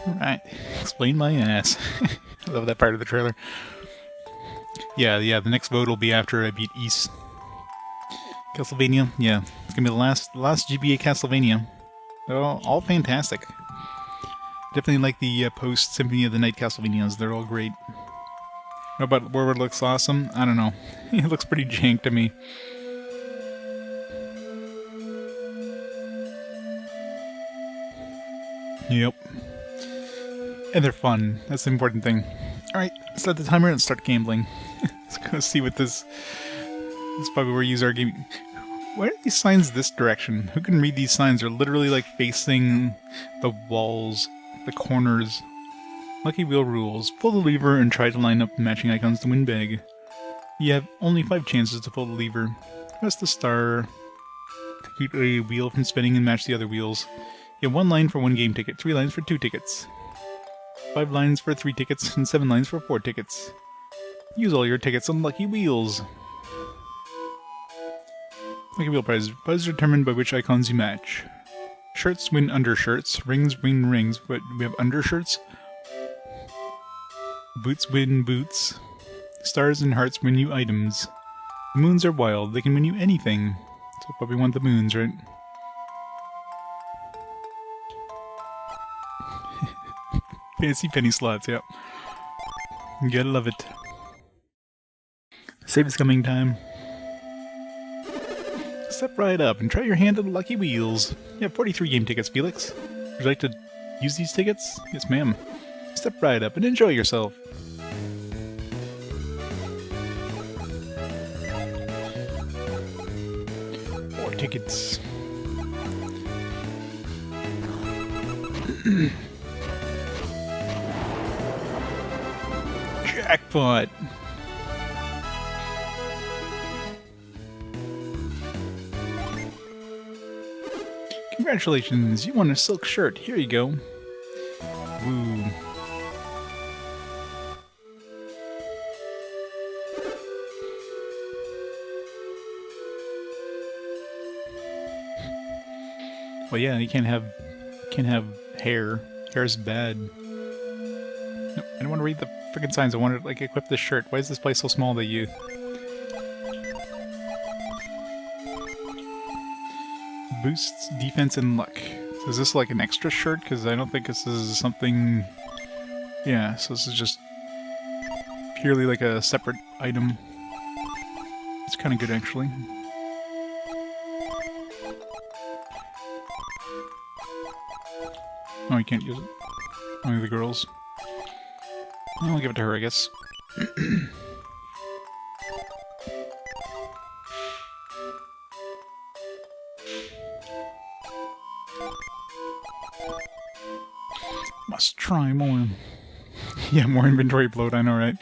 Alright, explain my ass. I love that part of the trailer. Yeah, the next vote will be after I beat East Castlevania. Yeah, it's gonna be the last GBA Castlevania. They're all fantastic. Definitely like the post Symphony of the Night Castlevanias. They're all great. What about where it looks awesome? I don't know. It looks pretty jank to me. Yep. And they're fun. That's the important thing. Alright, start the timer and start gambling. Let's go see what this... This is probably where we use our game... Why are these signs this direction? Who can read these signs? They're literally like facing the walls, the corners. Lucky Wheel rules. Pull the lever and try to line up the matching icons to win big. You have only 5 chances to pull the lever. Press the star to keep a wheel from spinning and match the other wheels. You have 1 line for 1 game ticket, 3 lines for 2 tickets, 5 lines for 3 tickets, and 7 lines for 4 tickets. Use all your tickets on Lucky Wheels. Lucky Wheel prize. Prize determined by which icons you match. Shirts win undershirts. Rings win rings. But we have undershirts. Boots win boots. Stars and hearts win you items. The moons are wild. They can win you anything. So probably want the moons, right? Fancy penny slots, yep. You gotta love it. Save is coming time. Step right up and try your hand at the Lucky Wheels. You have 43 game tickets, Felix. Would you like to use these tickets? Yes, ma'am. Step right up and enjoy yourself. More tickets. Jackpot! Congratulations, you won a silk shirt. Here you go. Woo. Well, yeah, you can't have hair. Hair's bad. No, I don't want to read the freaking signs. I want to like equip this shirt. Why is this place so small that you? Boosts defense and luck. So is this like an extra shirt? Because I don't think this is something... Yeah, so this is just purely like a separate item. It's kind of good, actually. Oh, you can't use it. Only the girls. I'll give it to her, I guess. Must try more. Yeah, more inventory bloat, I know, right?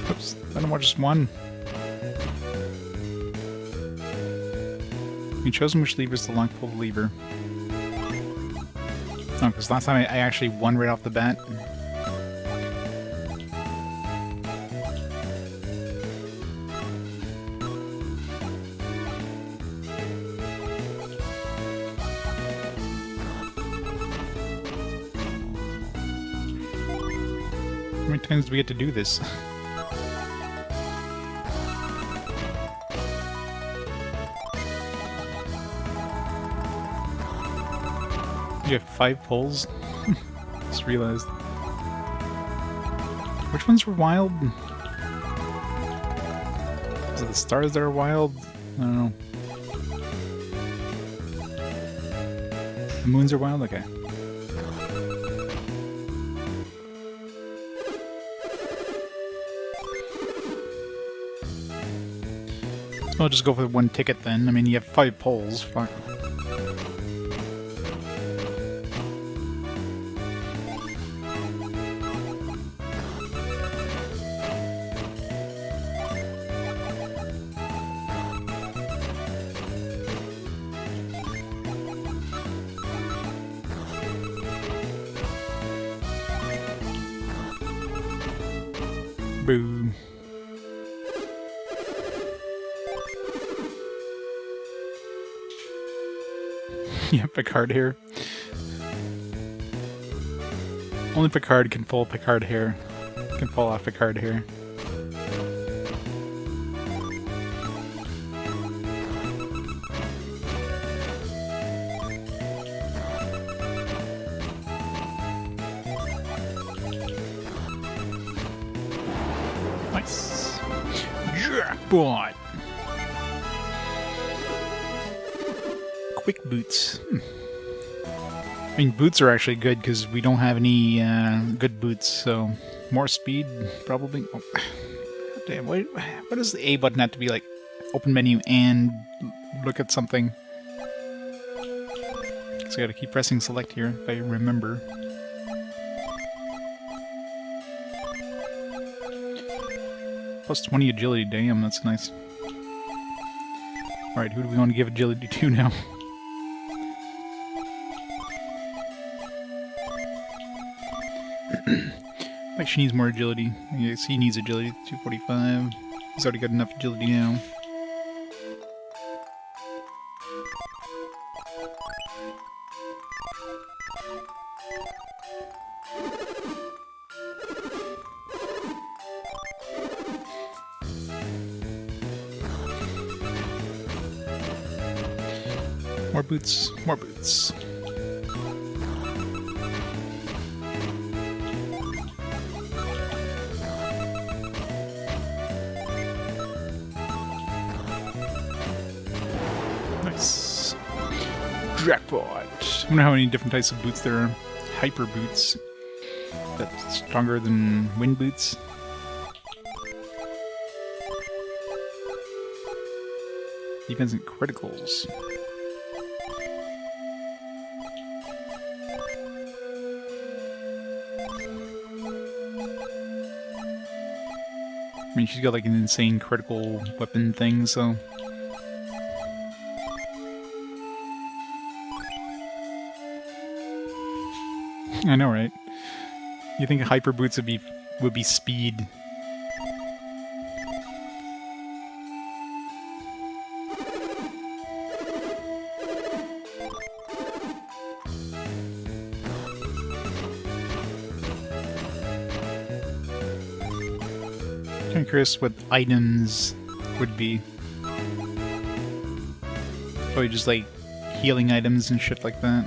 Oops, I don't want just one. You chosen which levers to lock pull the lever. Oh, because last time I actually won right off the bat. How many times do we get to do this? You have 5 pulls? Just realized. Which ones were wild? Is it the stars that are wild? I don't know. The moons are wild? Okay. So I'll just go for 1 ticket then. I mean, you have 5 pulls. Fuck. Boo. Yeah, Picard hair. Only Picard can pull Picard hair. Can pull off Picard hair. Nice. Jackpot! Quick boots. I mean, boots are actually good because we don't have any good boots, so more speed, probably. Oh, damn, what does the A button have to be like? Open menu and look at something. So I gotta keep pressing select here if I remember. Plus 20 agility, damn, that's nice. Alright, who do we want to give agility to now? Like she needs more agility. Yes, he needs agility. 245. He's already got enough agility now. More boots. More boots. Nice. Jackpot. I wonder how many different types of boots there are. Hyper boots. That's stronger than wind boots. Defense and criticals. I mean, she's got like an insane critical weapon thing, so... I know, right? You think hyper boots would be speed? I'm curious what items would be. Probably just like healing items and shit like that.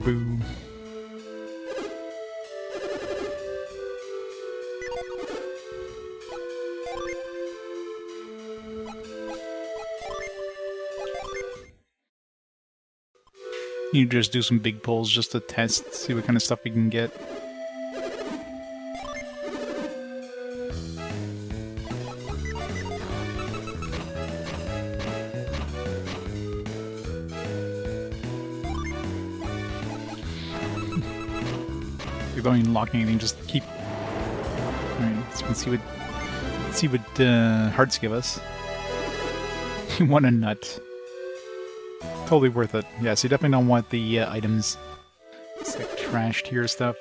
Boom. You just do some big pulls just to test, see what kind of stuff we can get. We don't even lock anything, just keep. Alright, so we can see what hearts give us. You want a nut. Totally worth it. Yeah, so you definitely don't want the items. It's like trash tier stuff.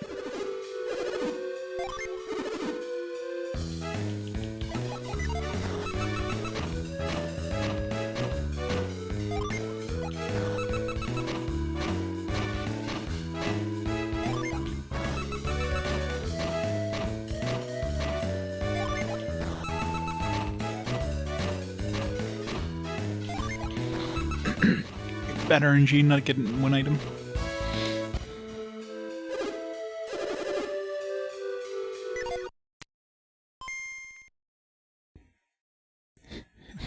Bad RNG, not getting one item.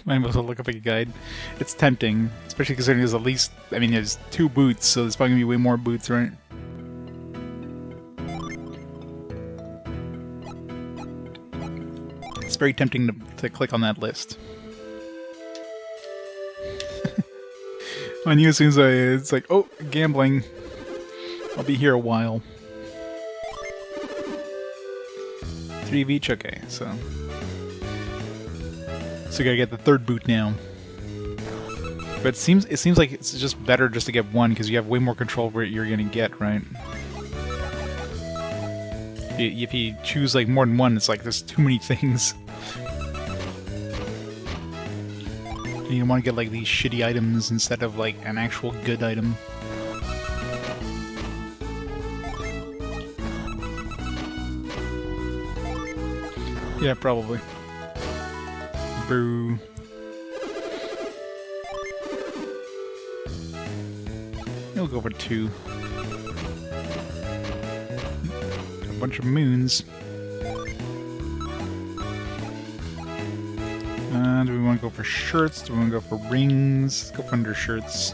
Might as well look up a guide. It's tempting, especially considering there's at least, I mean, there's 2 boots, so there's probably gonna be way more boots, right? It's very tempting to click on that list. I knew as soon as it's like, oh, gambling. I'll be here a while. 3 of each? Okay, so... So we gotta get the 3rd boot now. But it seems like it's just better just to get one because you have way more control over what you're gonna get, right? If you choose like more than one, it's like there's too many things. And you want to get like these shitty items instead of like an actual good item. Yeah, probably. Boo. We'll go for 2. A bunch of moons. Do we want to go for shirts? Do we want to go for rings? Let's go for undershirts.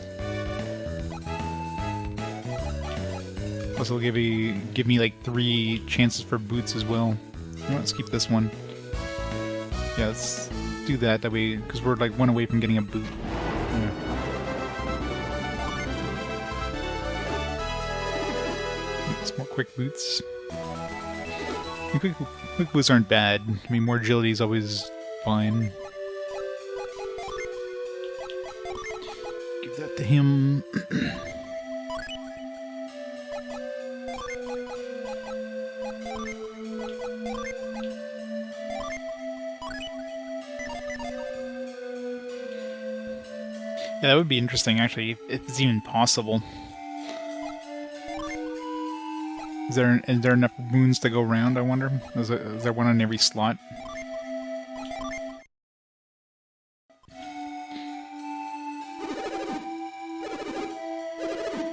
Also, give me like 3 chances for boots as well. Let's keep this one. Yeah, let's do that. That way, because we're like 1 away from getting a boot. Yeah. Some more quick boots. Quick boots aren't bad. I mean, more agility is always fine. Give that to him. Yeah, that would be interesting, actually, if it's even possible. Is there enough moons to go around, I wonder? Is there one on every slot?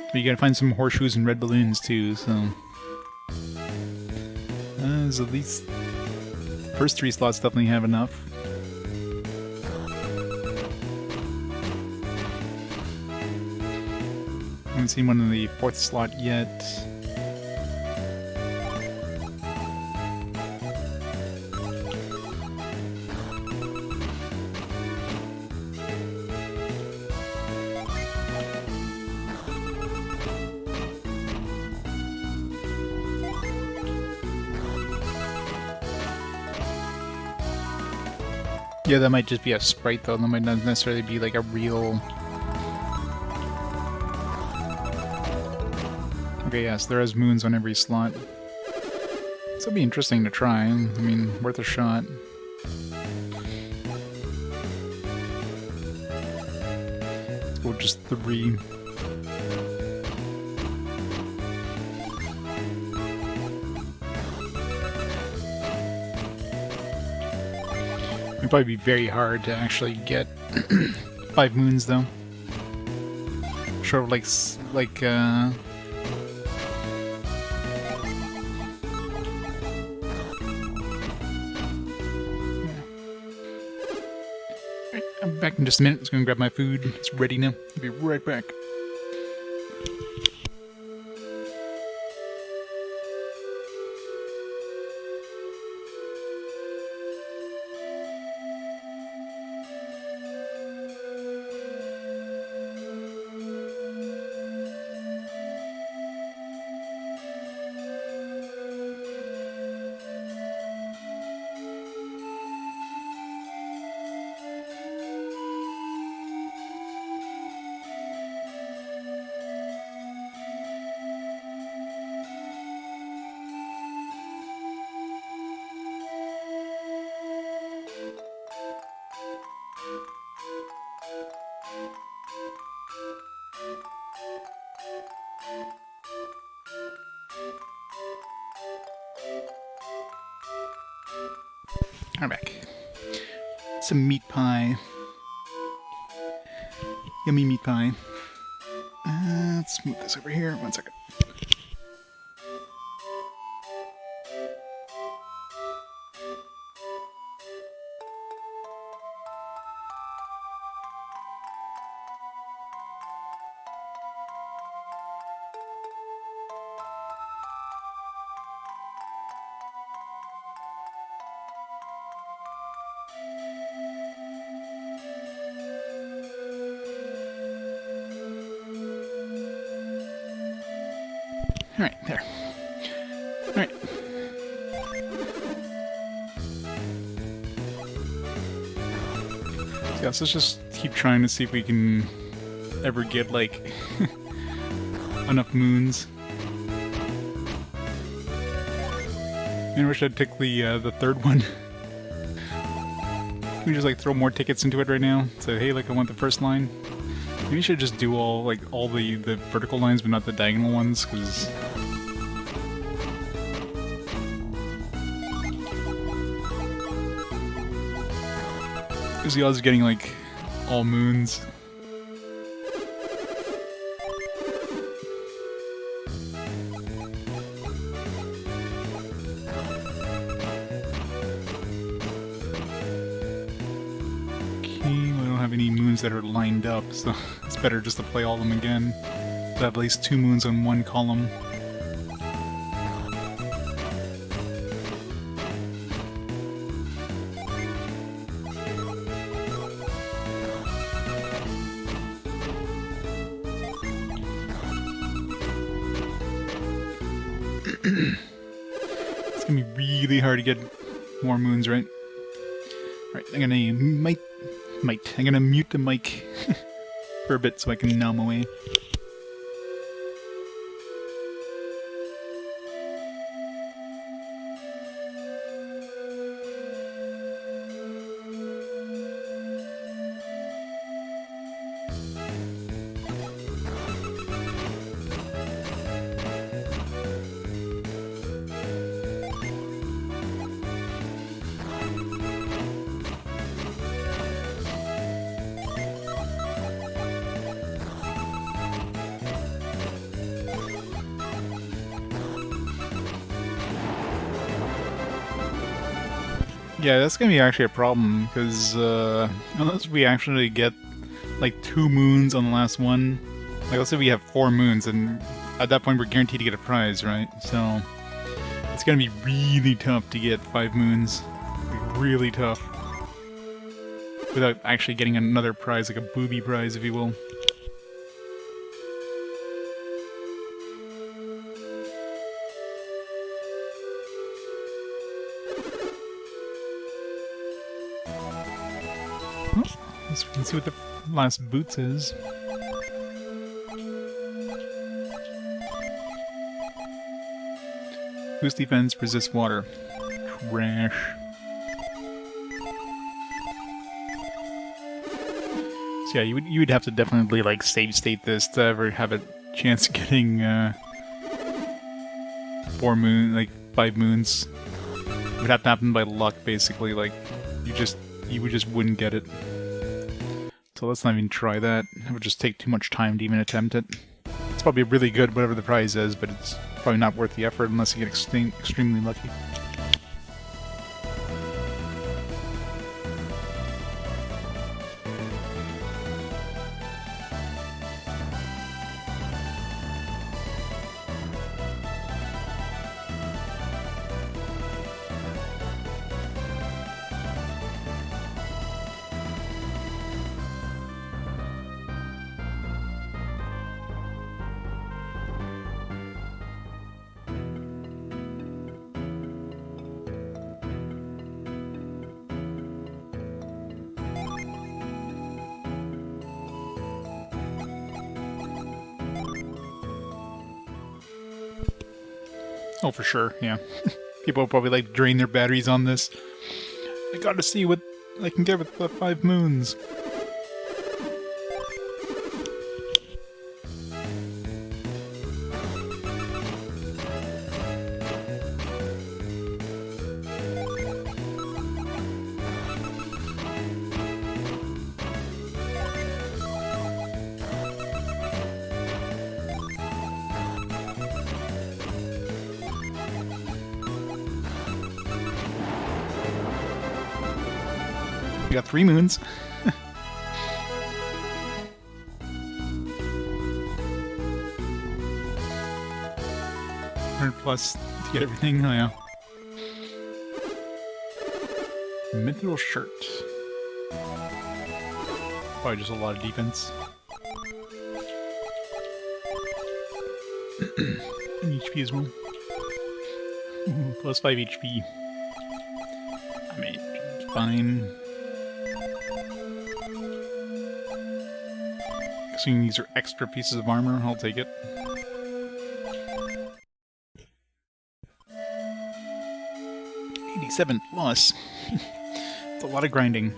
But you gotta find some horseshoes and red balloons, too, so... there's at least... the first 3 slots definitely have enough. I haven't seen one in the 4th slot yet. Yeah, that might just be a sprite though, that might not necessarily be like a real... Okay, yes, there is moons on every slot. This will be interesting to try. I mean, worth a shot. Let's go just 3. It'd probably be very hard to actually get 5 moons, though. Sure, like I'm back in just a minute. I was gonna grab my food. It's ready now. I'll be right back. I'm back. Some meat pie. Yummy meat pie. Let's move this over here. 1 second. Alright, there. Alright. Yeah, so let's just keep trying to see if we can ever get, like, enough moons. I wish I'd take the third one. Can we just, like, throw more tickets into it right now? Say, hey, like, I want the first line. Maybe we should just do all the vertical lines, but not the diagonal ones, because... Because the odds of getting, like, all moons. That are lined up, so it's better just to play all of them again. To have at least 2 moons on one column. It's gonna be really hard to get more moons, right? Alright, I'm gonna mute the mic for a bit so I can numb away. Yeah, that's gonna be actually a problem, because unless we actually get like 2 moons on the last one, like let's say we have 4 moons, and at that point we're guaranteed to get a prize, right? So it's gonna be really tough to get 5 moons. Really tough. Without actually getting another prize, like a booby prize, if you will. So we can see what the last boots is. Boost defense, resist water. Trash. So yeah, you would have to definitely like save state this to ever have a chance of getting 5 moons. It would have to happen by luck, basically. Like you just wouldn't get it. So let's not even try that. It would just take too much time to even attempt it. It's probably really good, whatever the prize is, but it's probably not worth the effort unless you get extremely lucky. Oh, for sure, yeah. People will probably like drain their batteries on this. I gotta see what I can get with the 5 moons. We got 3 moons. 100 plus to get everything. Oh yeah. Mithril shirt. Probably just a lot of defense. And HP as well. Ooh, plus 5 HP. I mean, it's fine. So you can use your extra pieces of armor. I'll take it. 87 plus. It's a lot of grinding.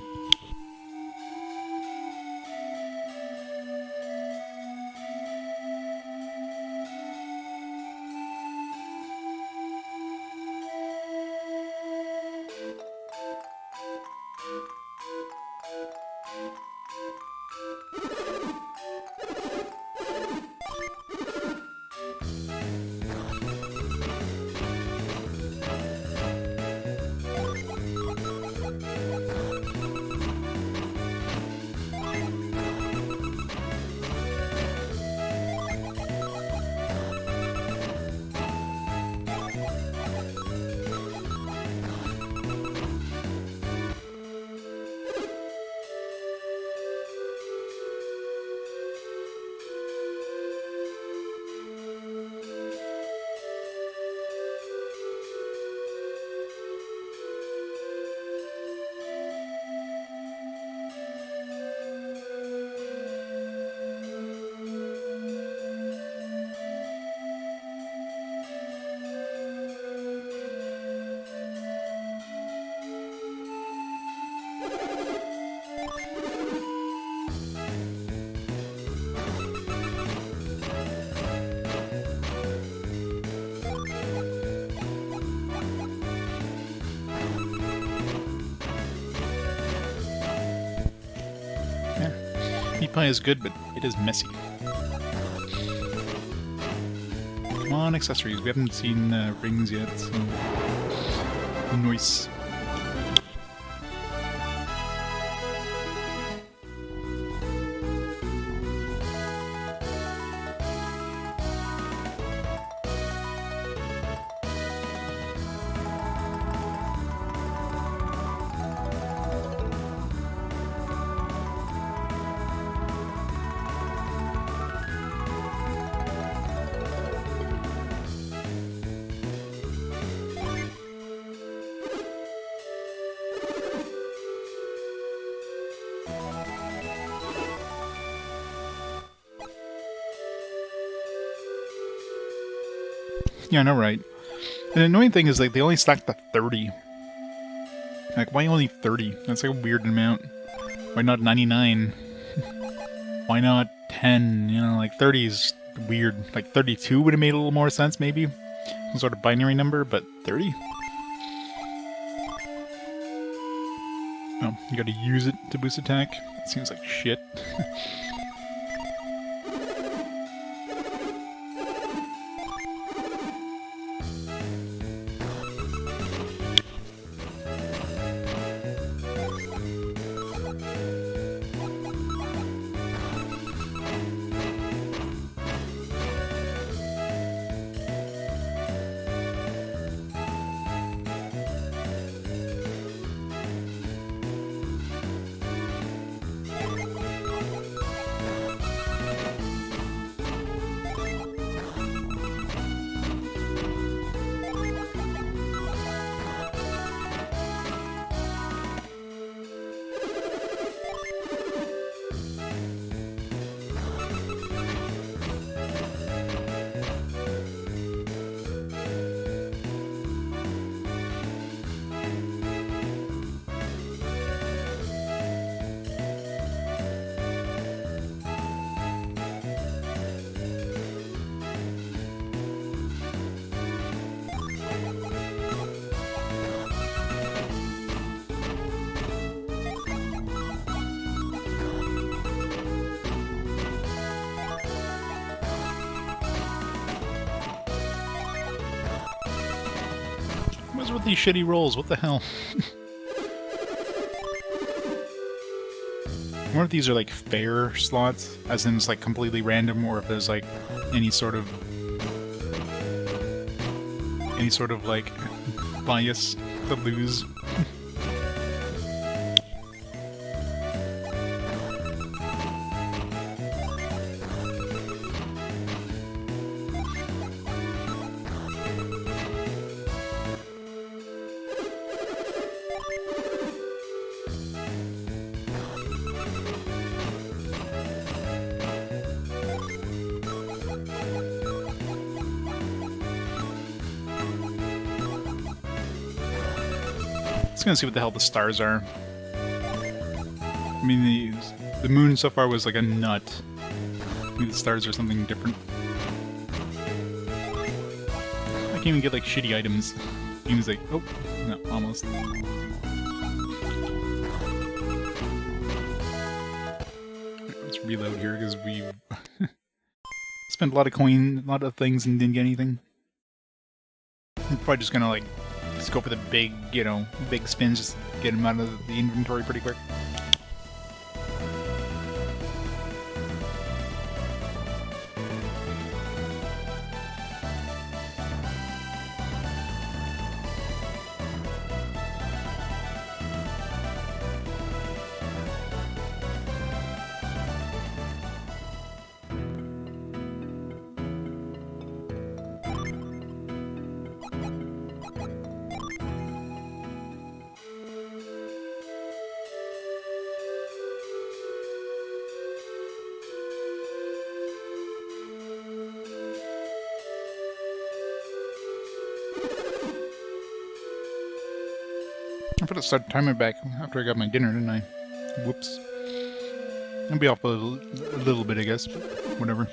Meat pie is good, but it is messy. Come on, accessories. We haven't seen rings yet, so... Nice. Yeah, I know, right? And the annoying thing is, like, they only stacked the 30. Like, why only 30? That's like a weird amount. Why not 99? Why not 10? You know, like, 30 is weird. Like, 32 would have made a little more sense, maybe? Some sort of binary number, but 30? Oh, you gotta use it to boost attack? It seems like shit. What's with these shitty rolls? What the hell? I wonder if these are like fair slots, as in it's like completely random, or if there's like any sort of like bias to lose. Just gonna see what the hell the stars are. I mean, the moon so far was like a nut. Maybe the stars are something different. I can't even get like shitty items. Game's like, oh, no, almost. Let's reload here because we spent a lot of coin, a lot of things, and didn't get anything. I'm probably just gonna like just go for the big, you know, big spins, just get them out of the inventory pretty quick. I put a start timer back after I got my dinner, didn't I? Whoops. I'll be off a little bit, I guess, but whatever.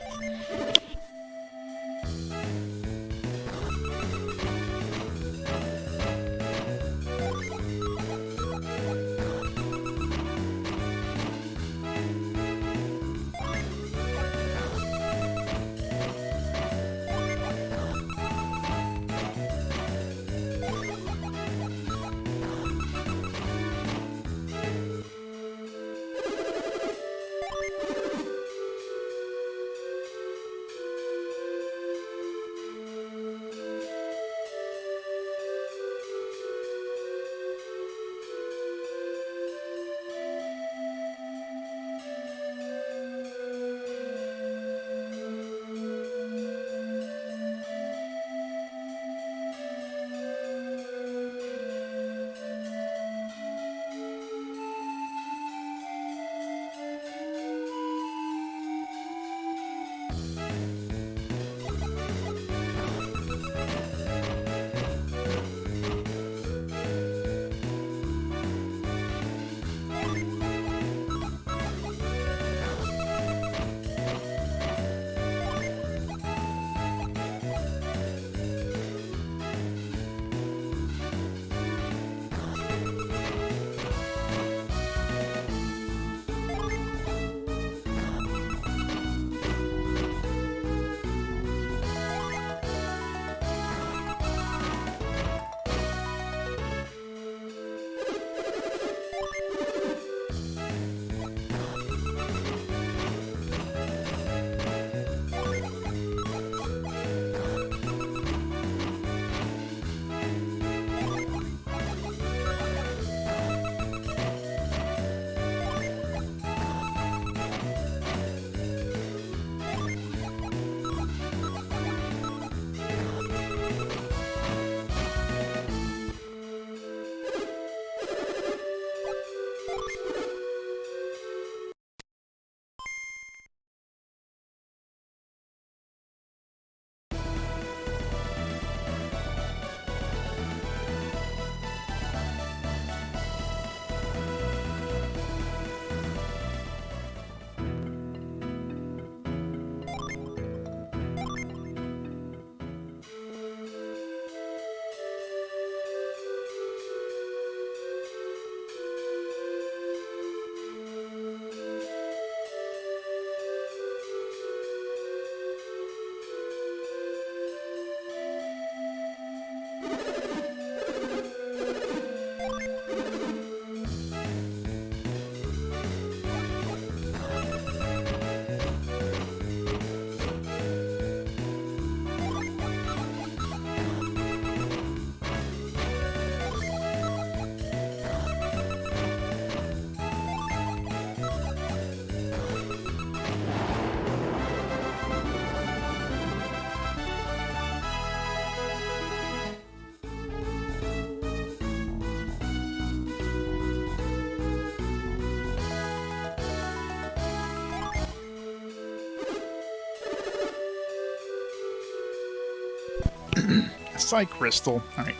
Psy crystal. Alright.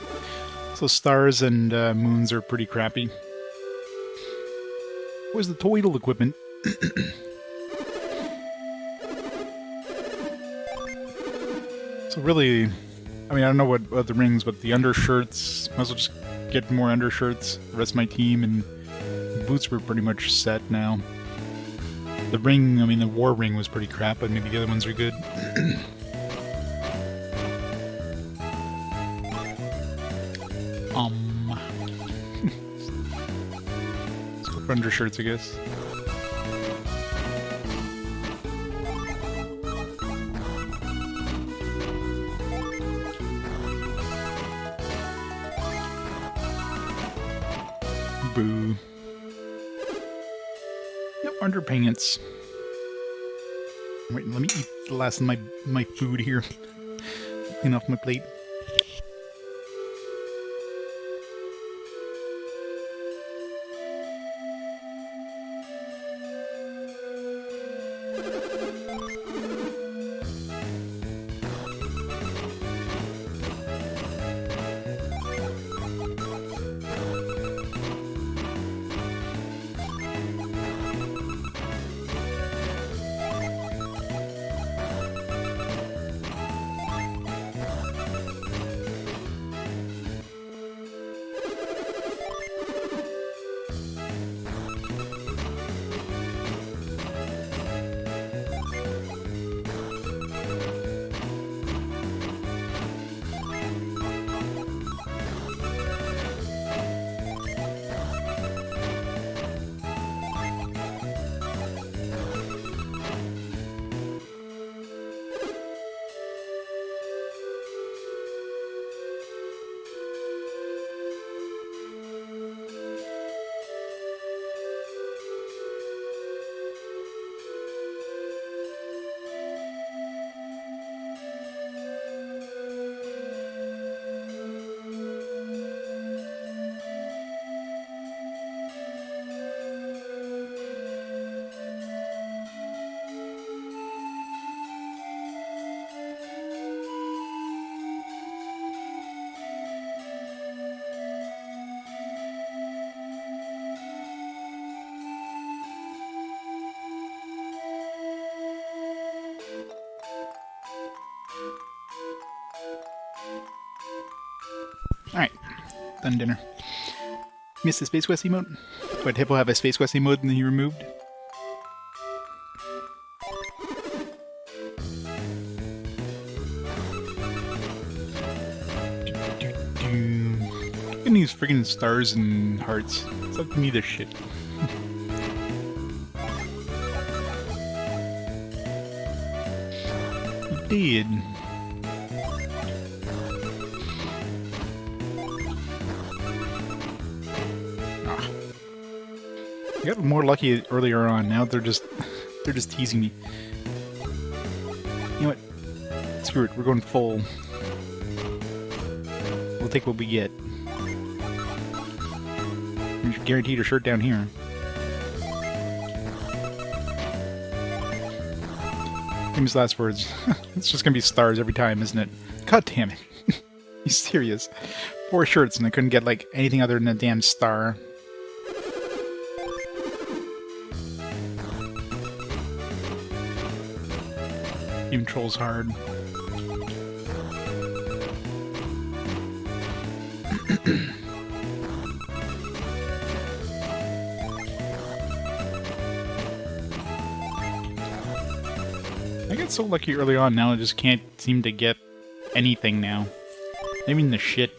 So stars and moons are pretty crappy. Where's the toidle equipment? So really, I mean, I don't know what about the rings, but the undershirts, might as well just get more undershirts, the rest of my team, and the boots were pretty much set now. The ring, I mean, the war ring was pretty crap, but maybe the other ones are good. Let's go for undershirts, I guess. Boo. No underpants. Wait, let me eat the last of my food here. Clean off my plate. Alright, done dinner. Missed the Space Quest emote? But Hippo have a Space Quest emote and then he removed? Getting these friggin' stars and hearts. It's up to me this shit. You did. I got more lucky earlier on. Now they're just teasing me. You know what? Screw it. We're going full. We'll take what we get. You're guaranteed a shirt down here. Famous last words. It's just gonna be stars every time, isn't it? God damn it. You serious? 4 shirts and I couldn't get like anything other than a damn star. Even trolls hard. I got so lucky early on, now I just can't seem to get anything now. Not even the shit.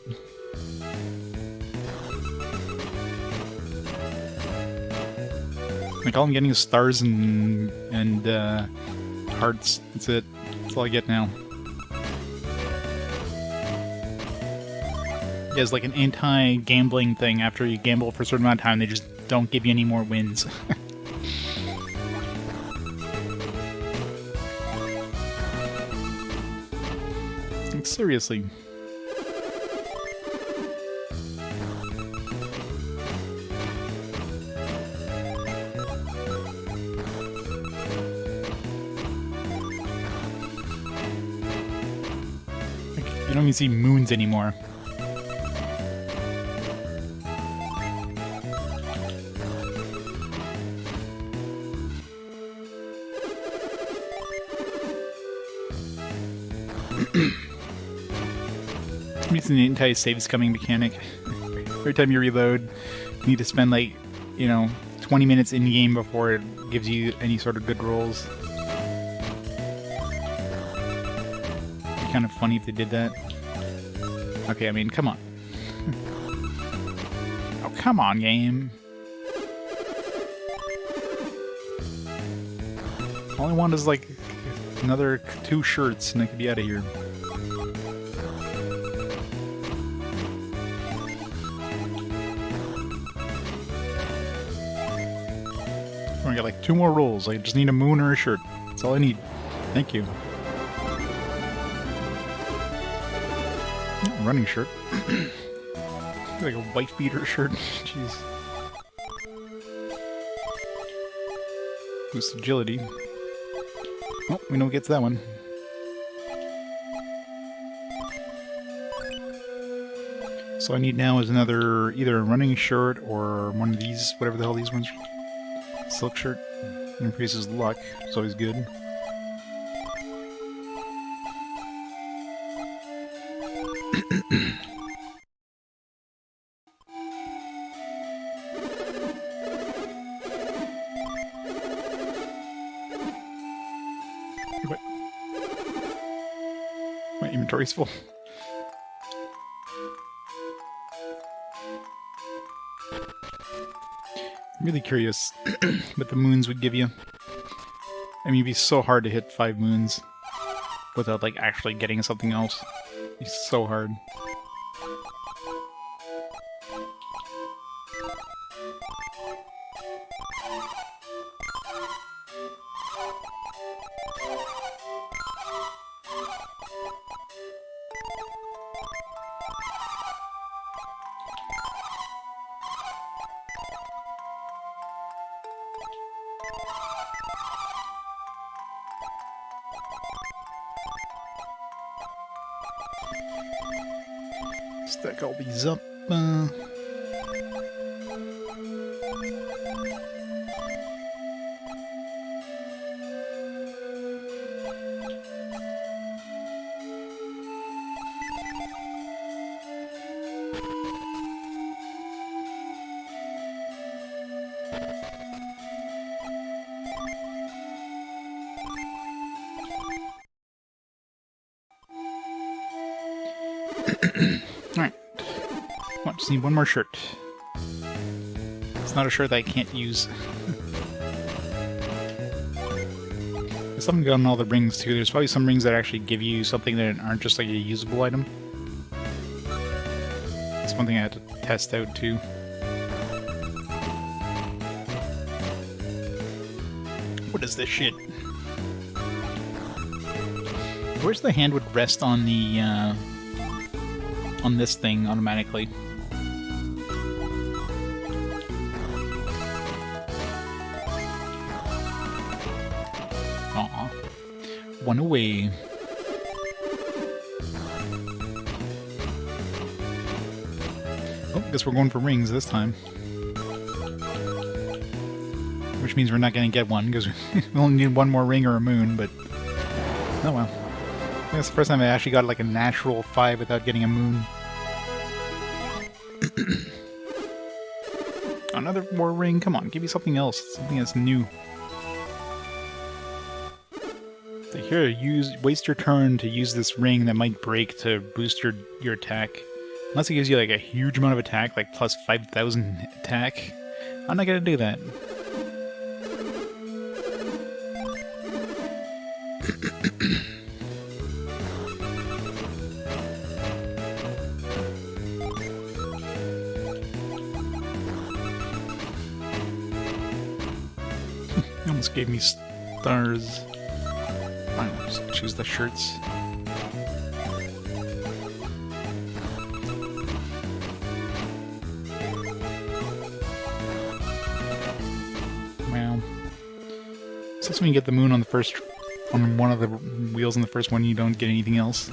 Like all I'm getting is stars and hearts. That's it. That's all I get now. Yeah, it's like an anti-gambling thing. After you gamble for a certain amount of time, they just don't give you any more wins. Like, seriously. You don't even see moons anymore. I'm using the anti-save scumming mechanic. Every time you reload, you need to spend like, 20 minutes in game before it gives you any sort of good rolls. It'd be kind of funny if they did that. Okay, I mean, come on. Oh, come on, game. All I want is like another 2 shirts and I could be out of here. I got like 2 more rolls. I just need a moon or a shirt. That's all I need. Thank you. Oh, running shirt. Like a wife beater shirt. Jeez. Boost agility. Oh, we know who gets that one. So I need now is another, either a running shirt or one of these, whatever the hell these ones. Silk shirt. Increases luck. It's always good. What? My inventory's full. I'm really curious what the moons would give you. I mean, it'd be so hard to hit 5 moons without, like, actually getting something else. It'd be so hard. Stack all these up. Alright. Well, just need one more shirt. It's not a shirt that I can't use. There's something on all the rings too. There's probably some rings that actually give you something that aren't just like a usable item. It's one thing I had to test out too. What is this shit? Where's the hand would rest on the on this thing automatically? Aw. One away. Oh, guess we're going for rings this time. Which means we're not going to get one, because we only need one more ring or a moon, but... oh well. I think that's the first time I actually got like a natural 5 without getting a moon. Another more ring? Come on, give me something else. Something that's new. So here, waste your turn to use this ring that might break to boost your attack. Unless it gives you like a huge amount of attack, like plus 5,000 attack. I'm not gonna do that. Almost gave me stars. Fine, I'll just choose the shirts. Wow. So when you get the moon on the first, on one of the wheels on the first one, you don't get anything else.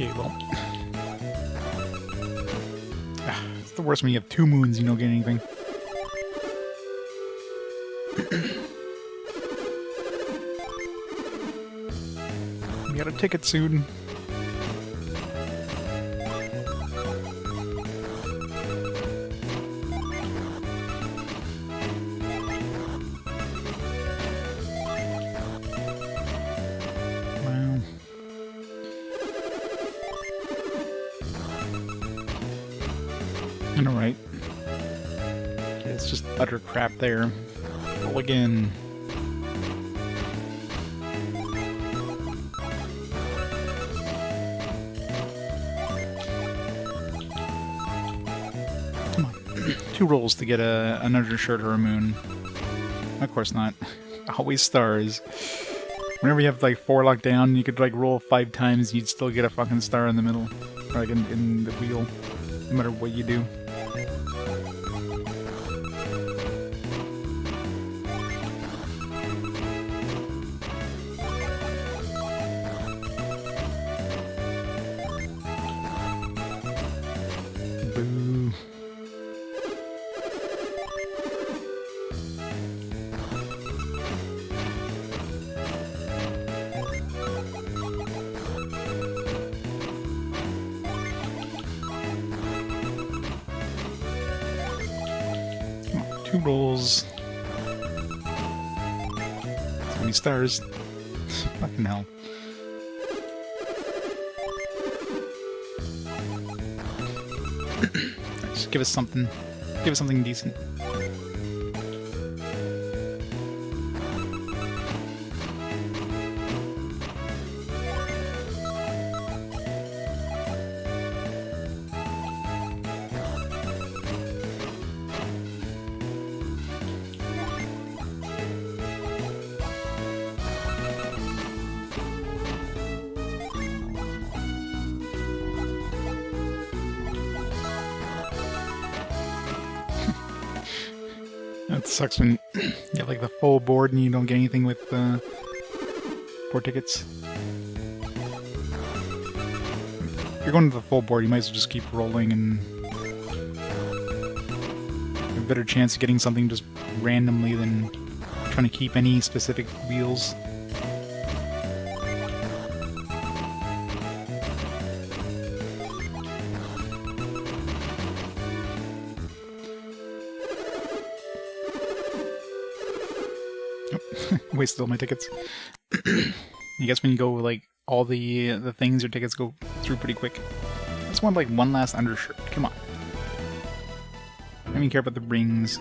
Okay, well. It's the worst when you have 2 moons and you don't get anything. We got a ticket soon. Alright. Okay, it's just utter crap there. Roll again. Come on. 2 rolls to get an undershirt or a moon. Of course not. Always stars. Whenever you have like 4 locked down, you could like roll 5 times, you'd still get a fucking star in the middle. Or like in the wheel. No matter what you do. Boo. Come on, 2 rolls. So many stars. Fucking hell. Just give us something. Give us something decent. That sucks when you have like the full board and you don't get anything with 4 tickets. If you're going to the full board, you might as well just keep rolling and have a better chance of getting something just randomly than trying to keep any specific wheels. Wasted all my tickets. I guess when you go like all the things, your tickets go through pretty quick. I just want like 1 last undershirt. Come on. I don't even care about the rings.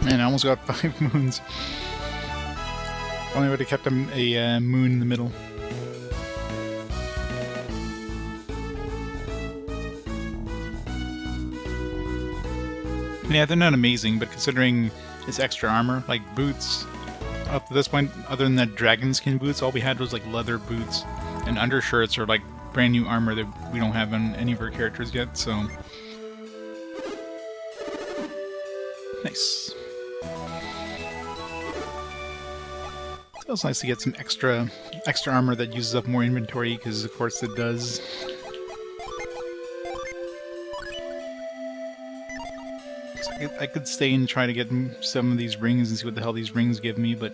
Man, I almost got 5 moons. Only would have kept a moon in the middle. Yeah, they're not amazing, but considering its extra armor, like boots, up to this point, other than that dragon skin boots, all we had was like leather boots and undershirts or like brand new armor that we don't have on any of our characters yet, so... Nice. It's also nice to get some extra armor that uses up more inventory, because of course it does. So I could stay and try to get some of these rings and see what the hell these rings give me, but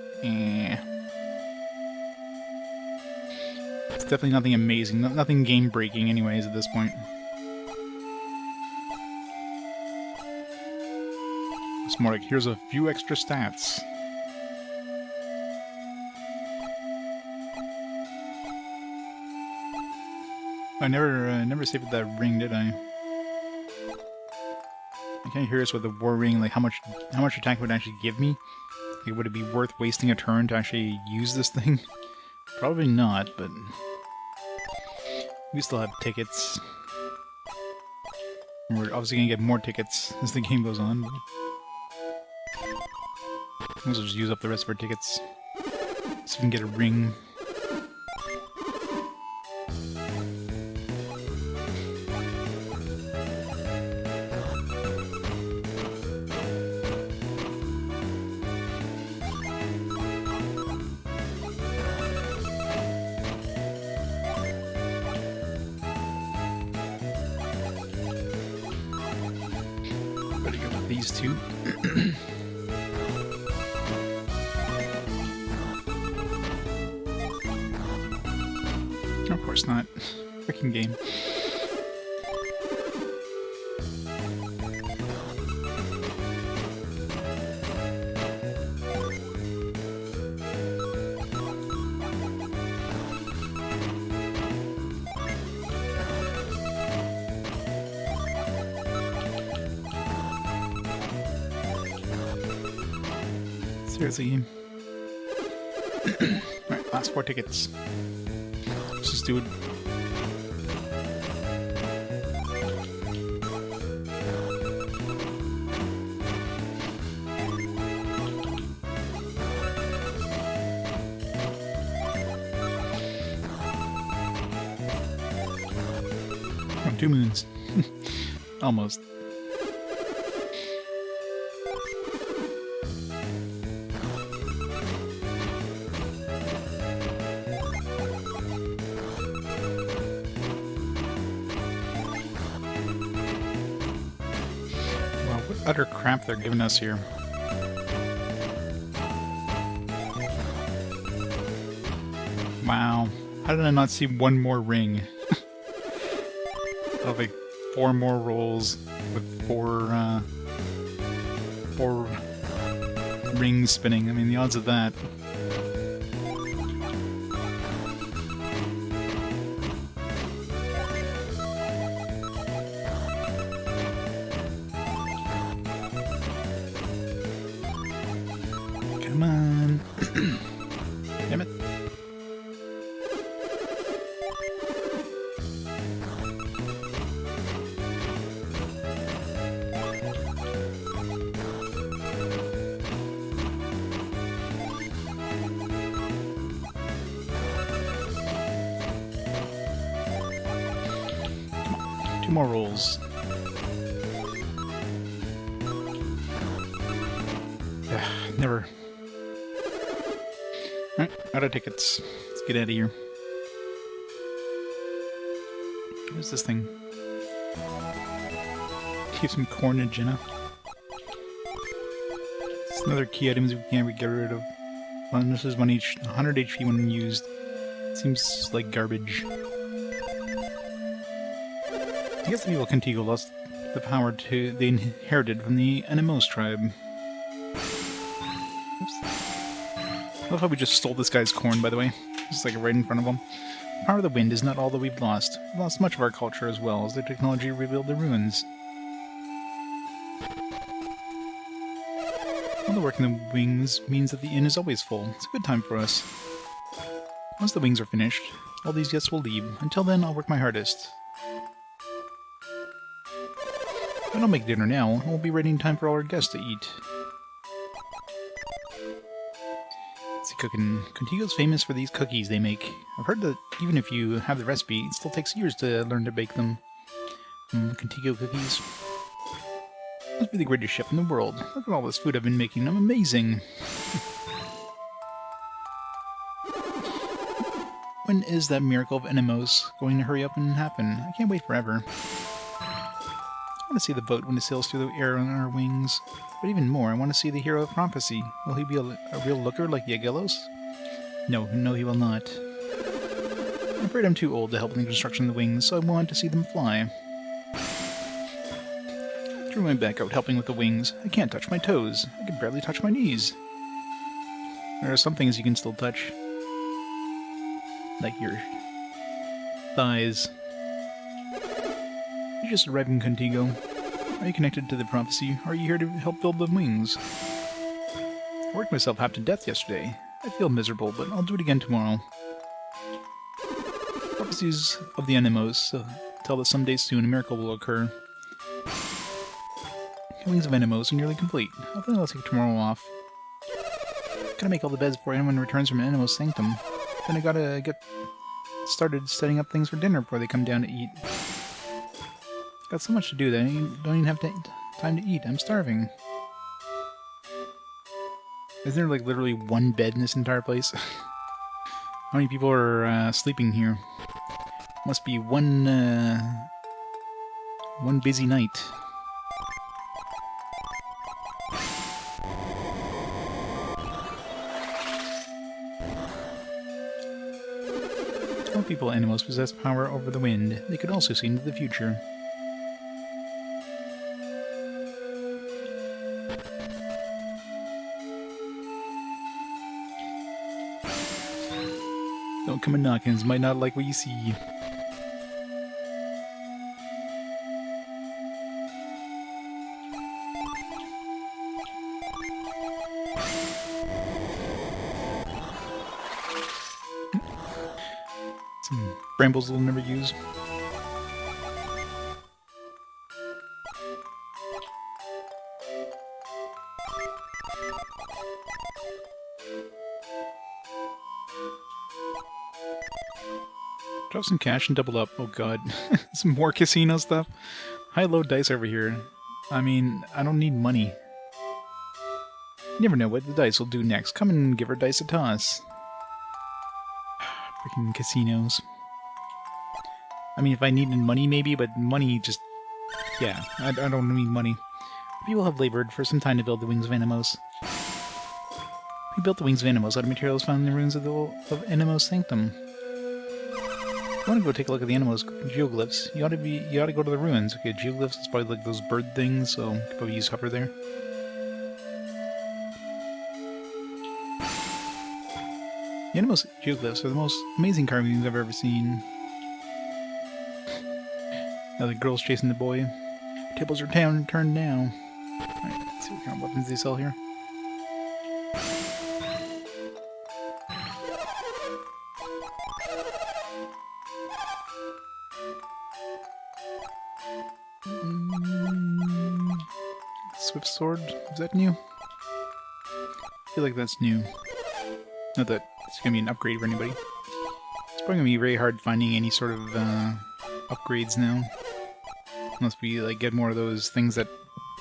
it's definitely nothing amazing, nothing game-breaking anyways at this point. It's more like, here's a few extra stats. I never saved that ring, did I? I'm kind of curious with the war ring, like how much attack would it actually give me? Like, would it be worth wasting a turn to actually use this thing? Probably not, but we still have tickets. And we're obviously gonna get more tickets as the game goes on. We'll just use up the rest of our tickets. So we can get a ring. Better go with these two. Of course not. Freaking game. Seriously. Alright, last 4 tickets. Let's just do it. Oh, 2 moons. Almost. Utter crap they're giving us here. Wow. How did I not see one more ring? I'll have like 4 more rolls with 4 rings spinning. I mean, the odds of that. Come on. Damn it. Come on. 2 more rolls. Never. Alright, out of tickets. Let's get out of here. What is this thing? Keep some corn and Jenna. It's another key items we can't get rid of. Well, this is 100 HP when used. Seems like garbage. I guess the people of Contigo lost the power they inherited from the Animos tribe. Oops. I love how we just stole this guy's corn, by the way. Just like right in front of him. The power of the wind is not all that we've lost. We've lost much of our culture as well as the technology revealed the ruins. All the work in the wings means that the inn is always full. It's a good time for us. Once the wings are finished, all these guests will leave. Until then, I'll work my hardest. If I don't make dinner now, it won't be ready in time for all our guests to eat. See, cooking. Contigo's famous for these cookies they make. I've heard that even if you have the recipe, it still takes years to learn to bake them. Contigo cookies. Must be the greatest chef in the world. Look at all this food I've been making. I'm amazing. When is that miracle of Enemos going to hurry up and happen? I can't wait forever. I want to see the boat when it sails through the air on our wings. But even more, I want to see the hero of prophecy. Will he be a real looker like Yagelos? No, he will not. I'm afraid I'm too old to help in the construction of the wings, so I want to see them fly. I threw my back out helping with the wings. I can't touch my toes. I can barely touch my knees. There are some things you can still touch. Like your thighs. You just arrived in Contigo. Are you connected to the prophecy, or are you here to help build the wings? I worked myself half to death yesterday. I feel miserable, but I'll do it again tomorrow. Prophecies of the Enemos tell that someday soon a miracle will occur. The wings of Enemos are nearly complete. I think I'll take tomorrow off. Gotta make all the beds before anyone returns from Enemos Sanctum. Then I gotta get started setting up things for dinner before they come down to eat. Got so much to do that I don't even have time to eat. I'm starving. Isn't there like literally one bed in this entire place? How many people are sleeping here? Must be one busy night. All people animals possess power over the wind. They could also see into the future. Don't come a knockin', might not like what you see. Some brambles we'll never use. Drop some cash and double up. Oh god. Some more casino stuff. High-low dice over here. I mean, I don't need money. You never know what the dice will do next. Come and give our dice a toss. Freaking casinos. I mean, if I needed money, maybe, but money just... Yeah, I don't need money. People have labored for some time to build the Wings of Enemos. We built the Wings of Enemos out of materials found in the ruins of Enemos Sanctum. If you want to go take a look at the Enemos geoglyphs, you ought to go to the ruins. Okay, geoglyphs is probably like those bird things, so you could probably use hover there. The Enemos geoglyphs are the most amazing carvings I've ever seen. Now the girl's chasing the boy. Tables are turned now. Alright, let's see what kind of weapons they sell here. Swift sword, is that new? I feel like that's new. Not that it's gonna be an upgrade for anybody. It's probably gonna be very hard finding any sort of upgrades now. Unless we like get more of those things that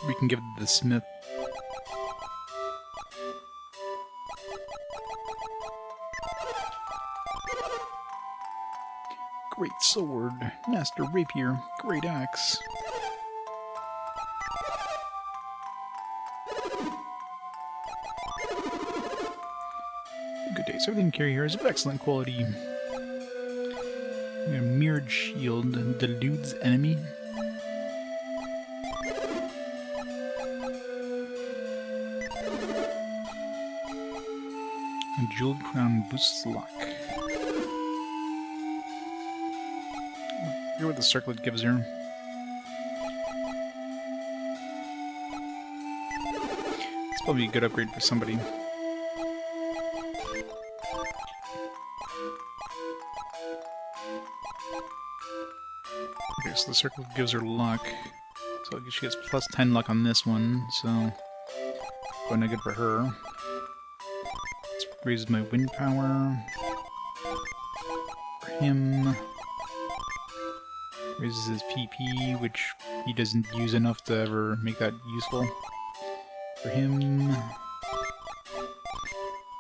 we can give the smith. Great sword, master rapier, great axe. Good day, so everything you carry here is of excellent quality. A mirrored shield deludes enemy. A jeweled crown boosts luck. Hear what the circlet gives her. It's probably a good upgrade for somebody. Okay, so the circle gives her luck. So I guess she gets plus 10 luck on this one, so probably not good for her. This raises my wind power. For him, raises his PP, which he doesn't use enough to ever make that useful. For him,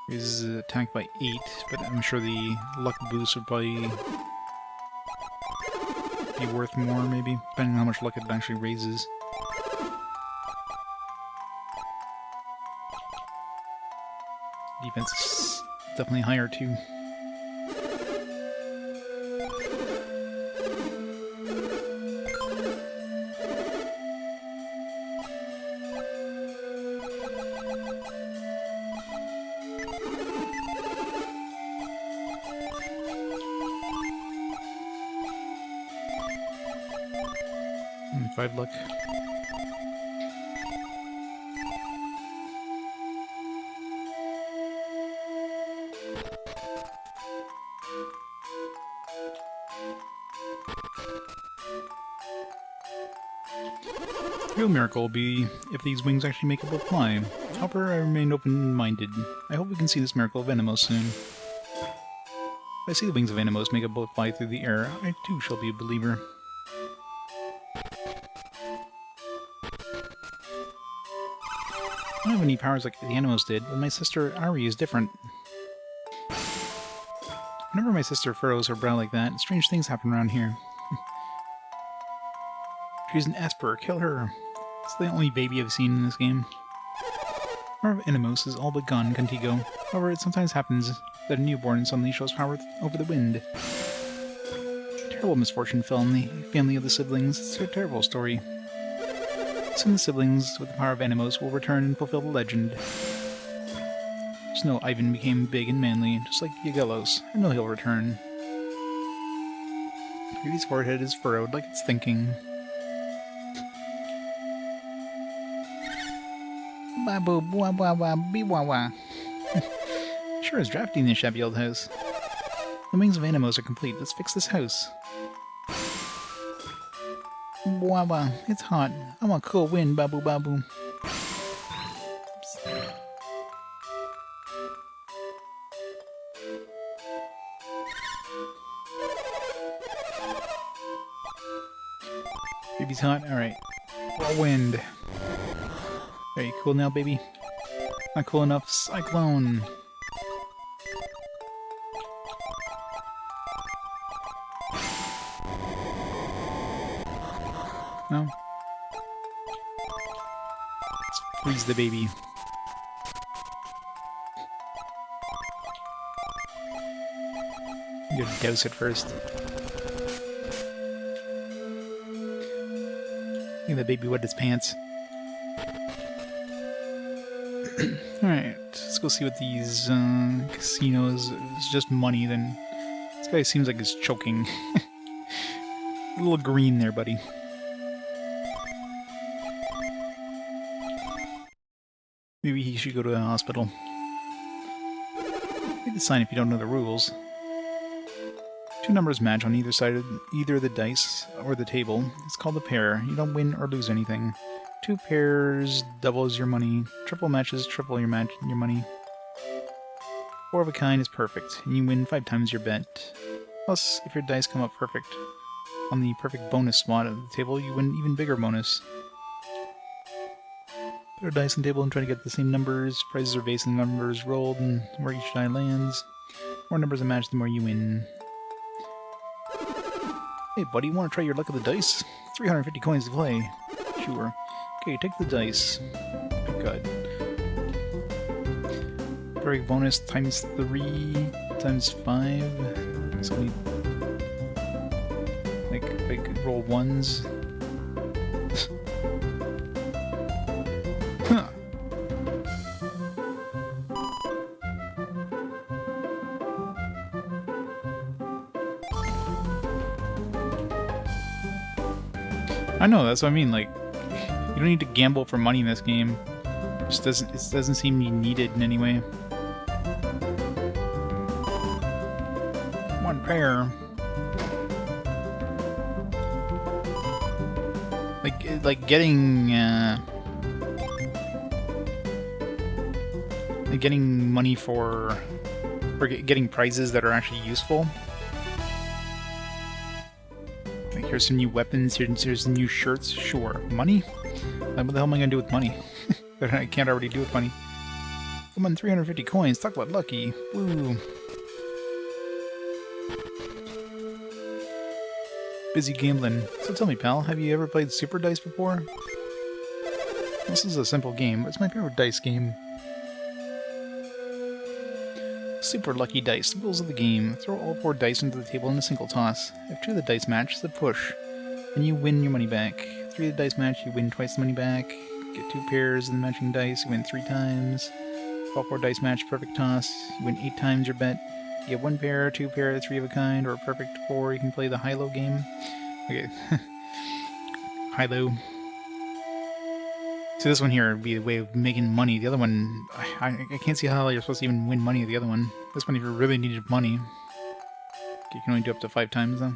raises his attack by 8, but I'm sure the luck boost would probably be worth more, maybe, depending on how much luck it actually raises. Defense is definitely higher, too. And 5 luck. The real miracle will be if these wings actually make it both fly. However, I remain open-minded. I hope we can see this miracle of Animos soon. If I see the wings of Animos make it both fly through the air, I too shall be a believer. I don't have any powers like the Animos did, but my sister Ari is different. Whenever my sister furrows her brow like that, strange things happen around here. She's an Esper, kill her. It's the only baby I've seen in this game. Power of Animos is all but gone, Contigo. However, it sometimes happens that a newborn suddenly shows power over the wind. Terrible misfortune fell on the family of the siblings. It's a terrible story. Soon the siblings with the power of Animos will return and fulfill the legend. Just know Ivan became big and manly, just like Yagelos. I know he'll return. Baby's forehead is furrowed like it's thinking. Babu bwa bwa bwa bee wah wah. Sure is drafty in this shabby old house. The wings of Animos are complete. Let's fix this house. Bwa bwa, it's hot. I want cool wind, babu babu. Oops. Baby's hot? Alright. More wind. Are you cool now, baby? Not cool enough. Cyclone! No? Let's freeze the baby. You gotta douse it first. I think the baby wet its pants. Alright, let's go see what these casinos... If it's just money, then this guy seems like he's choking. A little green there, buddy. Maybe he should go to the hospital. Read the sign if you don't know the rules. 2 numbers match on either side of either the dice or the table. It's called a pair. You don't win or lose anything. 2 pairs doubles your money. Triple matches triple your money. 4 of a kind is perfect, and you win 5 times your bet. Plus, if your dice come up perfect on the perfect bonus spot of the table, you win an even bigger bonus. Put our dice on the table and try to get the same numbers. Prizes are based on the numbers rolled and where each die lands. More numbers are matched, the more you win. Hey buddy, you want to try your luck of the dice? 350 coins to play. Sure. Okay, take the dice. Good. Perfect bonus times 3 times 5. So we like roll 1s. Huh. I know, that's what I mean, like, you don't need to gamble for money in this game. It doesn't seem needed in any way. One pair. Like getting getting money for getting prizes that are actually useful. Like, here's some new weapons. Here's some new shirts. Sure, money. Like, what the hell am I gonna do with money? That I can't already do with money. Come on, 350 coins. Talk about lucky. Woo. Busy gambling. So tell me, pal, have you ever played Super Dice before? This is a simple game, but it's my favorite dice game. Super Lucky Dice. The rules of the game. Throw all 4 dice into the table in a single toss. If 2 of the dice match, it's a push. Then you win your money back. 3 of the dice match, you win twice the money back. Get 2 pairs of the matching dice, you win 3 times. If all 4 dice match, perfect toss. You win 8 times your bet. You get 1 pair, 2 pair, 3 of a kind, or a perfect 4. You can play the high-low game. Okay. High-low. So this one here would be a way of making money. The other one, I can't see how you're supposed to even win money with the other one. This one, if you really needed money, you can only do up to 5 times, though.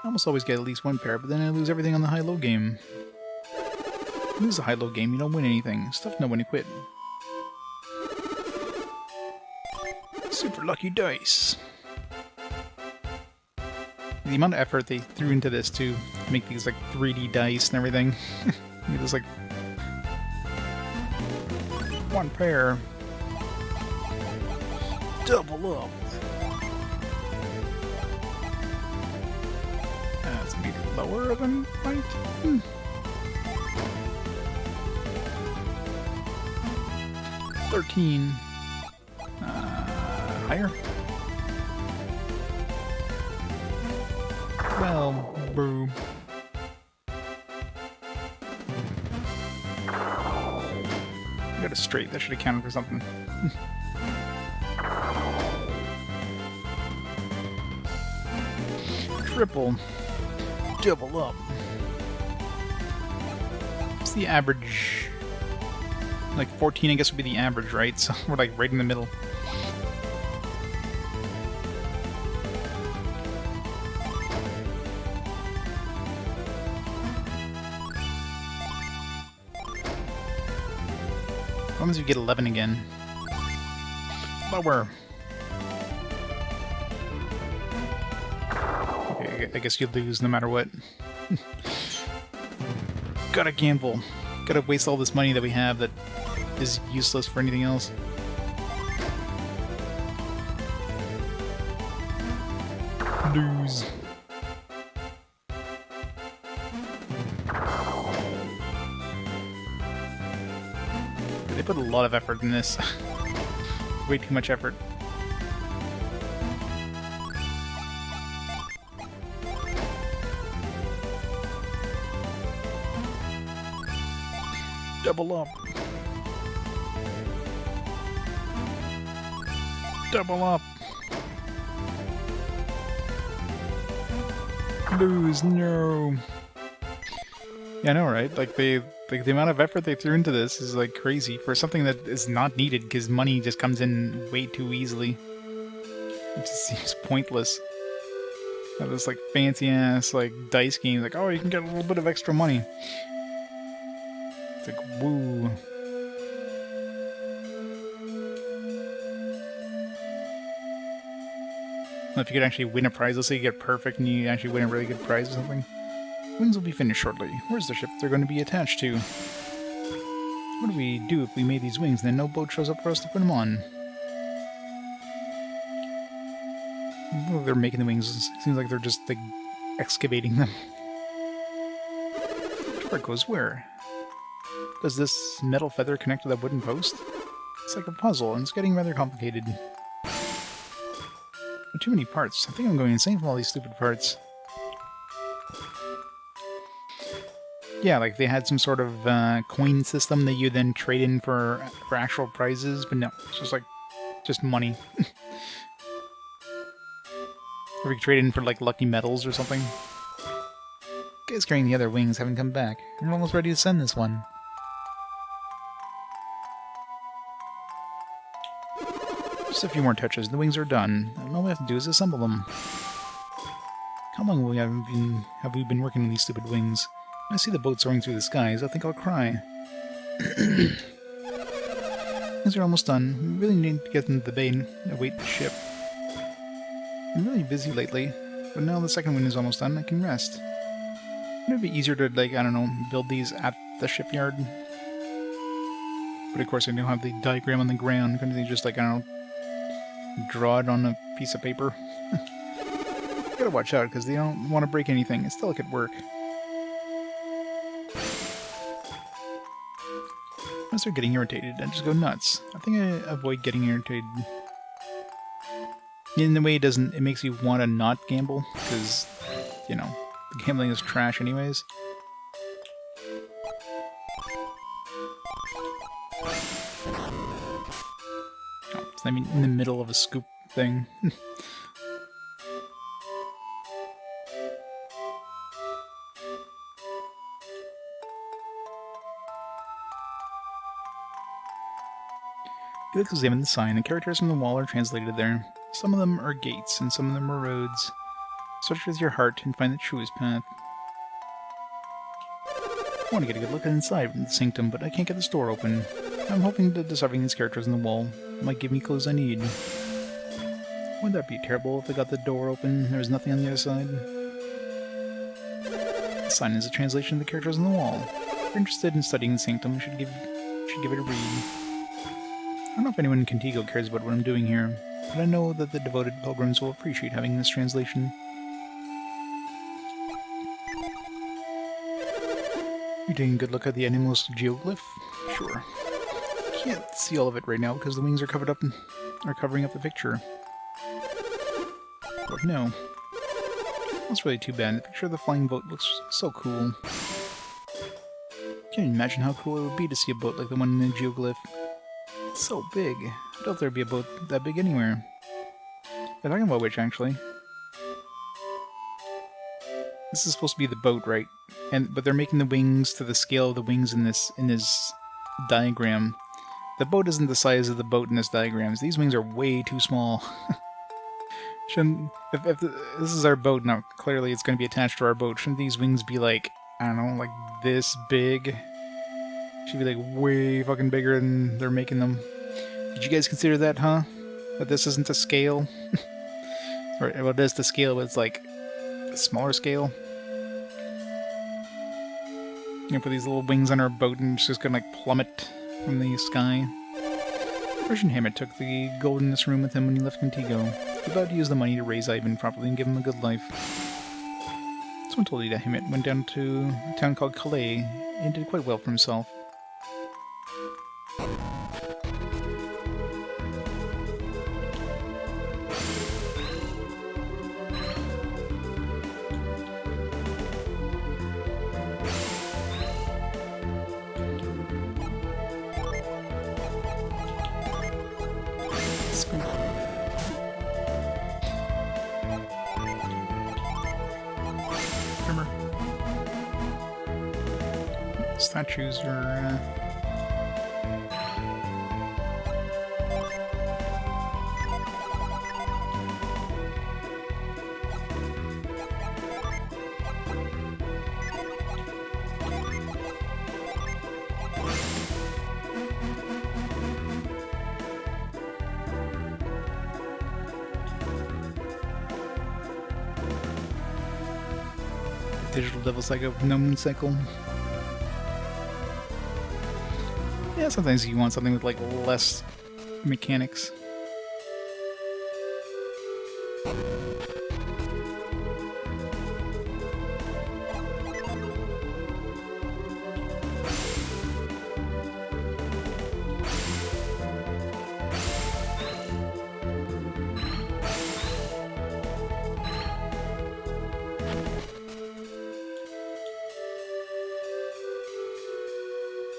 I almost always get at least 1 pair, but then I lose everything on the high-low game. If you lose the high-low game, you don't win anything. Stuff no when you quit. Super Lucky Dice. The amount of effort they threw into this to make these like 3D dice and everything. It was like 1 pair. Double up. That's maybe lower than right. 13. Higher. Well, boo. Got a straight. That should have counted for something. Triple. Double up. What's the average? Like 14, I guess, would be the average, right? So we're like right in the middle. What happens if you get 11 again? Lower. Okay, I guess you lose no matter what. Gotta gamble. Gotta waste all this money that we have that is useless for anything else. Lose. They put a lot of effort in this. Way too much effort. Double up. Double up. Lose, no. Yeah, I know, right? Like the amount of effort they threw into this is like crazy for something that is not needed because money just comes in way too easily. It just seems pointless. That was like fancy ass like dice games, like, oh, you can get a little bit of extra money. It's like, woo. Well, if you could actually win a prize, let's say you get perfect and you actually win a really good prize or something. Wings will be finished shortly. Where's the ship they're going to be attached to? What do we do if we made these wings and then no boat shows up for us to put them on? Oh, they're making the wings. It seems like they're just like excavating them. Where goes where? Does this metal feather connect to that wooden post? It's like a puzzle, and it's getting rather complicated. Too many parts. I think I'm going insane from all these stupid parts. Yeah, like they had some sort of coin system that you then trade in for actual prizes, but no, it's just like, just money. Or we could trade in for like lucky medals or something. Guys carrying the other wings haven't come back. I'm almost ready to send this one. Just a few more touches. The wings are done. All we have to do is assemble them. How long have we been working on these stupid wings? When I see the boat soaring through the skies, I think I'll cry. Things are almost done. We really need to get into the bay and await the ship. I'm really busy lately, but now the second wing is almost done, I can rest. Wouldn't it be easier to, like, I don't know, build these at the shipyard? But of course I don't have the diagram on the ground. Couldn't they just, like, I don't know, draw it on a piece of paper? Gotta watch out, because they don't want to break anything. It's still like at work. Once they're getting irritated, I just go nuts. I think I avoid getting irritated. In the way it makes you want to not gamble, because, you know, the gambling is trash anyways. Oh, I mean, in the middle of a scoop thing. Felix examined the sign. The characters on the wall are translated there. Some of them are gates, and some of them are roads. Search with your heart and find the truest path. I want to get a good look inside the sanctum, but I can't get this door open. I'm hoping that discovering these characters on the wall might give me clues I need. Wouldn't that be terrible if I got the door open and there was nothing on the other side? The sign is a translation of the characters on the wall. If you're interested in studying the sanctum, you should give it a read. I don't know if anyone in Contigo cares about what I'm doing here, but I know that the devoted pilgrims will appreciate having this translation. You taking a good look at the animal's geoglyph? Sure. I can't see all of it right now because the wings are covering up the picture. But no. That's really too bad. The picture of the flying boat looks so cool. Can't imagine how cool it would be to see a boat like the one in the geoglyph. It's so big. I doubt there'd be a boat that big anywhere. They're talking about which, actually. This is supposed to be the boat, right? But they're making the wings to the scale of the wings in this diagram. The boat isn't the size of the boat in this diagram. These wings are way too small. If this is our boat now, clearly it's going to be attached to our boat. Shouldn't these wings be like, I don't know, like this big? Should be like way fucking bigger than they're making them. Did you guys consider that, huh? That this isn't to scale? Or, well, it is to scale, but it's like a smaller scale. You know, put these little wings on our boat and it's just gonna like plummet from the sky. Persian Hammett took the gold in this room with him when he left Contigo. He vowed to use the money to raise Ivan properly and give him a good life. Someone told you that Hammett went down to a town called Calais and did quite well for himself. Statues are digital devil cycle, no moon cycle. Yeah, sometimes you want something with, like, less mechanics.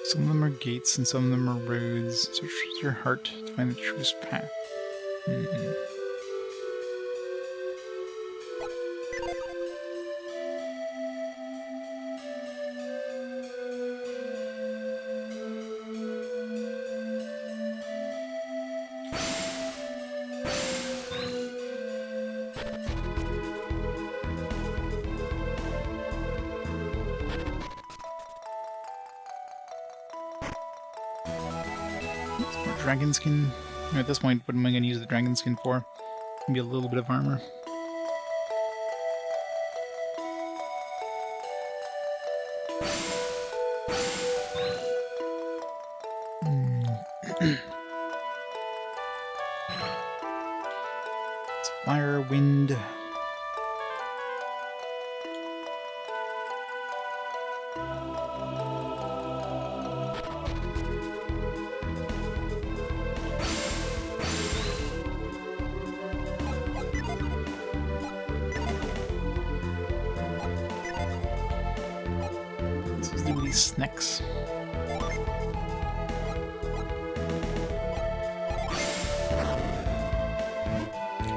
Some of them are gates and some of them are roads. Search with your heart to find the truest path. dragon skin. At this point, what am I going to use the dragon skin for? Maybe a little bit of armor. It's fire, wind. Let's do these snacks.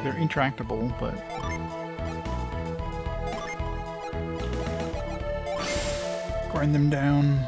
They're intractable, but grind them down.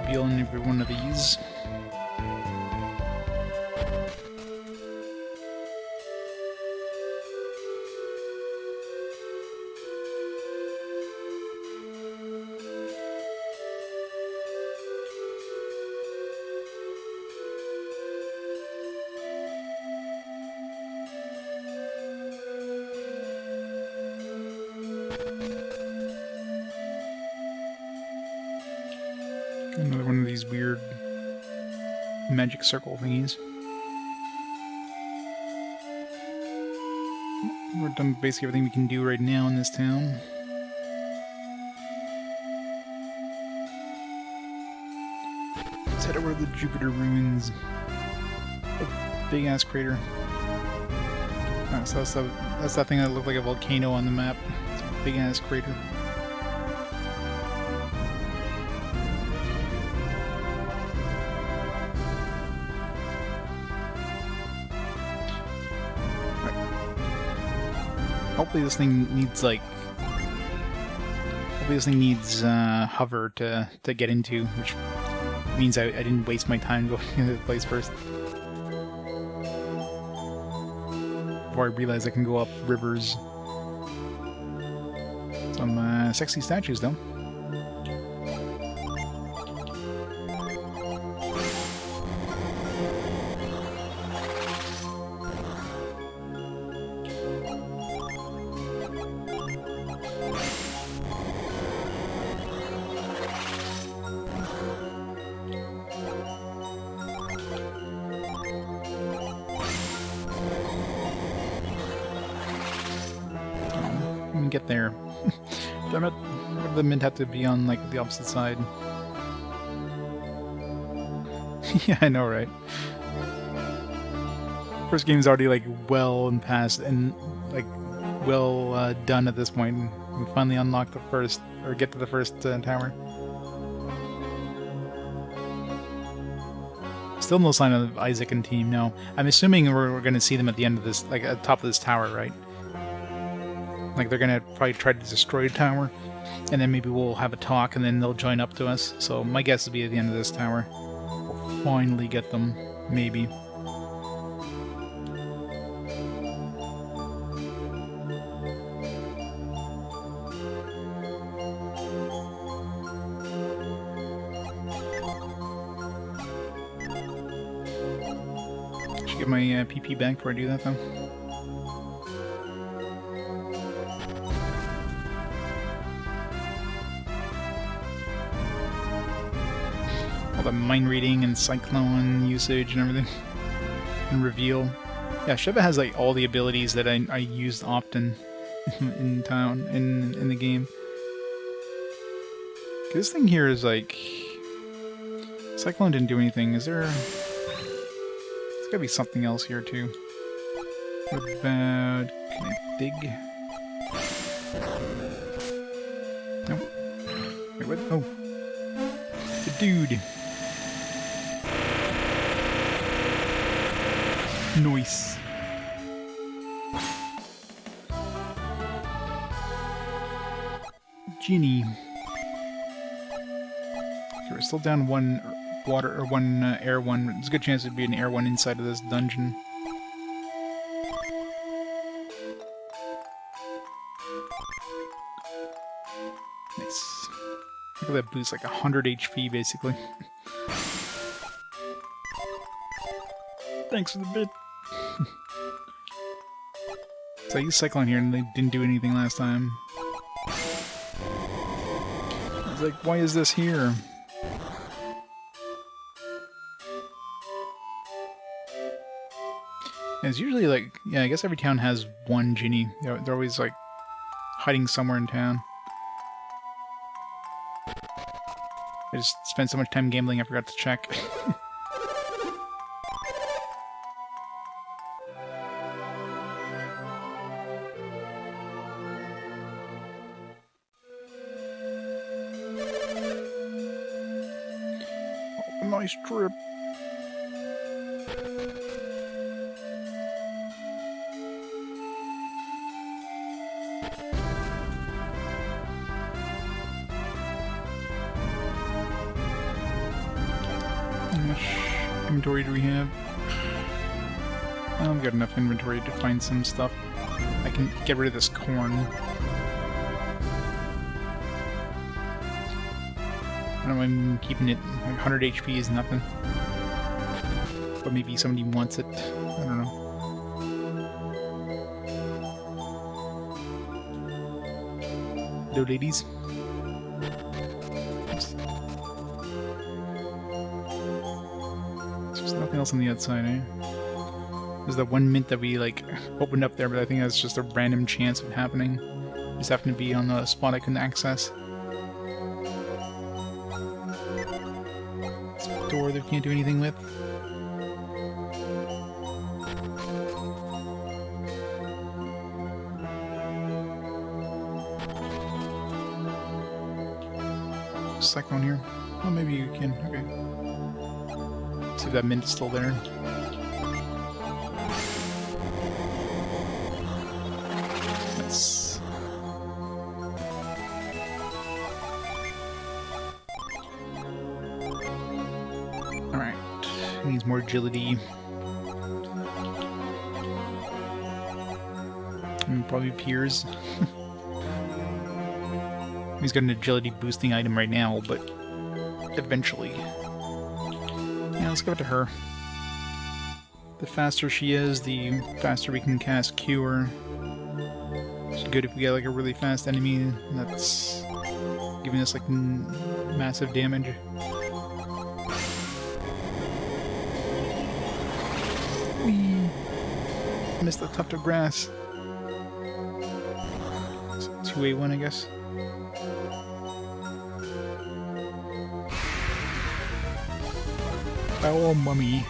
Revealing every one of these. Another one of these weird magic circle thingies. We're done with basically everything we can do right now in this town. Let's head over to the Jupiter ruins. A big ass crater. Oh, so that's that thing that looked like a volcano on the map. It's a big ass crater. Hopefully this thing needs hover to get into, which means I didn't waste my time going into the place first. Before I realize I can go up rivers. Some sexy statues though. Get there. Damn it. The mint had to be on like the opposite side. Yeah, I know, right? First game's already like well and past and like well done at this point. We finally unlock the first, or get to the first tower. Still no sign of Isaac and team. No, I'm assuming we're going to see them at the end of this, like at the top of this tower, right? Like they're gonna probably try to destroy the tower, and then maybe we'll have a talk, and then they'll join up to us. So my guess would be at the end of this tower, we'll finally get them, maybe. my PP back before I do that, though. All the mind reading and cyclone usage and everything. And reveal. Yeah, Sheba has like all the abilities that I used often in the game. This thing here is like... Cyclone didn't do anything. Is there... There's gotta be something else here too. What about... Can I dig? Nope. Wait, what? Oh. The dude. Nice. Genie. Okay, we're still down one water or one air one. There's a good chance it'd be an air one inside of this dungeon. Nice. Look at that boost, like 100 HP basically. Thanks for the bit. So I used Cyclone here and they didn't do anything last time. I was like, why is this here? And it's usually like, yeah, I guess every town has one genie. They're always like hiding somewhere in town. I just spent so much time gambling I forgot to check. Nice trip. How much inventory do we have? Well, we've got enough inventory to find some stuff. I can get rid of this corn. I don't mind keeping it. Like 100 HP is nothing. But maybe somebody wants it. I don't know. Hello, ladies. Oops. There's nothing else on the outside, eh? There's that one mint that we, like, opened up there, but I think that's just a random chance of happening. Just happened to be on the spot I couldn't access. Door that we can't do anything with. Cyclone here. Oh, maybe you can. Okay. See if that mint is still there. Let's... Alright. Needs more agility. And probably peers. He's got an agility boosting item right now, but eventually. Yeah, let's give it to her. The faster she is, the faster we can cast Cure. It's good if we get like a really fast enemy that's giving us like massive damage. Whee! Missed the tuft of grass. It's a 2A1, I guess. Oh, mummy.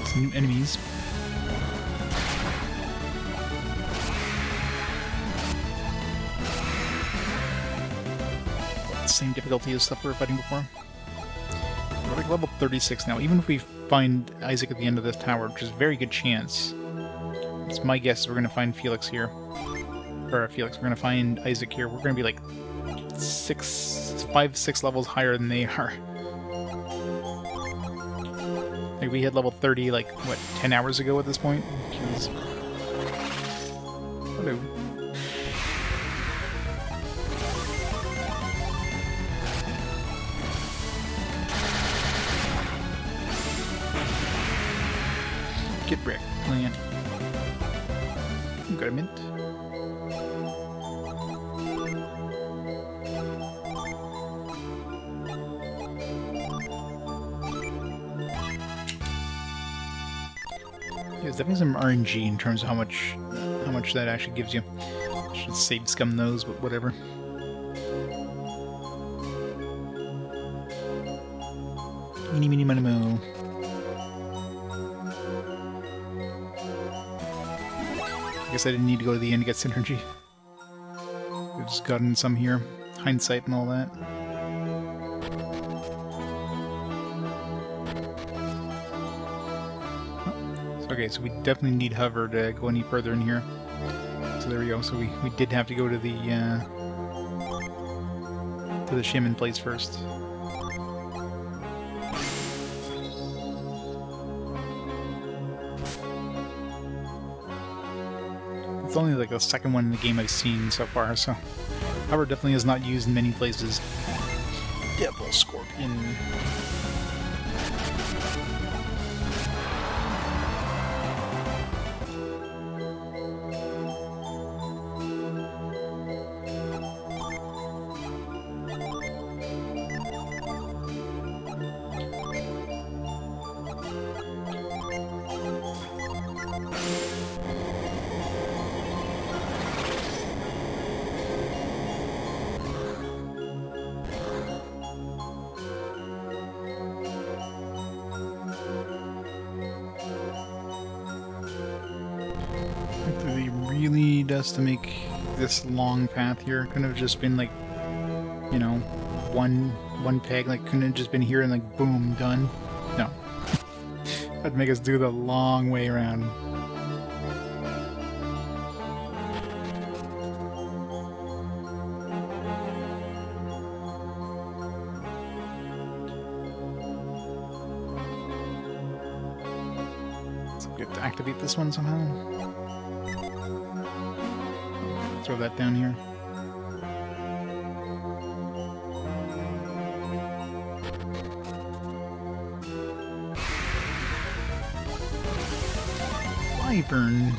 Some new enemies. Same difficulty as stuff we were fighting before. We're like level 36 now. Even if we find Isaac at the end of this tower, which is a very good chance. It's my guess we're going to find Felix here. Or Felix, we're going to find Isaac here. We're going to be like 5, 6 levels higher than they are. Like, we hit level 30, like, what, 10 hours ago at this point? Jeez. Hello. Get wrecked, plant. Got a mint. There's definitely some RNG in terms of how much that actually gives you. Should save scum those, but whatever. Eeny, meeny, miny, mo. I guess I didn't need to go to the end to get synergy. I've just gotten some here. Hindsight and all that. Okay, so we definitely need hover to go any further in here. So there we go. So we did have to go to the Sherman place first. It's only like the second one in the game I've seen so far, so hover definitely is not used in many places. Devil Scorpion. Really does to make this long path here. Couldn't have just been like, you know, one peg. Like, couldn't have just been here and like boom, done. No, that'd make us do the long way around. So we have to activate this one somehow. Throw that down here. Wyvern.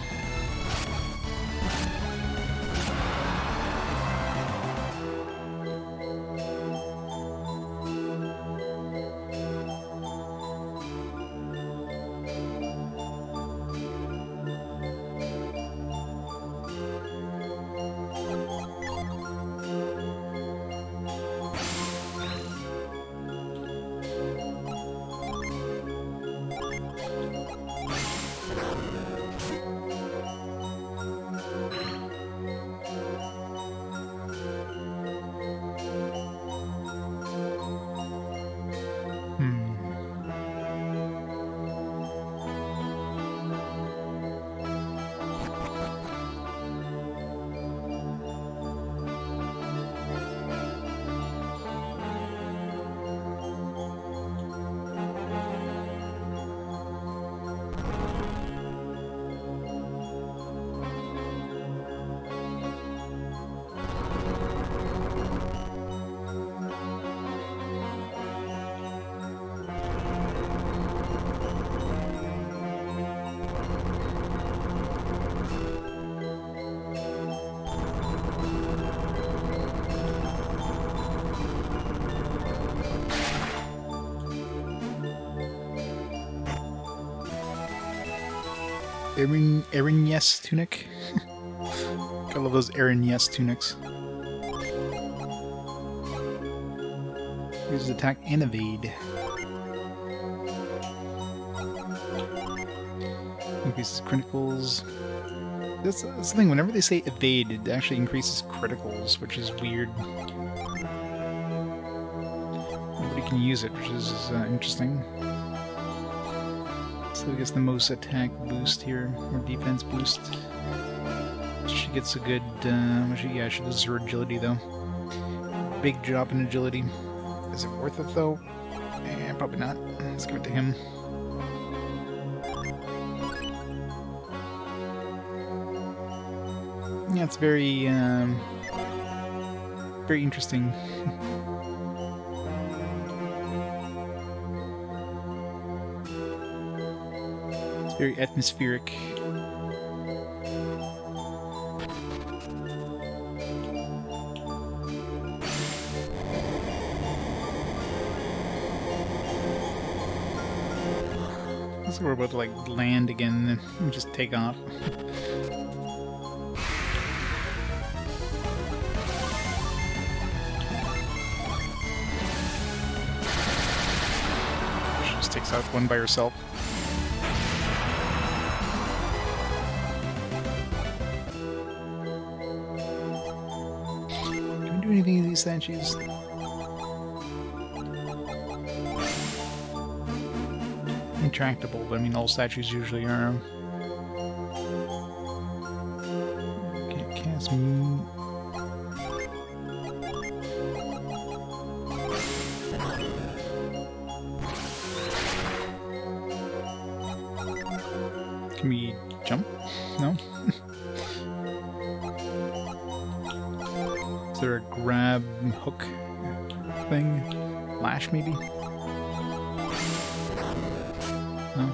Aaron Yes tunic. I love those Aaron Yes tunics. Uses attack and evade. Increases criticals. That's the thing, whenever they say evade, it actually increases criticals, which is weird. Nobody can use it, which is interesting. So I guess the most attack boost here, or defense boost. She gets a good, yeah, she loses her agility though. Big drop in agility. Is it worth it though? Eh, probably not. Let's give it to him. Yeah, it's very interesting. Very atmospheric. Looks like we're about to like land again and then we just take off. She just takes out one by herself. Can we do anything to these statues? Intractable, but I mean all statues usually are. Can't cast me. Can we jump? No? Is there a grab hook thing? Lash maybe? No?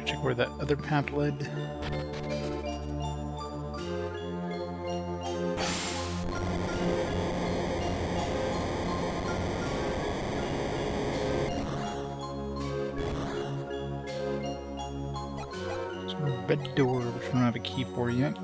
Check where that other path led. So red door, which we don't have a key for yet.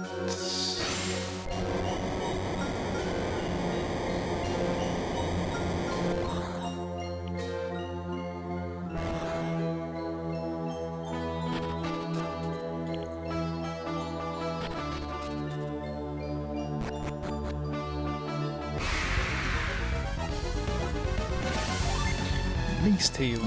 Mace tail.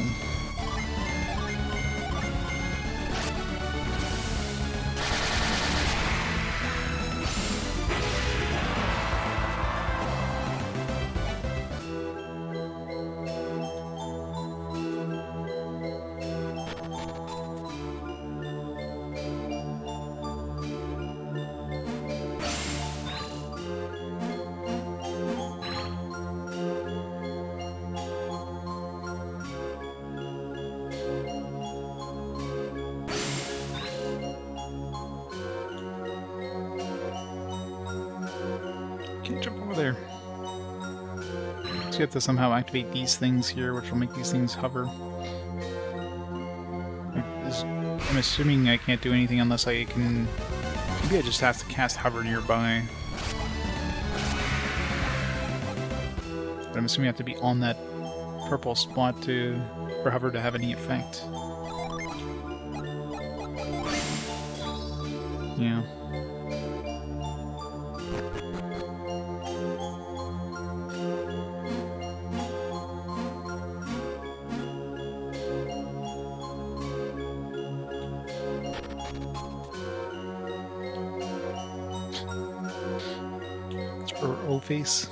Can't jump over there. So you have to somehow activate these things here, which will make these things hover. I'm assuming I can't do anything unless I can... Maybe I just have to cast hover nearby. But I'm assuming I have to be on that purple spot for hover to have any effect. Yeah. Or O-face.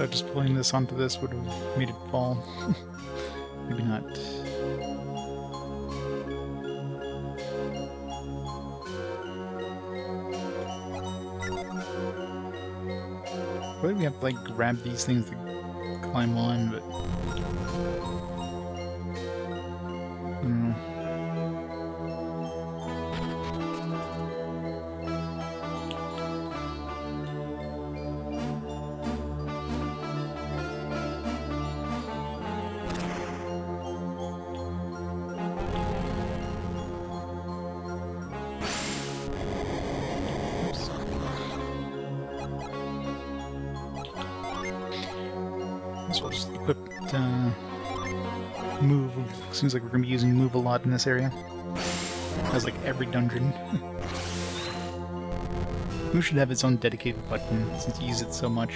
Just pulling this onto this would have made it fall. Maybe not. Why do we have to, like, grab these things to climb on, but... I don't know. So I'll just equip move. Seems like we're going to be using move a lot in this area. As like every dungeon. Move should have its own dedicated button since you use it so much.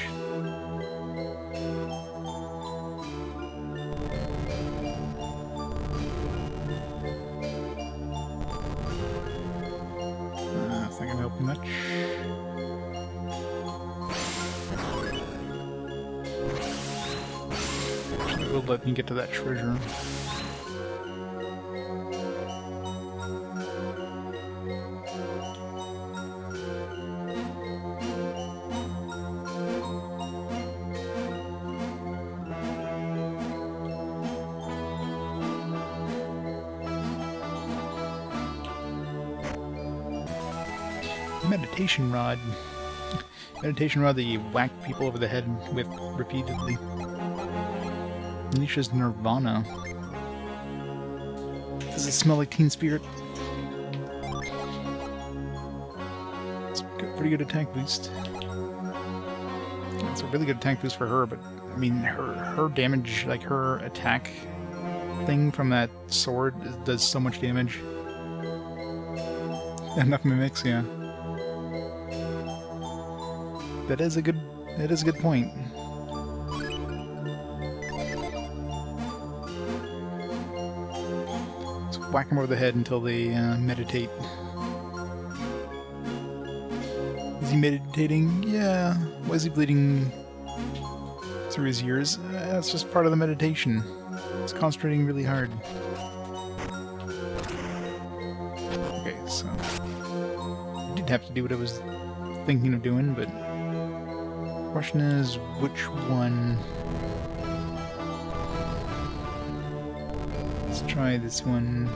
It's not going to help you much. Will let me get to that treasure. Meditation rod. Meditation rod that you whack people over the head with repeatedly. Unleashes Nirvana. Does it smell like Teen Spirit? It's got pretty good attack boost. It's a really good attack boost for her, but I mean her damage, like her attack thing from that sword does so much damage. Enough mimics, yeah. That is a good point. Whack them over the head until they meditate. Is he meditating? Yeah. Why is he bleeding through his ears? That's just part of the meditation. He's concentrating really hard. Okay, so... I did have to do what I was thinking of doing, but... The question is, which one... Let's try this one.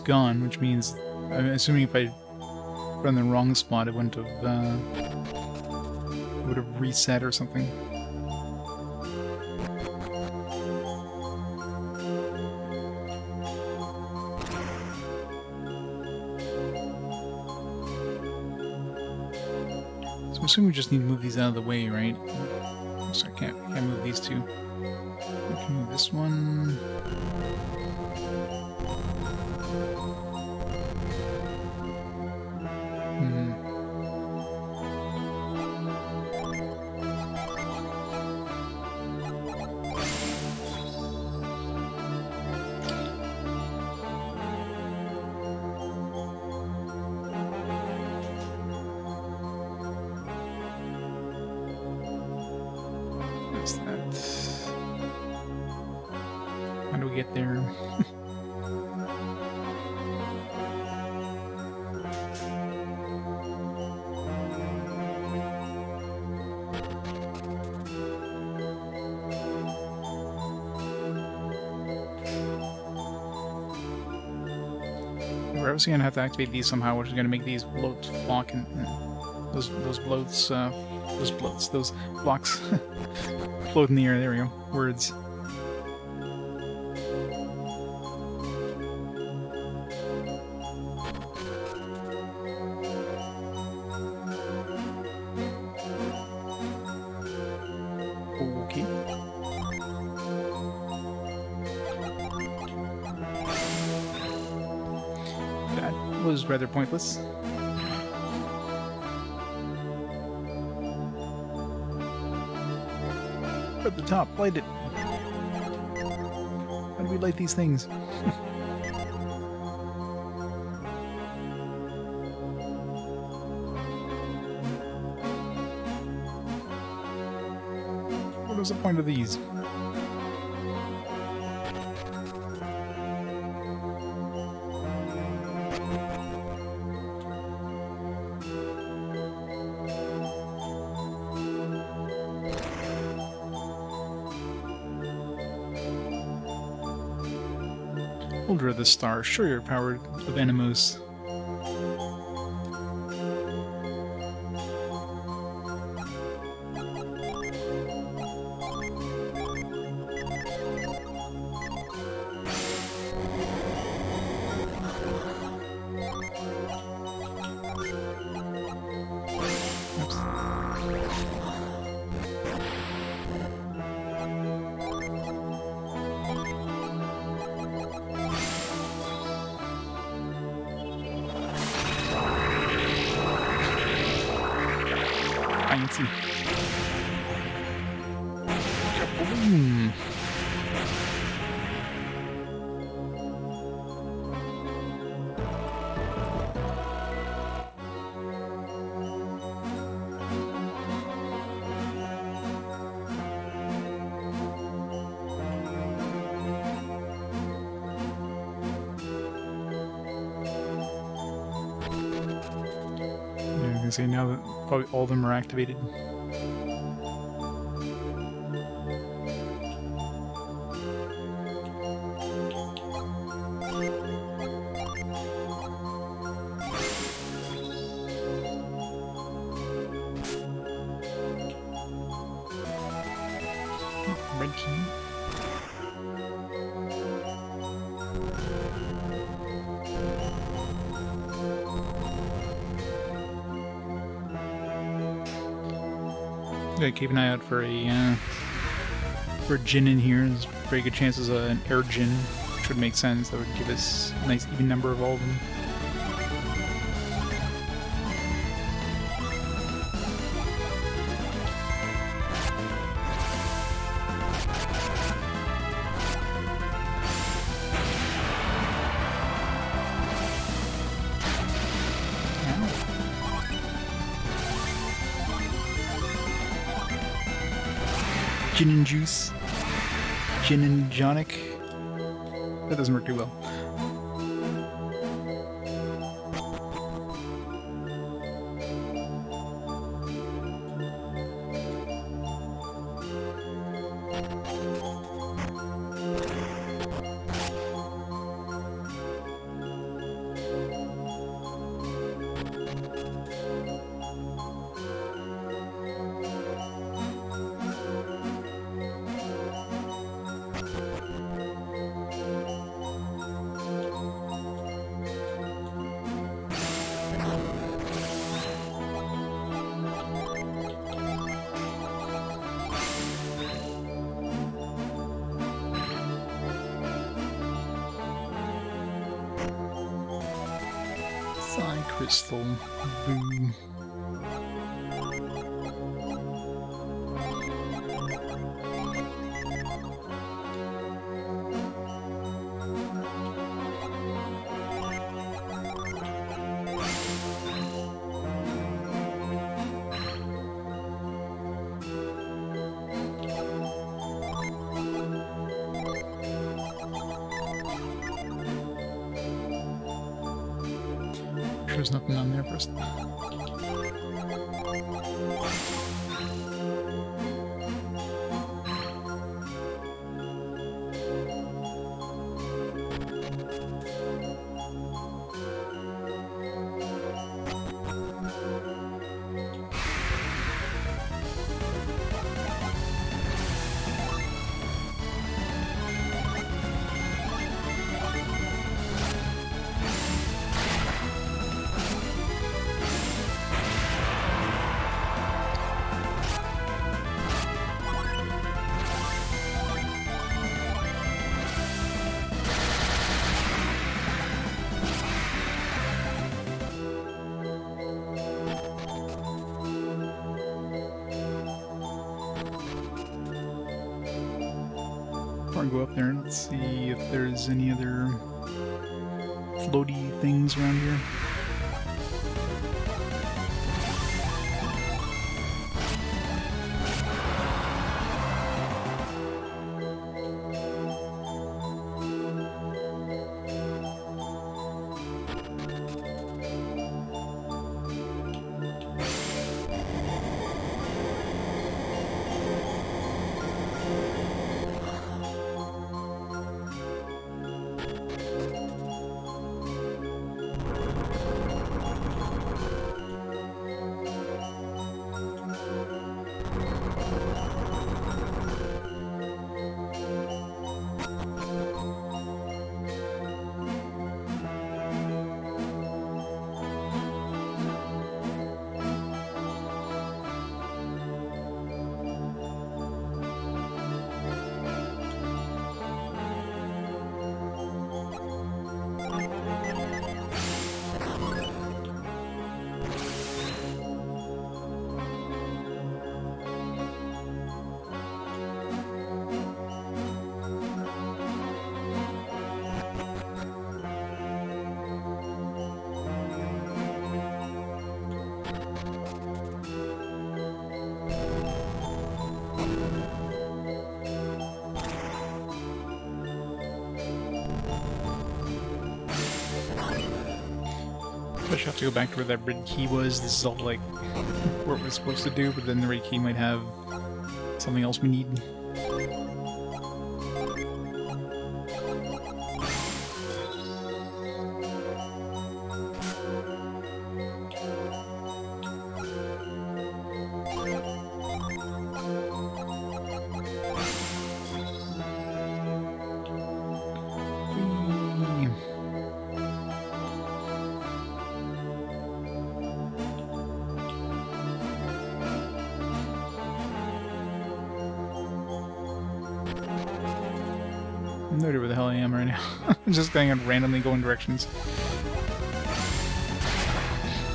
Gone, which means I'm assuming if I run the wrong spot, it wouldn't have would have reset or something. So I'm assuming we just need to move these out of the way, right? So I can't move these two. I can move this one. What's that? How do we get there? We're obviously gonna have to activate these somehow, which is gonna make these bloats block and those blocks float in the air. There we go. Words. Okay. That was rather pointless. We're at the top. Light it. How do we light these things? What was the point of these? Holder of the star, show your power of Animos. Fancy. Kaboom! Say now that probably all of them are activated. Red key. Gotta keep an eye out for a djinn in here. There's very good chances an air djinn, which would make sense. That would give us a nice even number of all of them. Gin and juice. Gin and jonic. That doesn't work too well. Crystal. Boom. There's nothing on there first. before I go up there, let's see if there's any other floaty things around here. I should have to go back to where that red key was. This is all like what we're supposed to do, but then the red key might have something else we need. No idea where the hell I am right now. I'm just randomly going directions.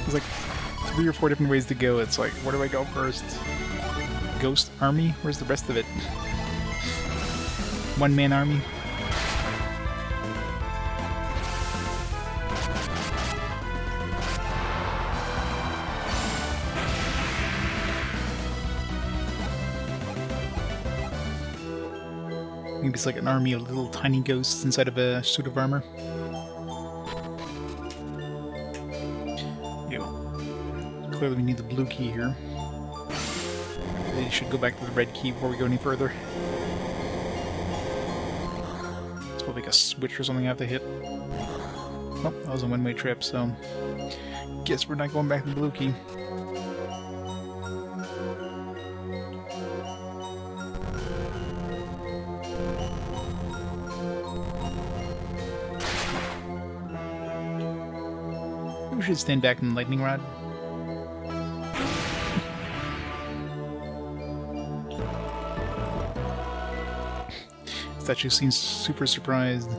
There's like 3 or 4 different ways to go. It's like, where do I go first? Ghost army? Where's the rest of it? One-man army? Maybe it's like an army of little tiny ghosts inside of a suit of armor. Yeah, well, clearly we need the blue key here. Maybe should go back to the red key before we go any further. It's probably like a switch or something I have to hit. Oh, that was a one-way trip, so guess we're not going back to the blue key. We should stand back in the lightning rod. Statue seems super surprised.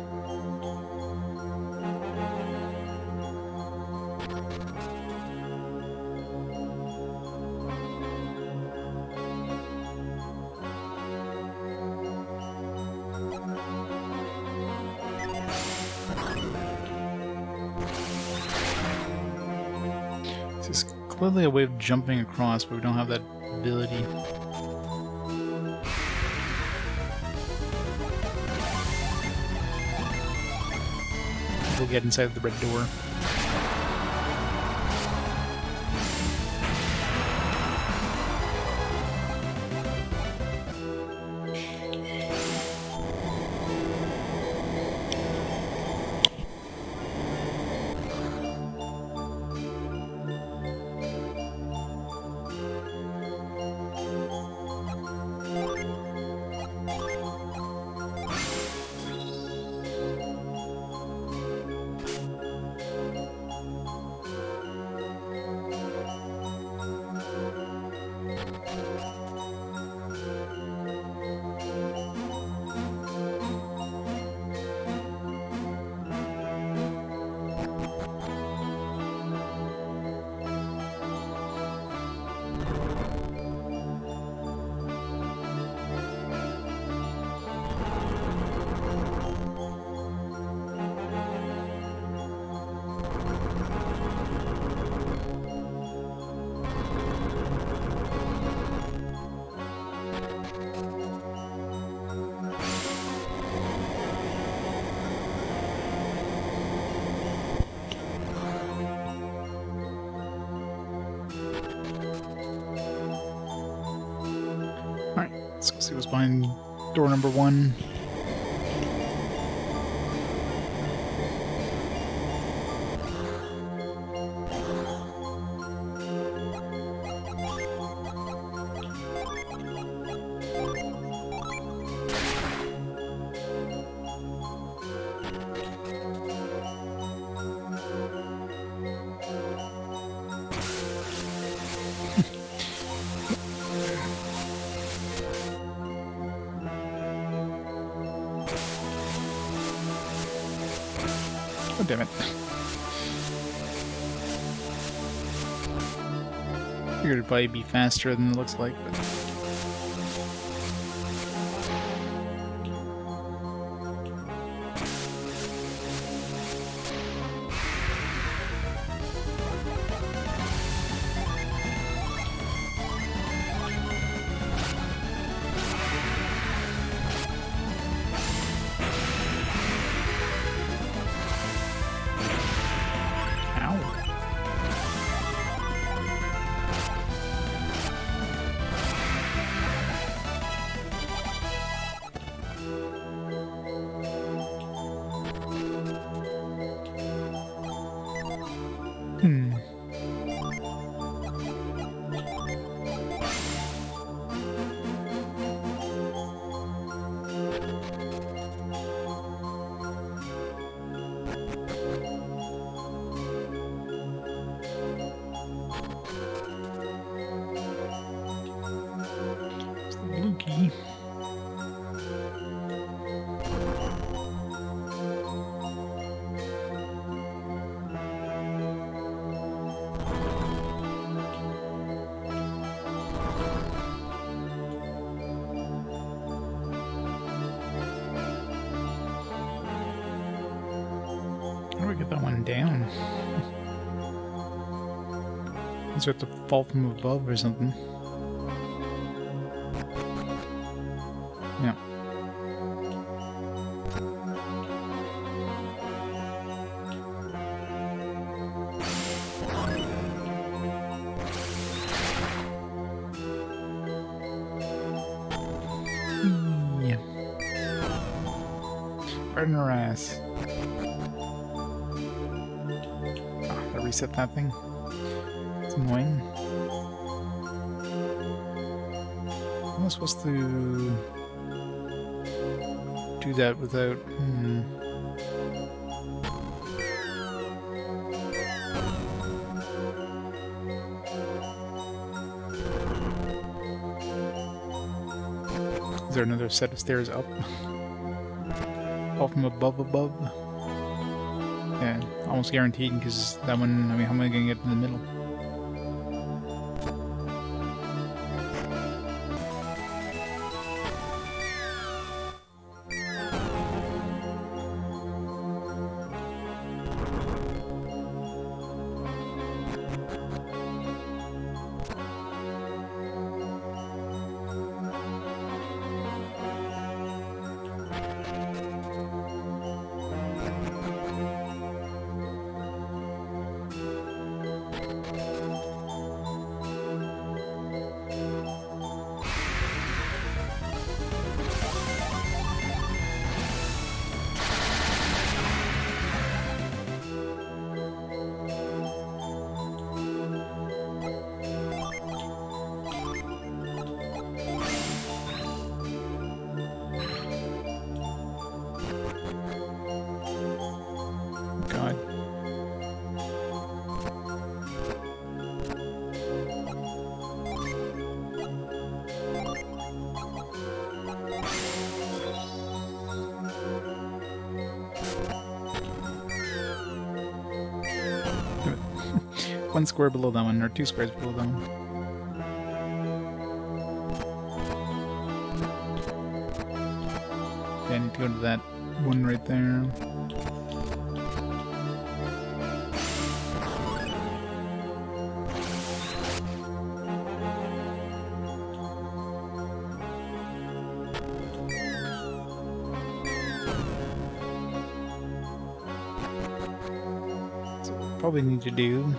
This is clearly a way of jumping across, but we don't have that ability. We'll get inside the red door. Let's go see what's behind door number 1. Oh, damn it. Figured it'd probably be faster than it looks like, but... Key. How do we get that one down? Does it have to fall from above or something? Yeah. Yeah. Right in her ass. Oh, I reset that thing. It's annoying. Am I supposed to do that without... Is there another set of stairs up? All from above? Yeah, almost guaranteed, because that one, I mean, how am I going to get in the middle? One square below that one, or 2 squares below that one. Yeah, I need to go to that one right there. So what we probably need to do...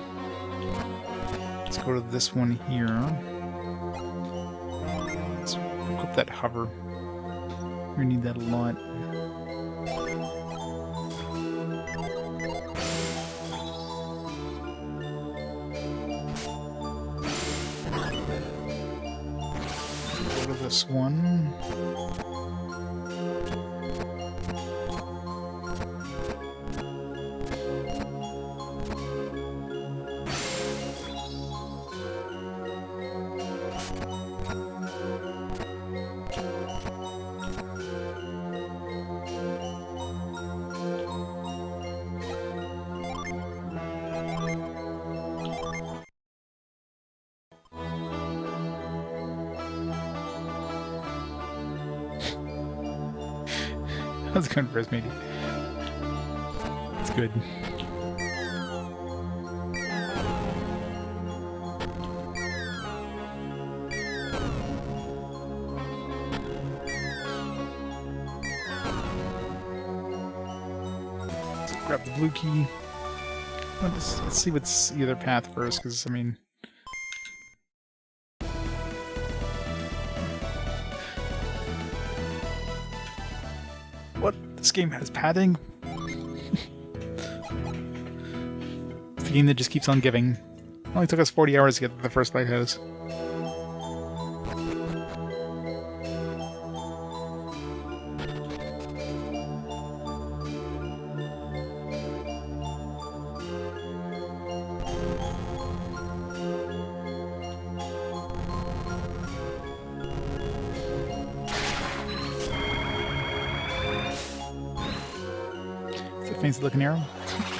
Let's go to this one here. Let's equip that hover. We need that a lot. Go to this one. How's it going first, matey? It's good. Let's grab the blue key. Let's see what's the other path first, because, I mean... What? This game has padding? It's the game that just keeps on giving. It only took us 40 hours to get to the first lighthouse. Fancy looking arrow.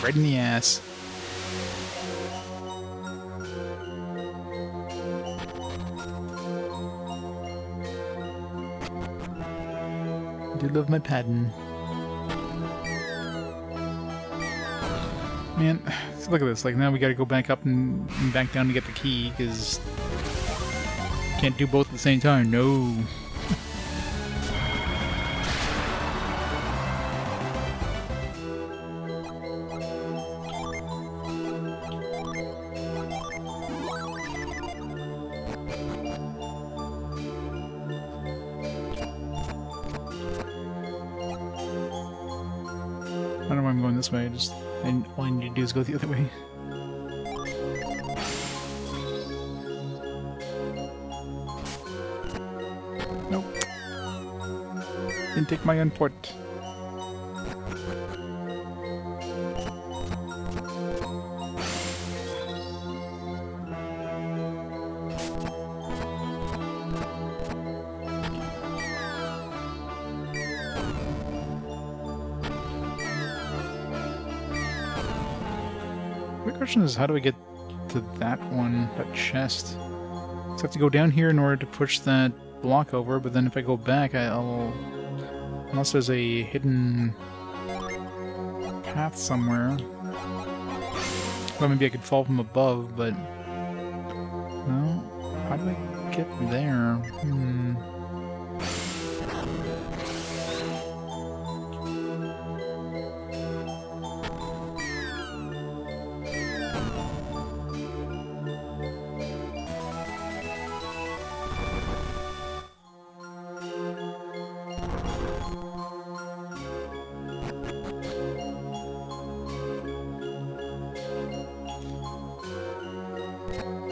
Right in the ass. I do love my padding. Man, look at this. Like, now we gotta go back up and back down to get the key, because can't do both at the same time. No. I don't know why I'm going this way, and all I need to do is go the other way. Nope. Didn't take my import. The question is, how do I get to that one, that chest? So I have to go down here in order to push that block over, but then if I go back, I'll... Unless there's a hidden path somewhere. Well, maybe I could fall from above, but... No? How do I get there?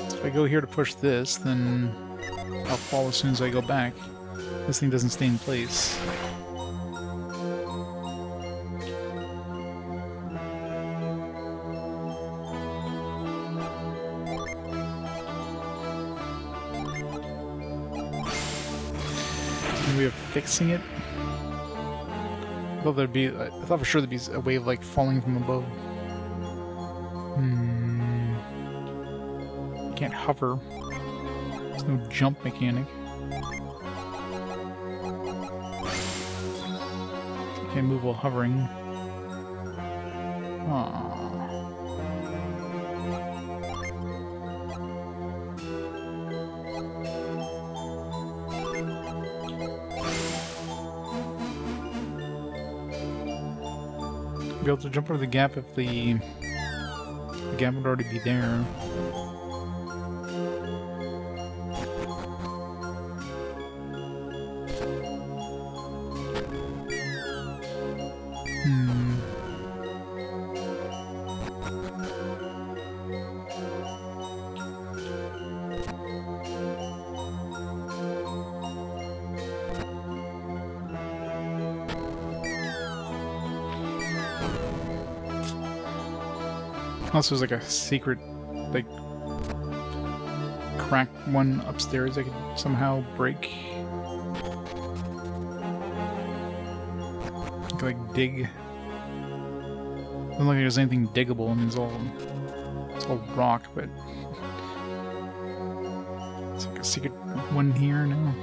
If I go here to push this, then I'll fall as soon as I go back. This thing doesn't stay in place. Any way of fixing it? I thought for sure there'd be a way of like falling from above. Can't hover. There's no jump mechanic. Can't move while hovering. Aww. Be able to jump over the gap if the gap would already be there. Also, there's like a secret, like, crack one upstairs I could somehow break. I could, like, dig. Doesn't look like there's anything diggable, and it's all rock, but it's like a secret one here now.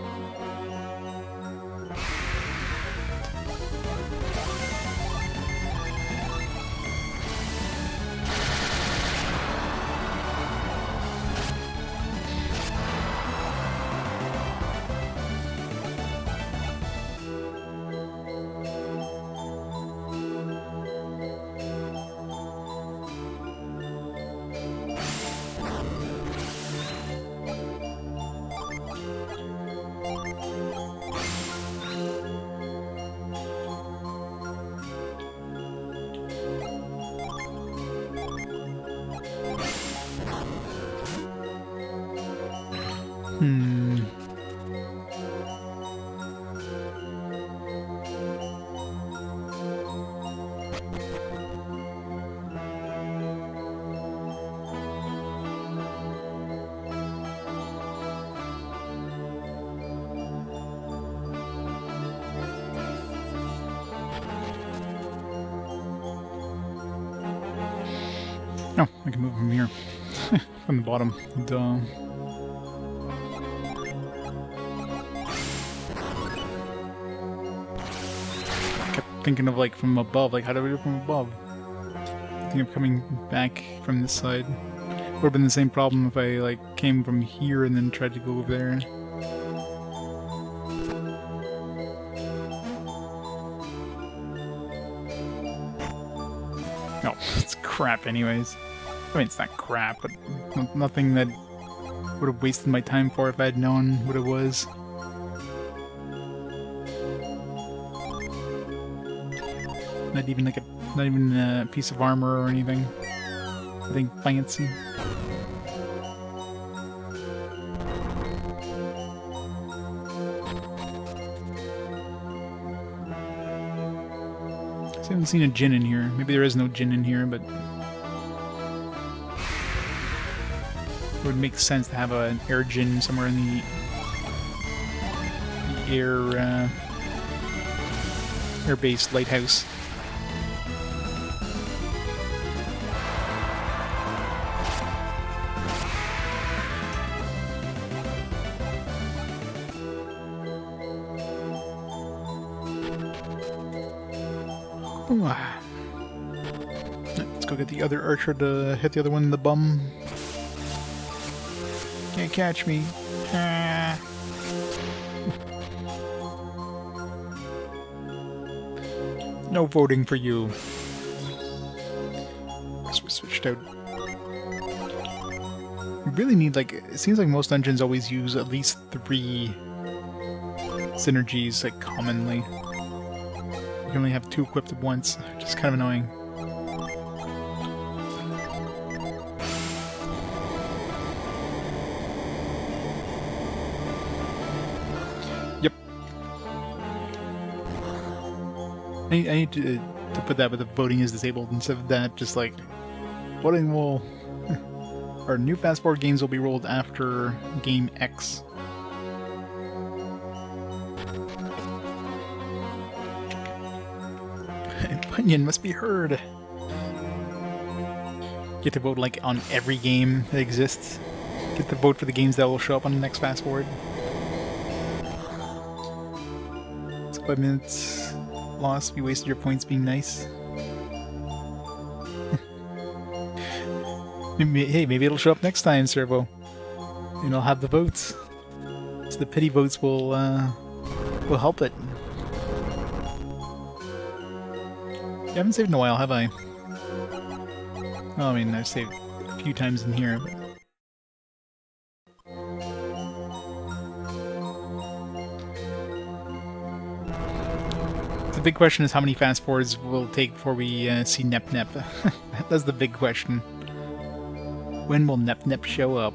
Oh, I can move from here. From the bottom. Duh. I kept thinking of, like, from above. Like, how do we do it from above? I think of coming back from this side. Would have been the same problem if I, like, came from here and then tried to go over there. No, it's crap anyways. I mean, it's not crap, but nothing that would have wasted my time for if I had known what it was. Not even a piece of armor or anything. Nothing fancy. I haven't seen a gin in here. Maybe there is no gin in here, but it would make sense to have an air gin somewhere in the air-based lighthouse. Let's go get the other archer to hit the other one in the bum. Can't catch me. Ah. No voting for you. Guess we switched out. We really need, like, it seems like most dungeons always use at least 3 synergies, like, commonly. You can only have 2 equipped at once, which is kind of annoying. Yep. I need to put that with the voting is disabled instead of that, just like, voting will... Our new fast forward games will be rolled after game X. Opinion must be heard. Get to vote, like, on every game that exists. Get to vote for the games that will show up on the next fast forward. It's 5 minutes lost. You wasted your points being nice. Hey, maybe it'll show up next time, Servo. And I'll have the votes. So the pity votes will help it. I haven't saved in a while, have I? Well, I mean, I've saved a few times in here, but... The big question is how many fast forwards will it take before we see Nep Nep. That's the big question. When will Nep Nep show up?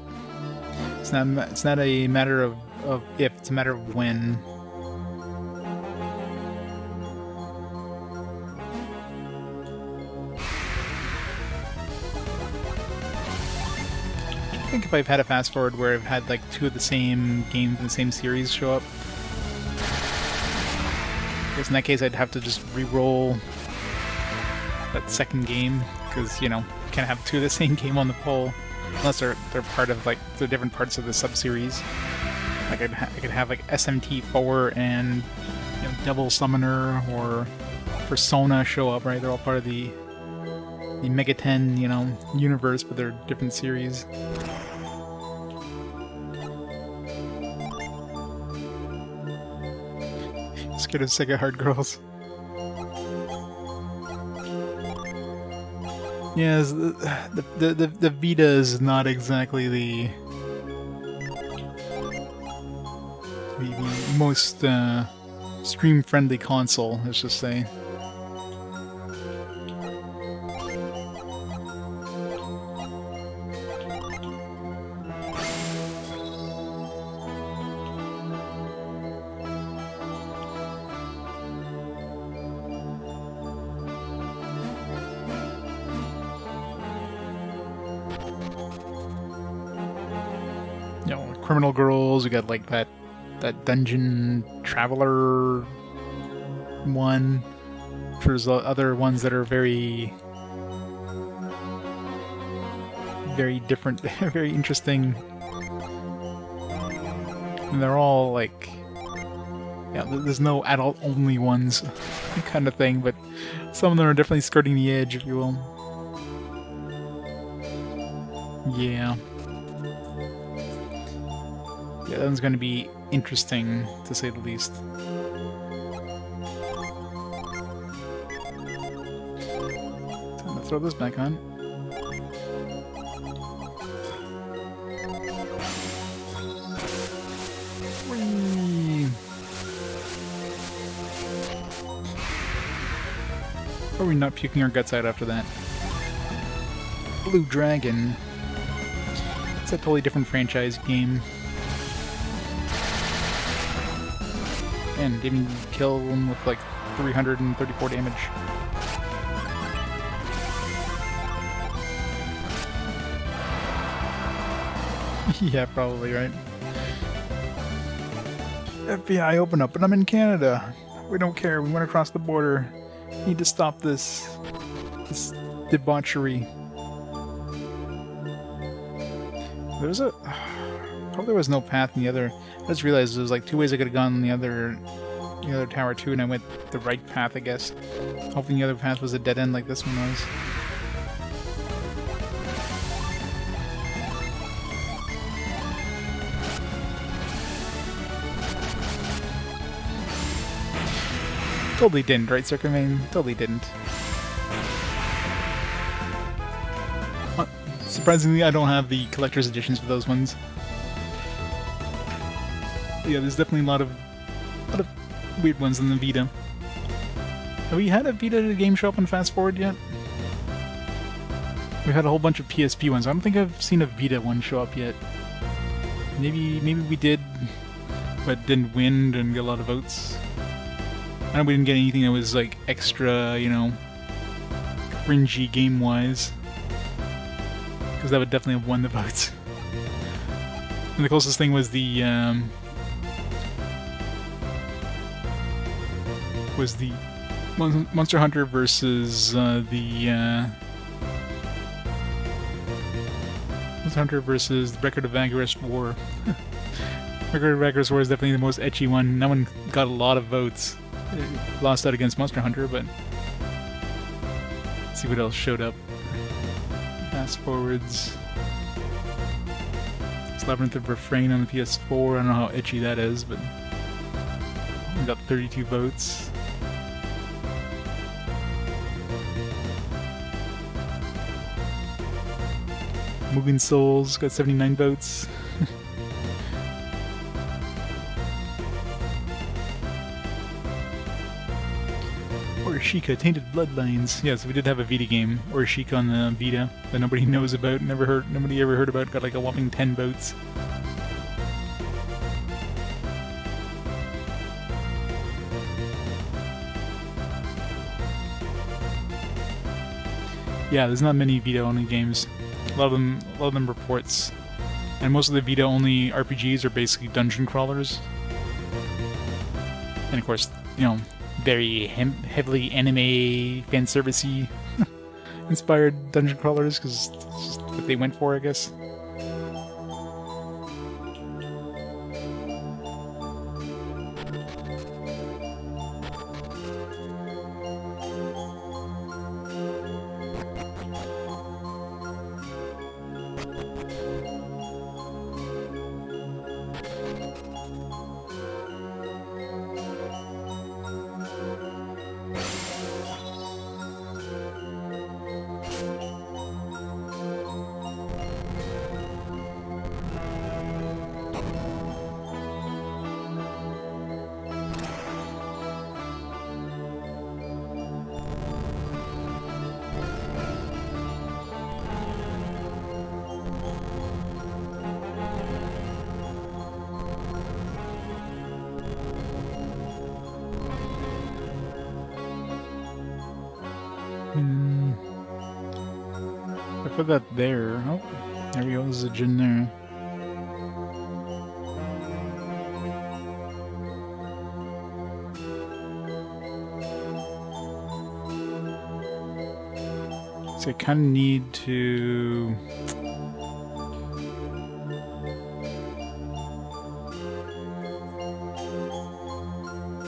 It's not a matter of if, it's a matter of when. think if I've had a fast forward where I've had like 2 of the same games in the same series show up, I guess in that case I'd have to just re-roll that second game, because, you know, you can't have 2 of the same game on the poll unless they're part of, like, they're different parts of the sub-series. Like I could have like SMT4 and, you know, Devil Summoner or Persona show up, right? They're all part of the Mega 10, you know, universe, but they're different series. Scared of Sega Hard Girls. Yes, the Vita is not exactly the most stream-friendly console, let's just say. You know, Criminal Girls, we got like that Dungeon Traveler one. There's other ones that are very different, very interesting. And they're all like, yeah, there's no adult-only ones kind of thing, but some of them are definitely skirting the edge, if you will. Yeah. Yeah, that one's going to be interesting, to say the least. Time to throw this back on. Whee! Are we not puking our guts out after that? Blue Dragon. It's a totally different franchise game. And didn't kill him with like 334 damage. Yeah, probably, right? FBI, open up, but I'm in Canada. We don't care, we went across the border. Need to stop this debauchery. There's a... Probably there was no path in the other... I just realized there was like 2 ways I could have gone in the other tower too, and I went the right path, I guess. Hoping the other path was a dead end like this one was. Totally didn't, right, Circumane? Totally didn't. Surprisingly, I don't have the collector's editions for those ones. Yeah, there's definitely a lot of weird ones in the Vita. Have we had a Vita game show up on Fast Forward yet? We had a whole bunch of PSP ones. I don't think I've seen a Vita one show up yet. Maybe we did, but didn't win and get a lot of votes. I know we didn't get anything that was like extra, you know, cringy game-wise, because that would definitely have won the votes. And the closest thing was the Monster Hunter versus Monster Hunter versus the Record of Vigorous War. Record of Vigorous War is definitely the most ecchi one. That one got a lot of votes. It lost out against Monster Hunter, but let's see what else showed up. Fast forwards. It's Labyrinth of Refrain on the PS4. I don't know how ecchi that is, but we got 32 votes. Moving Souls got 79 votes. Orishika, Tainted Bloodlines. Yes, we did have a Vita game, Orishika on the Vita, that nobody knows about, nobody ever heard about, got like a whopping 10 votes. Yeah, there's not many Vita-only games. A lot of them reports. And most of the Vita-only RPGs are basically dungeon crawlers. And of course, you know, very heavily anime fan servicey inspired dungeon crawlers, because it's just what they went for, I guess. I put that there. Oh, there we go. There's a gin there. So I kind of need to...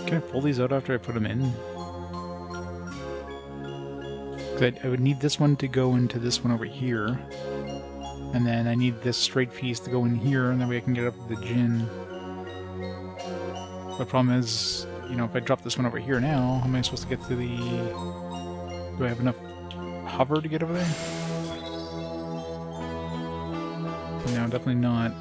Can I pull these out after I put them in? I would need this one to go into this one over here. And then I need this straight piece to go in here, and that way I can get up to the gin. The problem is, you know, if I drop this one over here now, how am I supposed to get to the... Do I have enough hover to get over there? No, definitely not.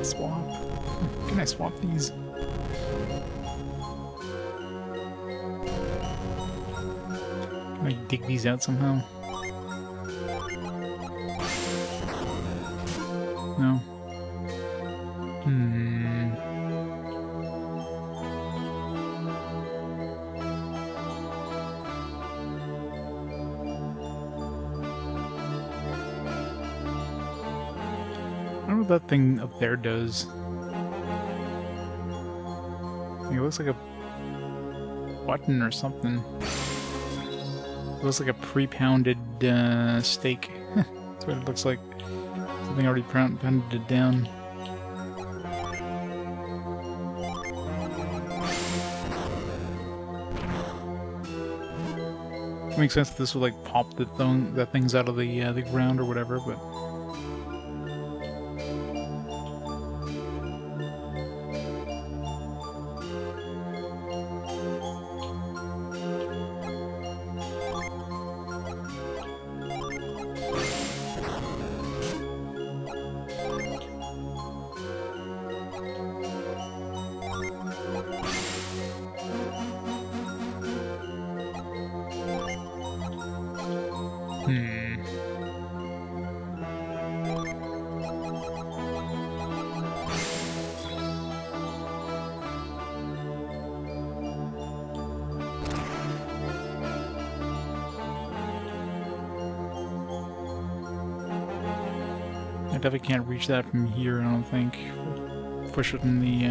Swap. Can I swap these? Can I dig these out somehow? No. I don't know what that thing up there does. It looks like a button or something. It looks like a pre-pounded steak. That's what it looks like. Something already pounded it down. It makes sense that this would like pop the things out of the ground or whatever, but. I definitely can't reach that from here, I don't think. Push it in the,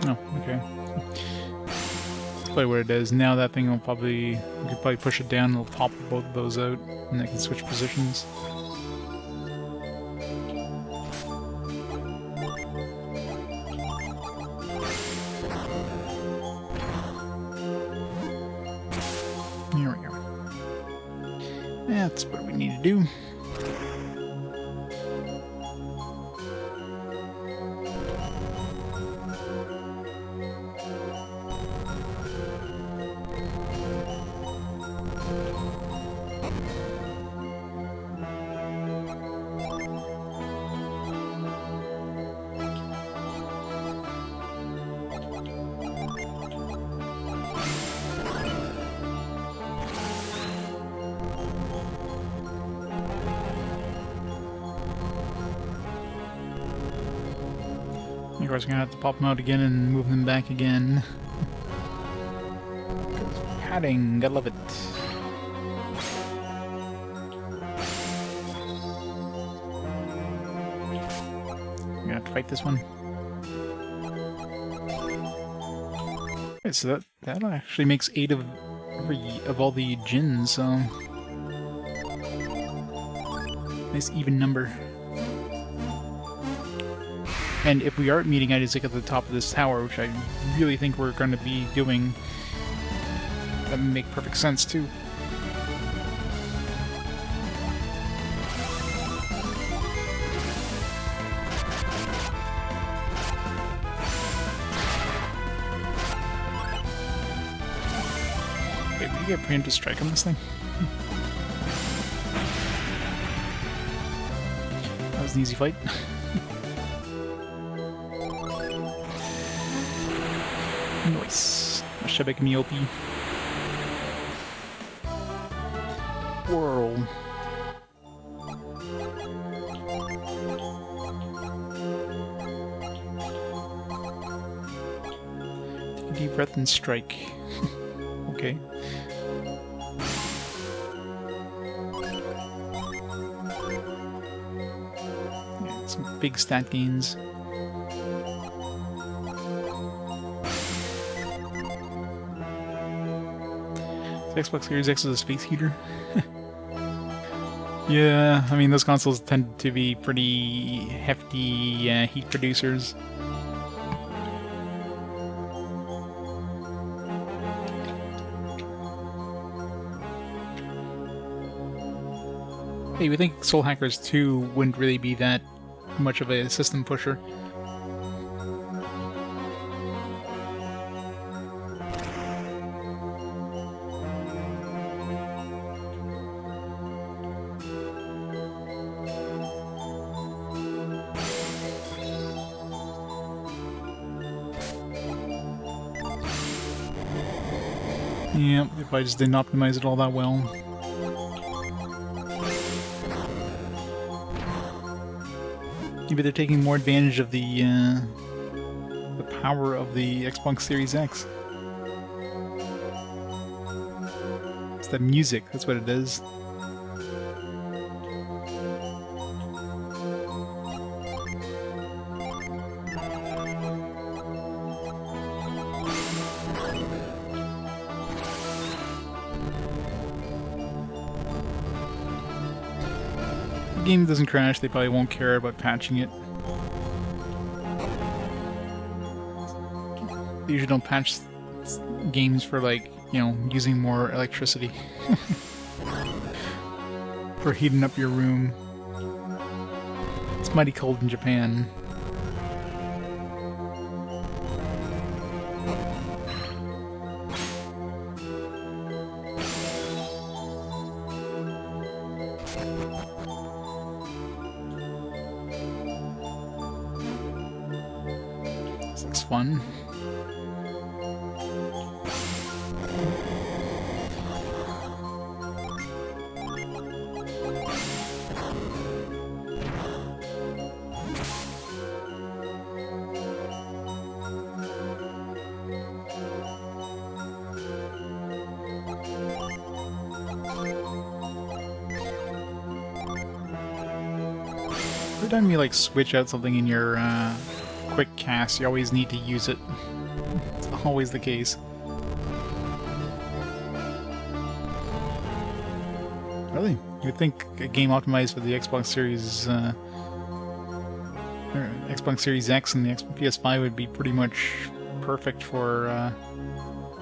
Oh, okay. That's probably what it is. Now that thing will probably... You could probably push it down and it'll pop both of those out, and I can switch positions. That's what we need to do. Of course, we're gonna have to pop them out again and move them back again. Padding, I love it. We're gonna have to fight this one. Okay, so that actually makes 8 of all the djinns, so nice even number. And if we are meeting Isaac at the top of this tower, which I really think we're going to be doing, that would make perfect sense too. Okay, we get preemptive strike on this thing. That was an easy fight. Nice. Sheba Miope. Whirl. Take a deep breath and strike. Okay. Yeah, some big stat gains. Xbox Series X is a space heater. Yeah, I mean, those consoles tend to be pretty hefty heat producers. Hey, we think Soul Hackers 2 wouldn't really be that much of a system pusher. Yeah, if I just didn't optimize it all that well. Maybe they're taking more advantage of the power of the Xbox Series X. It's the music, that's what it is. The game doesn't crash, they probably won't care about patching it. They usually don't patch games for, like, you know, using more electricity. For heating up your room. It's mighty cold in Japan. It's fun. Every time you like switch out something in your quick cast, you always need to use it. It's always the case. Really? You'd think a game optimized for the Xbox Series or Xbox Series X and the PS5 would be pretty much perfect for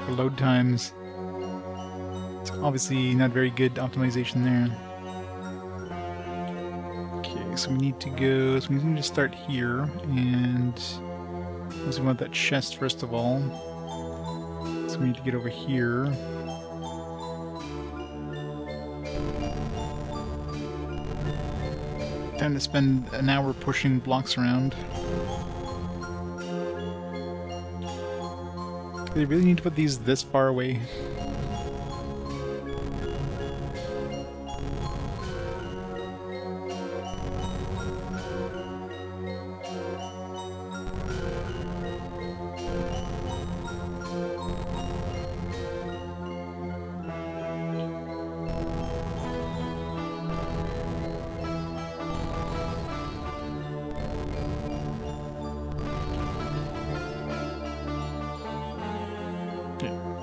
load times. It's obviously not very good optimization there. So we need to go. So we need to start here, and we want that chest first of all. So we need to get over here. Time to spend an hour pushing blocks around. Do they really need to put these this far away?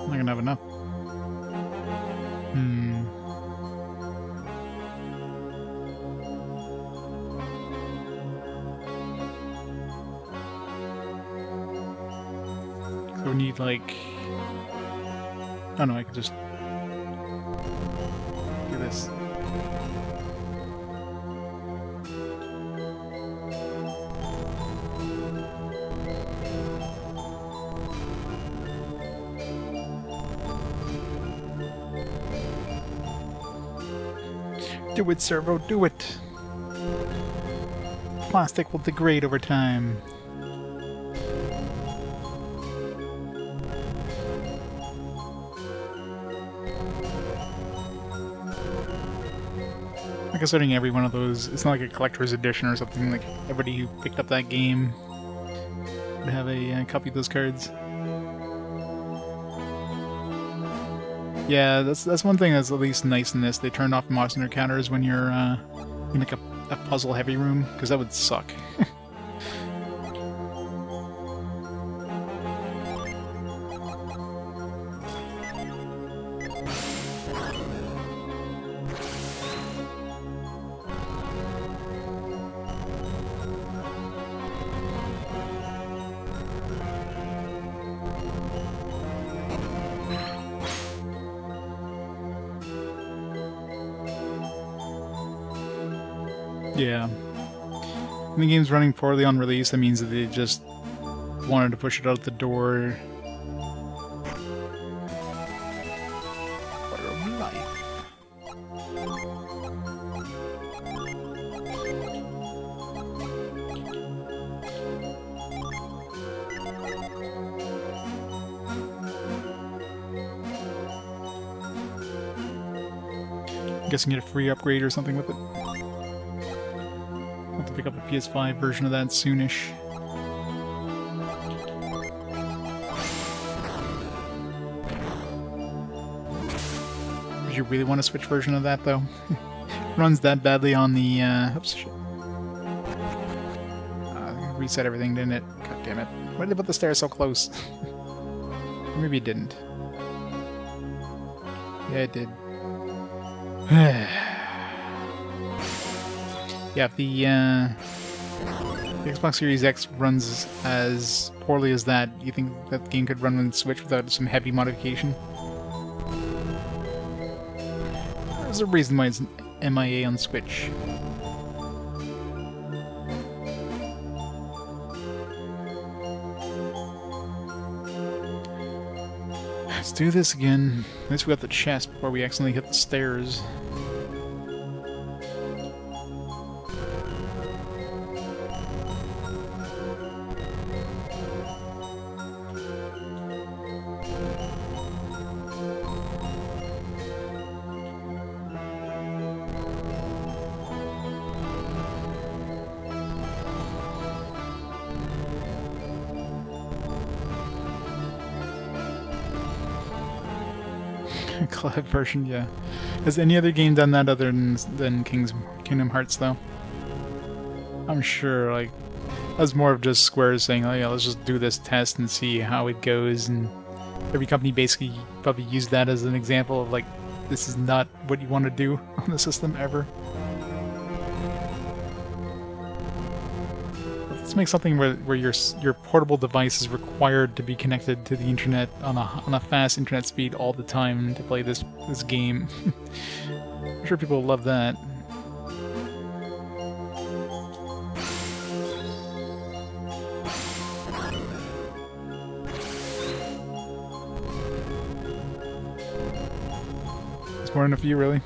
Not gonna have enough. So we need like... Oh no, I could just do this. Do it, Servo, do it! Plastic will degrade over time. Considering every one of those, it's not like a collector's edition or something, like everybody who picked up that game would have a copy of those cards. Yeah, that's one thing that's at least nice in this. They turned off monster encounters when you're in like a puzzle-heavy room, because that would suck. Yeah. When the game's running poorly on release, that means that they just wanted to push it out the door. Part of life. I guess you can get a free upgrade or something with it. Pick up a PS5 version of that soonish. Would you really want a Switch version of that, though? Runs that badly on the, oops, shit. Reset everything, didn't it? God damn it. Why did they put the stairs so close? Or maybe it didn't. Yeah, it did. Yeah, if the Xbox Series X runs as poorly as that, do you think that the game could run on Switch without some heavy modification? There's a reason why it's MIA on Switch. Let's do this again. At least we got the chest before we accidentally hit the stairs. Collab version, yeah. Has any other game done that other than Kingdom Hearts, though? I'm sure, like, that's more of just Square saying, oh yeah, let's just do this test and see how it goes, and every company basically probably used that as an example of, like, this is not what you want to do on the system ever. Let's make something where your portable device is required to be connected to the internet on a fast internet speed all the time to play this game. I'm sure people will love that. More than a few, really?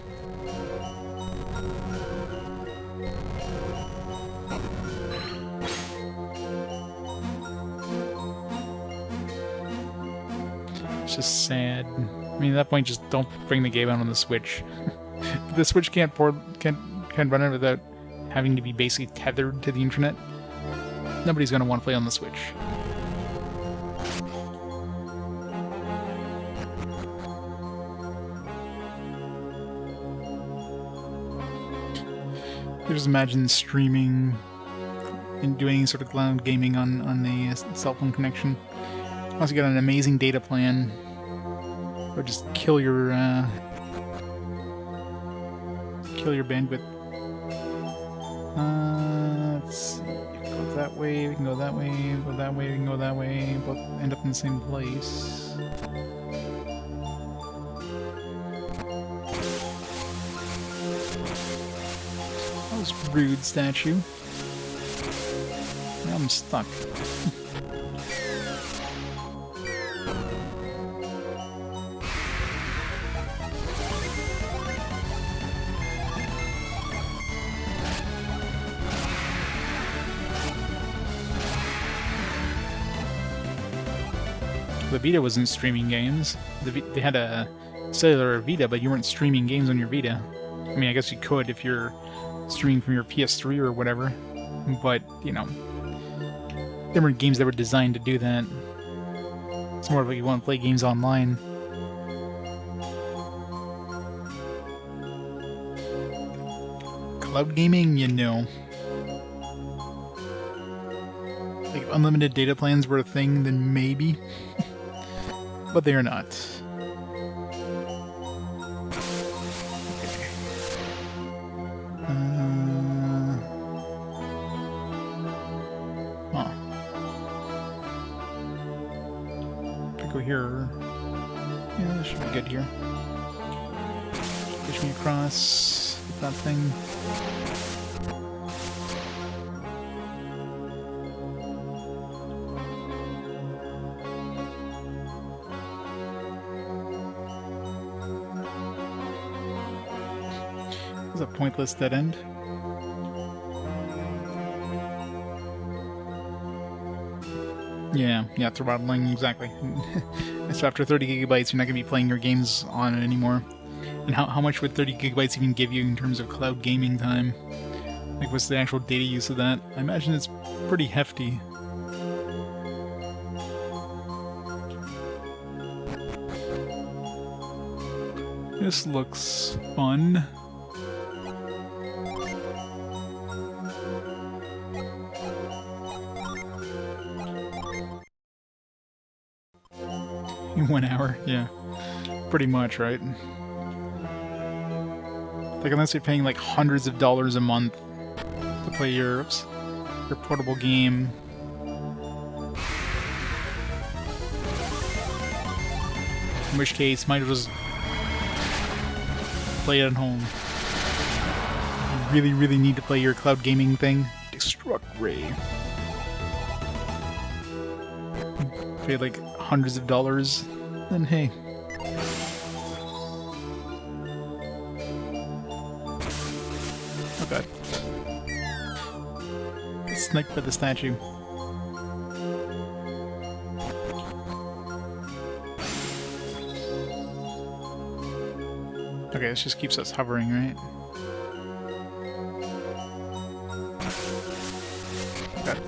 It's just sad. I mean, at that point, just don't bring the game out on the Switch. The Switch can't run it without having to be basically tethered to the internet. Nobody's gonna want to play on the Switch. I just imagine streaming and doing any sort of cloud gaming on a cell phone connection. Unless you got an amazing data plan, or just kill your bandwidth. Let's see. Go that way. We can go that way. Go that way. We can go that way. Both end up in the same place. That was rude, statue. Now I'm stuck. The Vita wasn't streaming games. They had a cellular Vita, but you weren't streaming games on your Vita. I mean, I guess you could if you're streaming from your PS3 or whatever, but, you know, there weren't games that were designed to do that. It's more of like you want to play games online. Cloud gaming, you know. Like, if unlimited data plans were a thing, then maybe. But they are not. Huh. If I go here... Yeah, this should be good here. Push me across with that thing. A pointless dead end. Yeah, throttling, exactly. So after 30 gigabytes, you're not going to be playing your games on it anymore. And how much would 30 gigabytes even give you in terms of cloud gaming time? Like, what's the actual data use of that? I imagine it's pretty hefty. This looks fun. In 1 hour, yeah. Pretty much, right? Like, unless you're paying like hundreds of dollars a month to play your portable game. In which case, might as well play it at home. You really, really need to play your cloud gaming thing. Destruct Ray. Pay like hundreds of dollars, then hey. Oh god. Sniped by the statue. Okay, this just keeps us hovering, right? Okay.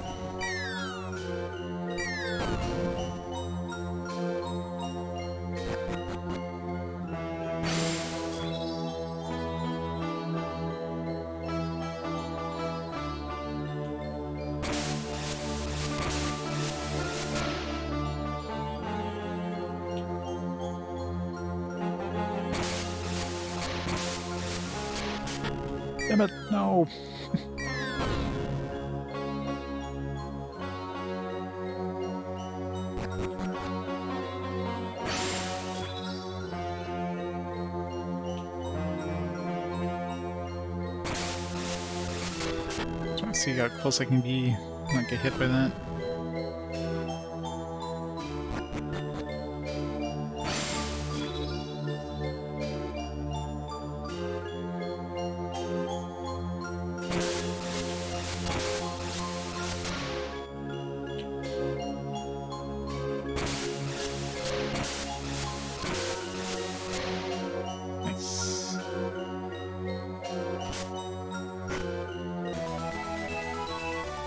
Damn it, no. Trying to see how close I can be, not get hit by that.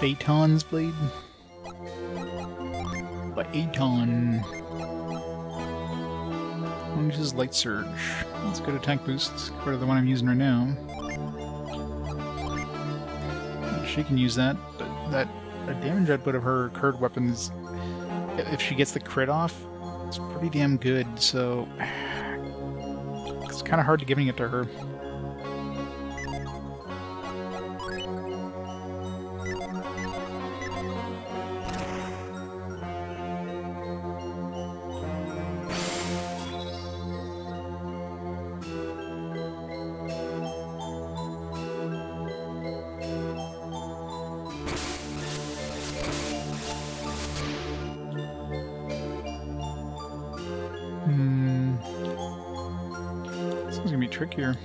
Phaeton's blade. Phaeton. One uses light surge. That's a good attack boost compared to the one I'm using right now. She can use that, but that damage output of her curved weapons, if she gets the crit off, it's pretty damn good. So it's kind of hard to giving it to her. This is gonna be trickier.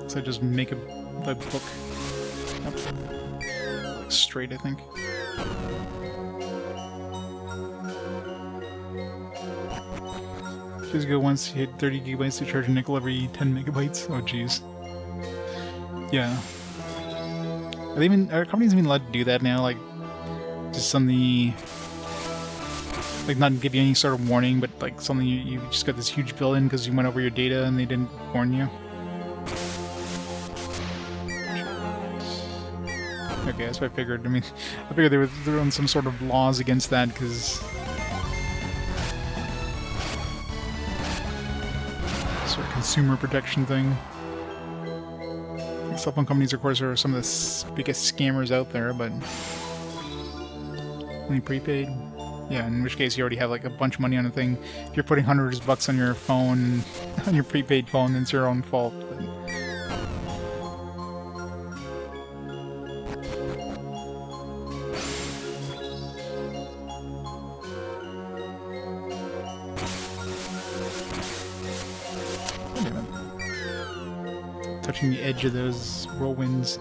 So I just make a book up like straight, I think. Just go once, you hit 30 gigabytes to charge a nickel every 10 megabytes. Oh jeez. Yeah. Are companies even allowed to do that now? Like, just on the... like, not give you any sort of warning, but like something you just got this huge bill in because you went over your data and they didn't warn you. Okay, that's what I figured. I mean, I figured they were throwing some sort of laws against that because... sort of consumer protection thing. Cell phone companies, of course, are some of the biggest scammers out there, but... only prepaid? Yeah, in which case you already have like a bunch of money on a thing. If you're putting hundreds of bucks on your phone, on your prepaid phone, then it's your own fault. But... touching the edge of those whirlwinds.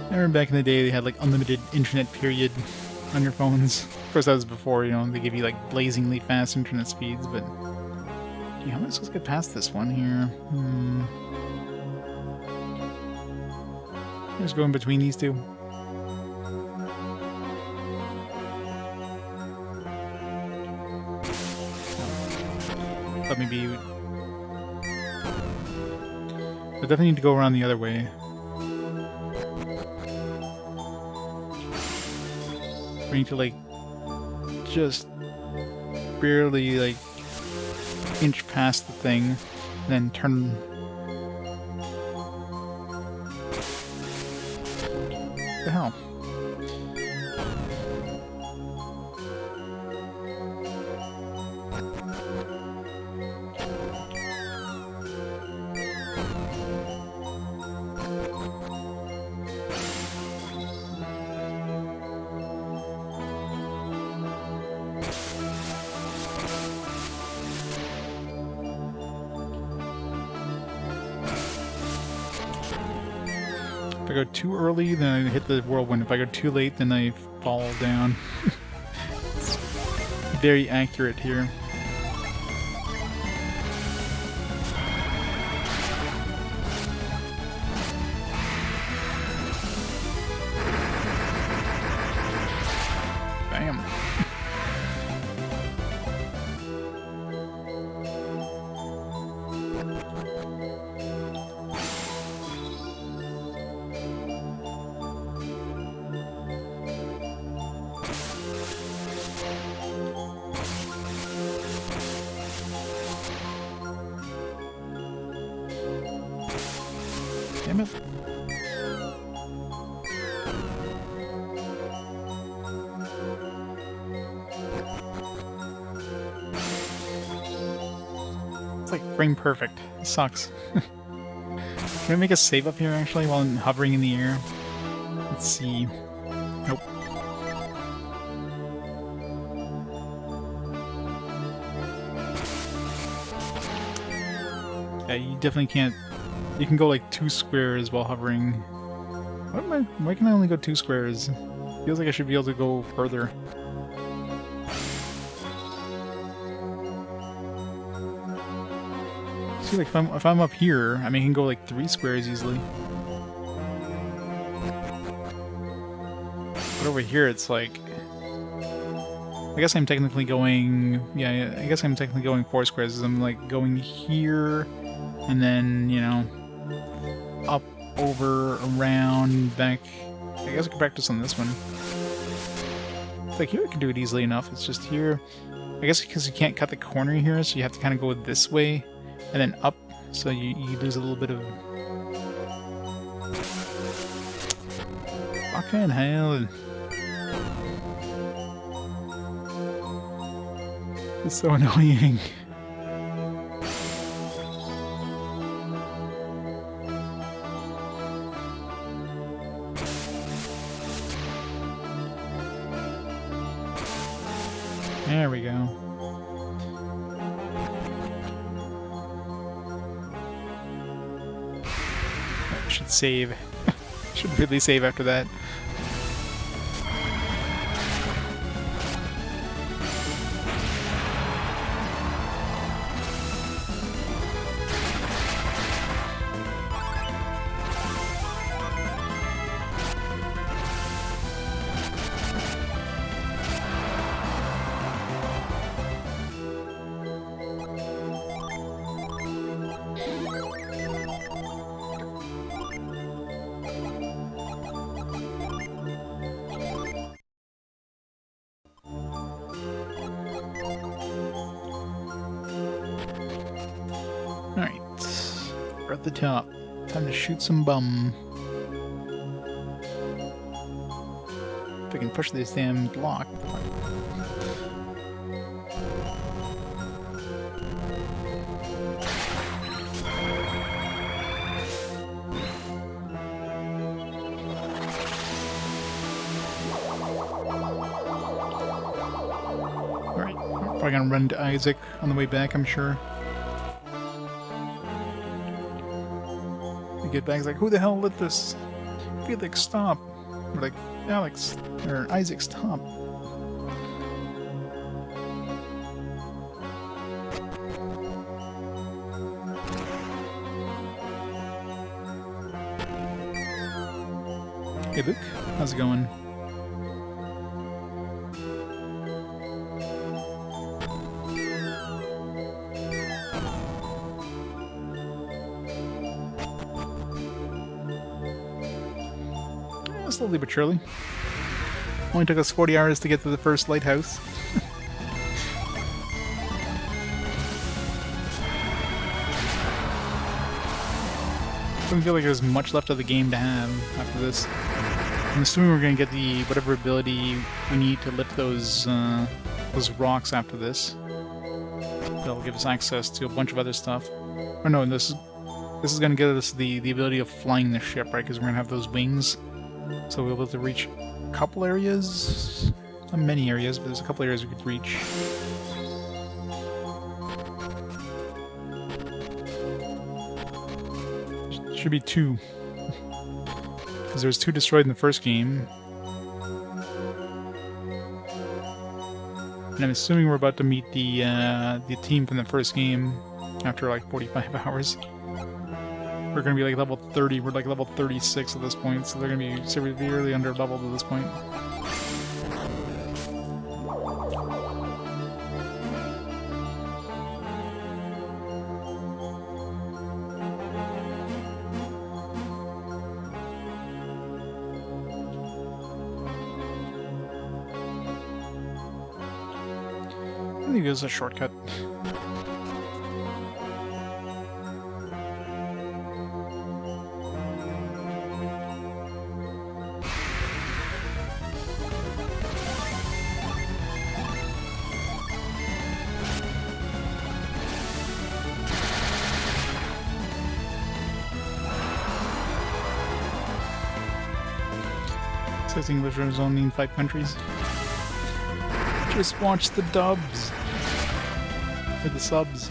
I remember back in the day they had like unlimited internet period on your phones. Of course that was before, you know, they give you like blazingly fast internet speeds, but... gee, how am I supposed to get past this one here? Just go in between these two. Thought maybe... I definitely need to go around the other way. We need to like just barely like inch past the thing, and then turn. What the hell? If I go too early, then I hit the whirlwind. If I go too late, then I fall down. It's very accurate here. Bam. Damn it. It's like frame perfect. It sucks. Can I make a save up here actually while I'm hovering in the air? Let's see. Nope. Yeah, you definitely can't. You can go like 2 squares while hovering. Why can I only go 2 squares? Feels like I should be able to go further. See, like if I'm up here, I mean, I can go like 3 squares easily. But over here, it's like, I guess I'm technically going, yeah, I guess I'm technically going 4 squares. I'm like going here, and then, you know, up, over, around, back. I guess I can practice on this one. Like here I can do it easily enough. It's just here. I guess because you can't cut the corner here, so you have to kind of go this way, and then up, so you lose a little bit of... Fucking hell. It's so annoying. There we go. I should save. Should really save after that. Alright, we're at the top. Time to shoot some bum. If I can push this damn block. Alright, we're probably gonna run to Isaac on the way back, I'm sure. Get back, like, who the hell lit this? Felix, stop. We're like, Alex, or Isaac, stop. Hey Luke, how's it going? Slowly but surely. Only took us 40 hours to get to the first lighthouse. Doesn't feel like there's much left of the game to have after this. I'm assuming we're gonna get the whatever ability we need to lift those rocks after this. That'll give us access to a bunch of other stuff. Oh no, this is gonna get us the ability of flying the ship, right? Because we're gonna have those wings. So we'll be able to reach a couple areas. Not many areas, but there's a couple areas we could reach. Should be 2. Because there was 2 destroyed in the first game. And I'm assuming we're about to meet the team from the first game after like 45 hours. We're gonna be like level 30, we're like level 36 at this point, so they're gonna be severely under leveled at this point. I think there's a shortcut. Says English is only in 5 countries. Just watch the dubs. Or the subs.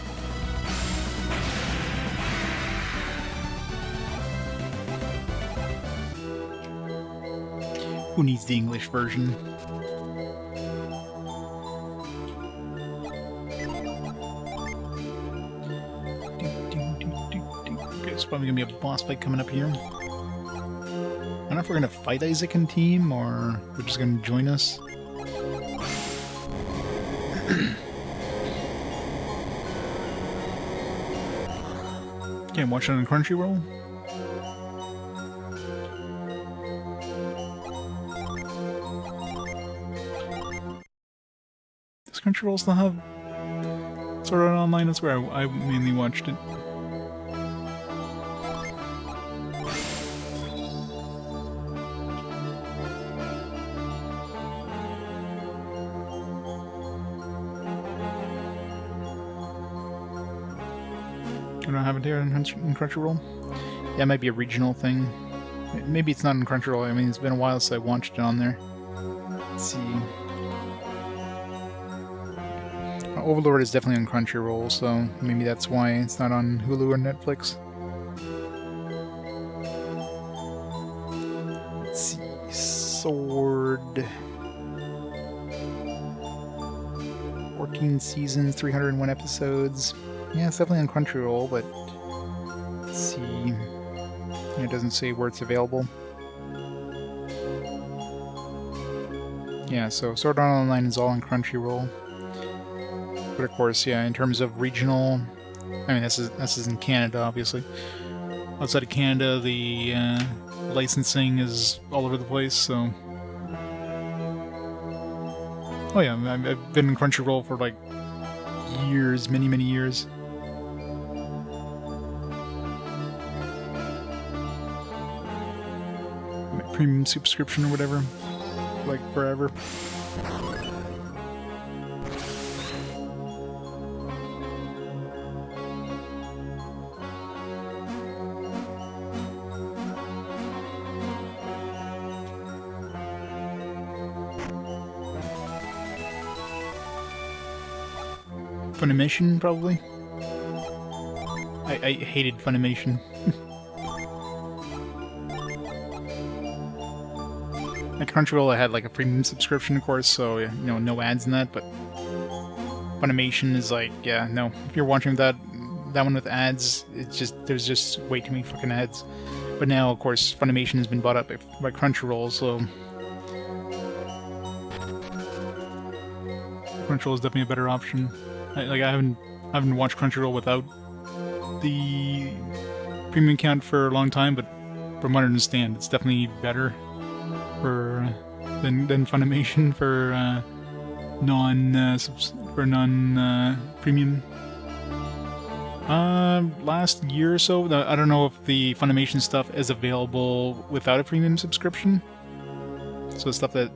Who needs the English version? there's probably gonna be a boss fight coming up here. I don't know if we're gonna fight Isaac and team, or they're just gonna join us. Can't watch it on Crunchyroll. Does Crunchyroll still have Sword Art Online? That's where I mainly watched it. I don't have it here in Crunchyroll. Yeah, it might be a regional thing. Maybe it's not in Crunchyroll. I mean, it's been a while since I watched it on there. Let's see. Overlord is definitely on Crunchyroll, so maybe that's why it's not on Hulu or Netflix. Let's see. Sword. 14 seasons, 301 episodes. Yeah, it's definitely on Crunchyroll, but let's see. It doesn't say where it's available. Yeah, so Sword Art Online is all on Crunchyroll. But of course, yeah, in terms of regional, I mean, this is in Canada, obviously. Outside of Canada, the licensing is all over the place, so... Oh yeah, I've been in Crunchyroll for like years, many years. Premium subscription or whatever, like forever. Funimation, probably. I hated Funimation. At Crunchyroll, I had like a premium subscription, of course, so you know, no ads in that. But Funimation is like, yeah, no. If you're watching that one with ads, it's just there's just way too many fucking ads. But now, of course, Funimation has been bought up by Crunchyroll, so Crunchyroll is definitely a better option. I haven't watched Crunchyroll without the premium account for a long time, but from what I understand, it's definitely better than Funimation for non premium. Last year or so, I don't know if the Funimation stuff is available without a premium subscription. So the stuff that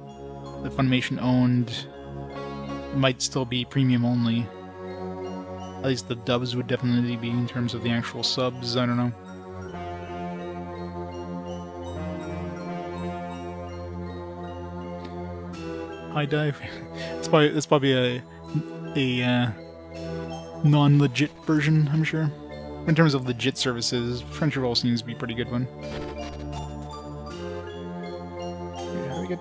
Funimation owned might still be premium only. At least the dubs would definitely be in terms of the actual subs. I don't know. High Dive. It's probably a non-legit version, I'm sure. In terms of legit services, Crunchyroll seems to be a pretty good one. Yeah, very good.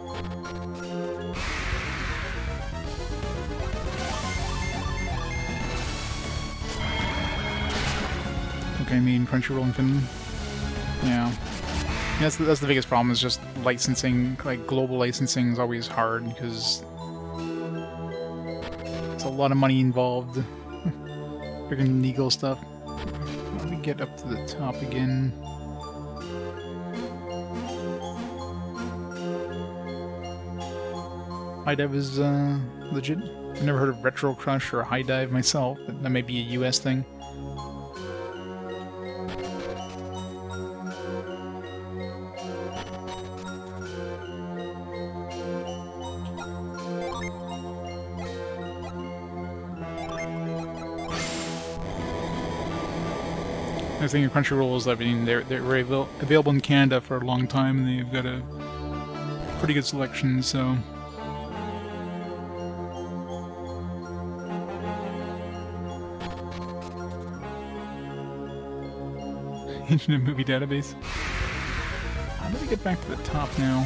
Okay, I mean Crunchyroll in Finland. Yeah. That's the biggest problem, is just licensing. Like, global licensing is always hard, because there's a lot of money involved. Freaking legal stuff. Let me get up to the top again. High Dive is legit. I've never heard of Retro Crush or High Dive myself, but that may be a US thing. I think Crunchyroll is, I mean, they're available in Canada for a long time, and they've got a pretty good selection, so... Internet Movie Database. How do we get back to the top now?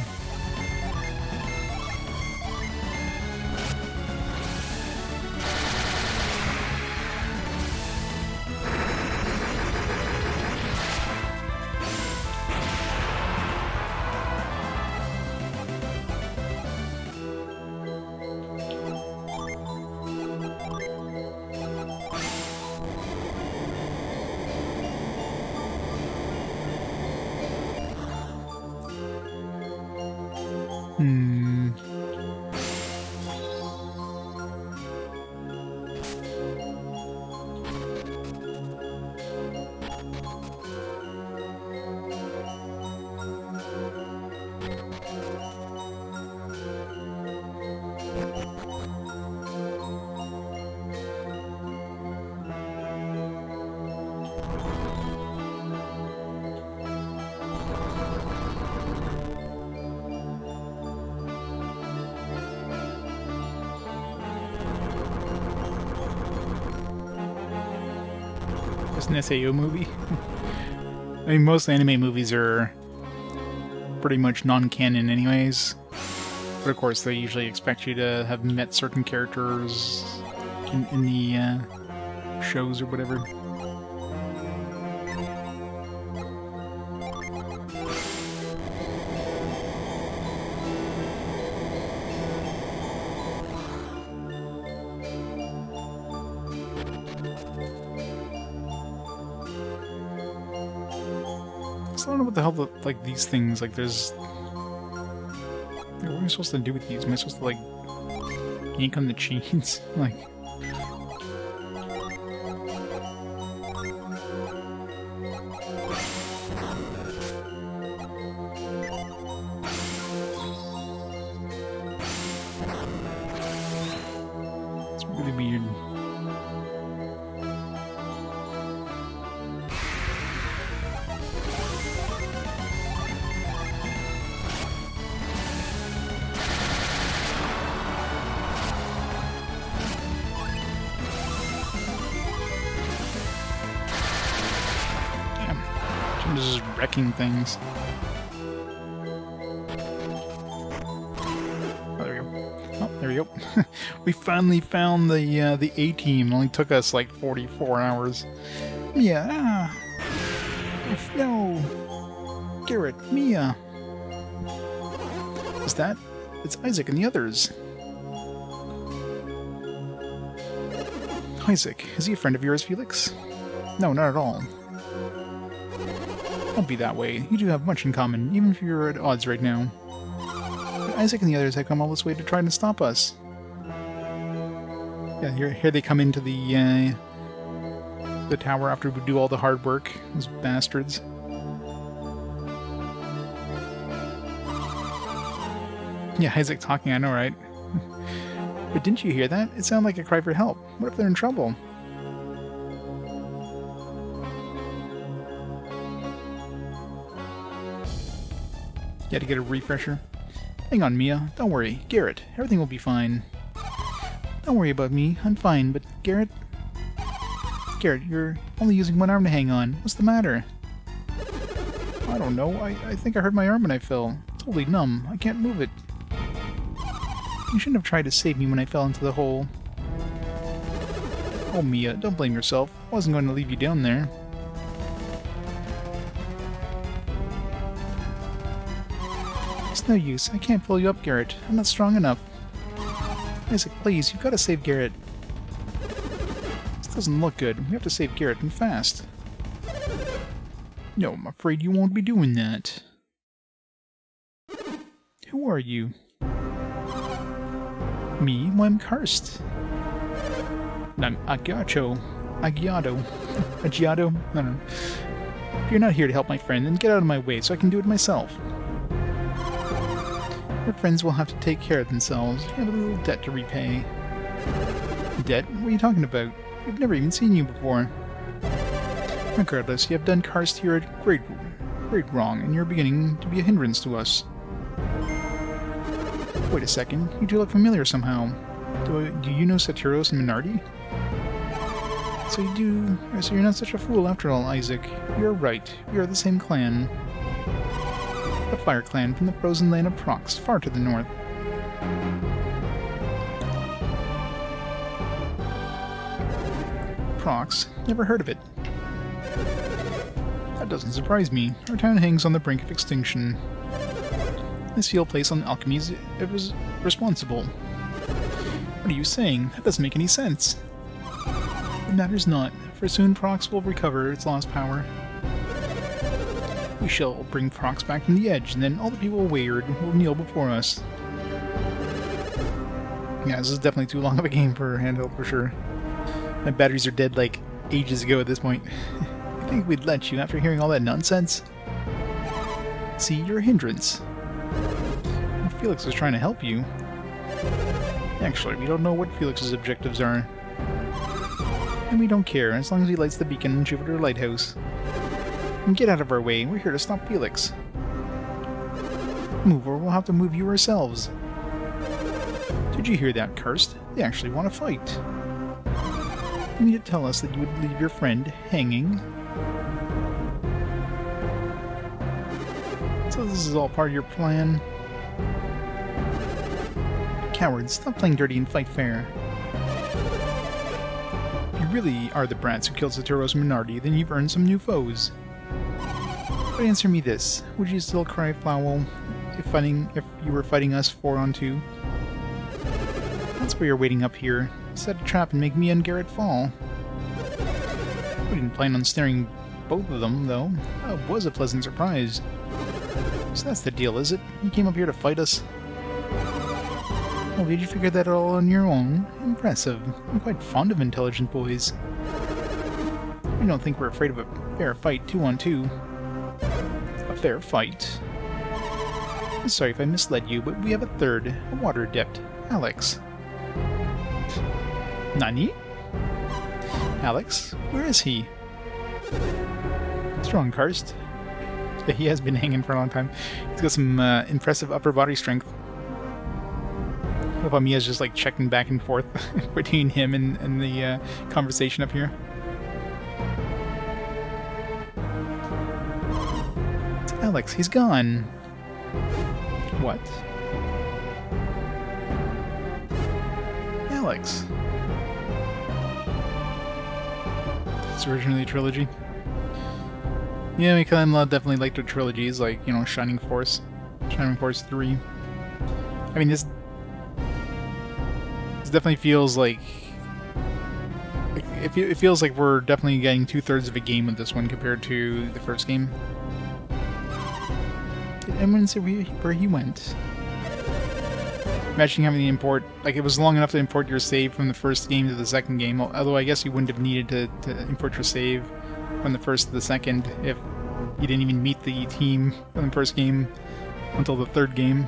Just an SAO movie? I mean, most anime movies are pretty much non-canon anyways. But of course, they usually expect you to have met certain characters in the shows or whatever. I don't know what the hell, like, these things, like, there's... What am I supposed to do with these? Am I supposed to, like, yank on the chains? Like... It's really weird. I'm just wrecking things. Oh, there we go. Oh, there we go. We finally found the A-team. It only took us like 44 hours. Mia! No! Garrett, Mia! Is that? It's Isaac and the others. Isaac, is he a friend of yours, Felix? No, not at all. Don't be that way. You do have much in common, even if you're at odds right now. But Isaac and the others have come all this way to try to stop us. Yeah, here they come into the tower after we do all the hard work. Those bastards. Yeah, Isaac talking, I know, right? But didn't you hear that? It sounded like a cry for help. What if they're in trouble? You had to get a refresher. Hang on, Mia. Don't worry. Garrett, everything will be fine. Don't worry about me. I'm fine, but Garrett... Garrett, you're only using one arm to hang on. What's the matter? I don't know. I think I hurt my arm when I fell. It's totally numb. I can't move it. You shouldn't have tried to save me when I fell into the hole. Oh, Mia, don't blame yourself. I wasn't going to leave you down there. It's no use. I can't pull you up, Garrett. I'm not strong enough. Isaac, please, you've got to save Garrett. This doesn't look good. We have to save Garrett, and fast. No, I'm afraid you won't be doing that. Who are you? Me? Well, I'm cursed. And I'm Agiato. Agiato. Agiato? I don't know. If you're not here to help my friend, then get out of my way so I can do it myself. Your friends will have to take care of themselves. You have a little debt to repay. Debt? What are you talking about? We've never even seen you before. Regardless, you have done Karst here a great wrong, and you're beginning to be a hindrance to us. Wait a second, you two look familiar somehow. Do you know Satiros and Minardi? So you do... So you're not such a fool after all, Isaac. You're right, we are the same clan. The Fire Clan from the frozen land of Prox, far to the north. Prox? Never heard of it. That doesn't surprise me. Our town hangs on the brink of extinction. This field place on alchemy is responsible. What are you saying? That doesn't make any sense. It matters not, for soon Prox will recover its lost power. We shall bring Prox back from the edge, and then all the people weird will kneel before us. Yeah, this is definitely too long of a game for handheld, for sure. My batteries are dead like ages ago at this point. I think we'd let you after hearing all that nonsense. See, you're a hindrance. Felix was trying to help you. Actually, we don't know what Felix's objectives are. And we don't care, as long as he lights the beacon in Jupiter Lighthouse. And get out of our way, we're here to stop Felix. Move or we'll have to move you ourselves. Did you hear that, Cursed? They actually want to fight. You mean to tell us that you would leave your friend hanging? So this is all part of your plan? Cowards, stop playing dirty and fight fair. If you really are the brats who killed Satoru's minority, then you've earned some new foes. But answer me this, would you still cry foul if you were fighting us 4-on-2? That's why you're waiting up here. Set a trap and make me and Garrett fall. We didn't plan on snaring both of them, though. That was a pleasant surprise. So that's the deal, is it? You came up here to fight us? Oh, did you figure that all on your own? Impressive. I'm quite fond of intelligent boys. We don't think we're afraid of a fair fight 2-on-2. A fair fight. Sorry if I misled you, but we have a third, a water adept, Alex. Nani? Alex? Where is he? Strong karst. He has been hanging for a long time. He's got some impressive upper body strength. I love how Mia's just like checking back and forth between him and the conversation up here. It's Alex, he's gone. What? Alex. It's originally a trilogy. Yeah, I definitely liked the trilogies, like, you know, Shining Force 3. I mean, this definitely feels like... It feels like we're definitely getting 2/3 of a game with this one compared to the first game. Did anyone say where he went? Imagine having to import... Like, it was long enough to import your save from the first game to the second game, although I guess you wouldn't have needed to import your save from the first to the second if you didn't even meet the team from the first game until the third game.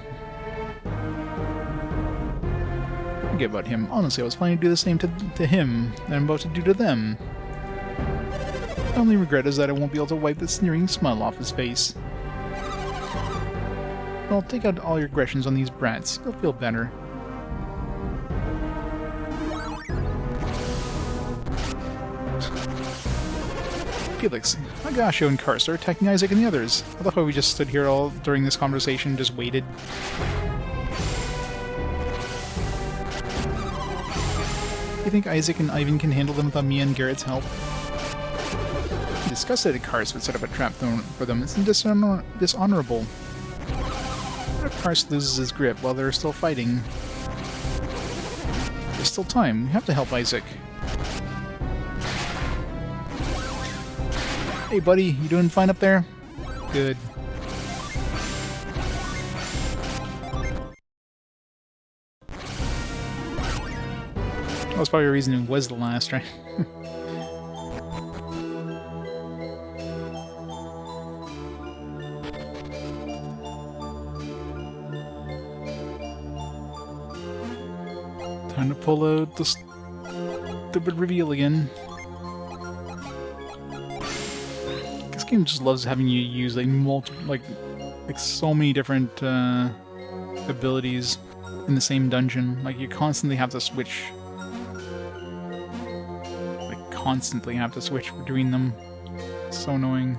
Forget about him. Honestly, I was planning to do the same to him that I'm about to do to them. My only regret is that I won't be able to wipe the sneering smile off his face. Well, take out all your aggressions on these brats. You'll feel better. Felix, Agasho and Karst are attacking Isaac and the others. I love how we just stood here all during this conversation and just waited. You think Isaac and Ivan can handle them without Mia and Garrett's help? I discussed that Karst would set up a trap for them. It's dishonorable. What if Karst loses his grip while they're still fighting? There's still time. We have to help Isaac. Hey buddy, you doing fine up there? Good. That was probably a reason it was the last, right? Time to pull out the stupid reveal again. This game just loves having you use like so many different abilities in the same dungeon. Like you constantly have to switch. Constantly have to switch between them. It's so annoying.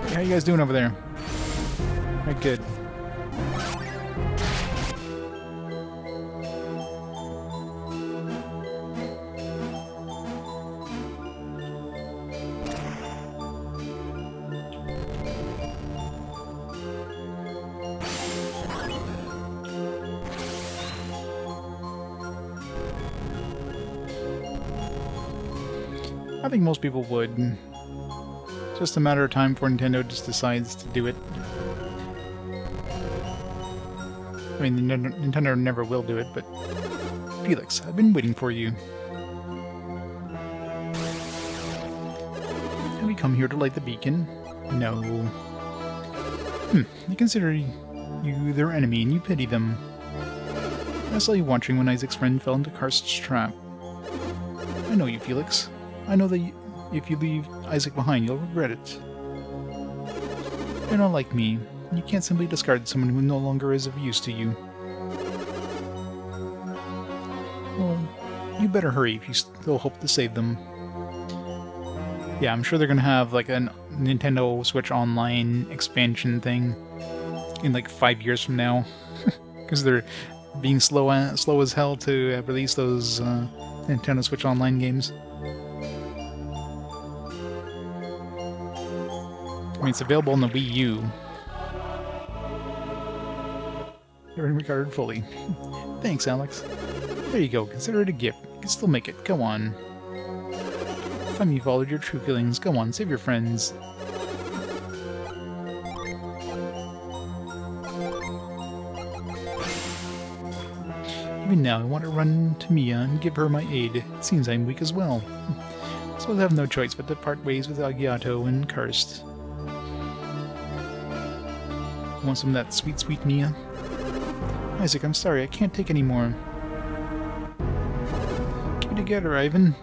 Hey, how you guys doing over there? Right, good. I think most people would. It's just a matter of time before Nintendo just decides to do it. I mean, Nintendo never will do it, but... Felix, I've been waiting for you. Have we come here to light the beacon? No. You consider you their enemy and you pity them. I saw you watching when Isaac's friend fell into Karst's trap. I know you, Felix. I know that If you leave Isaac behind, you'll regret it. You're not like me. You can't simply discard someone who no longer is of use to you. Well, you better hurry if you still hope to save them. Yeah, I'm sure they're gonna have like a Nintendo Switch Online expansion thing in like 5 years from now, because they're being slow as hell to release those Nintendo Switch Online games. I mean, it's available on the Wii U. You're regarded fully. Thanks, Alex. There you go. Consider it a gift. You can still make it. Go on. Time you followed your true feelings. Go on, save your friends. Even now, I want to run to Mia and give her my aid. It seems I'm weak as well. So I'll have no choice but to part ways with Agiato and Karst. Want some of that sweet, sweet Mia? Isaac, I'm sorry, I can't take any more. Keep it together, Ivan.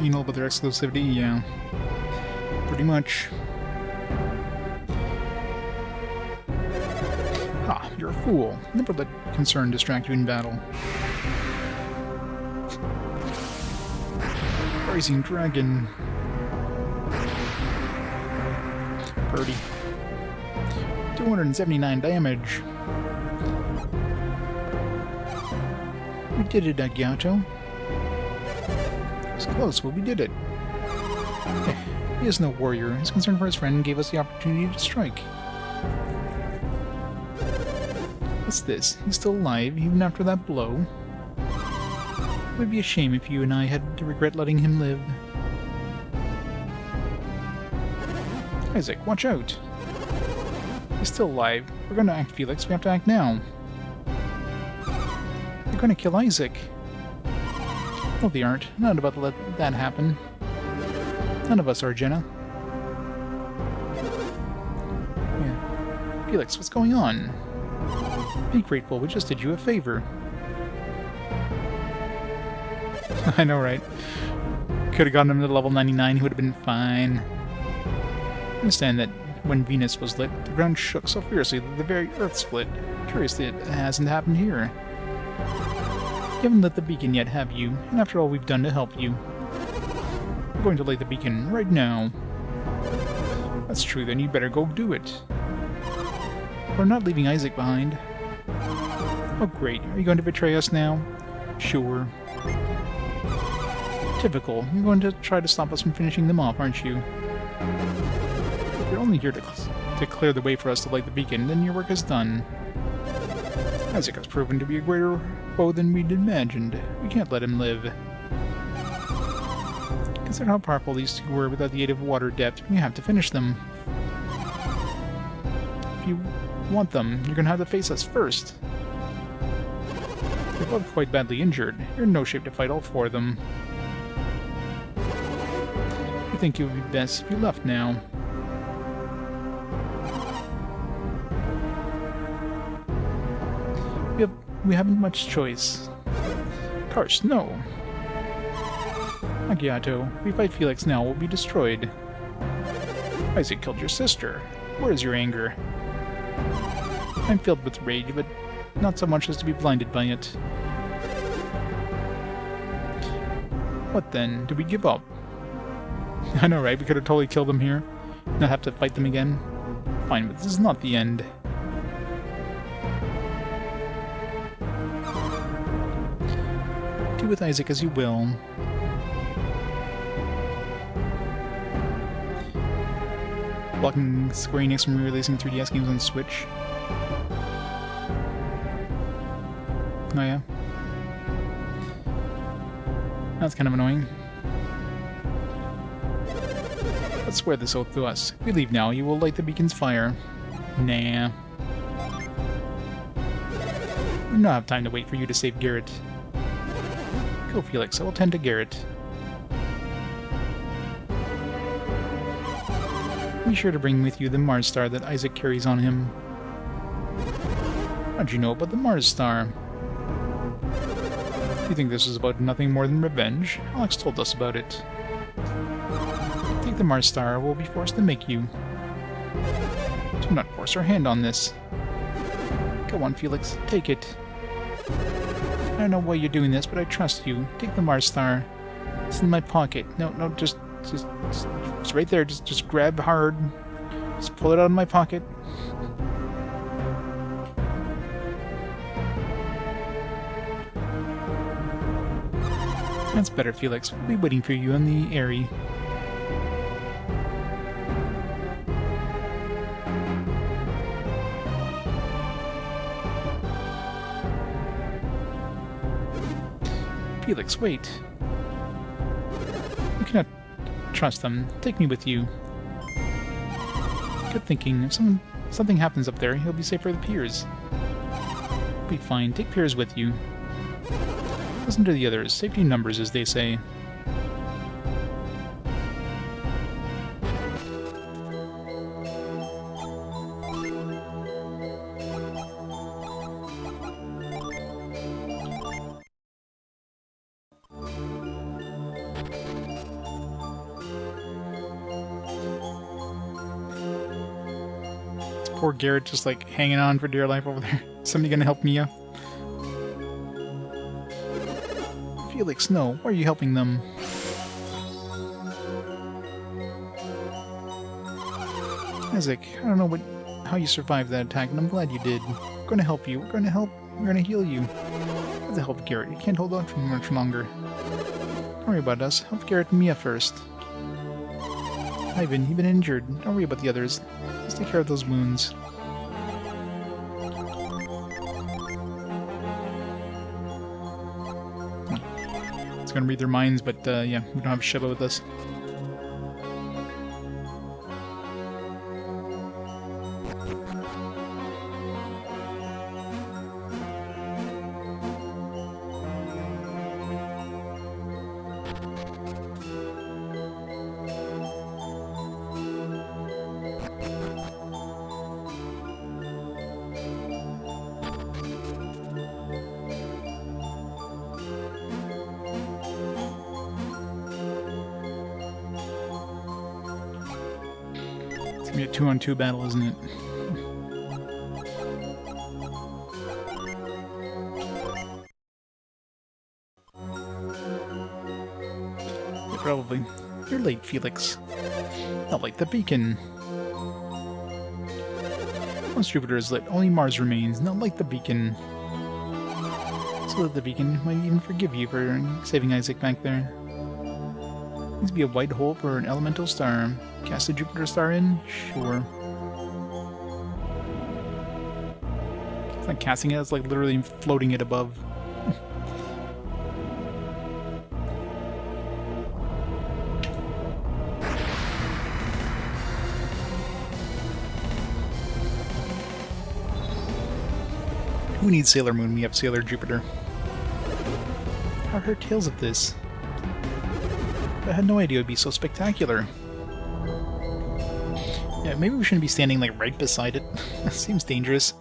You know about their exclusivity? Yeah. Pretty much. Ha, you're a fool. Never let concern distract you in battle. Rising Dragon. Birdie. 279 damage. We did it, Agiato. It was close, but we did it. He is no warrior. His concern for his friend gave us the opportunity to strike. What's this? He's still alive, even after that blow? It would be a shame if you and I had to regret letting him live. Isaac, watch out! He's still alive. We're gonna act, Felix. We have to act now. They're gonna kill Isaac. No, they aren't. Not about to let that happen. None of us are, Jenna. Yeah. Felix, what's going on? Be grateful. We just did you a favor. I know, right? Could have gotten him to level 99, he would have been fine. I understand that when Venus was lit, the ground shook so fiercely that the very earth split. Curiously, it hasn't happened here. You haven't lit the beacon yet, have you? And after all we've done to help you. We're going to light the beacon right now. That's true, then you better go do it. We're not leaving Isaac behind. Oh great, are you going to betray us now? Sure. Typical. You're going to try to stop us from finishing them off, aren't you? If you're only here to clear the way for us to light the beacon, then your work is done. Isaac has proven to be a greater foe than we'd imagined. We can't let him live. Consider how powerful these two were without the aid of water depth. We have to finish them. If you want them, you're going to have to face us first. They're both quite badly injured. You're in no shape to fight all four of them. I think it would be best if you left now. We haven't much choice. Karst, no. Agiato, if we fight Felix now, we'll be destroyed. Isaac killed your sister. Where is your anger? I'm filled with rage, but not so much as to be blinded by it. What then? Do we give up? I know, right? We could have totally killed them here. Not have to fight them again. Fine, but this is not the end. Do with Isaac as you will. Blocking Square Enix from re-releasing 3DS games on Switch. Oh yeah? That's kind of annoying. Let's swear this oath to us. If we leave now, you will light the beacon's fire. Nah. We do not have time to wait for you to save Garrett. Go, Felix. I will tend to Garrett. Be sure to bring with you the Mars star that Isaac carries on him. How'd you know about the Mars star? If you think this is about nothing more than revenge, Alex told us about it. Take the Mars Star, or we'll be forced to make you. Do not force our hand on this. Go on, Felix, take it. I don't know why you're doing this, but I trust you. Take the Mars Star. It's in my pocket. No, just it's right there. Just grab hard. Just pull it out of my pocket. That's better, Felix. We'll be waiting for you on the Airy. Felix, wait. You cannot trust them. Take me with you. Good thinking. If something happens up there, he'll be safer with Piers. Be fine. Take Piers with you. Listen to the others. Safety in numbers, as they say. Poor Garrett just like hanging on for dear life over there. Somebody gonna help Mia? Felix, no. Why are you helping them? Isaac, I don't know how you survived that attack, and I'm glad you did. We're gonna help you. We're gonna help. We're gonna heal you. Have to help Garrett. You can't hold on for much longer. Don't worry about us. Help Garrett and Mia first. Ivan, you've been injured. Don't worry about the others. Let's take care of those wounds. It's gonna read their minds, but yeah, we don't have Sheba with us. It's gonna be a 2-on-2 battle, isn't it? Yeah, probably. You're late, Felix. Not like the beacon. Once Jupiter is lit, only Mars remains. Not like the beacon. So that the beacon might even forgive you for saving Isaac back there. Needs to be a white hole for an elemental star. Cast a Jupiter star in? Sure. It's not casting it, it's like literally floating it above. Who needs Sailor Moon? We have Sailor Jupiter. I've heard tales of this. I had no idea it would be so spectacular. Yeah, maybe we shouldn't be standing like right beside it. That seems dangerous.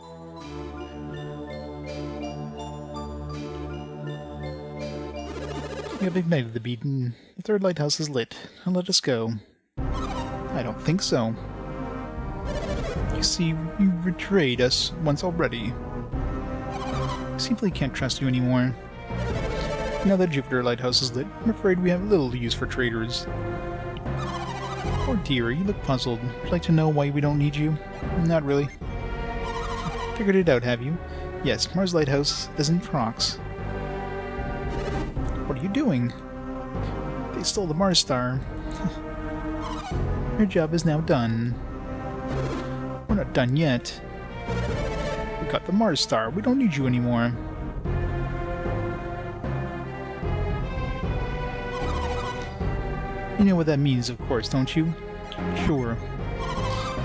We have ignited the beacon. The third lighthouse is lit. Now let us go. I don't think so. You see, you betrayed us once already. I simply can't trust you anymore. Now that Jupiter Lighthouse is lit, I'm afraid we have little use for traitors. Oh dear, you look puzzled. Would you like to know why we don't need you? Not really. Figured it out, have you? Yes, Mars Lighthouse isn't for rocks. What are you doing? They stole the Mars Star. Your job is now done. We're not done yet. We got the Mars Star. We don't need you anymore. You know what that means, of course, don't you? Sure.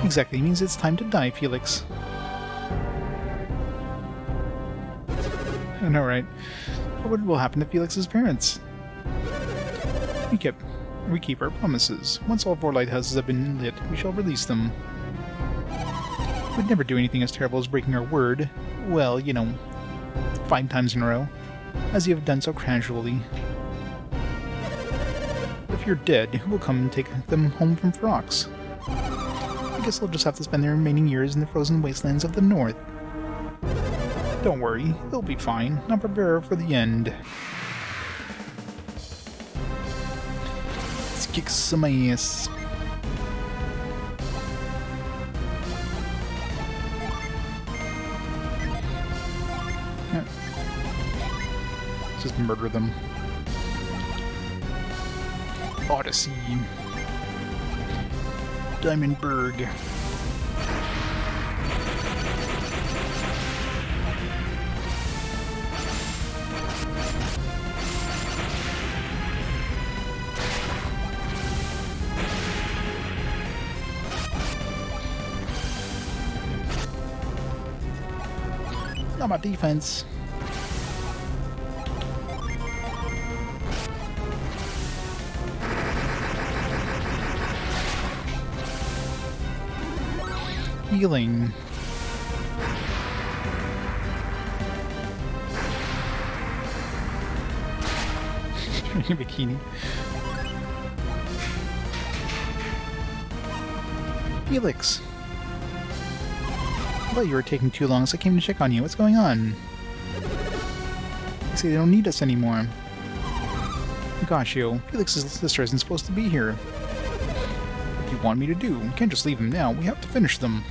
Exactly, it means it's time to die, Felix. I know, right? What will happen to Felix's parents? We keep our promises. Once all 4 lighthouses have been lit, we shall release them. We'd never do anything as terrible as breaking our word. Well, you know, 5 times in a row. as you have done so casually. If you're dead, who will come and take them home from Ferox? I guess they'll just have to spend their remaining years in the frozen wastelands of the north. Don't worry, they'll be fine. Now prepare for the end. Let's kick some ass. Just murder them. Odyssey. Diamondberg. Not my defense. Healing. Bikini. Felix. I thought you were taking too long, so I came to check on you. What's going on? They say they don't need us anymore. Gosh, yo, Felix's sister isn't supposed to be here. What do you want me to do? We can't just leave them now. We have to finish them.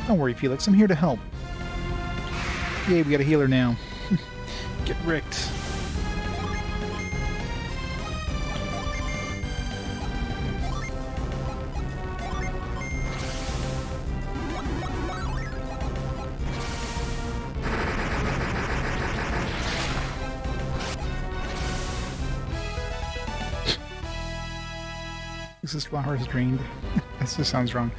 Don't worry, Felix. I'm here to help. Yay, we got a healer now. Get wrecked. This flower is drained. This just sounds wrong.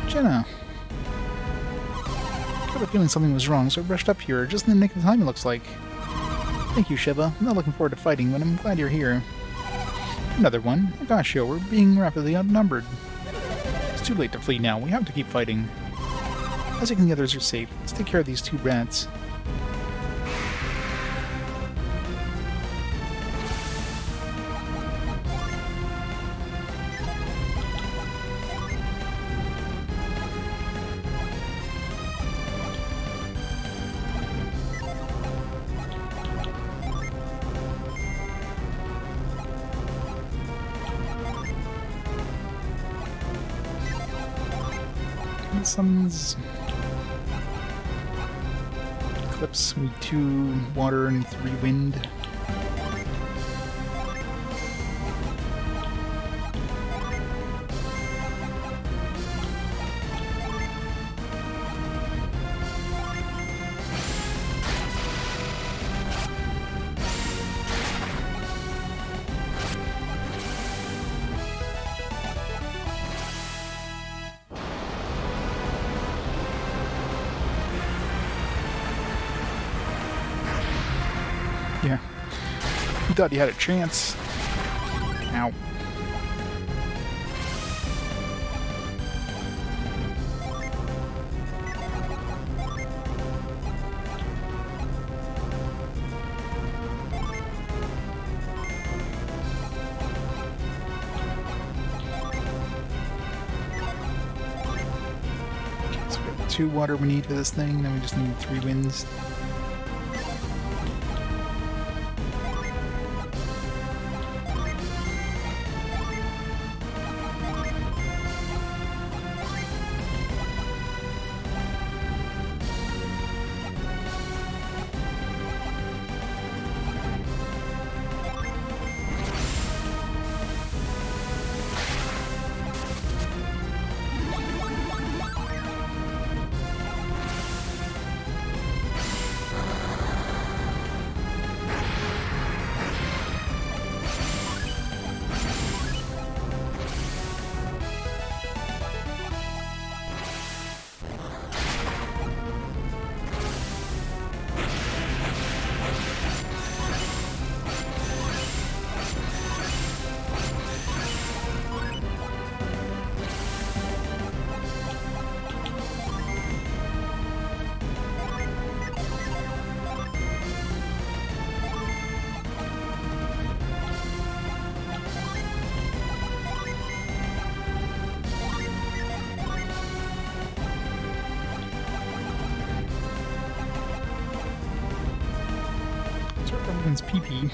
Jenna. I got a feeling something was wrong, so I rushed up here, just in the nick of time it looks like. Thank you, Sheba. I'm not looking forward to fighting, but I'm glad you're here. Another one? Gosh, yo, we're being rapidly outnumbered. It's too late to flee now. We have to keep fighting. I think the others are safe. Let's take care of these two rats. Summons Eclipse, we need 2 water and 3 wind. Yeah. You thought you had a chance. Ow. So we got 2 water we need for this thing, then we just need 3 winds. someone's pee-pee.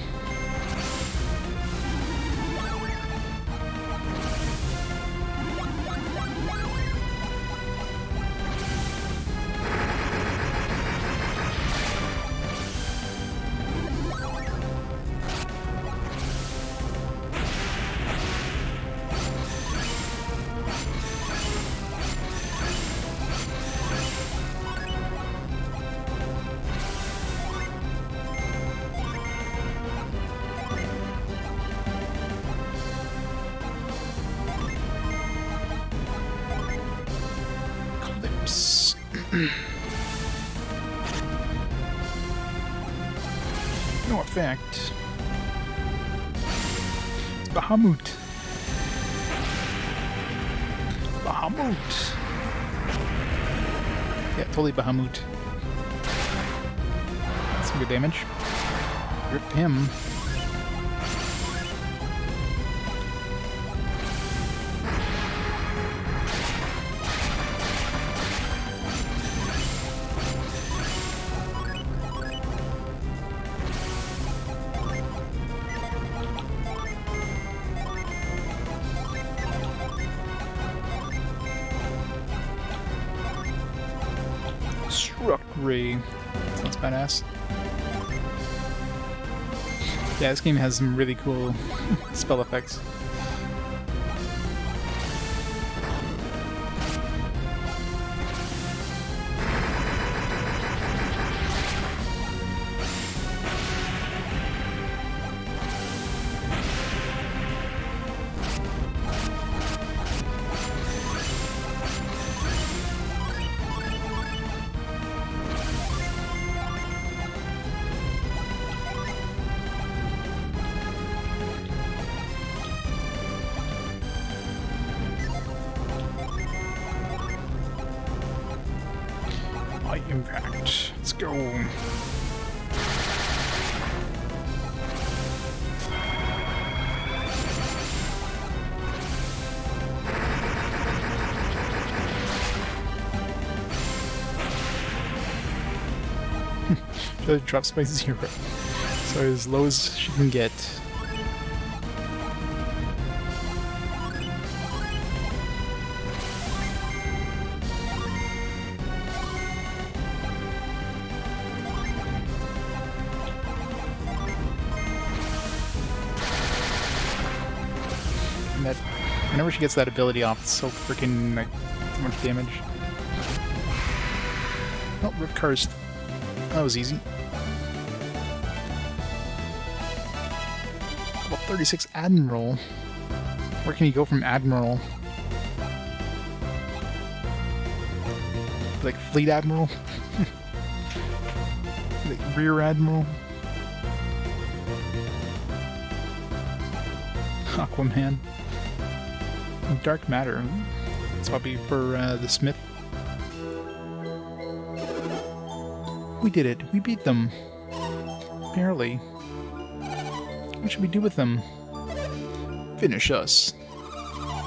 No effect. Bahamut. Bahamut. Yeah, totally Bahamut. That's some good damage. Rip him. Ray. Sounds badass. Yeah, this game has some really cool spell effects. Impact. Let's go. It drops by 0. So as low as she can get. That whenever she gets that ability off, it's so freaking like so much damage. Oh, Rip Karst. That was easy. Level 36 Admiral. Where can you go from Admiral? Like Fleet Admiral? Like Rear Admiral? Aquaman. Dark Matter. It's probably for the Smith. We did it. We beat them. Barely. What should we do with them? Finish us.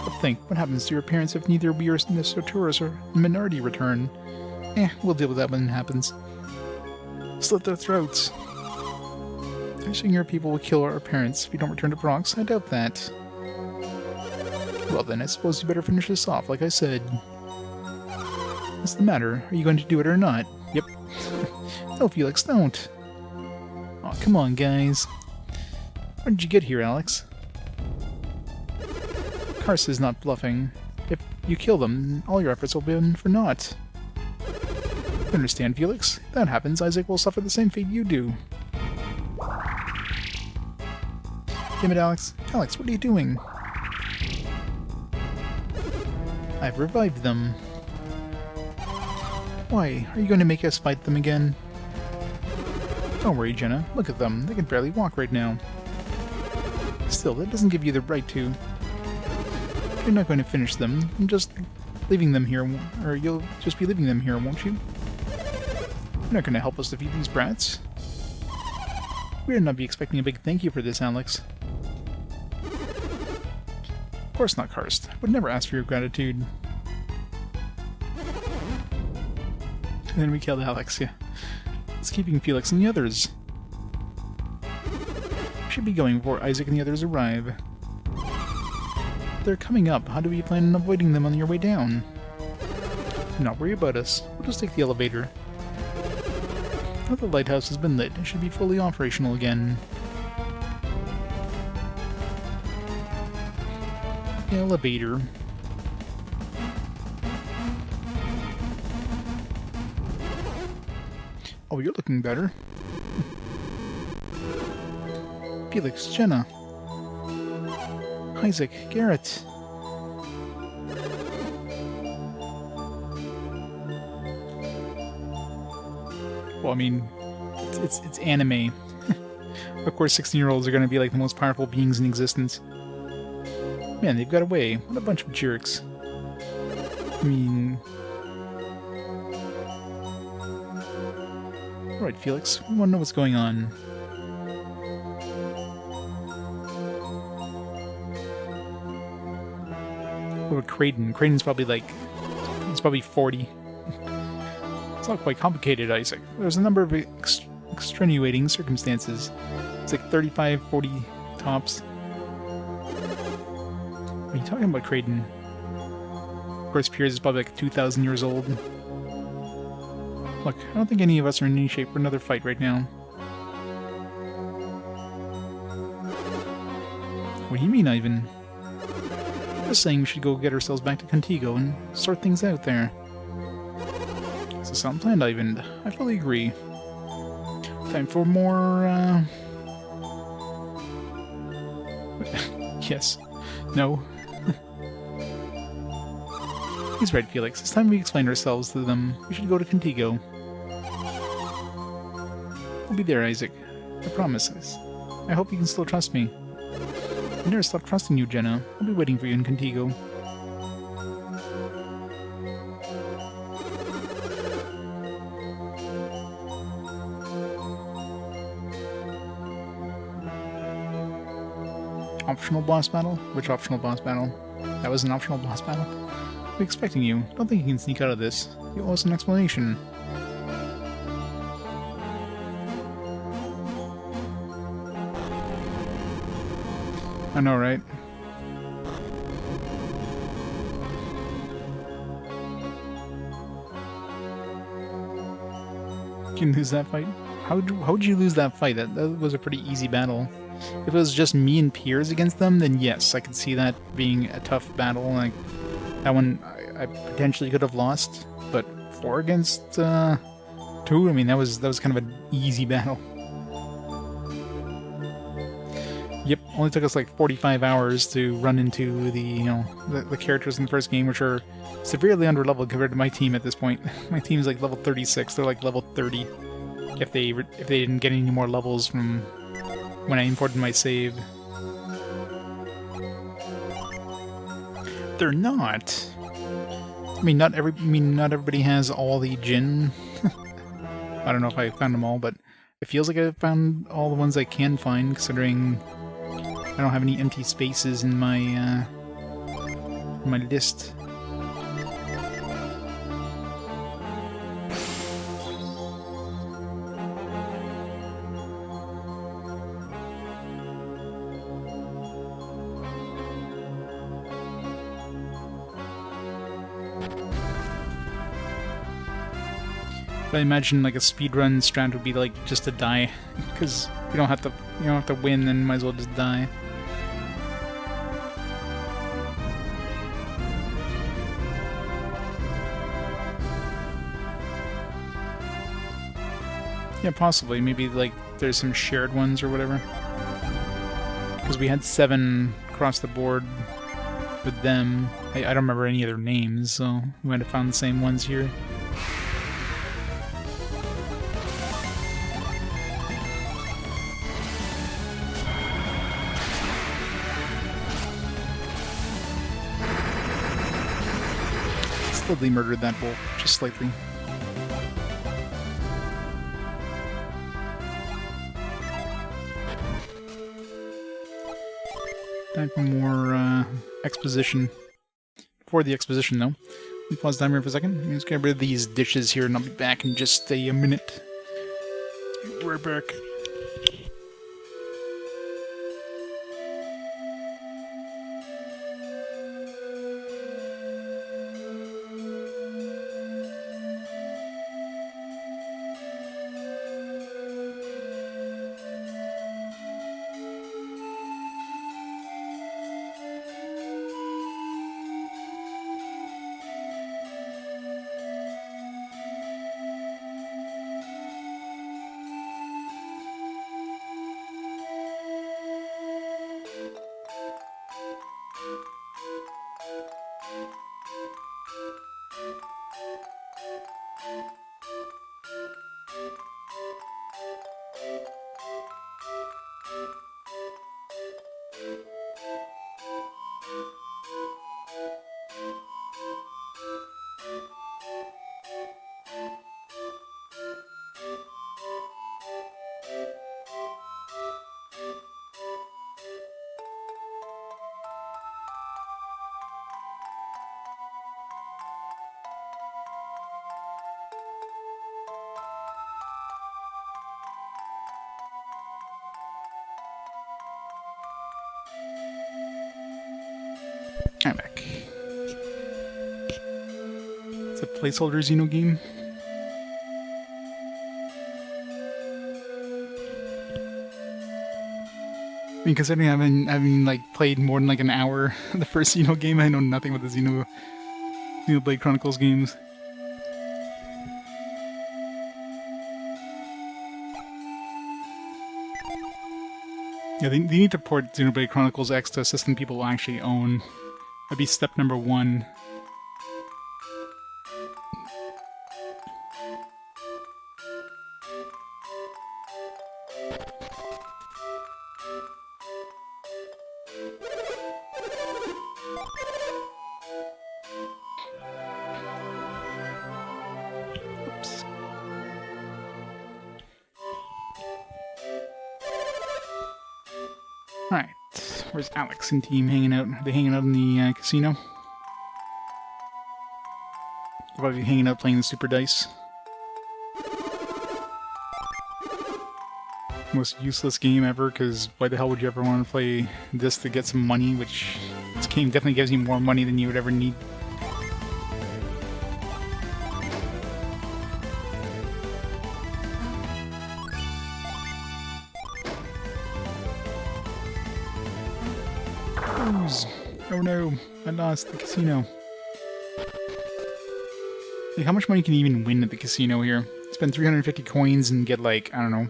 But think, what happens to your parents if neither we or Nosaurus or Minority return? We'll deal with that when it happens. Slit their throats. Are you saying your people will kill our parents if we don't return to Bronx? I doubt that. Well then, I suppose you better finish this off, like I said. What's the matter? Are you going to do it or not? Yep. No, Felix, don't. Aw, come on, guys. When did you get here, Alex? Karst is not bluffing. If you kill them, all your efforts will be for naught. You understand, Felix? If that happens, Isaac will suffer the same fate you do. Damn it, Alex. Alex, what are you doing? I've revived them. Why? Are you going to make us fight them again? Don't worry, Jenna. Look at them. They can barely walk right now. Still, that doesn't give you the right to. You're not going to finish them. I'm just leaving them here, or you'll just be leaving them here, won't you? You're not going to help us defeat these brats. We'd not be expecting a big thank you for this, Alex. Of course not, Karst. I would never ask for your gratitude. And then we killed Alex, yeah. It's keeping Felix and the others. should be going before Isaac and the others arrive. They're coming up. How do we plan on avoiding them on your way down? Do not worry about us. We'll just take the elevator. Now the lighthouse has been lit. It should be fully operational again. The elevator. Oh, you're looking better. Felix, Jenna. Isaac, Garrett. Well, I mean, it's anime. Of course, 16-year-olds are going to be like the most powerful beings in existence. Man, they've got away. What a bunch of jerks. I mean... Alright, Felix, we want to know what's going on. What about Kraden? Kraden's probably like... He's probably 40. It's not quite complicated, Isaac. There's a number of extenuating circumstances. It's like 35, 40 tops. What are you talking about, Kraden? Of course, Piers is probably like 2,000 years old. Look, I don't think any of us are in any shape for another fight right now. What do you mean, Ivan? Just saying we should go get ourselves back to Contigo and sort things out there. So sound planned, Ivan. I fully agree. Time for more, Yes. No. He's right, Felix. It's time we explained ourselves to them. We should go to Contigo. We'll be there, Isaac. I promise. I hope you can still trust me. I never stopped trusting you, Jenna. I'll be waiting for you in Contigo. Optional boss battle? Which optional boss battle? That was an optional boss battle? I'm expecting you. Don't think you can sneak out of this. You owe us an explanation. I know, right? You can lose that fight? How'd you lose that fight? That was a pretty easy battle. If it was just me and Piers against them, then yes, I could see that being a tough battle. Like that one, I potentially could have lost. But 4 against 2, I mean, that was kind of an easy battle. Yep, only took us like 45 hours to run into the the characters in the first game, which are severely underleveled compared to my team at this point. My team's like level 36; they're like level 30. If they didn't get any more levels from when I imported my save. They're not. I mean, not everybody has all the Jinn. I don't know if I found them all, but it feels like I found all the ones I can find, considering I don't have any empty spaces in my list. But I imagine like a speedrun strat would be like just to die, because you don't have to win, then might as well just die. Yeah, possibly. Maybe like there's some shared ones or whatever. Because we had 7 across the board with them. I don't remember any of their names, so we might have found the same ones here. Slightly murdered that wolf, just slightly. Time for more exposition. Before the exposition, though, let me pause the timer for a second. Let me just get rid of these dishes here, and I'll be back in just a minute. Right back. I'm back. It's a placeholder Xeno game. I mean, considering having like played more than like an hour of the first Xeno game, I know nothing about the Xenoblade Chronicles games. Yeah, they need to port Xenoblade Chronicles X to a system people will actually own. That'd be step number 1. Oops. Alright, where's Alex and team hanging out? Are they hanging out in the casino? They're probably hanging out playing the Super Dice. Most useless game ever, because why the hell would you ever want to play this to get some money, which this game definitely gives you more money than you would ever need. Oh no, I lost the casino. Like, how much money can you even win at the casino here? Spend 350 coins and get like, I don't know,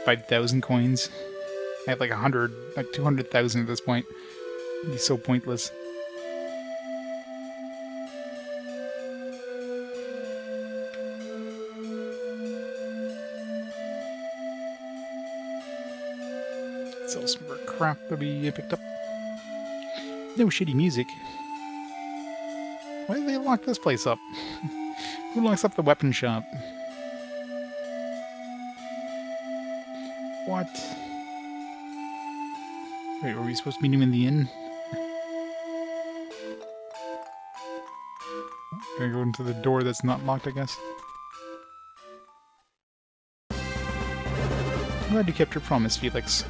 5,000 coins. I have like 100, like 200,000 at this point. It'd be so pointless. Sell some more crap that we picked up. No shitty music. Why did they lock this place up? Who locks up the weapon shop? What? Wait, were we supposed to meet him in the inn? Gotta go into the door that's not locked, I guess. I'm glad you kept your promise, Felix.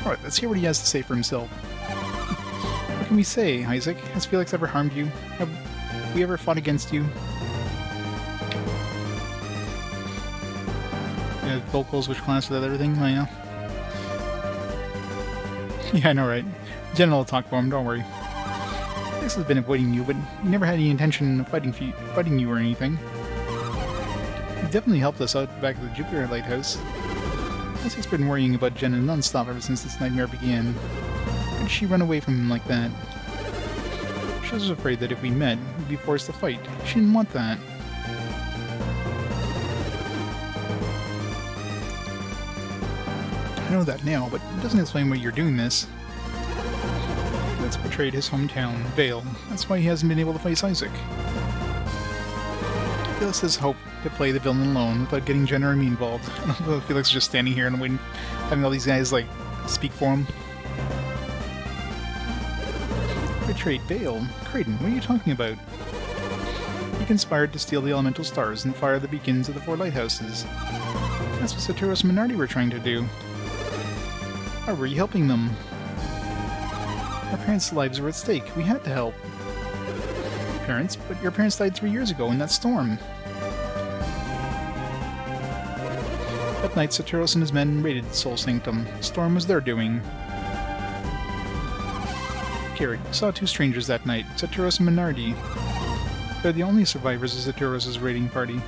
Alright, let's hear what he has to say for himself. What can we say, Isaac? Has Felix ever harmed you? Have we ever fought against you? Yeah, vocals, which class with everything? Oh, yeah. Yeah, I know, right? Jenna will talk for him, don't worry. Felix has been avoiding you, but he never had any intention of fighting you or anything. He definitely helped us out back at the Jupiter Lighthouse. Isaac's been worrying about Jenna non-stop ever since this nightmare began. Why did she run away from him like that? She was afraid that if we met, we'd be forced to fight. She didn't want that. I know that now, but it doesn't explain why you're doing this. That's betrayed his hometown, Vale. That's why he hasn't been able to face Isaac. Felix has hoped to play the villain alone without getting Jenna or me involved. I don't know if Felix is just standing here and waiting, having all these guys, like, speak for him. Betrayed Vale? Kraden, what are you talking about? He conspired to steal the elemental stars and fire the beacons of the 4 lighthouses. That's what Saturos and Minardi were trying to do. Why were you helping them? Our parents' lives were at stake. We had to help. Parents? But your parents died 3 years ago in that storm. That night, Saturos and his men raided the Soul Sanctum. The storm was their doing. Garrett saw 2 strangers that night, Saturos and Minardi. They're the only survivors of Saturos' raiding party.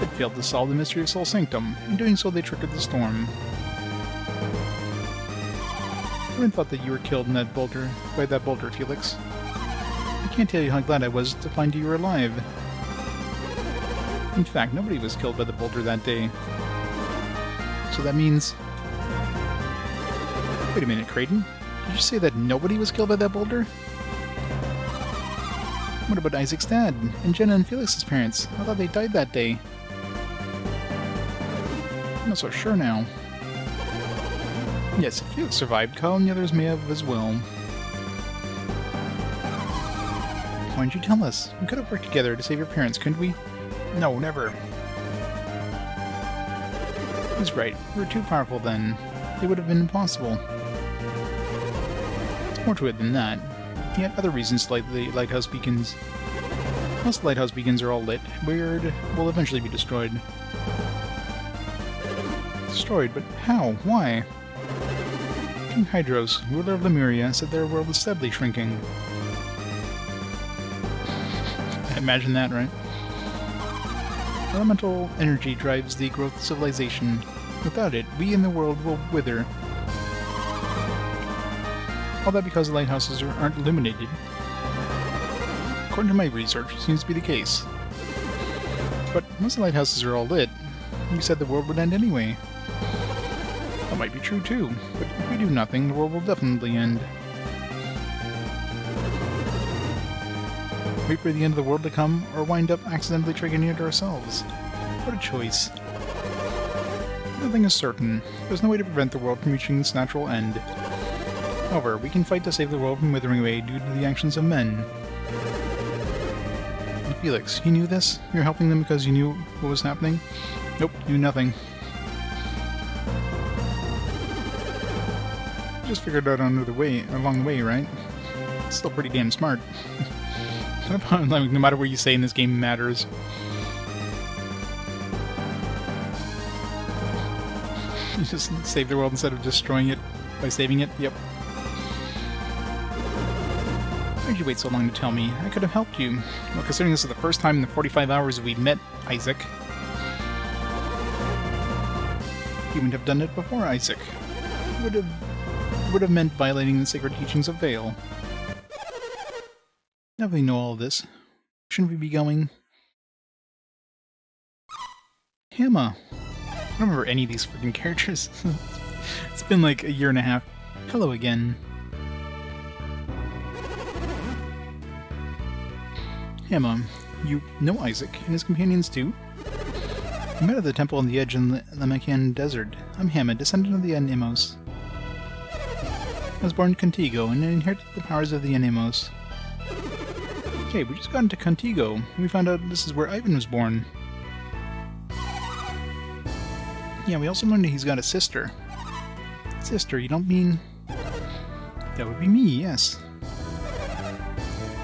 It failed to solve the mystery of Soul Sanctum. In doing so, they triggered the storm. I even thought that you were killed in that boulder, by that boulder, Felix. I can't tell you how glad I was to find you were alive. In fact, nobody was killed by the boulder that day. So that means... Wait a minute, Kraden? Did you say that nobody was killed by that boulder? What about Isaac's dad? And Jenna and Felix's parents? I thought they died that day. I'm not so sure now. Yes, if Felix survived, Kyle and the others may have as well. Why didn't you tell us? We could have worked together to save your parents, couldn't we? No, never. He's right. We were too powerful then. It would have been impossible. More to it than that. He had other reasons to light the lighthouse beacons. Most lighthouse beacons are all lit. Weird will eventually be destroyed. Destroyed? But how? Why? King Hydros, ruler of Lemuria, said their world is steadily shrinking. Imagine that, right? Elemental energy drives the growth of civilization. Without it, we in the world will wither. All that because the lighthouses aren't illuminated. According to my research, it seems to be the case. But once the lighthouses are all lit, you said the world would end anyway. That might be true too, but if we do nothing, the world will definitely end. Wait for the end of the world to come, or wind up accidentally triggering it ourselves. What a choice. Nothing is certain. There's no way to prevent the world from reaching its natural end. However, we can fight to save the world from withering away due to the actions of men. And Felix, you knew this? You're helping them because you knew what was happening? Nope, knew nothing. Just figured out along the way, right? Still pretty damn smart. Like, no matter what you say in this game, it matters. You just save the world instead of destroying it by saving it? Yep. Why did you wait so long to tell me? I could have helped you. Well, considering this is the first time in the 45 hours we met Isaac. You wouldn't have done it before Isaac. Would have meant violating the sacred teachings of Vale. Now we know all of this. Shouldn't we be going? Hamma. I don't remember any of these freaking characters. It's been like a year and a half. Hello again. Hamma, you know Isaac and his companions too? We met at the temple on the edge in the Macan Desert. I'm Hamma, descendant of the Animos. I was born in Contigo and inherited the powers of the Animos. Okay, we just got into Contigo, and we found out this is where Ivan was born. Yeah, we also learned that he's got a sister. Sister, you don't mean... That would be me, yes.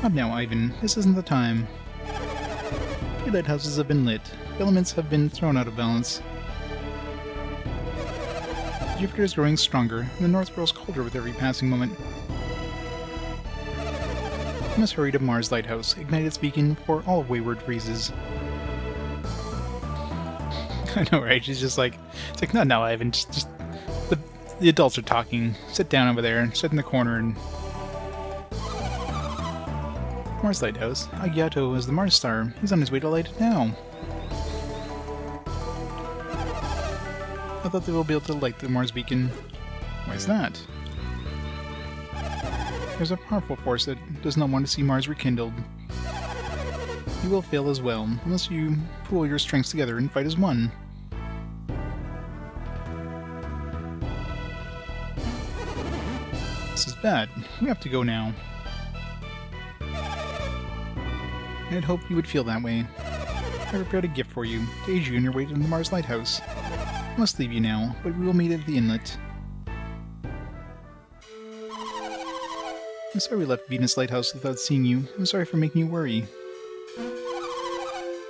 Not now, Ivan. This isn't the time. The lighthouses have been lit. The elements have been thrown out of balance. Jupiter is growing stronger, and the north grows colder with every passing moment. We must hurry to Mars Lighthouse, ignite its beacon before all wayward freezes. I know, right? She's just like, it's like, not now, Ivan, just the adults are talking. Sit down over there, sit in the corner, and... Mars Lighthouse. Agiato is the Mars star. He's on his way to light it now. I thought they will be able to light the Mars beacon. Why is that? There's a powerful force that does not want to see Mars rekindled. You will fail as well, unless you pool your strengths together and fight as one. This is bad. We have to go now. I'd hoped you would feel that way. I prepared a gift for you, to aid you in your way to the Mars Lighthouse. I must leave you now, but we will meet at the inlet. I'm sorry we left Venus Lighthouse without seeing you. I'm sorry for making you worry.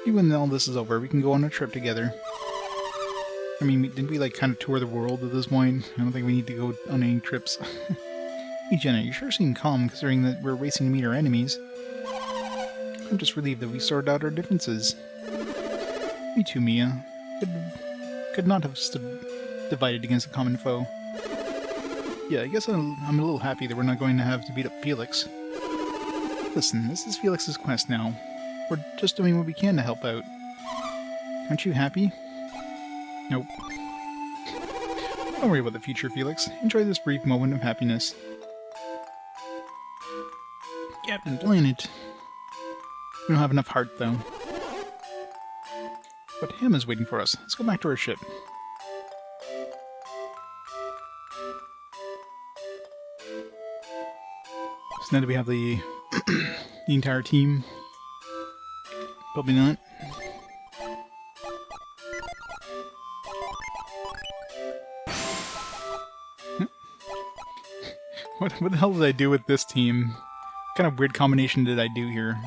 Even when all this is over, we can go on a trip together. I mean, didn't we like kind of tour the world at this point? I don't think we need to go on any trips. Hey Jenna, you sure seem calm considering that we're racing to meet our enemies. I'm just relieved that we sorted out our differences. Me too, Mia. Could not have stood divided against a common foe. Yeah, I guess I'm a little happy that we're not going to have to beat up Felix. Listen, this is Felix's quest now. We're just doing what we can to help out. Aren't you happy? Nope. Don't worry about the future, Felix. Enjoy this brief moment of happiness. Captain Planet. We don't have enough heart, though. But him is waiting for us. Let's go back to our ship. So now that we have the the entire team, probably not. What the hell did I do with this team? What kind of weird combination did I do here?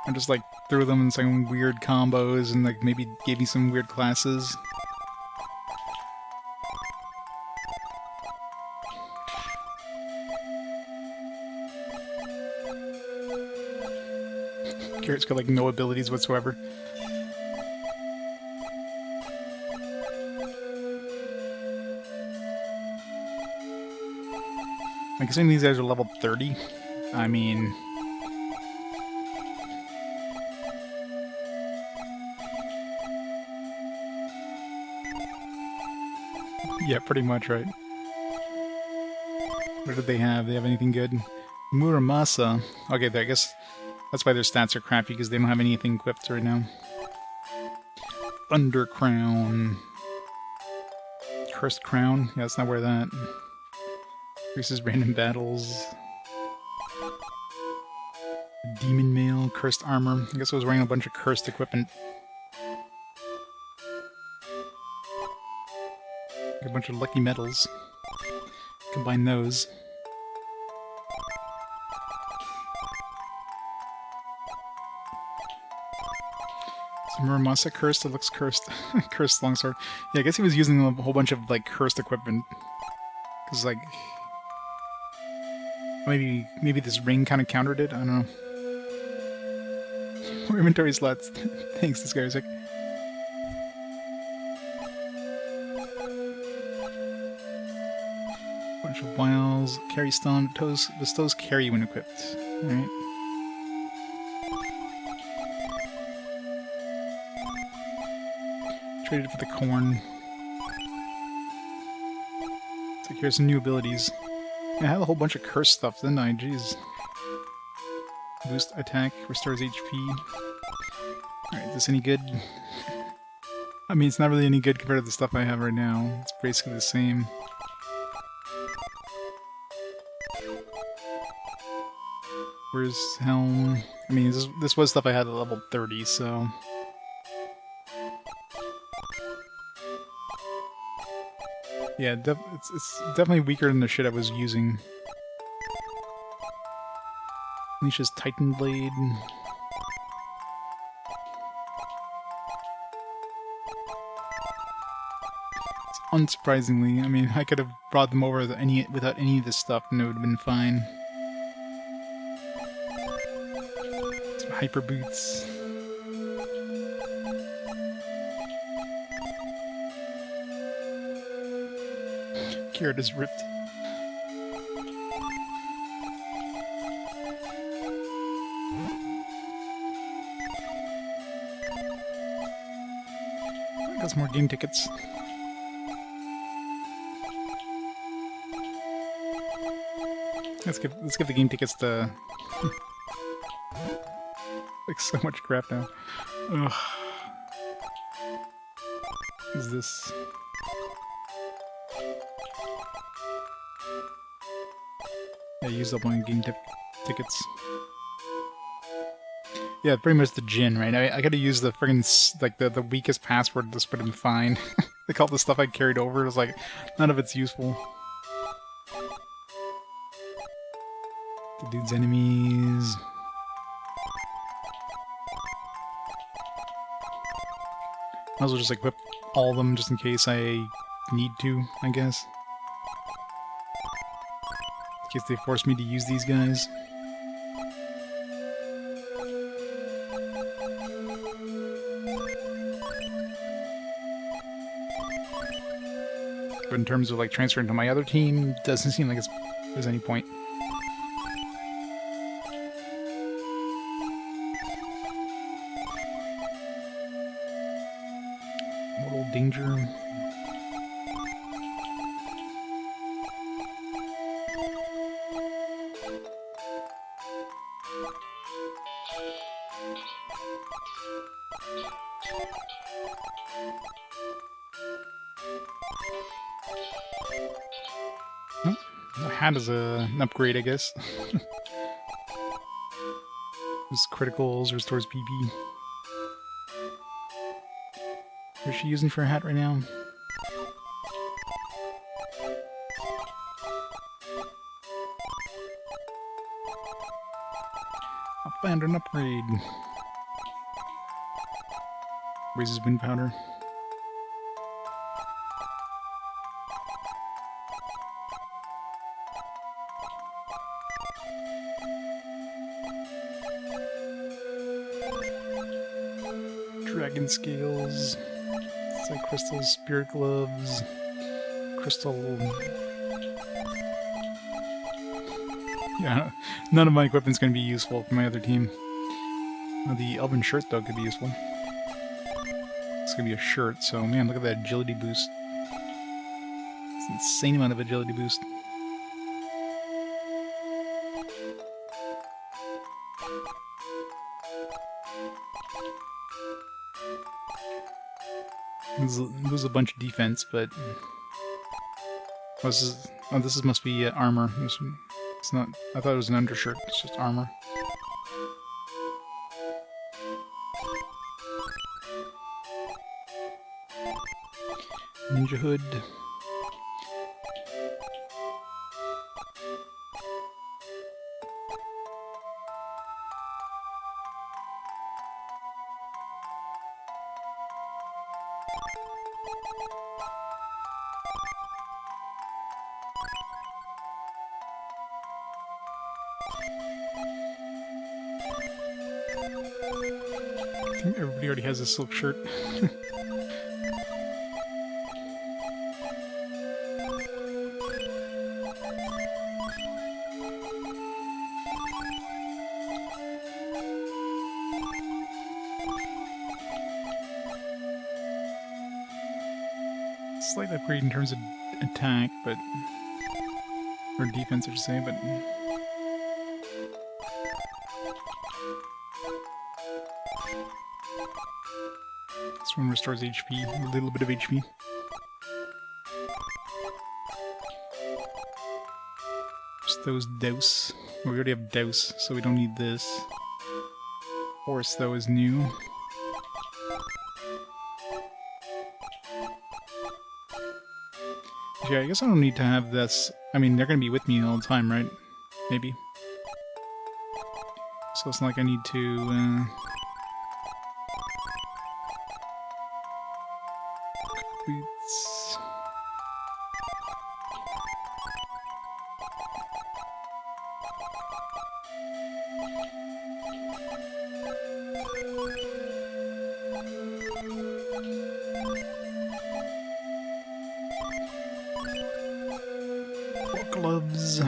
I just like threw them in some weird combos and like maybe gave me some weird classes. Garrett's got like no abilities whatsoever. I guess these guys are level 30. I mean... yeah, pretty much, right. What do they have? They have anything good? Muramasa. Okay, I guess that's why their stats are crappy, because they don't have anything equipped right now. Thunder Crown. Cursed Crown? Yeah, let's not wear that. Increases random battles. Demon Mail, Cursed Armor. I guess I was wearing a bunch of cursed equipment. A bunch of lucky medals. Combine those. Muramasa cursed, it looks cursed. Cursed longsword. Yeah, I guess he was using a whole bunch of like cursed equipment. Cause like maybe this ring kind of countered it, I don't know. More inventory slots. Thanks, this guy was like bunch of wiles, carry stone, bestows carry when equipped. Alright. Traded for the corn. It's like here's some new abilities. I had a whole bunch of cursed stuff, didn't I? Jeez. Boost attack, restores HP. Alright, is this any good? I mean, it's not really any good compared to the stuff I have right now. It's basically the same. Where's Helm? I mean, this was stuff I had at level 30, so... yeah, it's definitely weaker than the shit I was using. Nisha's Titan Blade. Unsurprisingly, I mean, I could have brought them over without any of this stuff and it would have been fine. Some hyper boots. Carrot is ripped. I got some more game tickets. Let's give the game tickets to like so much crap now. Ugh. What is this? Yeah, I used up one game tickets. Yeah, pretty much the gin, right? I gotta use the friggin' like the weakest password. This would have been fine. Like all the stuff I carried over was like none of it's useful. The dude's enemies. Might as well just like whip all of them just in case I need to, I guess. In case they force me to use these guys. But in terms of like transferring to my other team, doesn't seem like there's any point. Mortal danger. The hat is an upgrade, I guess. This criticals, restores PP. What is she using for a hat right now? I found an upgrade. Raises wind powder. Dragon scales. Side crystals, spirit gloves, crystal. Yeah, none of my equipment's going to be useful for my other team. The elven shirt, though, could be useful. It's going to be a shirt, so man, look at that agility boost. It's an insane amount of agility boost. Lose a bunch of defense, but this must be armor. It's not. I thought it was an undershirt. It's just armor. Ninja hood. I think everybody already has a silk shirt. Slight upgrade in terms of attack, but or defense, I should say, but this one restores HP, a little bit of HP. Just those douse. Well, we already have douse, so we don't need this. Horse, though, is new. Yeah, I guess I don't need to have this. I mean, they're going to be with me all the time, right? Maybe. So it's not like I need to... boots. Gloves.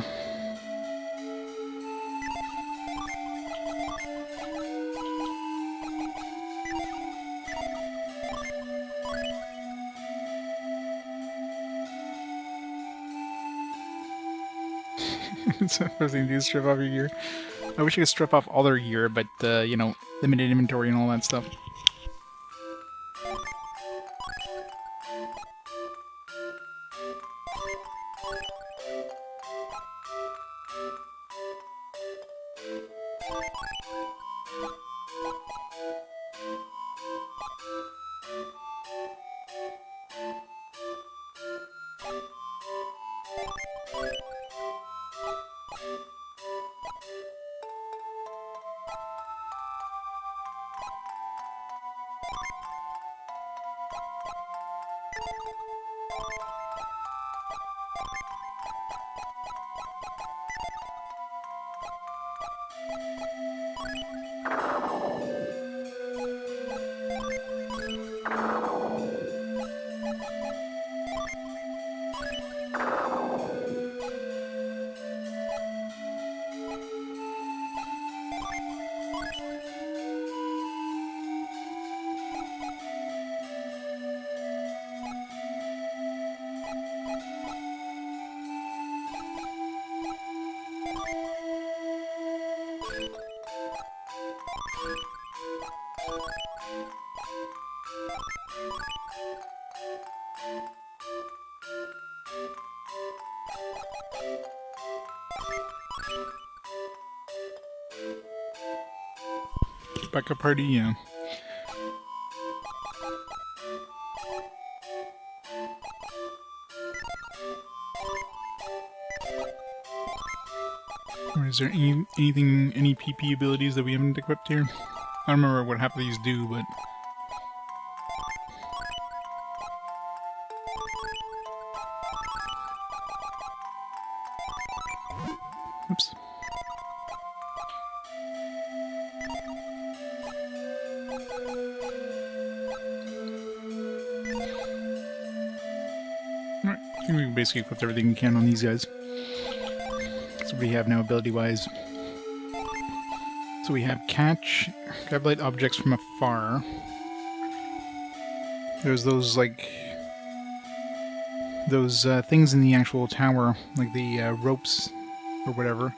It's the first thing to do is strip off your gear. I wish I could strip off all their gear, but, you know, limited inventory and all that stuff. Backup party, yeah. Or is there any PP abilities that we haven't equipped here? I don't remember what half of these do, but... Oops. Alright, I think we basically equipped everything we can on these guys. That's what we have now ability-wise. So we have catch, grab light objects from afar. There's those, like... those things in the actual tower, like the ropes or whatever.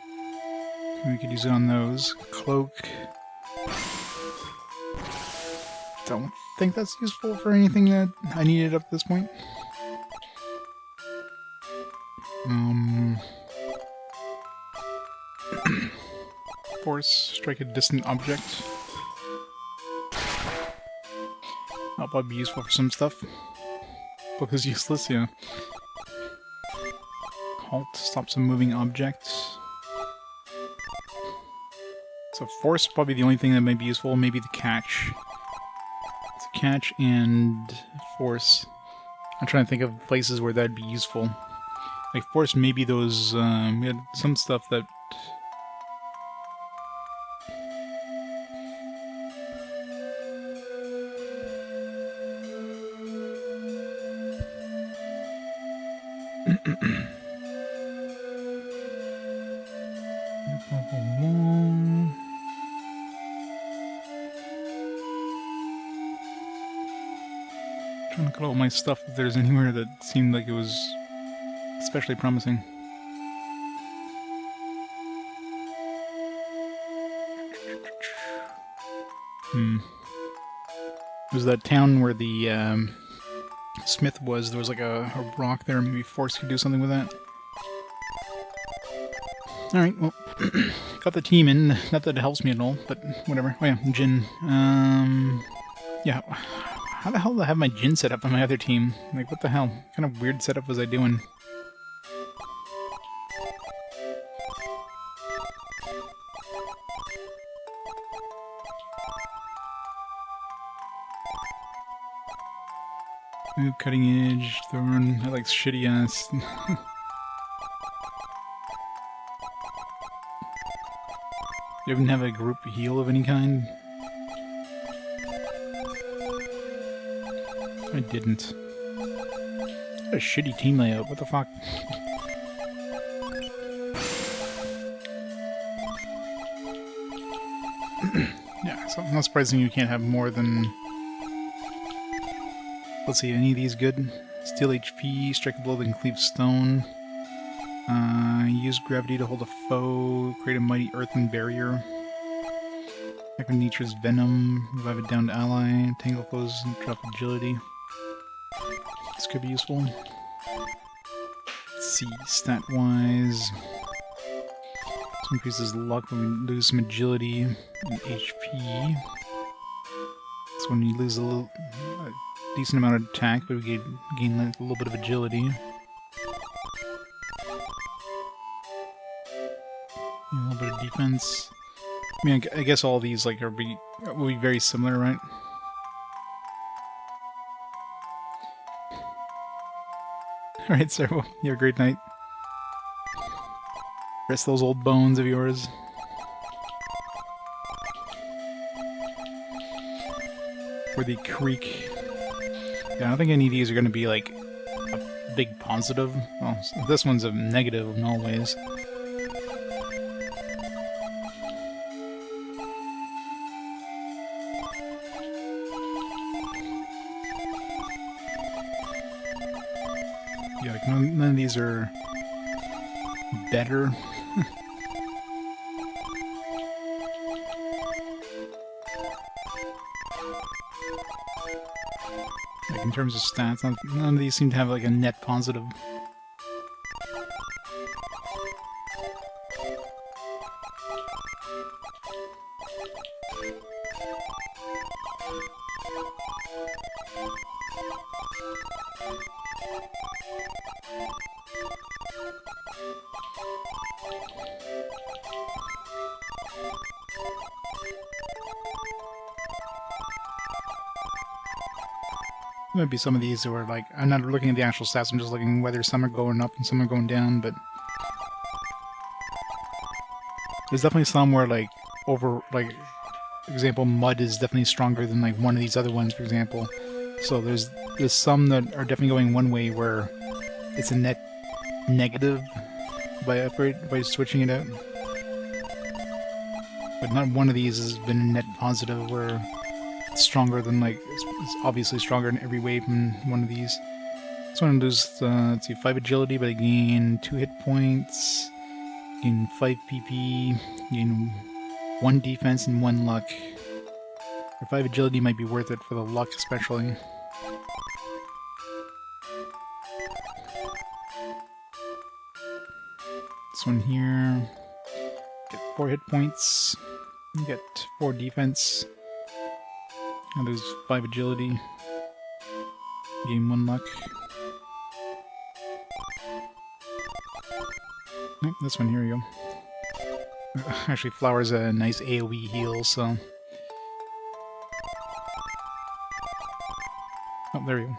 We could use it on those. Cloak. Don't think that's useful for anything that I needed up to this point. Force, strike a distant object. That'll probably be useful for some stuff. Book is useless, yeah. Halt, stop some moving objects. So force, probably the only thing that might be useful, maybe the catch. So catch and force. I'm trying to think of places where that'd be useful. Like force, maybe those, we had some stuff that... Trying to look at all my stuff if there's anywhere that seemed like it was especially promising. It was that town where the smith was. There was like a rock there. Maybe Force could do something with that. Alright, well, got the team in. Not that it helps me at all, but whatever. Oh yeah, Jin. Yeah. How the hell did I have my Jin set up on my other team? Like, what the hell? What kind of weird setup was I doing? Ooh, cutting edge, thorn. That like shitty ass. You even have a group heal of any kind? I didn't. What a shitty team layout, what the fuck? Yeah, so not surprising you can't have more than... Let's see, any of these good? Steal HP, strike a blow that can cleave stone. Use gravity to hold a foe, create a mighty earthen barrier. Act with nature's venom, revive a downed ally, tangle foes, and drop agility. This could be useful. Let's see, stat-wise... This increases luck when we lose some agility and HP. So when you lose a decent amount of attack, but we gain a little bit of agility. A little bit of defense. I mean, I guess all these like will be very similar, right? All right, sir. Well, you have a great night. Rest those old bones of yours. For the creek. Yeah, I don't think any of these are going to be like a big positive. Well, this one's a negative in all ways. Yeah, like none of these are better. Like in terms of stats, none of these seem to have like a net positive. Might be some of these who are like, I'm not looking at the actual stats, I'm just looking whether some are going up and some are going down, but there's definitely some where like for example, mud is definitely stronger than like one of these other ones, for example. So there's some that are definitely going one way where it's a net negative by switching it out. But not one of these has been a net positive where it's stronger than like it's obviously stronger in every way than one of these. This one loses let's see, 5 agility, but I gain 2 hit points, gain 5 PP, gain 1 defense and 1 luck. Or 5 agility might be worth it for the luck especially. This one here, get 4 hit points, you get 4 defense, and lose 5 agility, gain 1 luck. Nope, this one here you go. Actually, Flower's a nice AoE heal, so... Oh, there you go.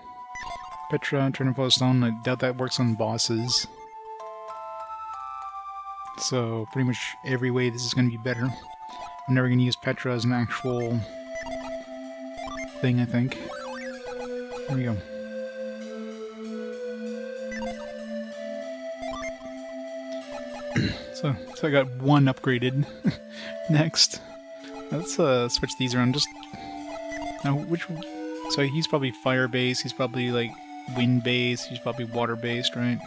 Petra, turn and flow stone, I doubt that works on bosses. So, pretty much every way this is going to be better. I'm never going to use Petra as an actual thing, I think. There we go. So I got 1 upgraded. Next. Let's switch these around. Just... Now, so he's probably fire-based, he's probably like wind-based, he's probably water-based, right?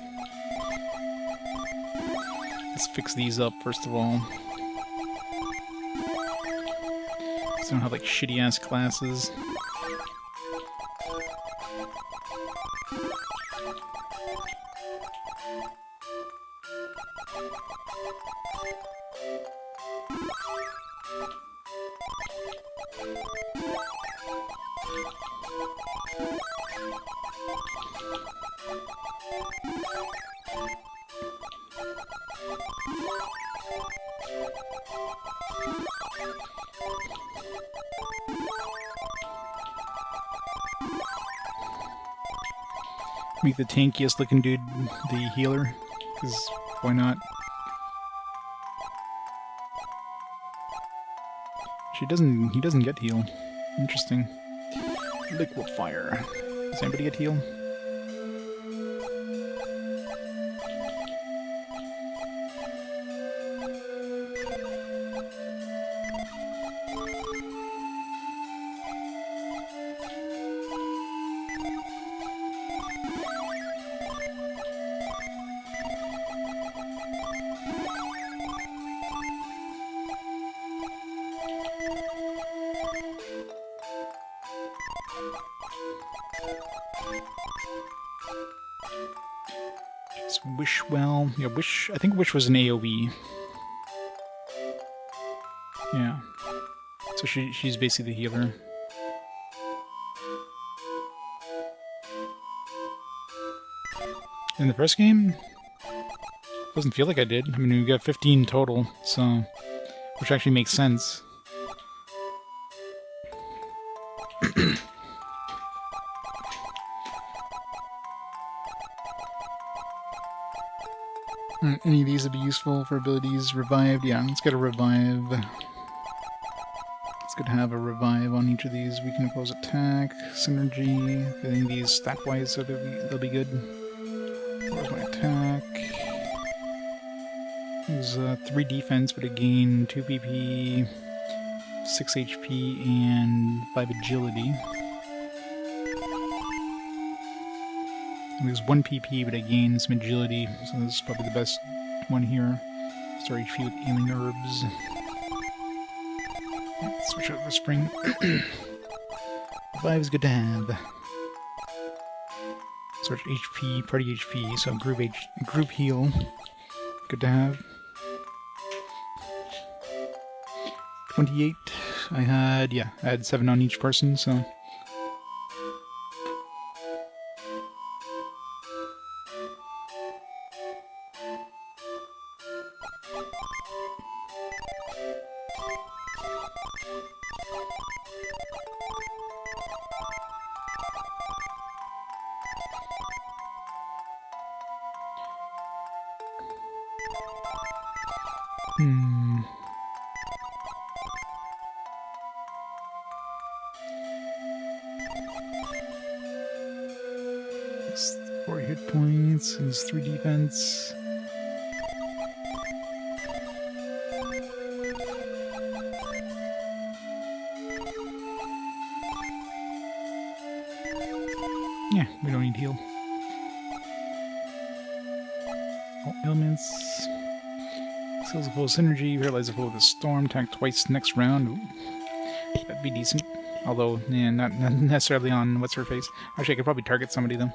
Let's fix these up first of all. So I don't have like shitty-ass classes. Make the tankiest looking dude the healer, because why not? He doesn't get heal. Interesting. Liquid fire. Does anybody get heal? Wish, well, yeah, Wish, I think Wish was an AoE. Yeah. So she's basically the healer. In the first game? Doesn't feel like I did. I mean, we got 15 total, so... Which actually makes sense. Any of these would be useful for abilities. Revived, yeah, let's get a revive. It's good to have a revive on each of these. We can oppose attack, synergy. I think these stat-wise, so they'll be good. Where's my attack? There's 3 defense, but I gain 2 PP, 6 HP, and 5 agility. There's 1 PP, but I gain some agility, so this is probably the best one here. Start HP with healing herbs. Let's switch over to spring. 5 is good to have. Search HP, party HP, so group heal. Good to have. 28. I had 7 on each person, so... Hmm. 4 hit points, his 3 defense. Yeah, we don't need heal. All elements. Skills of full synergy, paralyze a foe with a storm, attack twice next round. Ooh, that'd be decent. Although, yeah, not necessarily on what's her face. Actually, I could probably target somebody though.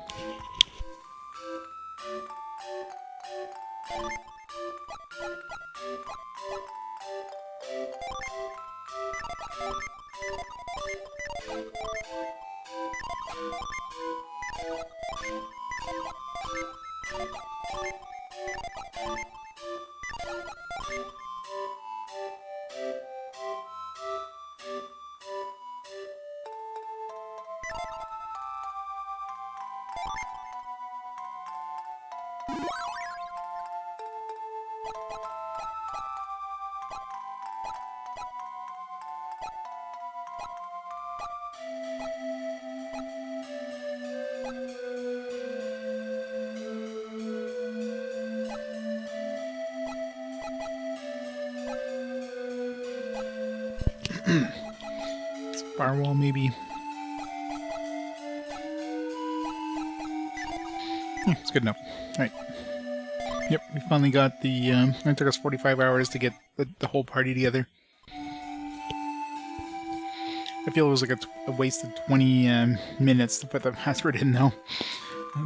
Firewall, maybe. Yeah, it's good enough. Alright. Yep, we finally got the, it took us 45 hours to get the whole party together. I feel it was like a waste of 20 minutes to put the password in, though.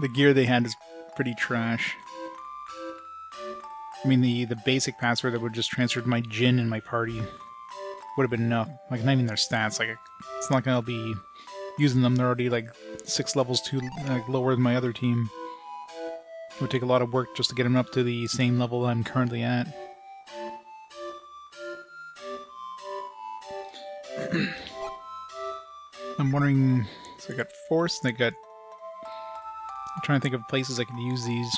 The gear they had is pretty trash. I mean, the basic password that would just transfer to my Jin and my party would have been enough. Like, not even their stats. Like, it's not like I'll be using them. They're already, like, 6 levels too lower than my other team. It would take a lot of work just to get them up to the same level I'm currently at. I'm wondering... So I got Force, and I got... I'm trying to think of places I could use these.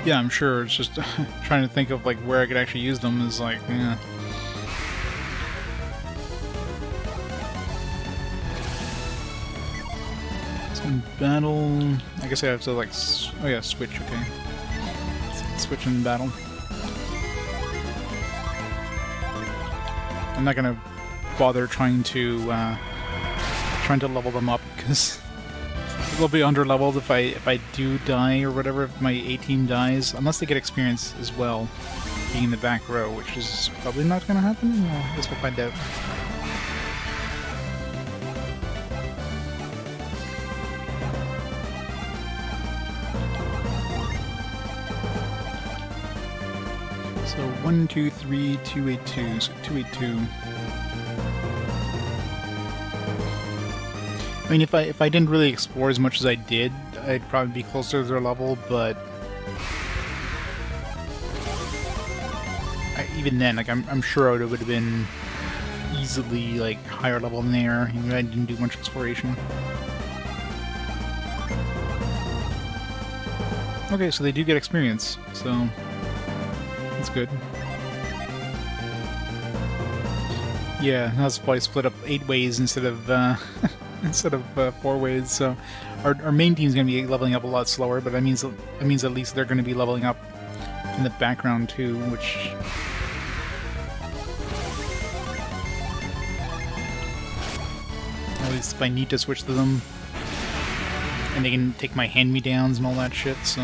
Yeah, I'm sure. It's just trying to think of like where I could actually use them is like, yeah. So in battle, I guess I have to like, oh yeah, switch. Okay, switch in battle. I'm not gonna bother trying to level them up because they'll be under-leveled if I do die or whatever, if my A-team dies, unless they get experience as well, being in the back row, which is probably not going to happen. Well, I guess we'll find out. So 1, 2, 3, 282, so 282. I mean, if I didn't really explore as much as I did, I'd probably be closer to their level, but even then, like I'm sure it would have been easily like higher level than they are. I didn't do much exploration. Okay, so they do get experience, so that's good. Yeah, that's why I split up 8 ways instead of instead of 4 ways. So our main team's going to be leveling up a lot slower, but that means at least they're going to be leveling up in the background too, which at least if I need to switch to them, and they can take my hand-me-downs and all that shit. So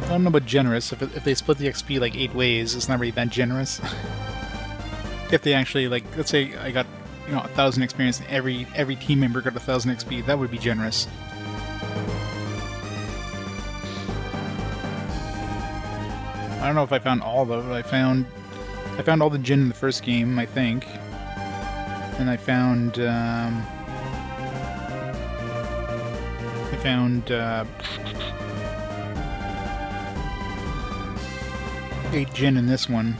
I don't know about generous. If they split the XP like 8 ways, it's not really that generous. If they actually, like, let's say I got, 1,000 experience and every team member got 1,000 XP, that would be generous. I don't know if I found all of it. I found all the Jin in the first game, I think. And I found 8 Jin in this one.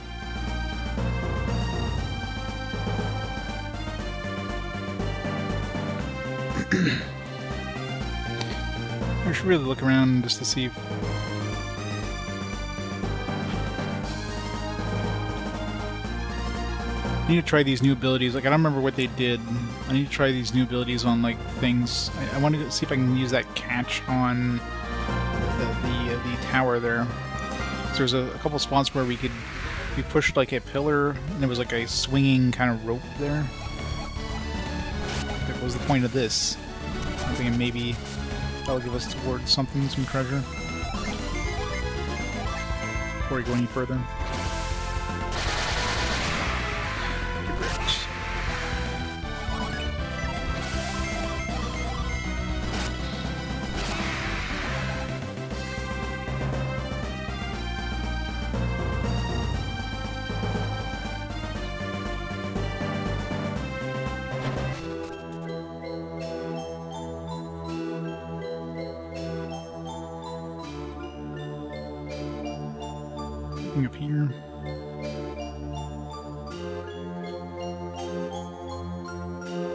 I should really look around just to see if... I need to try these new abilities. Like, I don't remember what they did. I need to try these new abilities on, like, things. I want to see if I can use that catch on the tower there. So there's a couple spots where we pushed, like, a pillar, and there was, like, a swinging kind of rope there. What was the point of this? I'm thinking maybe that'll give us towards something, some treasure. Before we go any further. Up here.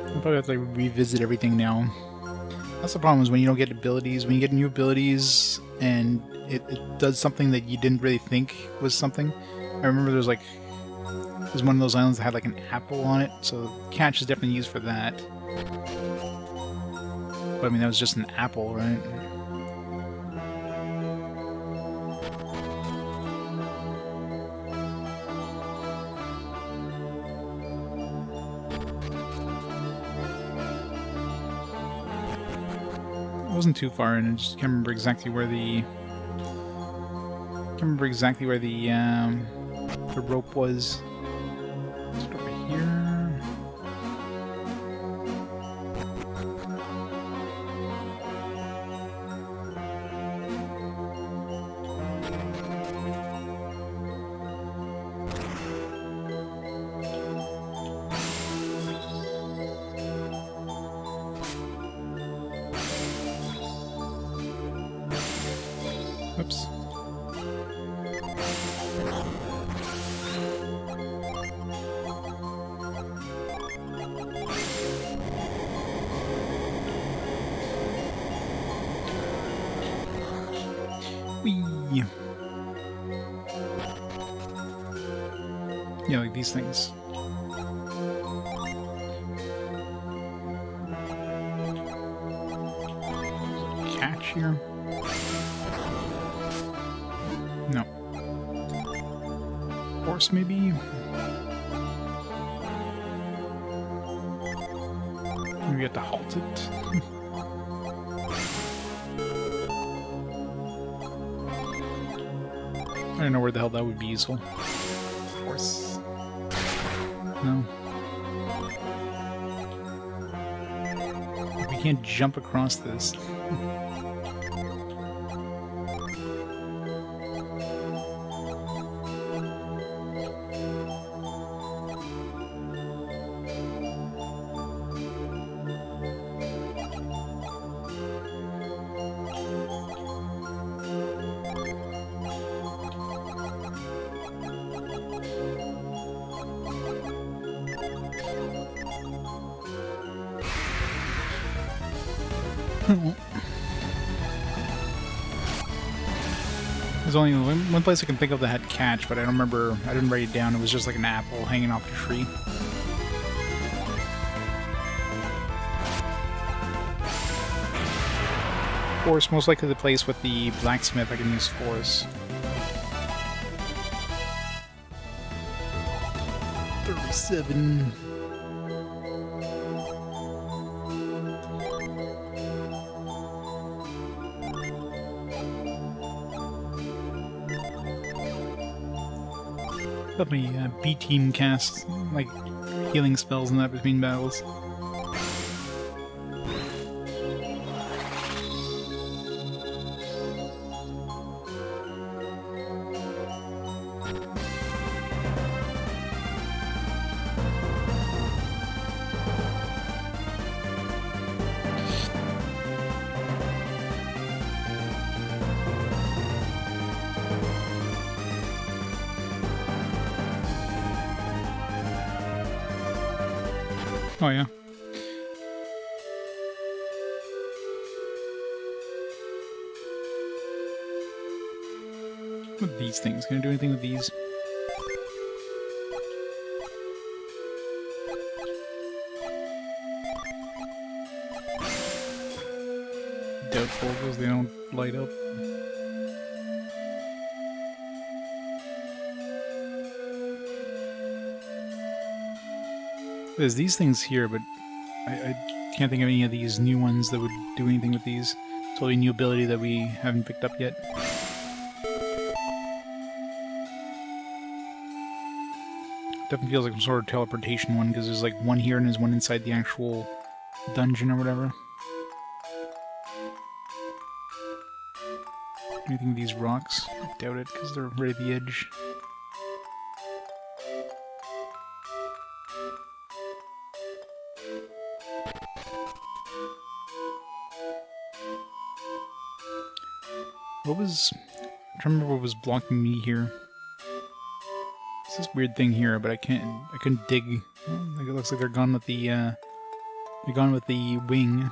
I'll probably have to revisit everything now. That's the problem, is when you don't get abilities. When you get new abilities and it does something that you didn't really think was something. I remember there's one of those islands that had like an apple on it, so catch is definitely used for that. But I mean, that was just an apple, right? Wasn't too far in. I just can't remember exactly where the rope was. Is it over here? Oops. Whee! Yeah, like these things. Catch here? No. Horse, maybe? Maybe we have to halt it. I don't know where the hell that would be useful. Horse. No. We can't jump across this. There's only one place I can think of that had catch, but I don't remember. I didn't write it down. It was just like an apple hanging off a tree. Force, most likely the place with the blacksmith I can use force. 37. Let me B-team cast like healing spells and that between battles. Oh yeah. these things? Can I do anything with these? Doubtful because they don't light up. There's these things here, but I can't think of any of these new ones that would do anything with these. Totally new ability that we haven't picked up yet. Definitely feels like some sort of teleportation one, because there's like one here and there's one inside the actual dungeon or whatever. Anything with these rocks? I doubt it, because they're right at the edge. What was... I'm trying to remember what was blocking me here. It's this weird thing here, but I couldn't dig. Like it looks like they're gone with the, they're gone with the wing.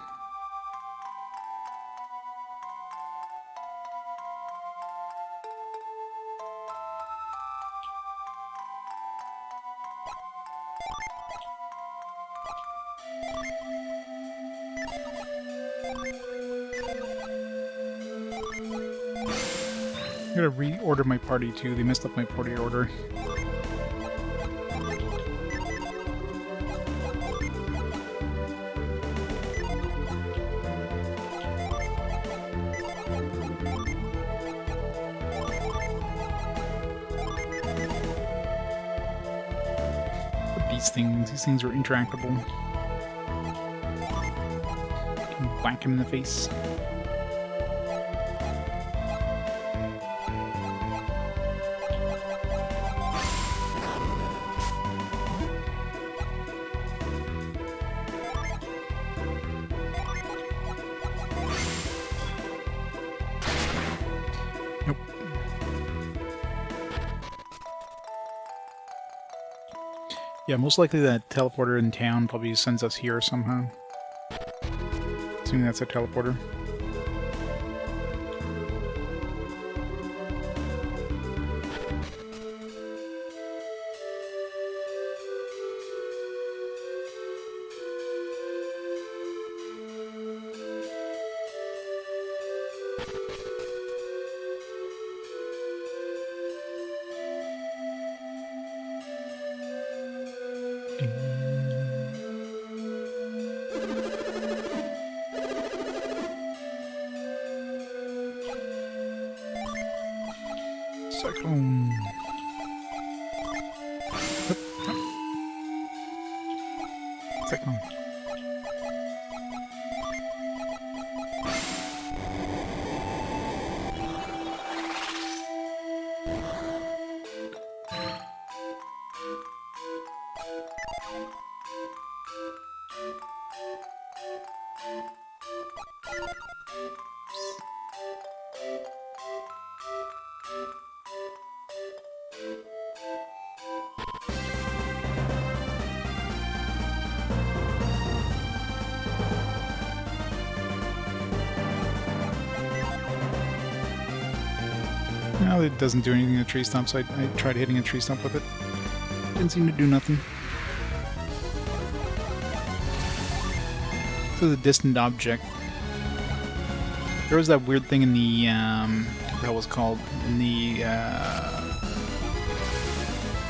I gotta reorder my party too. They messed up my party order. These things are interactable. You can whack him in the face. Nope. Yeah, most likely that teleporter in town probably sends us here somehow. Assuming that's a teleporter. Cyclone. Cyclone. No, it doesn't do anything to tree stump, so I tried hitting a tree stump with it. Didn't seem to do nothing. This is a distant object. There was that weird thing in the, what the hell was it called? In the,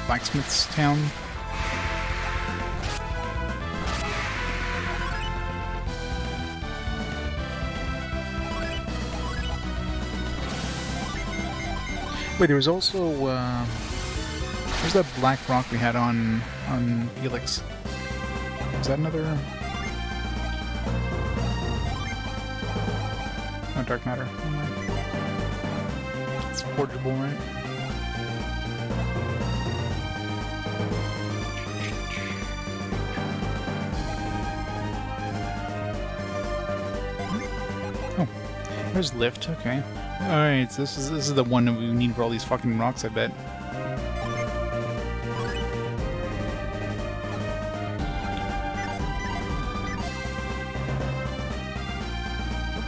blacksmith's town. Wait, there was also, there's that black rock we had on Felix. Is that another... No, dark matter. It's forgeable, right? Oh, there's lift, okay. Alright, so this is the one that we need for all these fucking rocks, I bet.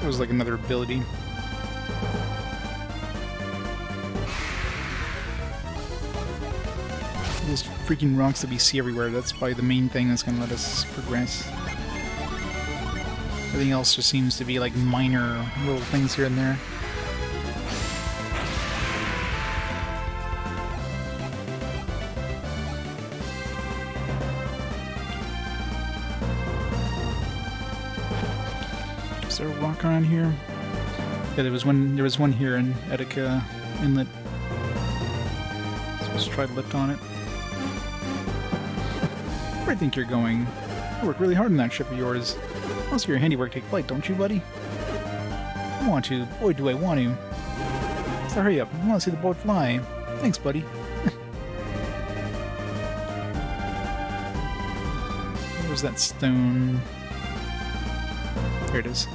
It was like another ability. freaking rocks that we see everywhere. That's probably the main thing that's going to let us progress. Everything else just seems to be like minor little things here and there. Is there a rock around here? Yeah, there was one here in Etika Inlet. So let's try to lift on it. Where do you think you're going? You work really hard on that ship of yours. Most of your handiwork take flight, don't you, buddy? I want to. Boy, do I want to. So hurry up. I want to see the boat fly. Thanks, buddy. Where's that stone? There it is.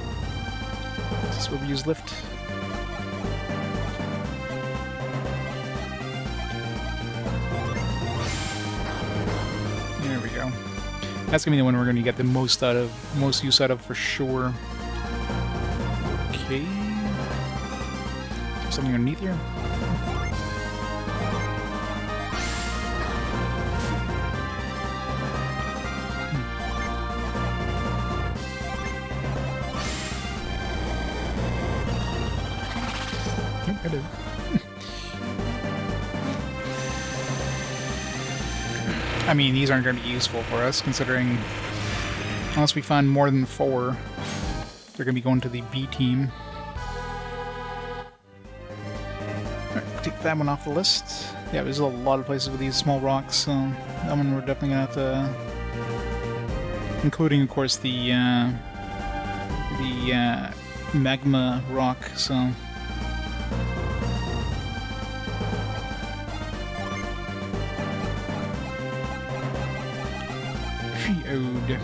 Is this where we use lift? There we go. That's gonna be the one we're gonna get the most use out of for sure. Okay. Is there something underneath here? Nope, I did. I mean, these aren't going to be useful for us, considering unless we find more than 4, they're going to be going to the B team. Alright, take that one off the list. Yeah, there's a lot of places with these small rocks, so that one we're definitely going to have to... Including, of course, the magma rock, so... Geode.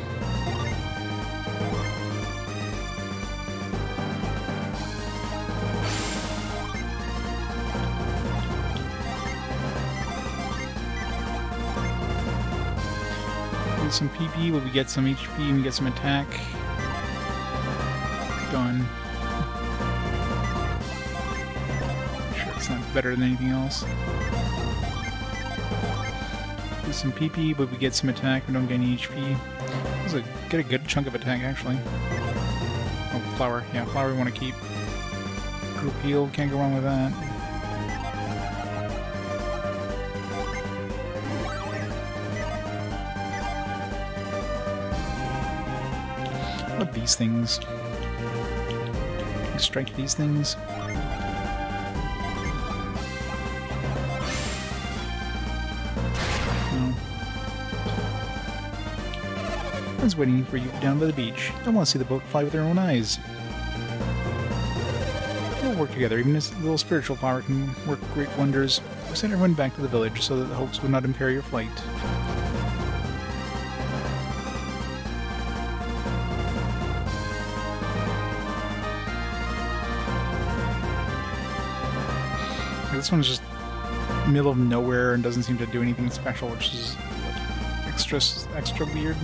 Get some PP, will we get some HP and we get some attack? Done. Sure, it's not better than anything else. Get some PP, but we get some attack, we don't get any HP. Get a good chunk of attack, actually. Oh, flower. Yeah, flower we want to keep. Group heal, can't go wrong with that. What are these things? Extract these things. Everyone's waiting for you down by the beach. I want to see the boat fly with their own eyes. We'll work together. Even this little spiritual power can work great wonders. We'll send everyone back to the village so that the hoax would not impair your flight. This one's just middle of nowhere and doesn't seem to do anything special, which is extra weird.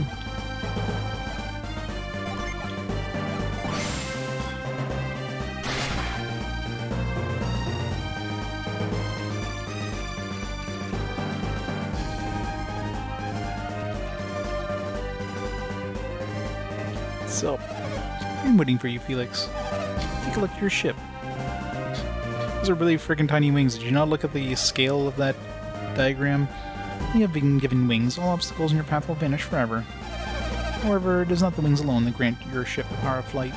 So, I'm waiting for you, Felix. Take a look at your ship. Those are really freaking tiny wings. Did you not look at the scale of that diagram? You have been given wings. All obstacles in your path will vanish forever. However, it is not the wings alone that grant your ship the power of flight.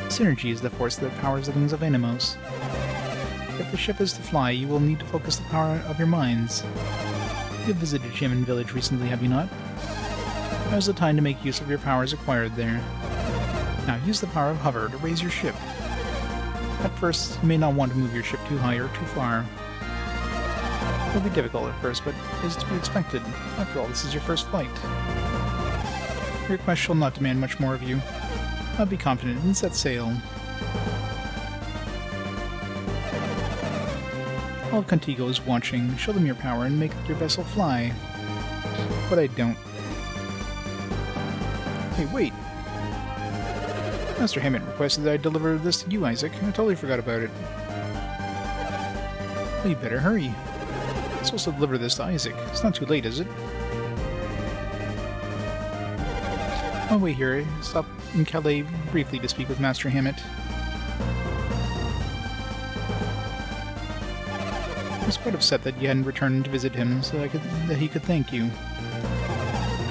Synergy is the force that powers the wings of Animos. If the ship is to fly, you will need to focus the power of your minds. You have visited Sherman Village recently, have you not? Now is the time to make use of your powers acquired there. Now use the power of hover to raise your ship. At first, you may not want to move your ship too high or too far. It will be difficult at first, but it is to be expected. After all, this is your first flight. Your quest shall not demand much more of you. Now be confident and set sail. All Contigo is watching. Show them your power and make your vessel fly. But I don't. Hey, wait! Master Hammett requested that I deliver this to you, Isaac. I totally forgot about it. Well, you better hurry. supposed to deliver this to Isaac. It's not too late, is it? Oh, wait here. Stop in Calais briefly to speak with Master Hammett. I was quite upset that you hadn't returned to visit him, so that he could thank you.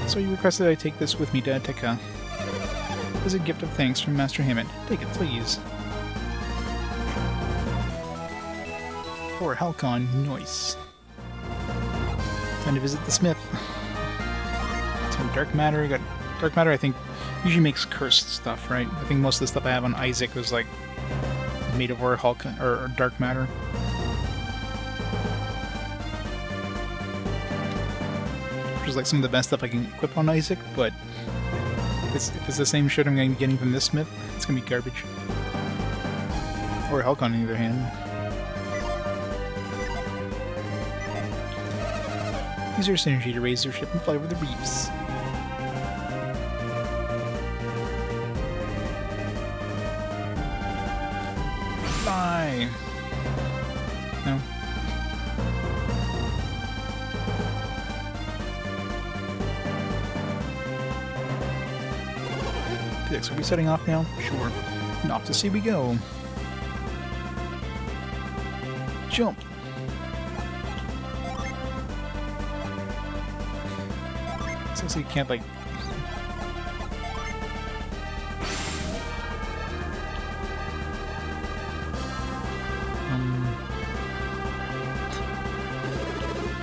So you requested I take this with me to Attica. As a gift of thanks from Master Hammett. Take it, please. For Halcon, nice. Time to visit the smith. Some dark matter. Got dark matter. I think usually makes cursed stuff, right? I think most of the stuff I have on Isaac was like made of or dark matter. Which is like some of the best stuff I can equip on Isaac, but if it's the same shit I'm going to be getting from this smith, it's going to be garbage. Or Halcon on the other hand. Use your synergy to raise your ship and fly over the reefs. Fly! No. Felix, are we setting off now? Sure. And off to sea we go. Jump! So you can't, like...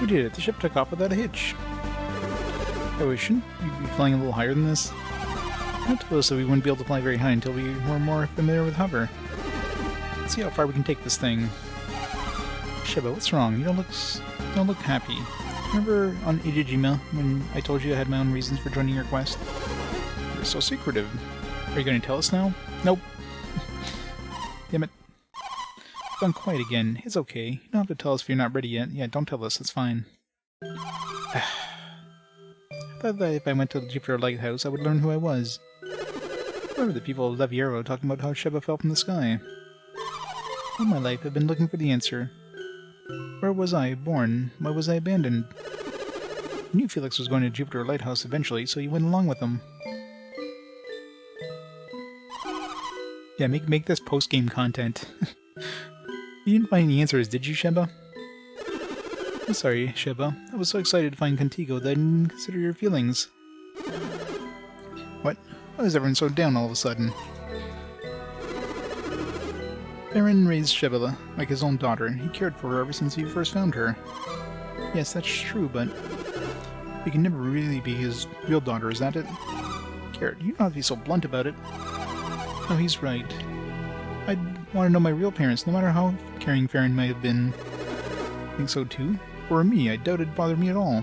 We did it. The ship took off without a hitch. Oh, shouldn't we be flying a little higher than this? I told us that we wouldn't be able to fly very high until we were more familiar with hover. Let's see how far we can take this thing. Sheba, what's wrong? You don't look happy. Remember on Ijijima when I told you I had my own reasons for joining your quest? You're so secretive. Are you going to tell us now? Nope. Damn it. It's gone quiet again. It's okay. You don't have to tell us if you're not ready yet. Yeah, don't tell us. It's fine. I thought that if I went to the Jupiter Lighthouse, I would learn who I was. I remember the people of Leviero talking about how Sheba fell from the sky. All my life I've been looking for the answer. Where was I born? Why was I abandoned? I knew Felix was going to Jupiter Lighthouse eventually, so you went along with him. Yeah, make this post-game content. You didn't find any answers, did you, Sheba? I'm sorry, Sheba. I was so excited to find Contigo that I didn't consider your feelings. What? Why is everyone so down all of a sudden? Baron raised Sheba like his own daughter. He cared for her ever since he first found her. Yes, that's true, but we can never really be his real daughter, is that it? Carrot, you don't have to be so blunt about it. No, he's right. I'd want to know my real parents, no matter how caring Farron might have been. Think so too? For me, I doubt it'd bother me at all.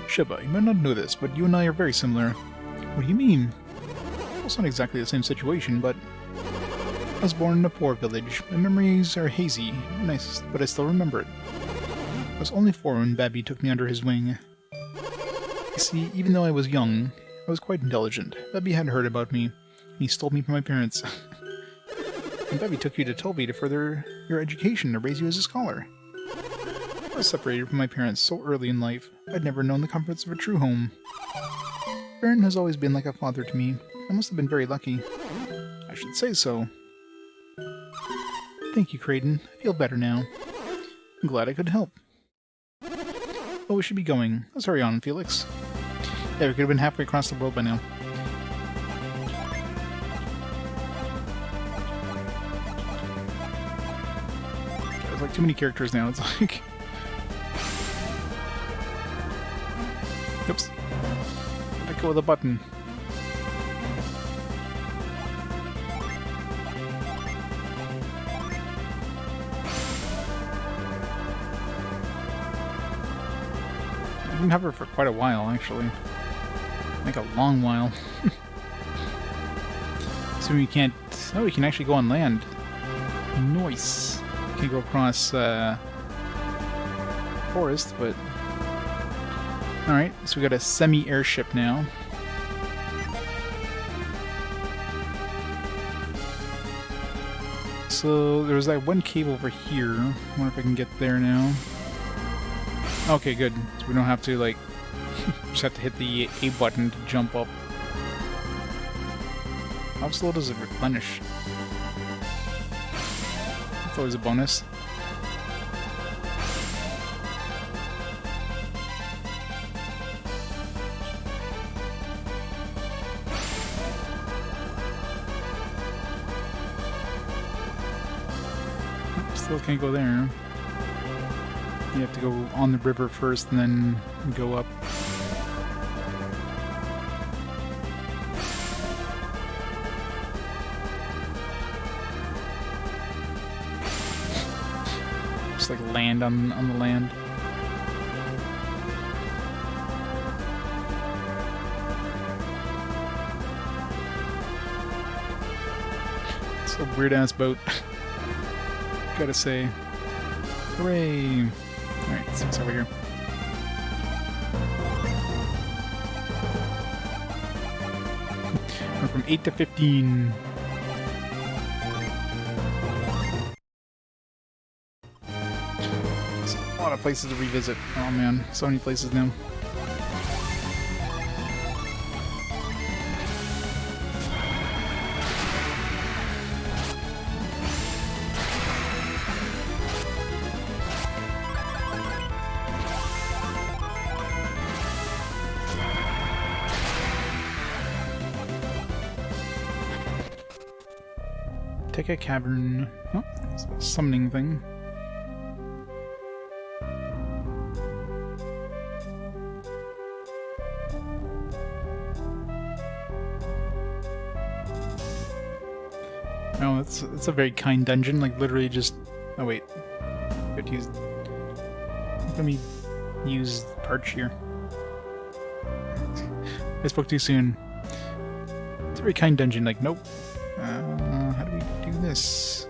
Sheba, you might not know this, but you and I are very similar. What do you mean? Well, it's not exactly the same situation, but I was born in a poor village. My memories are hazy, nice, but I still remember it. I was only 4 when Babby took me under his wing. You see, even though I was young, I was quite intelligent. Babby had heard about me, and he stole me from my parents. And Babby took you to Toby to further your education, to raise you as a scholar. I was separated from my parents so early in life, I'd never known the comforts of a true home. Baron has always been like a father to me. I must have been very lucky. I should say so. Thank you, Kraden. I feel better now. I'm glad I could help. Well, we should be going. Let's hurry on, Felix. Yeah, we could have been halfway across the world by now. There's like too many characters now, it's like... Oops. Let go of the button. I didn't have her for quite a while, actually. Like a long while. So we can't... Oh, we can actually go on land. Nice. Can't go across, forest, but... Alright, so we got a semi-airship now. So, there was that one cave over here. I wonder if I can get there now. Okay, good. So we don't have to, like, just have to hit the A button to jump up. How slow does it replenish? That's always a bonus. Still can't go there. You have to go on the river first and then go up. Just like land on the land. It's a weird ass boat. Gotta say. Hooray! Alright, so it's over here. We're from 8 to 15. There's a lot of places to revisit. Oh man, so many places now. Take a cavern. Oh, it's a summoning thing. Oh, it's a very kind dungeon. Like literally just. Oh wait, could use. Let me use Parch here. I spoke too soon. It's a very kind dungeon. Like nope. How do we do this?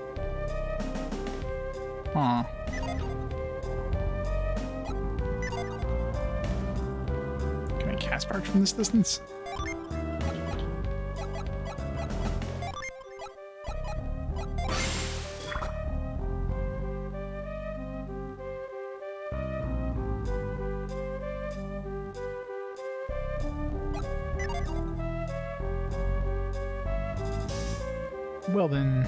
Huh. Can I cast Parch from this distance? Well then...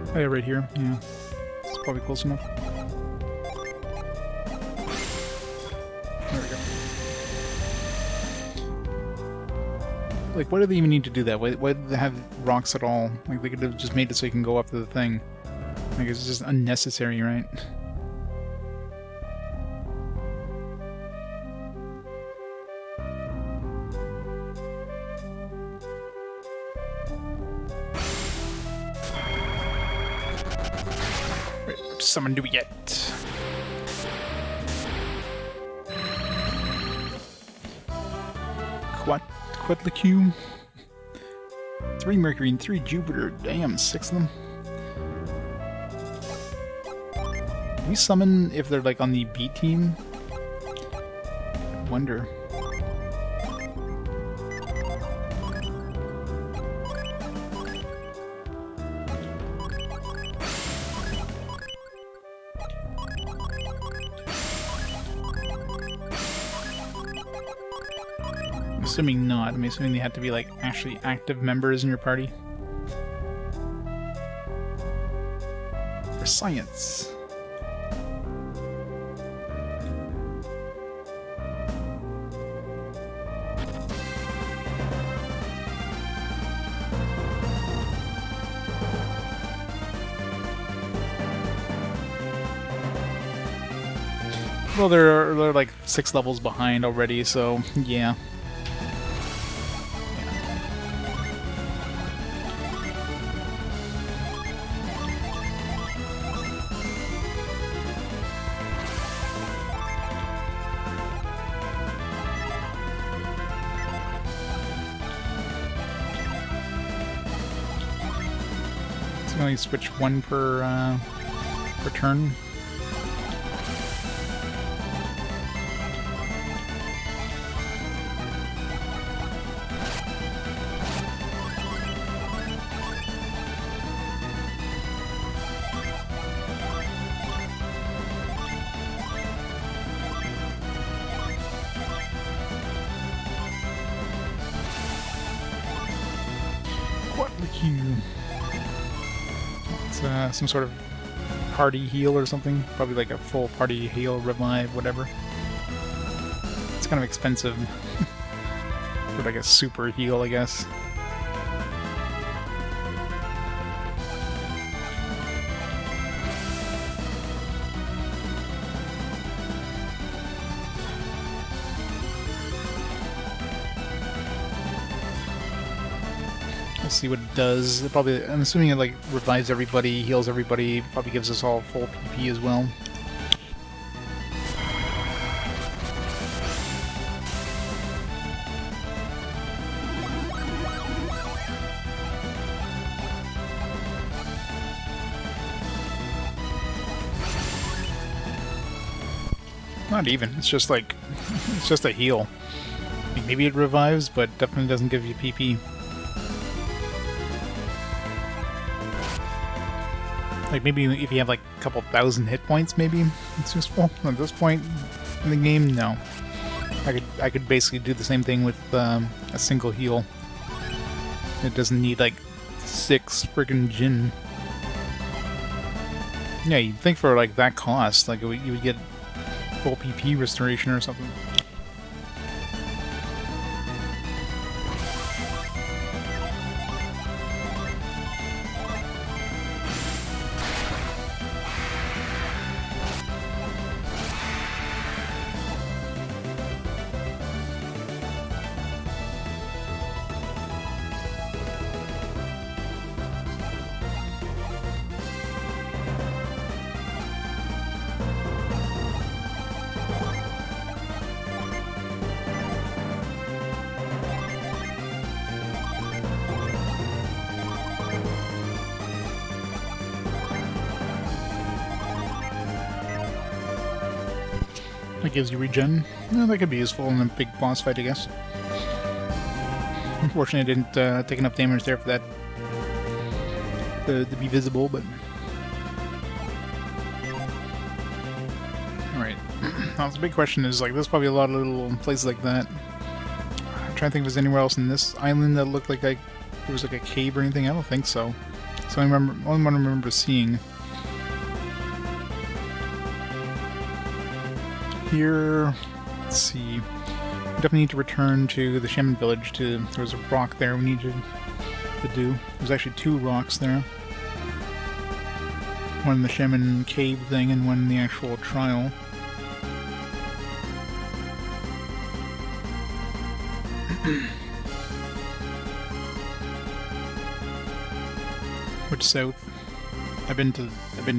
oh yeah, right here. Yeah. It's probably close enough. There we go. Like, why do they even need to do that? Why do they have rocks at all? Like, they could have just made it so you can go up to the thing. Like, it's just unnecessary, right? Right, someone do we get? Quetzalcoatl. 3 Mercury and 3 Jupiter. Damn, 6 of them. Can we summon if they're like on the B team? I wonder. I'm assuming not. I'm assuming they have to be like actually active members in your party. For science. Well, they're like 6 levels behind already, so yeah. So only switch 1 per turn. Quadlicue. It's some sort of party heal or something. Probably like a full party heal, revive, whatever. It's kind of expensive. For like a super heal, I guess. We'll see what it does. It probably, I'm assuming it like revives everybody, heals everybody, probably gives us all full PP as well. Not even. It's just like, it's just a heal. Maybe it revives, but definitely doesn't give you PP. Like, maybe if you have, like, a couple thousand hit points, maybe it's useful. At this point in the game, no. I could basically do the same thing with a single heal. It doesn't need, like, 6 friggin' Jin. Yeah, you'd think for, like, that cost, like, you would get full PP restoration or something. That gives you regen. Yeah, that could be useful in a big boss fight, I guess. Unfortunately, I didn't take enough damage there for that to be visible, but... Alright. Now, the big question is, like, there's probably a lot of little places like that. I'm trying to think if there's anywhere else in this island that looked like there was, like, a cave or anything. I don't think so. So only one I remember seeing. Here, let's see. We definitely need to return to the Sherman Village. There was a rock there we need to do. There's actually 2 rocks there. One in the Sherman cave thing and one in the actual trial. Which south? I've been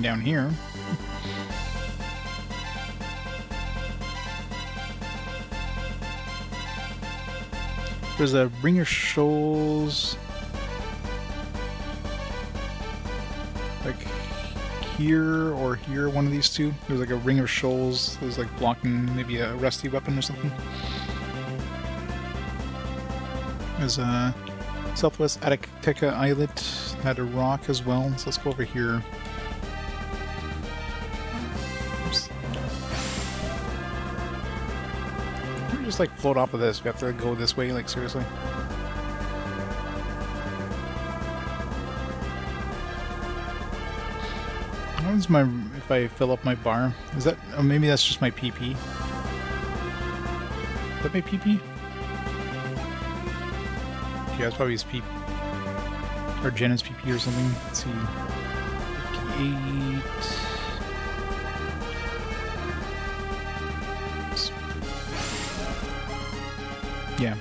down here. There's a Ring of Shoals, like here or here, one of these two. There's like a Ring of Shoals. There's like blocking maybe a rusty weapon or something. There's a Southwest Attica Islet, had a rock as well. So let's go over here. Oops. Just like float off of this. We have to go this way, like seriously. What is my, if I fill up my bar? Is that, oh, maybe that's just my PP. Is that my PP? Yeah, that's probably his PP. Or Jenna's PP or something. Let's see. 58. Yeah,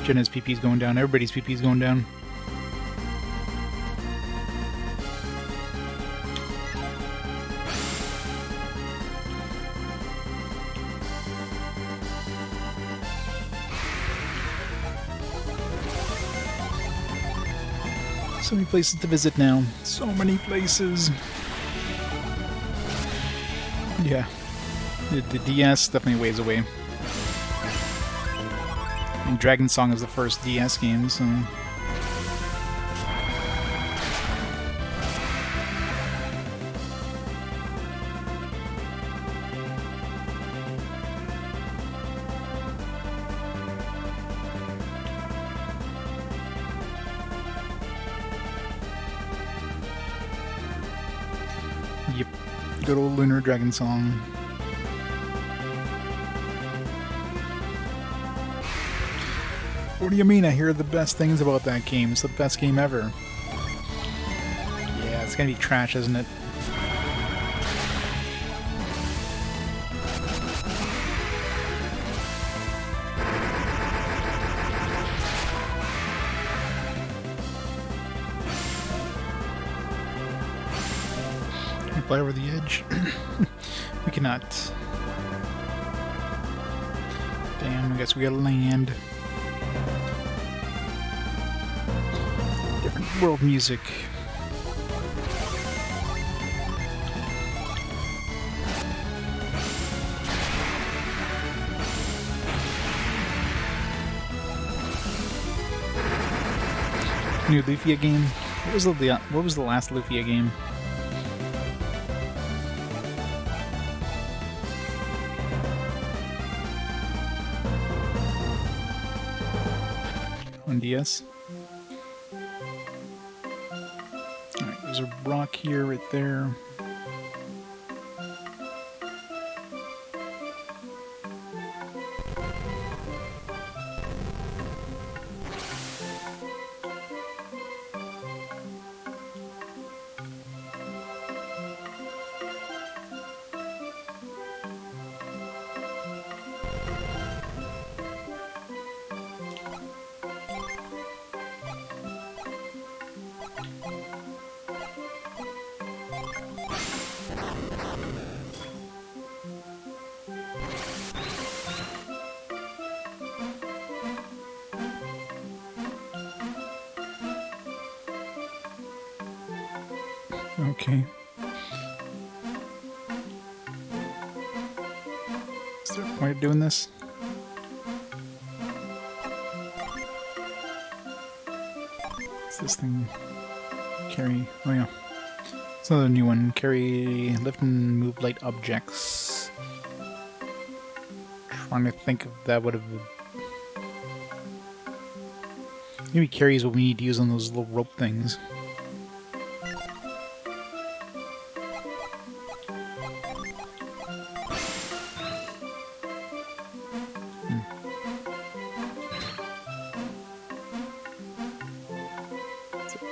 Jenna's PP is going down. Everybody's PP is going down. So many places to visit now. So many places. Yeah, the DS definitely weighs away. And Dragon Song is the first DS game, so... Good old Lunar Dragon song. What do you mean? I hear the best things about that game. It's the best game ever. Yeah, it's gonna be trash, isn't it? Can we fly over the edge? We cannot. Damn, I guess we gotta land. Different world music. New Lufia game? What was the last Lufia game? On DS? Alright, there's a rock here, right there. Okay. Is there a point of doing this? What's this thing? Carry. Oh yeah. It's another new one. Carry, lift and move light objects. Trying to think if that would have. Maybe carry is what we need to use on those little rope things.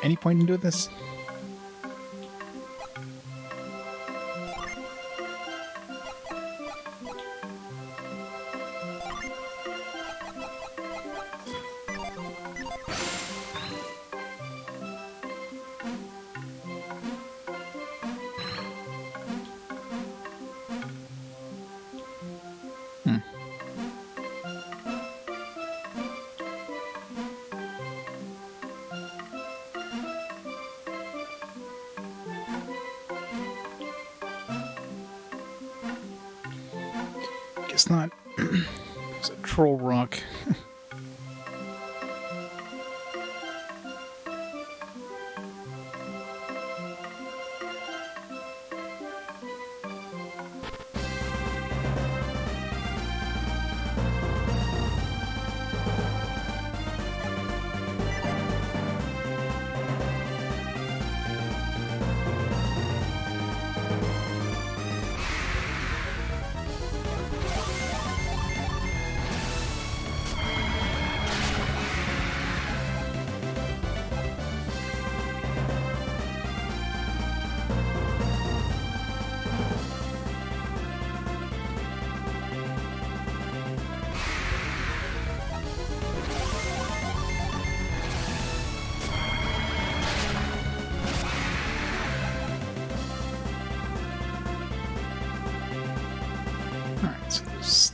Any point in doing this? It's not. It's a troll rock.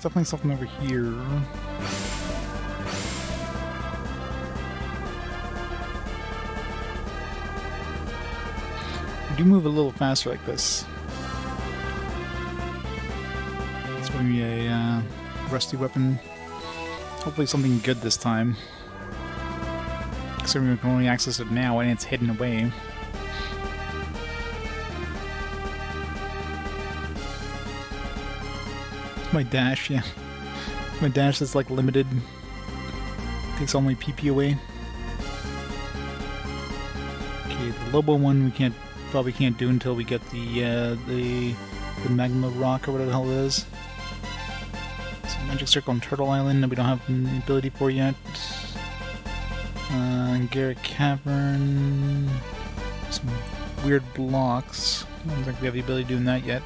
Definitely something over here. We do move a little faster like this. It's going to be a rusty weapon. Hopefully something good this time. Considering we can only access it now and it's hidden away. My dash, yeah. My dash is like limited. Takes all my PP away. Okay, the Lobo one we can't probably can't do until we get the magma rock or whatever the hell it is. So Magic Circle and Turtle Island that we don't have the ability for yet. Garrett Cavern. Some weird blocks. I don't think we have the ability of doing that yet.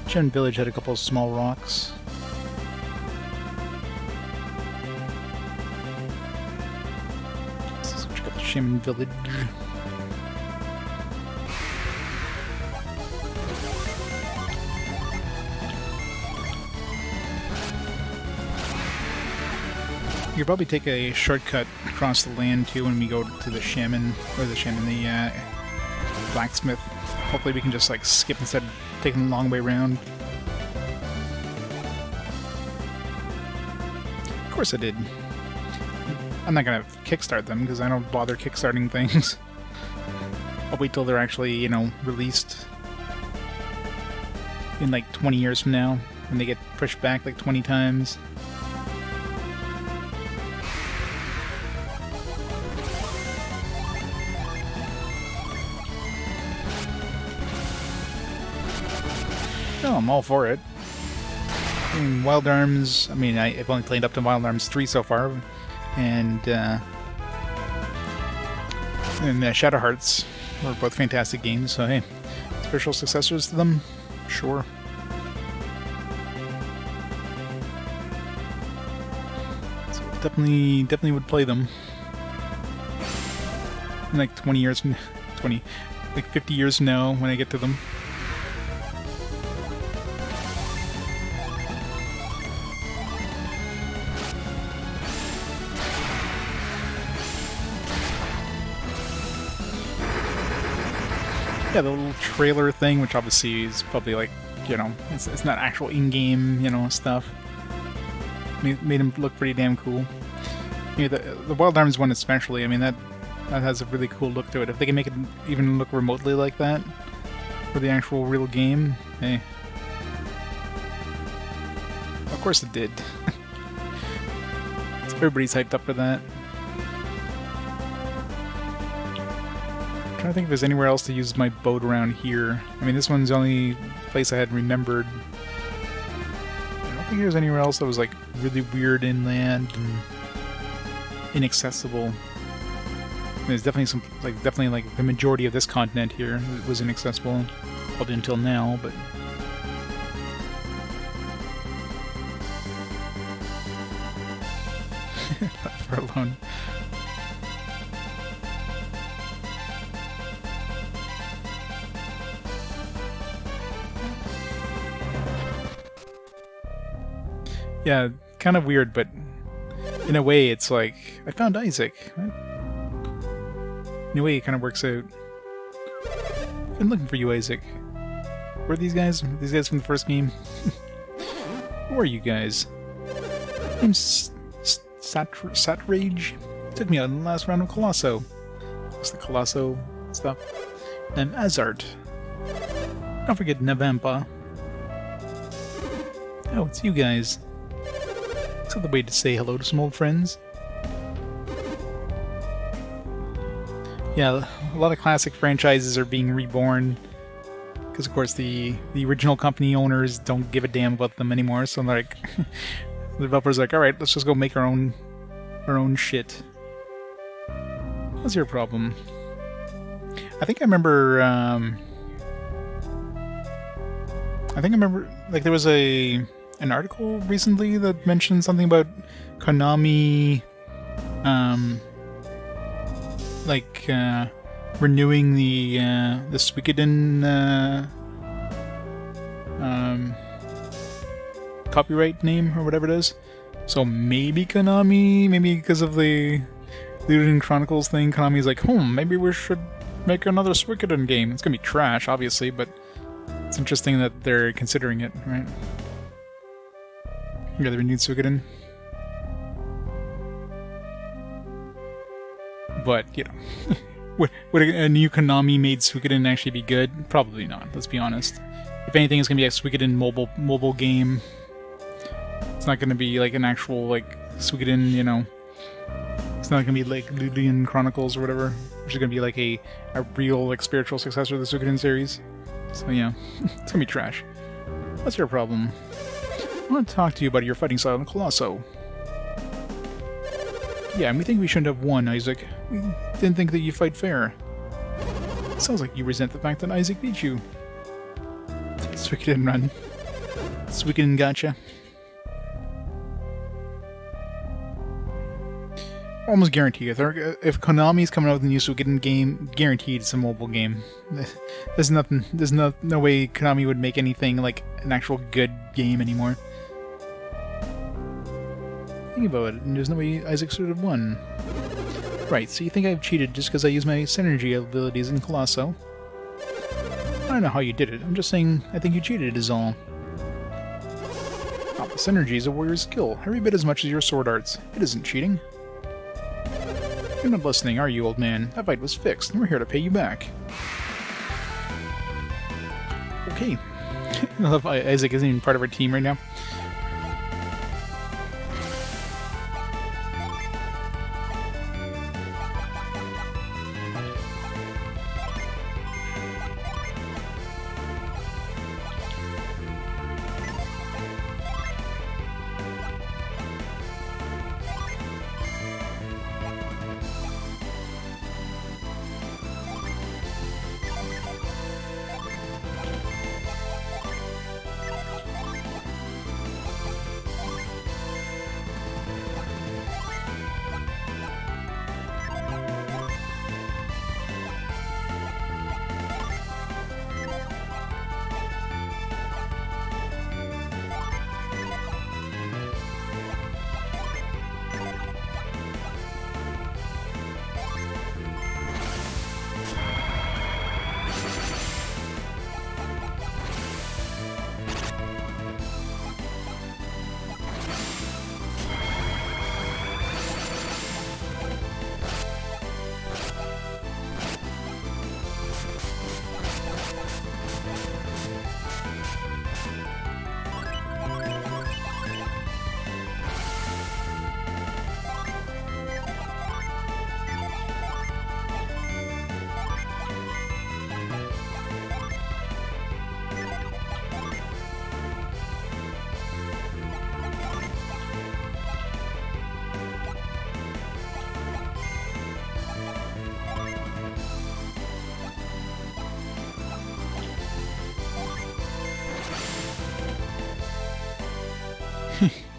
Sherman Village had a couple of small rocks. Let's check out the Sherman Village. You could probably take a shortcut across the land too when we go to the shaman, or the blacksmith. Hopefully we can just like skip instead of taking the long way around. Of course I did. I'm not gonna kickstart them because I don't bother kickstarting things. I'll wait till they're actually, you know, released in like 20 years from now when they get pushed back like 20 times. No, I'm all for it. I mean, Wild Arms, I mean, I've only played up to Wild Arms 3 so far, and Shadow Hearts were both fantastic games, so hey, spiritual successors to them? Sure. So definitely would play them. In like 20 years from... like 50 years from now when I get to them. Yeah, the little trailer thing, which obviously is probably like, you know, it's not actual in-game, you know, stuff. Made him look pretty damn cool. Yeah, the Wild Arms one especially, I mean, that has a really cool look to it. If they can make it even look remotely like that for the actual real game, hey. Of course it did. Everybody's hyped up for that. I'm trying to think if there's anywhere else to use my boat around here. I mean, this one's the only place I had remembered. I don't think there's anywhere else that was like really weird inland and inaccessible. I mean, there's definitely some, definitely like the majority of this continent here was inaccessible, probably until now, but. Left her alone. Yeah, kind of weird, but in a way it's like, I found Isaac. Right? In a way it kind of works out. I've been looking for you, Isaac. Where are these guys? These guys from the first game? Who are you guys? Name's Satrage. Took me out in the last round of Colosso. What's the Colosso stuff? I'm Azart. Don't forget Navampa. Oh, it's you guys. Is that the way to say hello to some old friends? Yeah, a lot of classic franchises are being reborn. Because, of course, the original company owners don't give a damn about them anymore, so they're like... the developers are like, alright, let's just go make our own shit. What's your problem? I think I remember, like, there was an article recently that mentioned something about Konami, renewing the Suikoden, copyright name or whatever it is. So maybe Konami, maybe because of the Looted Chronicles thing, Konami's like, maybe we should make another Suikoden game. It's gonna be trash, obviously, but it's interesting that they're considering it, right? Yeah, the renewed Suikoden. But, you know, would a new Konami-made Suikoden actually be good? Probably not, let's be honest. If anything, it's gonna be a Suikoden mobile game. It's not gonna be like an actual, like, Suikoden, you know... It's not gonna be like Ludian Chronicles or whatever, which is gonna be like a real like spiritual successor of the Suikoden series. So yeah, it's gonna be trash. What's your problem? I want to talk to you about your fighting style in Colosso. Yeah, and we think we shouldn't have won, Isaac. We didn't think that you fight fair. Sounds like you resent the fact that Isaac beat you. Suikoden run. Suikoden gotcha. Almost guaranteed. If Konami's coming out with a new Suikoden game, guaranteed it's a mobile game. There's nothing. There's no way Konami would make anything like an actual good game anymore. Think about it, and there's no way Isaac should have won. Right, so you think I've cheated just because I use my synergy abilities in Colosso? I don't know how you did it. I'm just saying I think you cheated is all. Oh, the synergy is a warrior's skill, every bit as much as your sword arts. It isn't cheating. You're not listening, are you, old man? That fight was fixed, and we're here to pay you back. Okay. I love Isaac isn't even part of our team right now.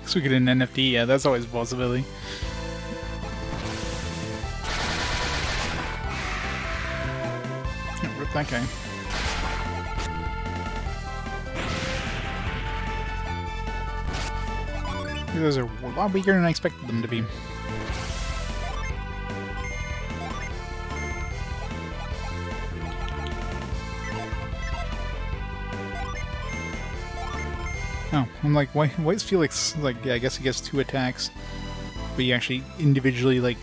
So we get an NFT, yeah, that's always a possibility. Yeah, rip that guy. Those are a lot weaker than I expected them to be. Oh, I'm like, why is Felix, like, yeah, I guess he gets 2 attacks, but you actually individually, like,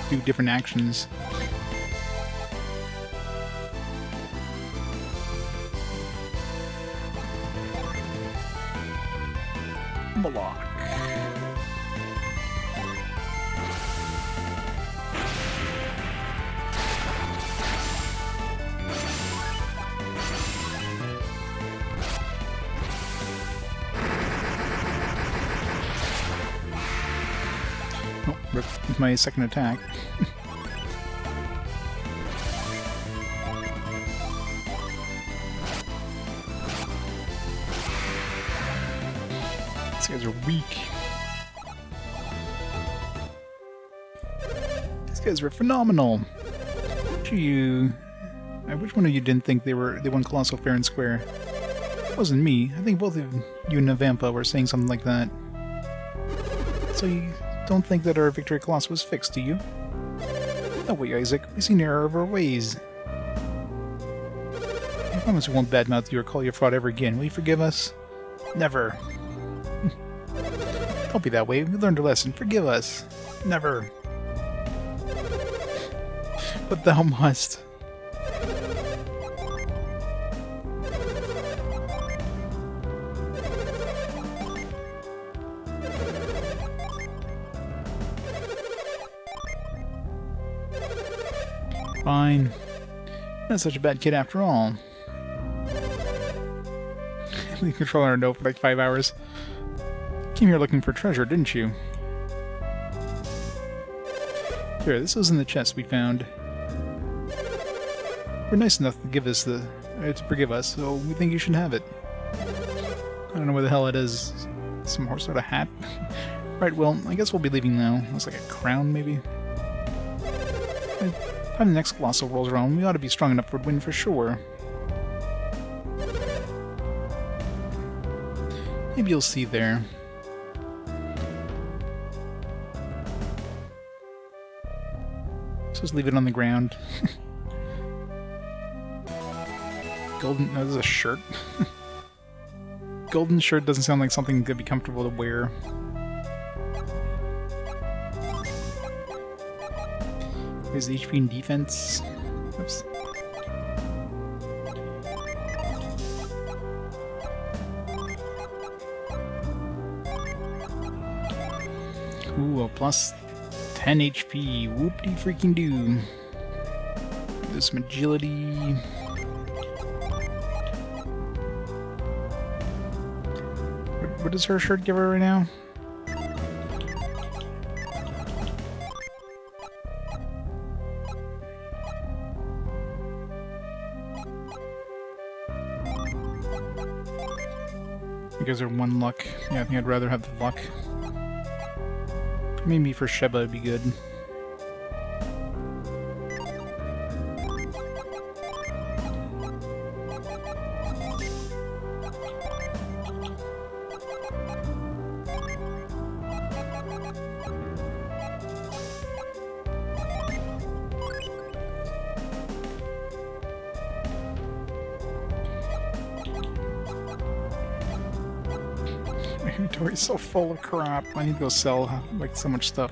do different actions. Block. Oh, with my second attack. These guys are weak. These guys were phenomenal. Which one of you didn't think they won Colossal fair and square? It wasn't me. I think both of you and Navampa were saying something like that. So you don't think that our victory at Colossus was fixed, do you? No way, Isaac. We see an error of our ways. I promise we won't badmouth you or call you a fraud ever again. Will you forgive us? Never. Don't be that way. We learned a lesson. Forgive us. Never. But thou must. fine. Not such a bad kid after all. The controller no for like 5 hours. Came here looking for treasure, didn't you? Here, this was in the chest we found. You're nice enough to give us to forgive us, so we think you should have it. I don't know what the hell it is. Some sort of hat? Right, well, I guess we'll be leaving now. Looks like a crown, maybe? By the time the next Colossal rolls around, we ought to be strong enough for a win for sure. Maybe you'll see there. Just leave it on the ground. Golden... No, this is a shirt. Golden shirt doesn't sound like something that'd be comfortable to wear. There's HP and defense. Oops. Ooh, a plus 10 HP. Whoop-de freaking do. There's some agility. What does her shirt give her right now? You guys are 1 luck. Yeah, I think I'd rather have the luck. Maybe for Sheba it'd be good. My inventory's so full of crap. I need to go sell like so much stuff.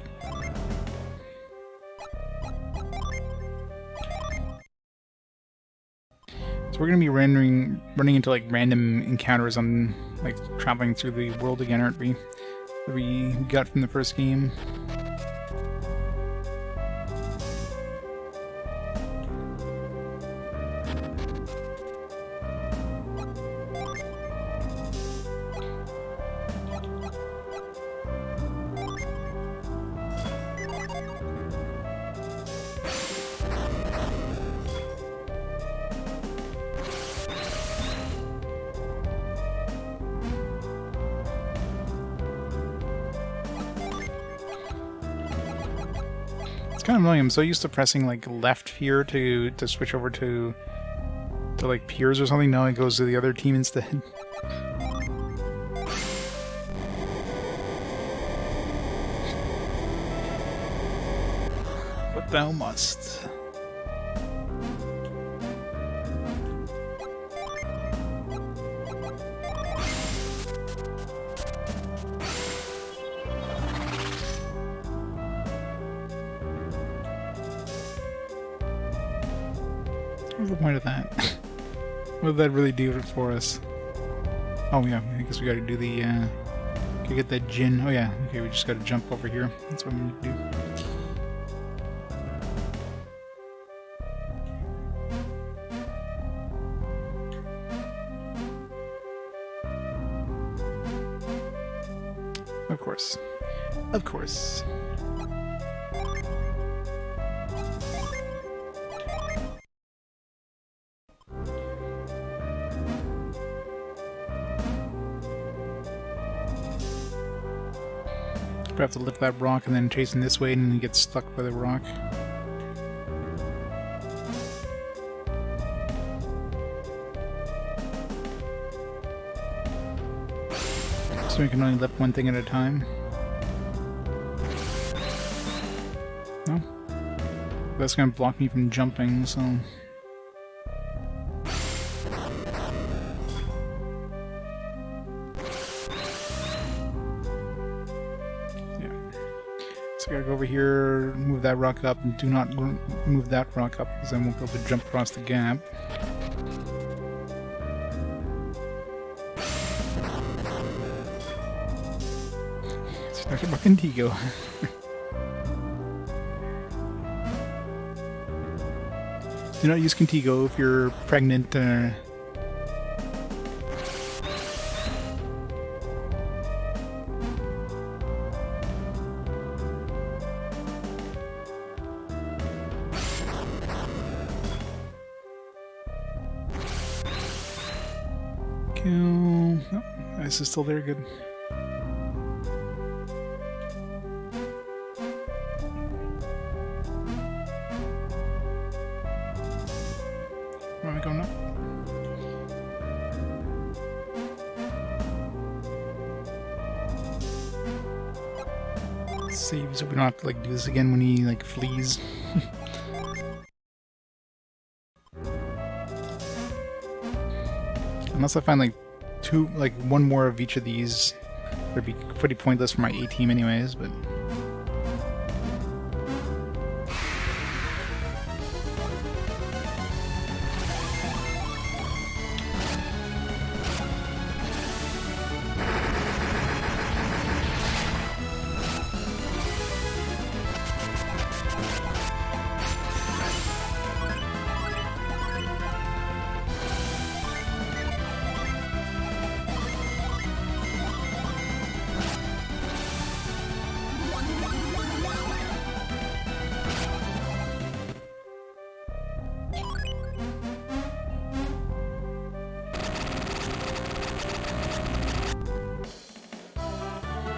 So we're gonna be running into like random encounters on like traveling through the world again, aren't we? That we got from the first game. Kind of annoying. I'm so used to pressing like left here to switch over to like peers or something. Now it goes to the other team instead. But thou must. What's the point of that? What did that really do for us? Oh yeah, I guess we gotta do the, gotta get that gin. Oh yeah, okay, we just gotta jump over here. That's what we need to do. Of course. Of course. We have to lift that rock and then chase him this way and then get stuck by the rock. So we can only lift one thing at a time. No? That's gonna block me from jumping, so... So I gotta go over here, move that rock up, and do not move that rock up, because I won't be able to jump across the gap. Start about Indigo. Do not use Contigo if you're pregnant. Kill. Oh, ice is still there. Good. Where are we going now? Save so we don't have to like do this again when he like flees. Unless I find like one more of each of these, it'd be pretty pointless for my A team anyways, but.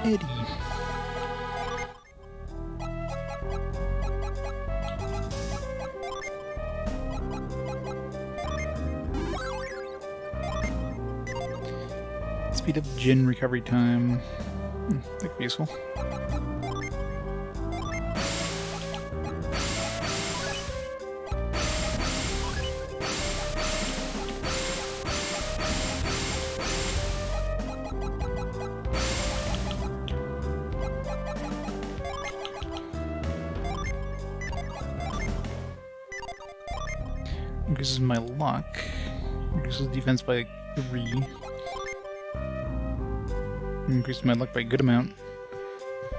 Eddie. Speed up gin recovery time. That could be useful. Increases my luck. Reduces defense by 3. Increases my luck by a good amount.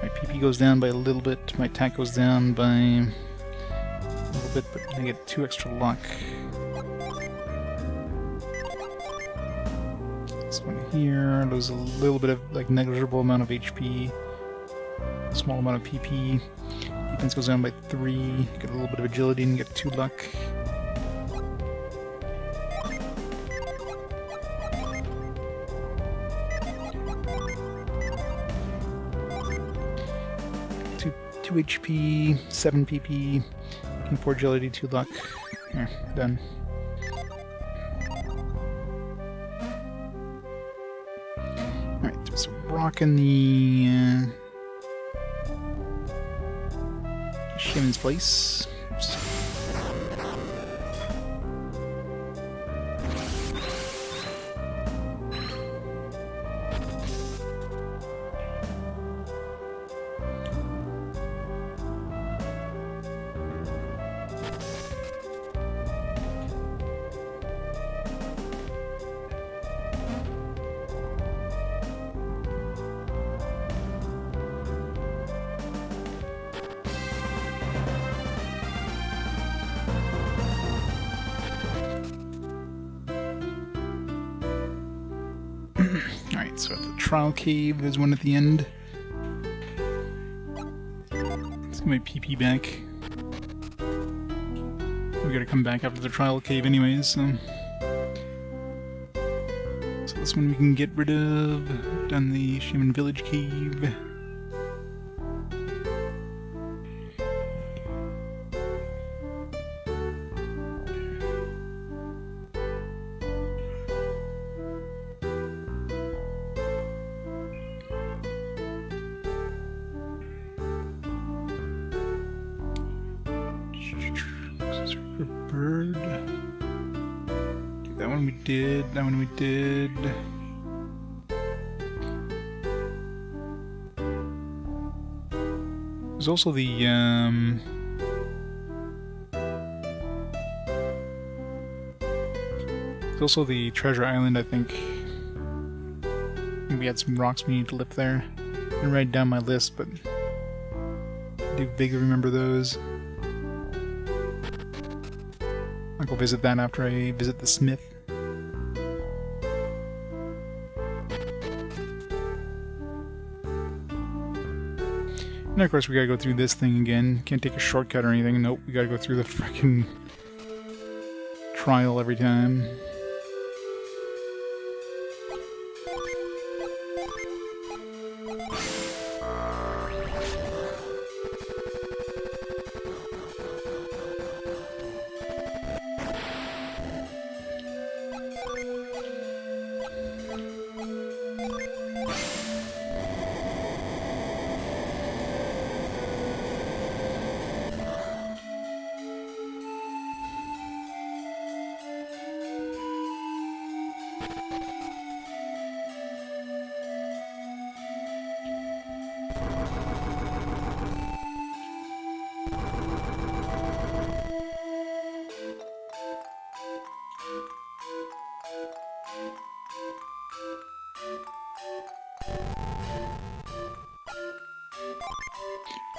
My PP goes down by a little bit. My attack goes down by a little bit, but I get 2 extra luck. This one here, lose a little bit of like negligible amount of HP. Small amount of PP. Defense goes down by 3. Get a little bit of agility and get 2 luck. Two HP, 7 PP, and 4 agility, 2 luck. Here, done. Alright, so rocking the Shaman's place. Oops. Alright, so at the trial cave, there's one at the end. Let's get my PP back. We gotta come back after the trial cave anyways, so... So this one we can get rid of. Done the Sherman Village cave. Bird. That one we did. That one we did. There's also the there's also the treasure island, I think. We had some rocks we need to lift there. I didn't write down my list, but I do vaguely remember those. I'll go visit that after I visit the smith. And of course we gotta go through this thing again. Can't take a shortcut or anything. Nope, we gotta go through the frickin' trial every time.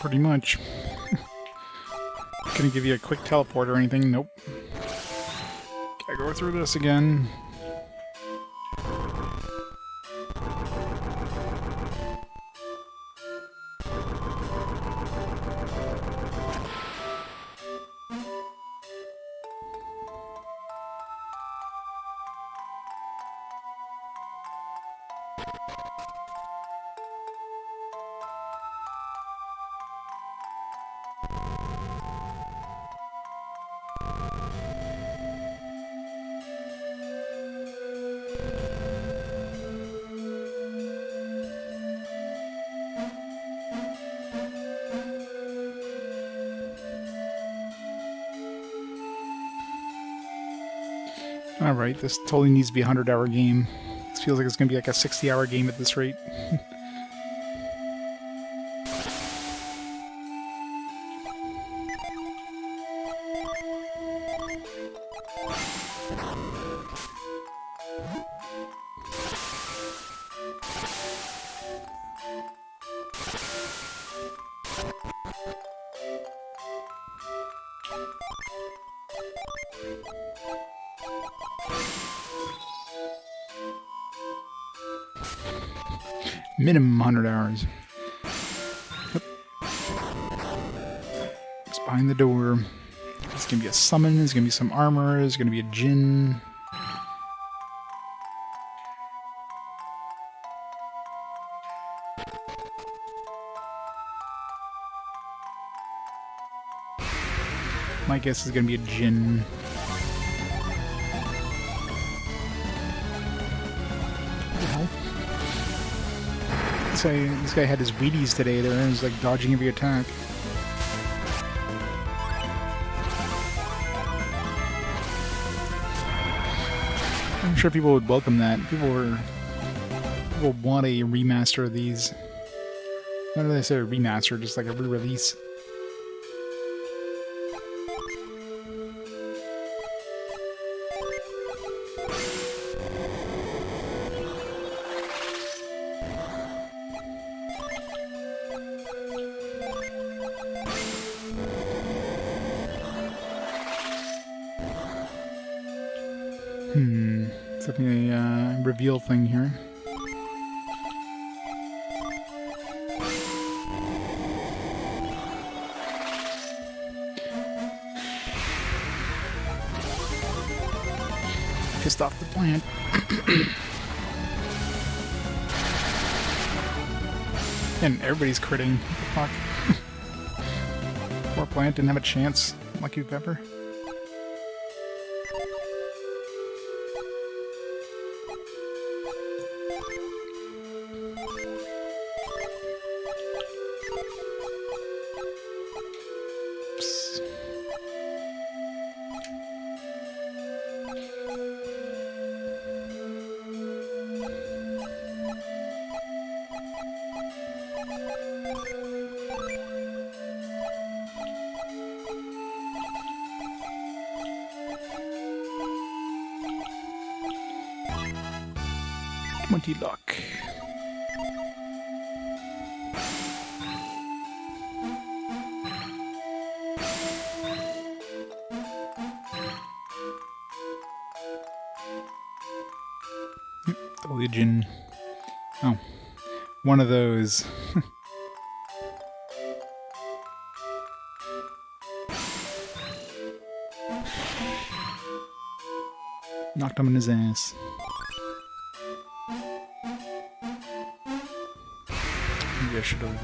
Pretty much. Gonna give you a quick teleport or anything? Nope. Gotta go through this again. Alright, this totally needs to be a 100-hour game. This feels like it's going to be like a 60-hour game at this rate. Minimum 100 hours. Yep. It's behind the door. It's gonna be a summon, there's gonna be some armor, there's gonna be a djinn. My guess is gonna be a djinn. This guy had his Wheaties today there, and he's like dodging every attack. I'm sure people would welcome that. People want a remaster of these. Not really say a remaster, just like a re-release. It's definitely a reveal thing here. Pissed off the plant. And everybody's critting. What the fuck? Poor plant didn't have a chance. Lucky Pepper. Luck. Holy Jinn. Oh. One of those. Knocked him in his ass. Maybe I should have,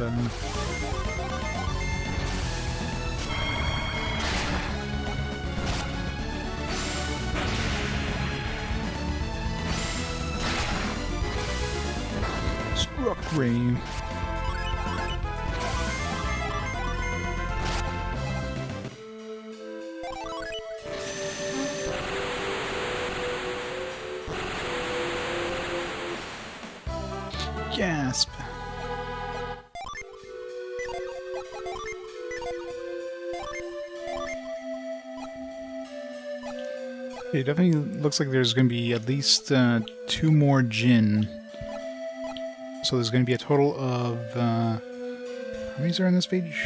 Struck Grave. Gasp. It definitely looks like there's going to be at least 2 more Jinn. So there's going to be a total of... how many are on this page?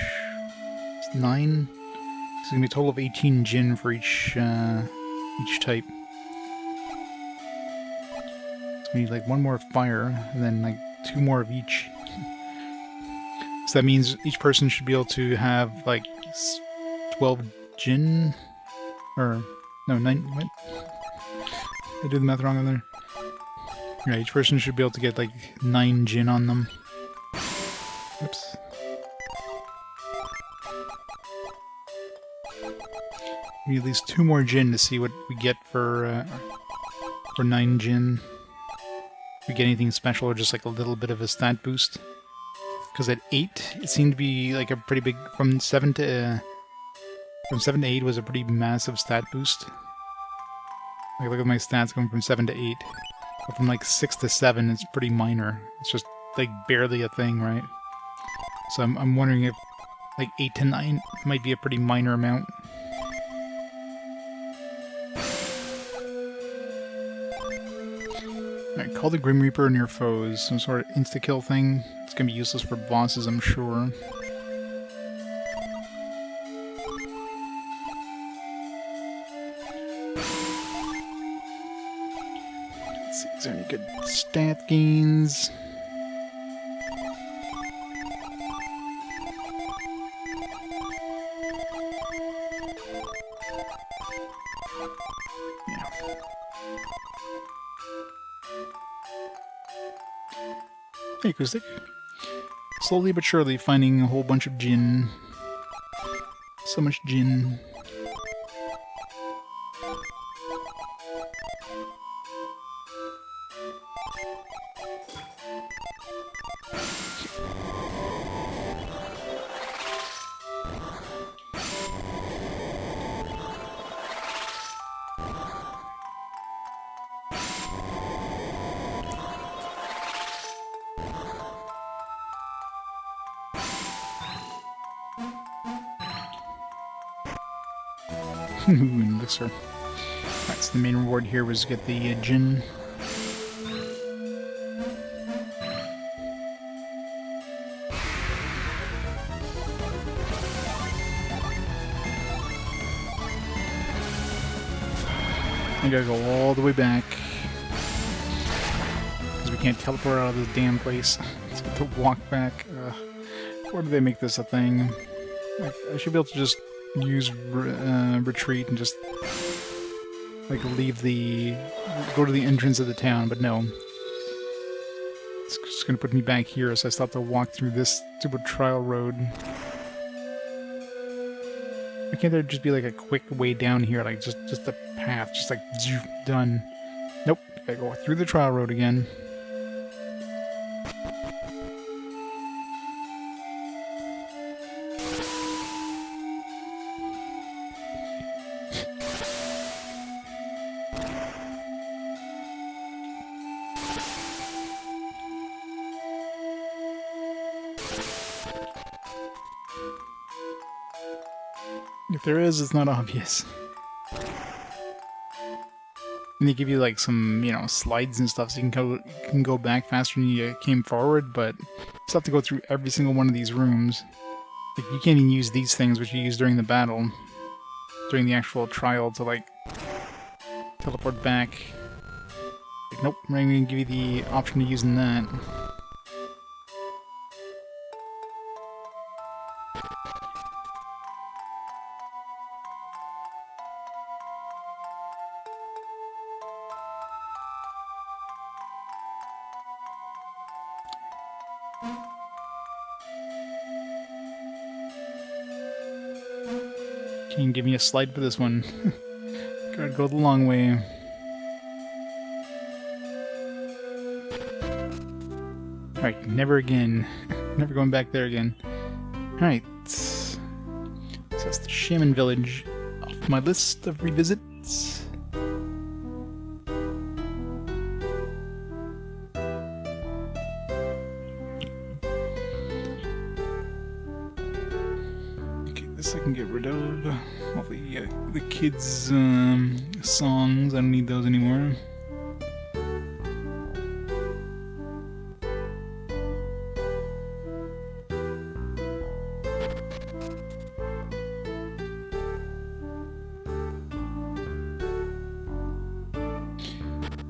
It's 9? So there's going to be a total of 18 Jinn for each type. So we need like 1 more fire, and then like 2 more of each. So that means each person should be able to have like 12 Jinn? Or... no, 9... what? I did the math wrong on there. Yeah, each person should be able to get like 9 Jinn on them. Oops. We need at least 2 more Jinn to see what we get for 9 Jinn. If we get anything special or just like a little bit of a stat boost. Because at 8, it seemed to be like a pretty big... From 7 to 8 was a pretty massive stat boost. Like, look at my stats going from 7 to 8. But from like 6 to 7, it's pretty minor. It's just like barely a thing, right? So I'm wondering if like 8 to 9 might be a pretty minor amount. Alright, call the Grim Reaper near foes. Some sort of insta-kill thing. It's gonna be useless for bosses, I'm sure. Let's see, is there any good stat gains? Hey, Acoustic. Slowly but surely finding a whole bunch of Jinn. So much Jinn. Elixir. Alright, so the main reward here was to get the Jinn. I gotta go all the way back. Because we can't teleport out of this damn place. Let's get to walk back. Why do they make this a thing? Like, I should be able to just use retreat and just like leave the go to the entrance of the town, but no, it's just gonna put me back here, so I still have to walk through this stupid trial road. Why can't there just be like a quick way down here, like just a path, just like done? Nope, gotta go through the trial road again. If there is, it's not obvious. And they give you like some, you know, slides and stuff, so you can go back faster than you came forward, but you still have to go through every single one of these rooms. Like, you can't even use these things, which you use during the battle, during the actual trial, to like teleport back. Like, nope, I'm not even gonna give you the option of using that. Can you give me a slide for this one? Gotta go the long way. Alright, never again. Never going back there again. Alright. So that's the Sherman Village off my list of revisits. Okay, this I can get rid of. All the kids' songs, I don't need those anymore.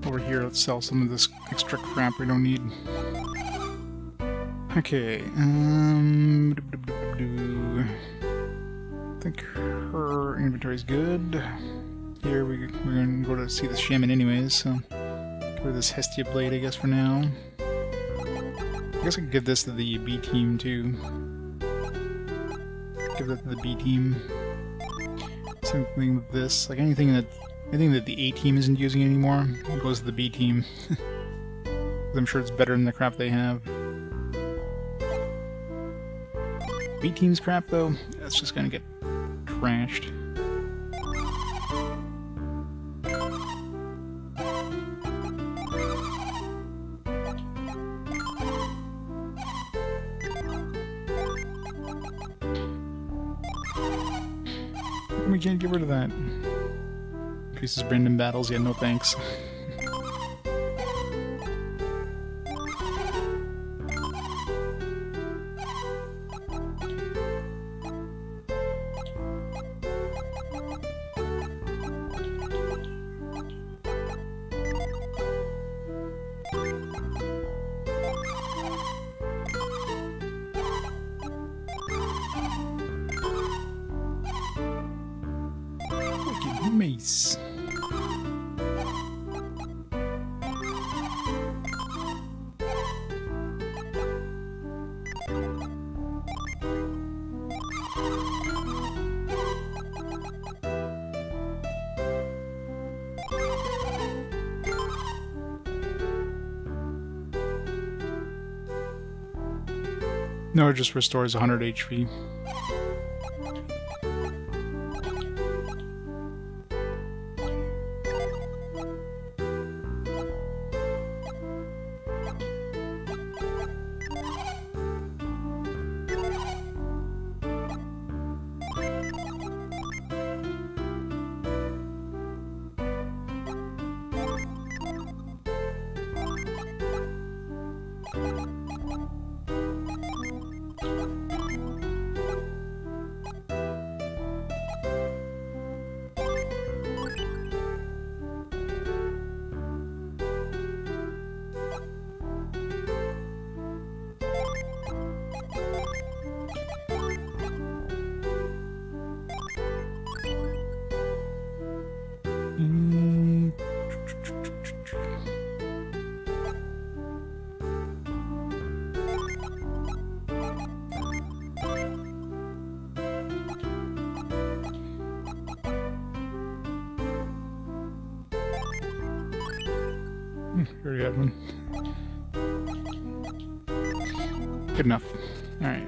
Over here, let's sell some of this extra crap we don't need. Okay, I think her inventory's good. Here we're gonna go to see the shaman anyways, so give her this Hestia blade, I guess, for now. I guess I could give this to the B team too. Give that to the B team. Same thing with this. Like anything that the A team isn't using anymore, it goes to the B team. I'm sure it's better than the crap they have. B team's crap though, that's just gonna get trashed. We can't get rid of that. Increases random battles, yeah, no thanks. Mace. No, it just restores 100 HP. Already had one. Good enough. Alright.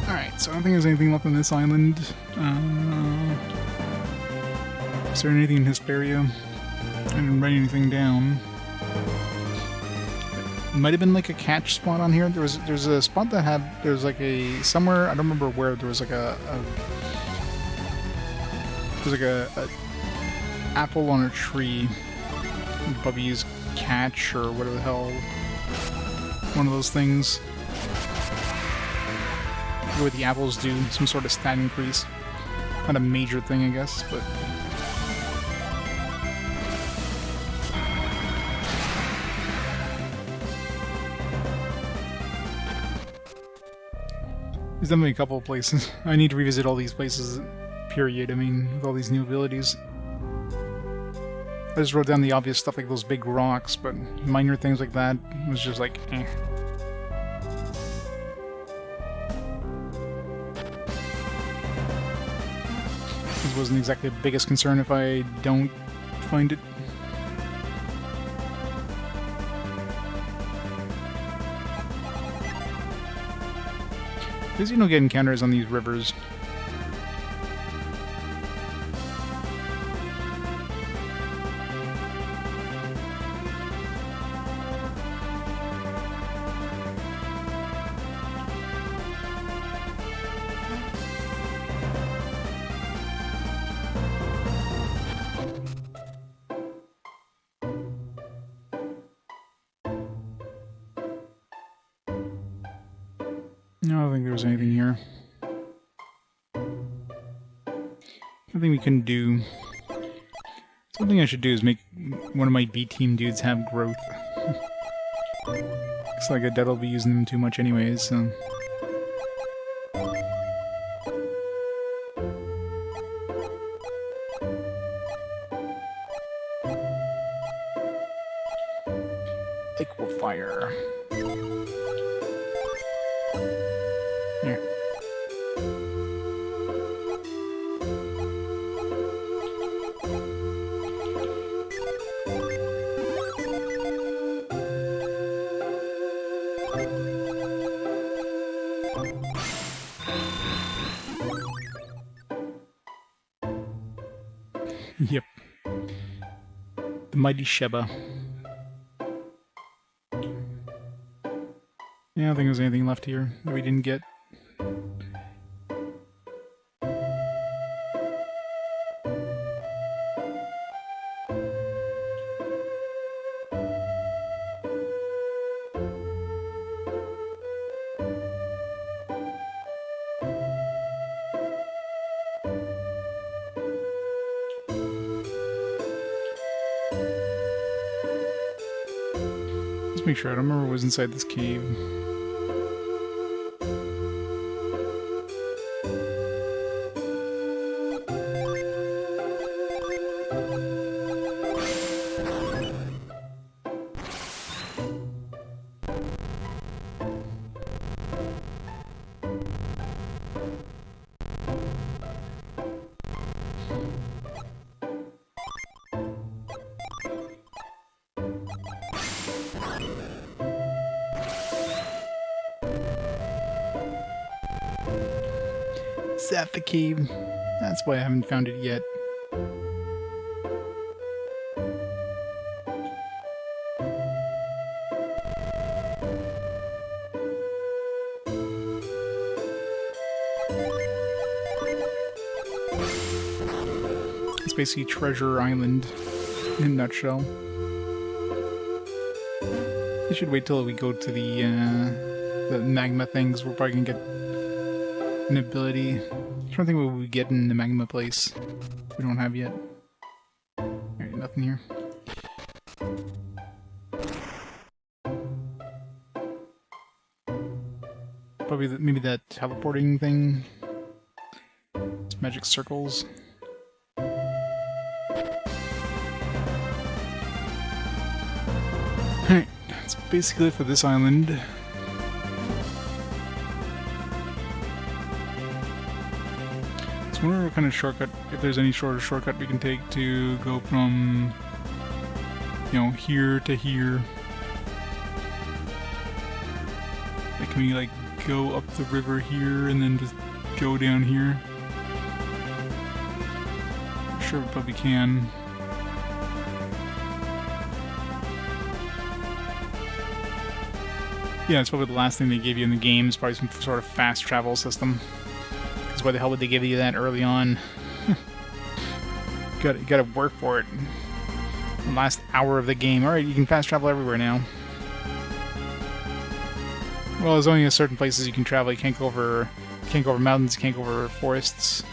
Alright, so I don't think there's anything left on this island. Is there anything in Hesperia? I didn't write anything down. It might have been like a catch spot on here. There's a spot that had like a somewhere, I don't remember where, there was like a apple on a tree. Bubby's catch or whatever the hell. One of those things. Where the apples do some sort of stat increase. Not a major thing, I guess, but... There's definitely a couple of places. I need to revisit all these places, period. I mean, with all these new abilities. I just wrote down the obvious stuff like those big rocks, but minor things like that was just like, eh. This wasn't exactly the biggest concern if I don't find it. Because you don't get encounters on these rivers. No, I don't think there was anything here. Nothing we couldn't do. Something I should do is make one of my B team dudes have growth. Looks like I doubt I'll be using them too much anyways, so... Liquefier. Here. Yep. The mighty Sheba. Yeah, I don't think there's anything left here that we didn't get. Let's make sure. I don't remember what was inside this cave. Is that the cave? That's why I haven't found it yet. It's basically Treasure Island in a nutshell. I should wait till we go to the magma things. We're probably gonna get an ability. I'm trying to think what we get in the magma place. We don't have yet. Alright, nothing here. Probably maybe that teleporting thing. It's magic circles. Alright, that's basically it for this island. I wonder what kind of shortcut, if there's any sort of shortcut we can take to go from, you know, here to here. Like, can we, like, go up the river here and then just go down here? I'm sure we probably can. Yeah, it's probably the last thing they gave you in the game is probably some sort of fast travel system. Why the hell would they give you that early on? You gotta work for it. The last hour of the game. Alright, you can fast travel everywhere now. Well, there's only a certain places you can travel. You can't go over mountains, you can't go over forests.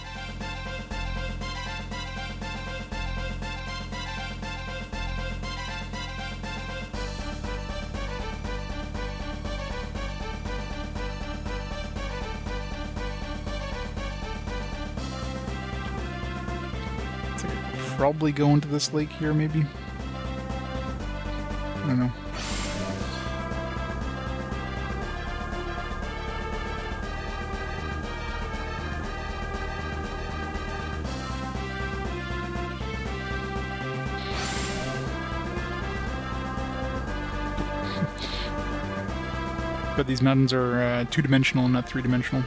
probably go into this lake here, maybe. I don't know. But these mountains are two-dimensional, not three-dimensional.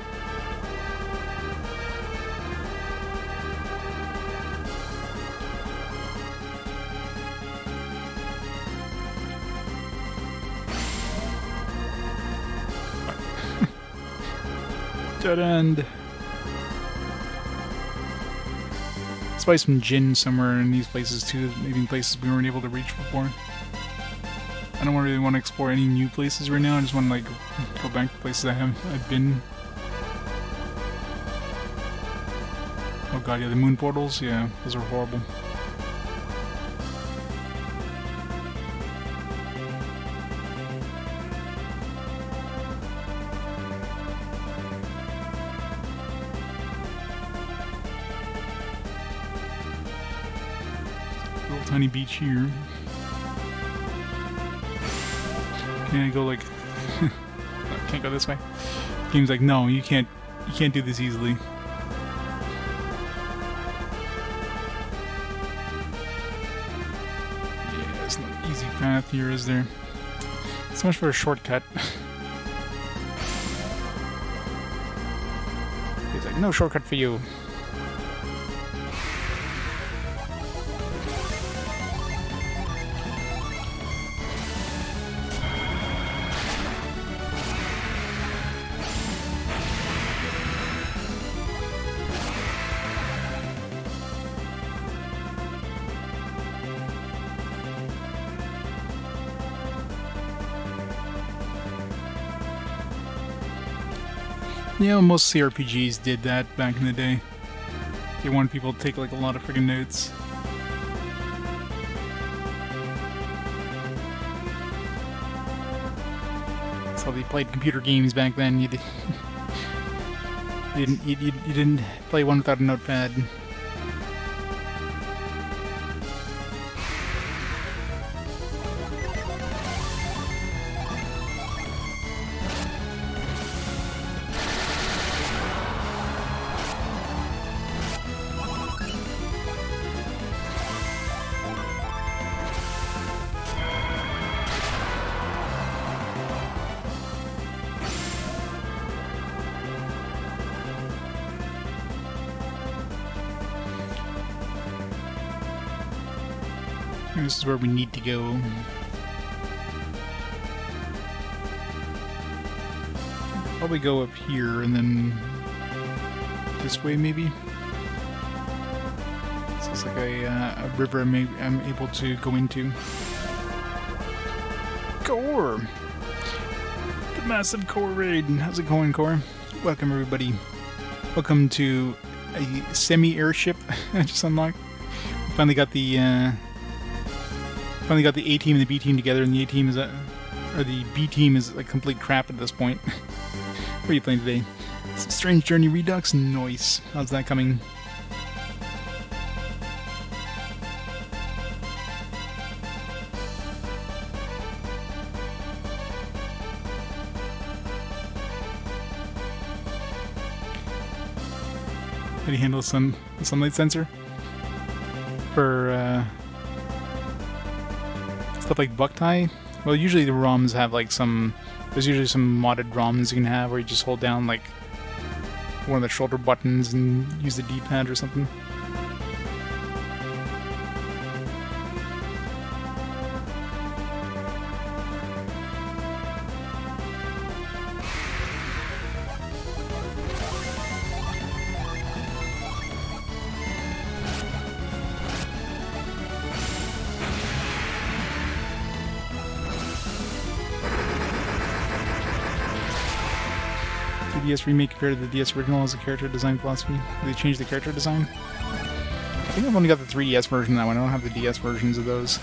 Dead end. Let's buy some gin somewhere in these places too, maybe in places we weren't able to reach before. I don't really want to explore any new places right now. I just want to like go back to places I've been. Oh god, yeah, the moon portals, yeah, those are horrible. Little tiny beach here. Can I go like... I can't go this way. Game's like, no, you can't do this easily. Yeah, there's no easy path here, is there? So much for a shortcut. He's like, no shortcut for you. Yeah, most CRPGs did that back in the day. They wanted people to take like a lot of friggin' notes. That's how they played computer games back then. You didn't play one without a notepad. This is where we need to go. Probably go up here and then this way, maybe. This is like a river I'm able to go into. Core! The massive core raid. How's it going, Core? Welcome, everybody. Welcome to a semi-airship I just unlocked. We finally got the A team and the B team together, and the A team is or the B team is like complete crap at this point. What are you playing today? Some Strange Journey Redux? Nice. How's that coming? How do you handle the sunlight sensor? For stuff like Bucktie? Well, usually the ROMs have like there's usually some modded ROMs you can have where you just hold down like one of the shoulder buttons and use the D-pad or something. DS remake compared to the DS original as a character design philosophy? Did they change the character design? I think I've only got the 3DS version of that one. I don't have the DS versions of those.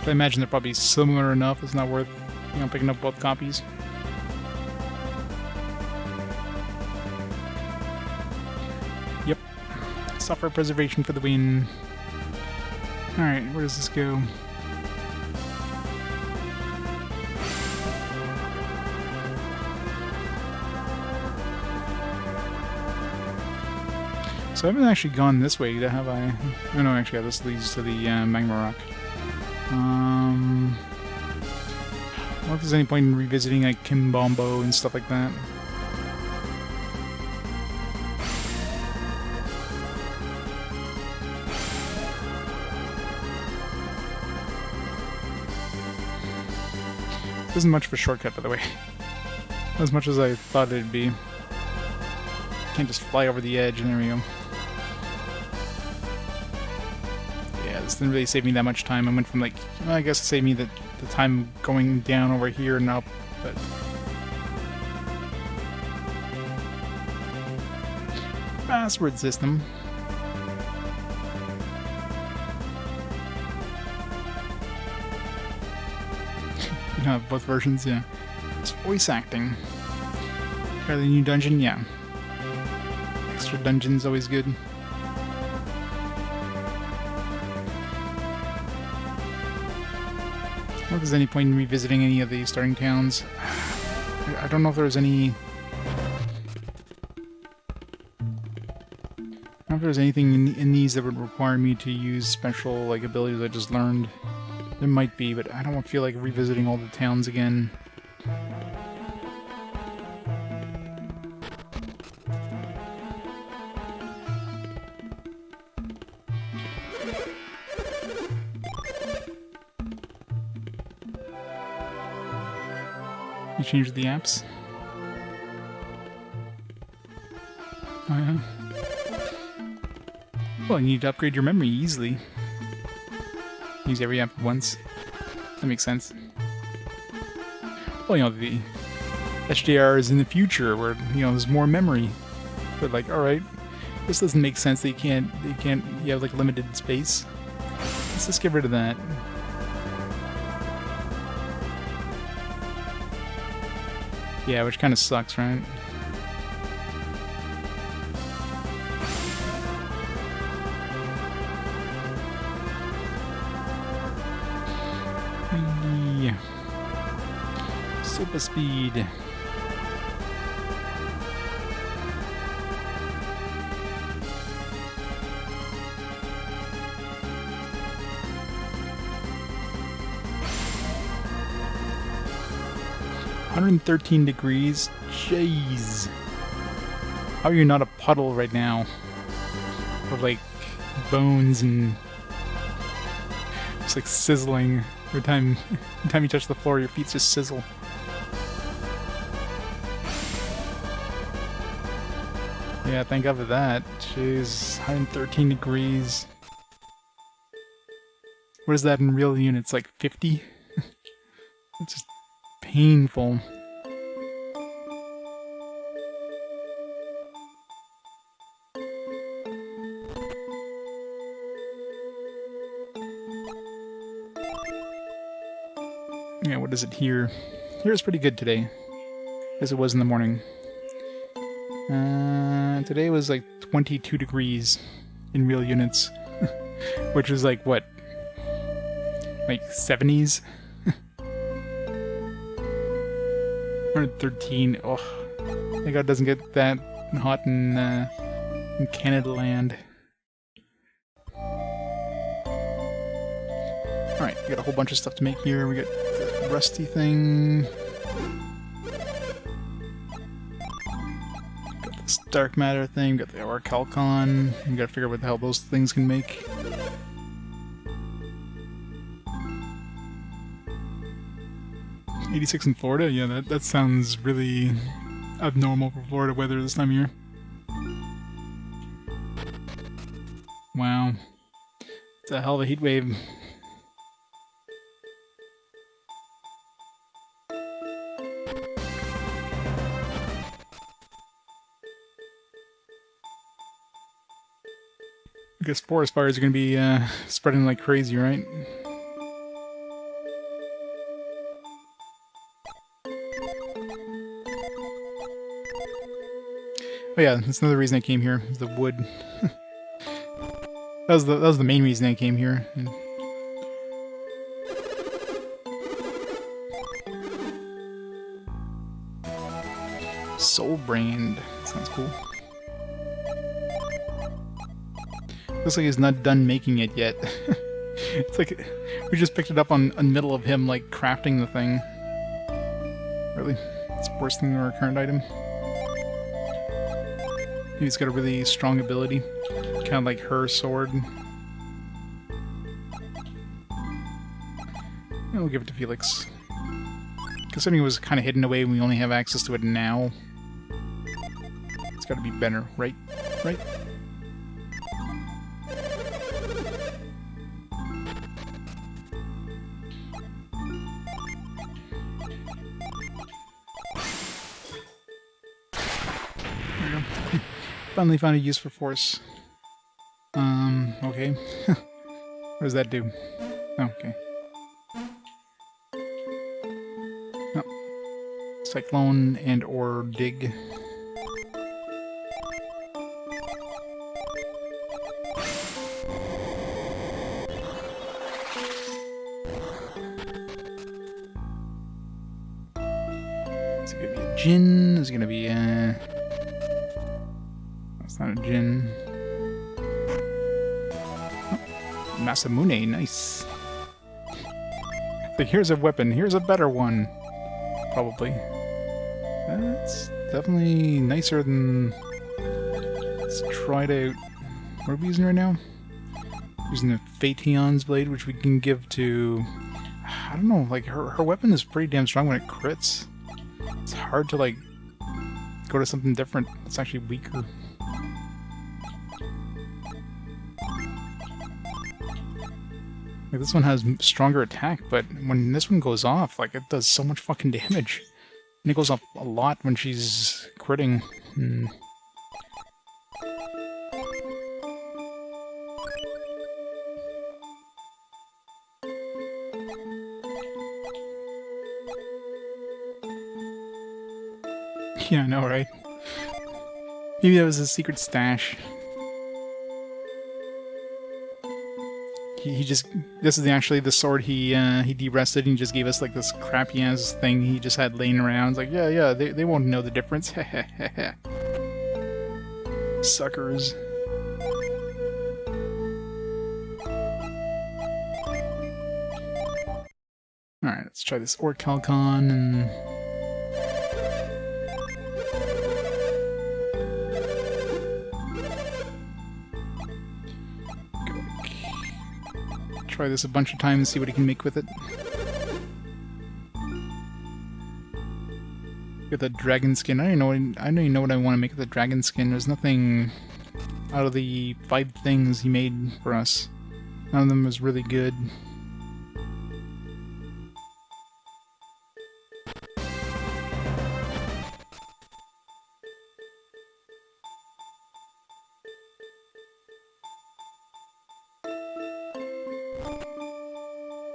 I imagine they're probably similar enough. It's not worth, picking up both copies. Software preservation for the win. Alright, where does this go? So I haven't actually gone this way, have I? Oh no, actually, this leads to the magma rock. I don't know if there's any point in revisiting like Kimbombo and stuff like that. This isn't much of a shortcut, by the way. As much as I thought it'd be. Can't just fly over the edge, and there we go. Yeah, this didn't really save me that much time. I went from like, well, I guess it saved me the time going down over here and up, but... Password system. You know, both versions, yeah. It's voice acting. Try the new dungeon, yeah. Extra dungeon's always good. I don't know if there's any point in revisiting any of the starting towns. I don't know if there's any... I don't know if there's anything in these that would require me to use special like abilities I just learned. There might be, but I don't feel like revisiting all the towns again. You changed the apps? Oh yeah. Well, you need to upgrade your memory easily. Use every app at once. That makes sense. Well, you know, the HDR is in the future where, you know, there's more memory. But like, alright, this doesn't make sense that you have like limited space. Let's just get rid of that. Yeah, which kind of sucks, right? Yeah. Super speed. $113. Jeez. How are you not a puddle right now? Of like bones and just like sizzling every time you touch the floor, your feet just sizzle. Yeah, thank God for that. Jeez, 113 degrees. What is that in real units? Like 50? It's just painful. Yeah, what is it here? Here is pretty good today, as it was in the morning. Today was like 22 degrees in real units, which was like, what? Like 70s? 113. Oh, thank God it doesn't get that hot in Canada land. Alright, we got a whole bunch of stuff to make here. We got the rusty thing. Got this dark matter thing. Got the orichalcon. We gotta figure out what the hell those things can make. '86 in Florida? Yeah, that sounds really abnormal for Florida weather this time of year. Wow. It's a hell of a heat wave. I guess forest fires are going to be spreading like crazy, right? Oh yeah, that's another reason I came here, is the wood. That was the main reason I came here. Soul Brand. Sounds cool. Looks like he's not done making it yet. It's like we just picked it up on the middle of him like crafting the thing. Really? It's worse than our current item. Maybe he's got a really strong ability. Kind of like her sword. We'll give it to Felix. Considering it was kind of hidden away and we only have access to it now. It's got to be better, right? Right? There we go. Finally found a use for force. Okay. What does that do? Oh, okay. Oh. Cyclone and or dig. Is it gonna be a Jin? Is it gonna be a... That's not a Jin. Masamune, nice. Like, here's a weapon, here's a better one. Probably. That's definitely nicer than... Let's try it out. What are we using right now? Using the Phaeton's blade, which we can give to... I don't know, like, her weapon is pretty damn strong when it crits. It's hard to, like, go to something different. It's actually weaker. Like, this one has stronger attack, but when this one goes off, like, it does so much fucking damage. And it goes off a lot when she's critting. Yeah, I know, right? Maybe that was a secret stash. He just... This is actually the sword he de-rested and just gave us, like, this crappy-ass thing he just had laying around. It's like, yeah, they won't know the difference. Suckers. Alright, let's try this Orichalcon and... Try this a bunch of times and see what he can make with it. Get the dragon skin. I don't even know what I want to make with the dragon skin. There's nothing out of the 5 things he made for us. None of them was really good.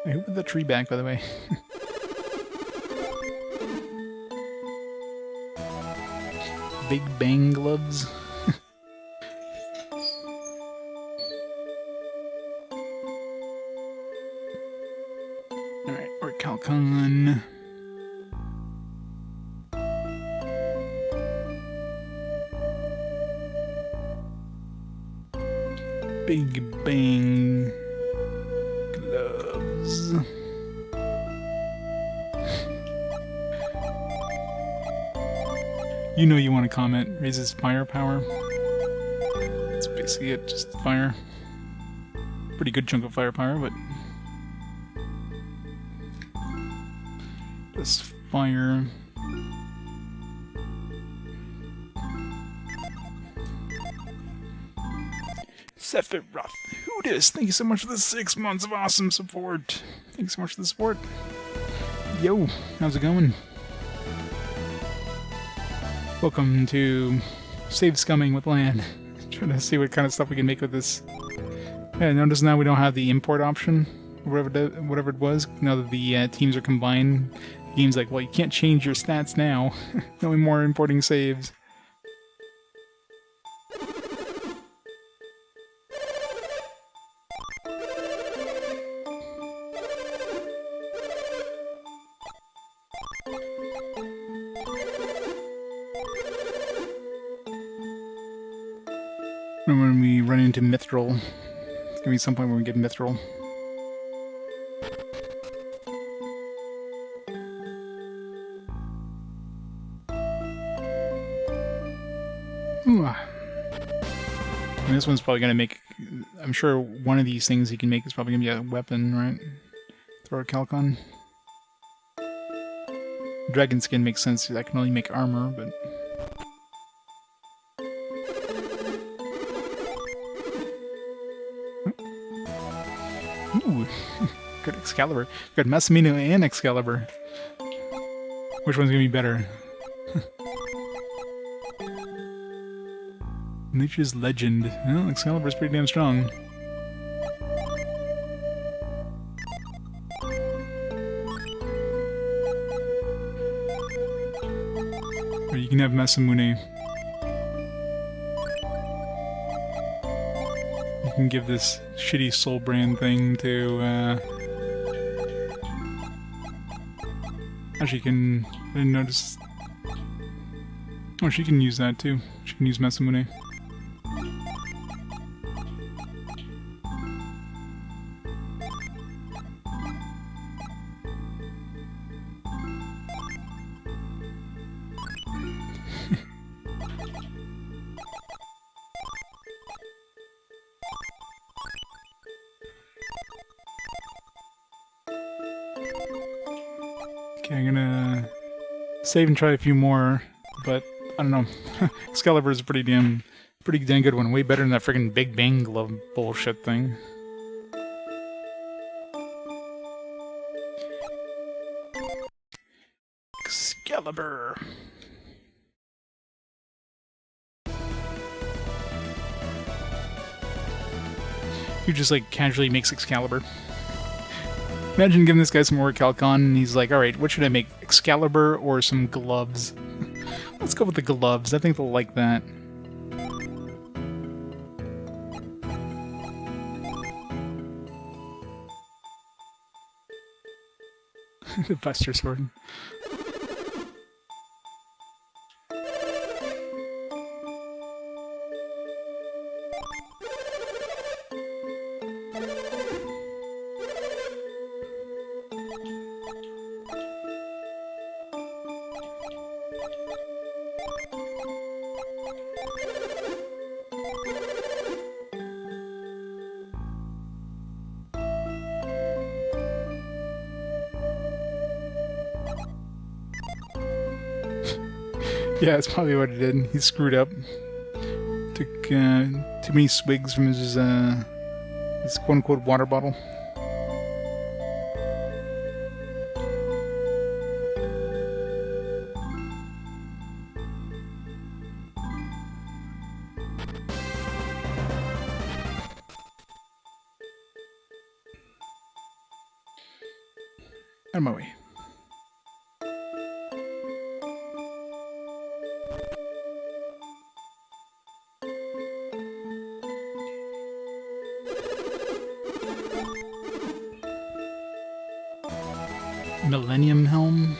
Who put the tree back, by the way? Big Bang gloves. Alright, Orichalcon. Big Bang gloves. You know you want to comment. Raises firepower. That's basically it, just fire. Pretty good chunk of firepower, but... Just fire. Sephiroth Hoodis, thank you so much for the 6 months of awesome support. Thanks so much for the support. Yo, how's it going? Welcome to Save Scumming with Land. Trying to see what kind of stuff we can make with this. Yeah, notice now we don't have the import option, whatever it was. Now that the teams are combined, the game's like, well, you can't change your stats now. No more importing saves. And when we run into Mithril, it's gonna be some point when we get Mithril. Ooh. And this one's probably gonna make. I'm sure one of these things he can make is probably gonna be a weapon, right? Throw a Calcon. Dragon skin makes sense. That can only make armor, but. Ooh, good Excalibur. Good Massimino and Excalibur. Which one's gonna be better? Nature's Legend. Well, Excalibur's pretty damn strong. Or you can have Masamune. You can give this shitty soul brand thing to, Actually, I didn't notice... Oh, she can use that too. She can use Masamune. Okay, I'm gonna save and try a few more, but I don't know. Excalibur is a pretty damn good one. Way better than that friggin' Big Bang glove bullshit thing. Excalibur. Who just like casually makes Excalibur. Imagine giving this guy some more Calcon, and he's like, alright, what should I make? Excalibur or some gloves? Let's go with the gloves. I think they'll like that. The Buster Sword. Yeah, that's probably what it did. He screwed up. Took too many swigs from his quote-unquote water bottle. Out of my way. Millennium Helm.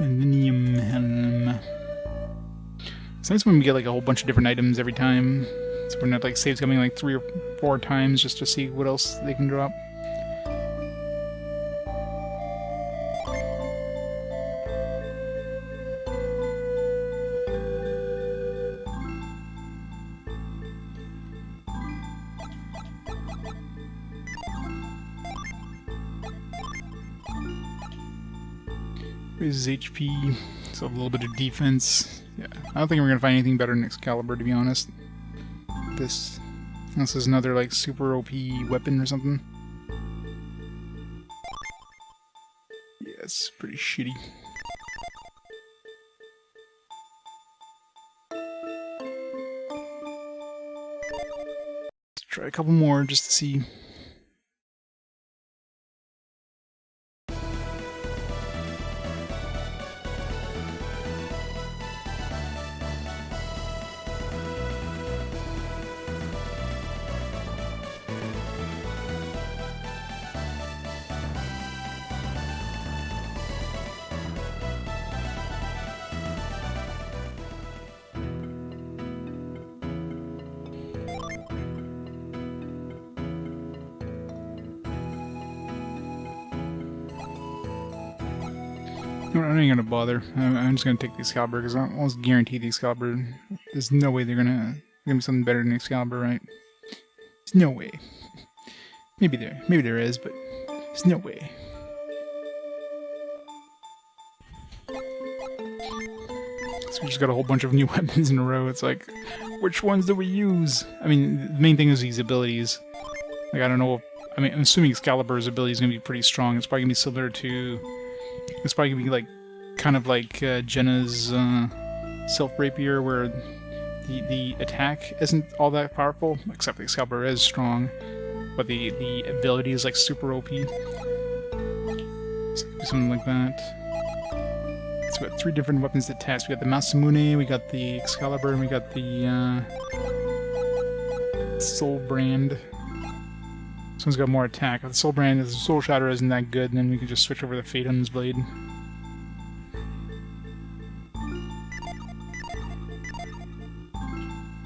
Millennium Helm. It's nice when we get like a whole bunch of different items every time. So we're not like saves coming like 3 or 4 times just to see what else they can drop. His HP, so a little bit of defense. Yeah, I don't think we're gonna find anything better than Excalibur, to be honest. This is another like super OP weapon or something. Yeah, it's pretty shitty. Let's try a couple more just to see. I'm not even gonna bother. I'm just gonna take the Excalibur because I almost guarantee the Excalibur. There's no way they're gonna be something better than Excalibur, right? There's no way. Maybe there is, but there's no way. So we just got a whole bunch of new weapons in a row. It's like, which ones do we use? I mean, the main thing is these abilities. Like, I don't know. I mean, I'm assuming Excalibur's ability is gonna be pretty strong. It's probably gonna be similar to. It's probably gonna be like, kind of like Jenna's Self Rapier, where the attack isn't all that powerful, except the Excalibur is strong, but the ability is like super OP. So something like that. So we got 3 different weapons to test. We got the Masamune, we got the Excalibur, and we got the Soul Brand. This one's got more attack. The Soul Brand, the Soul Shatter isn't that good, and then we can just switch over to Fate on his blade.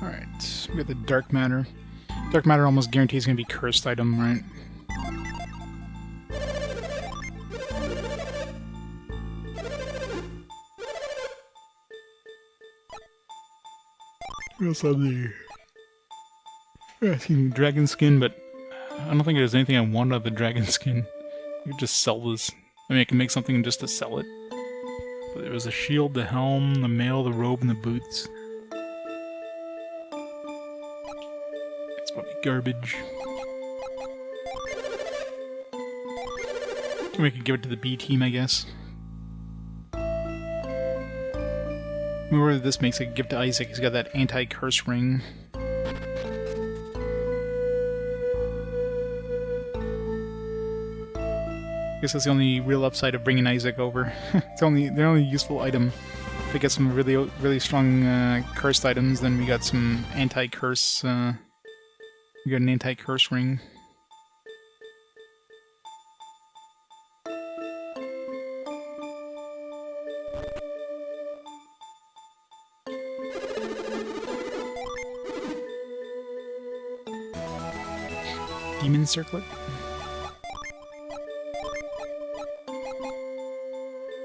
Alright, we got the Dark Matter. Dark Matter almost guarantees going to be cursed item, right? We also have the dragon skin, but I don't think there's anything I want out of the dragon skin. I could just sell this. I mean, I can make something just to sell it. But there was the shield, the helm, the mail, the robe, and the boots. It's probably garbage. We could give it to the B team, I guess. Remember, this makes a gift to Isaac. He's got that anti-curse ring. I guess that's the only real upside of bringing Isaac over. It's the only useful item. If we get some really strong cursed items, then we got some anti-curse. We got an anti-curse ring. Demon Circlet.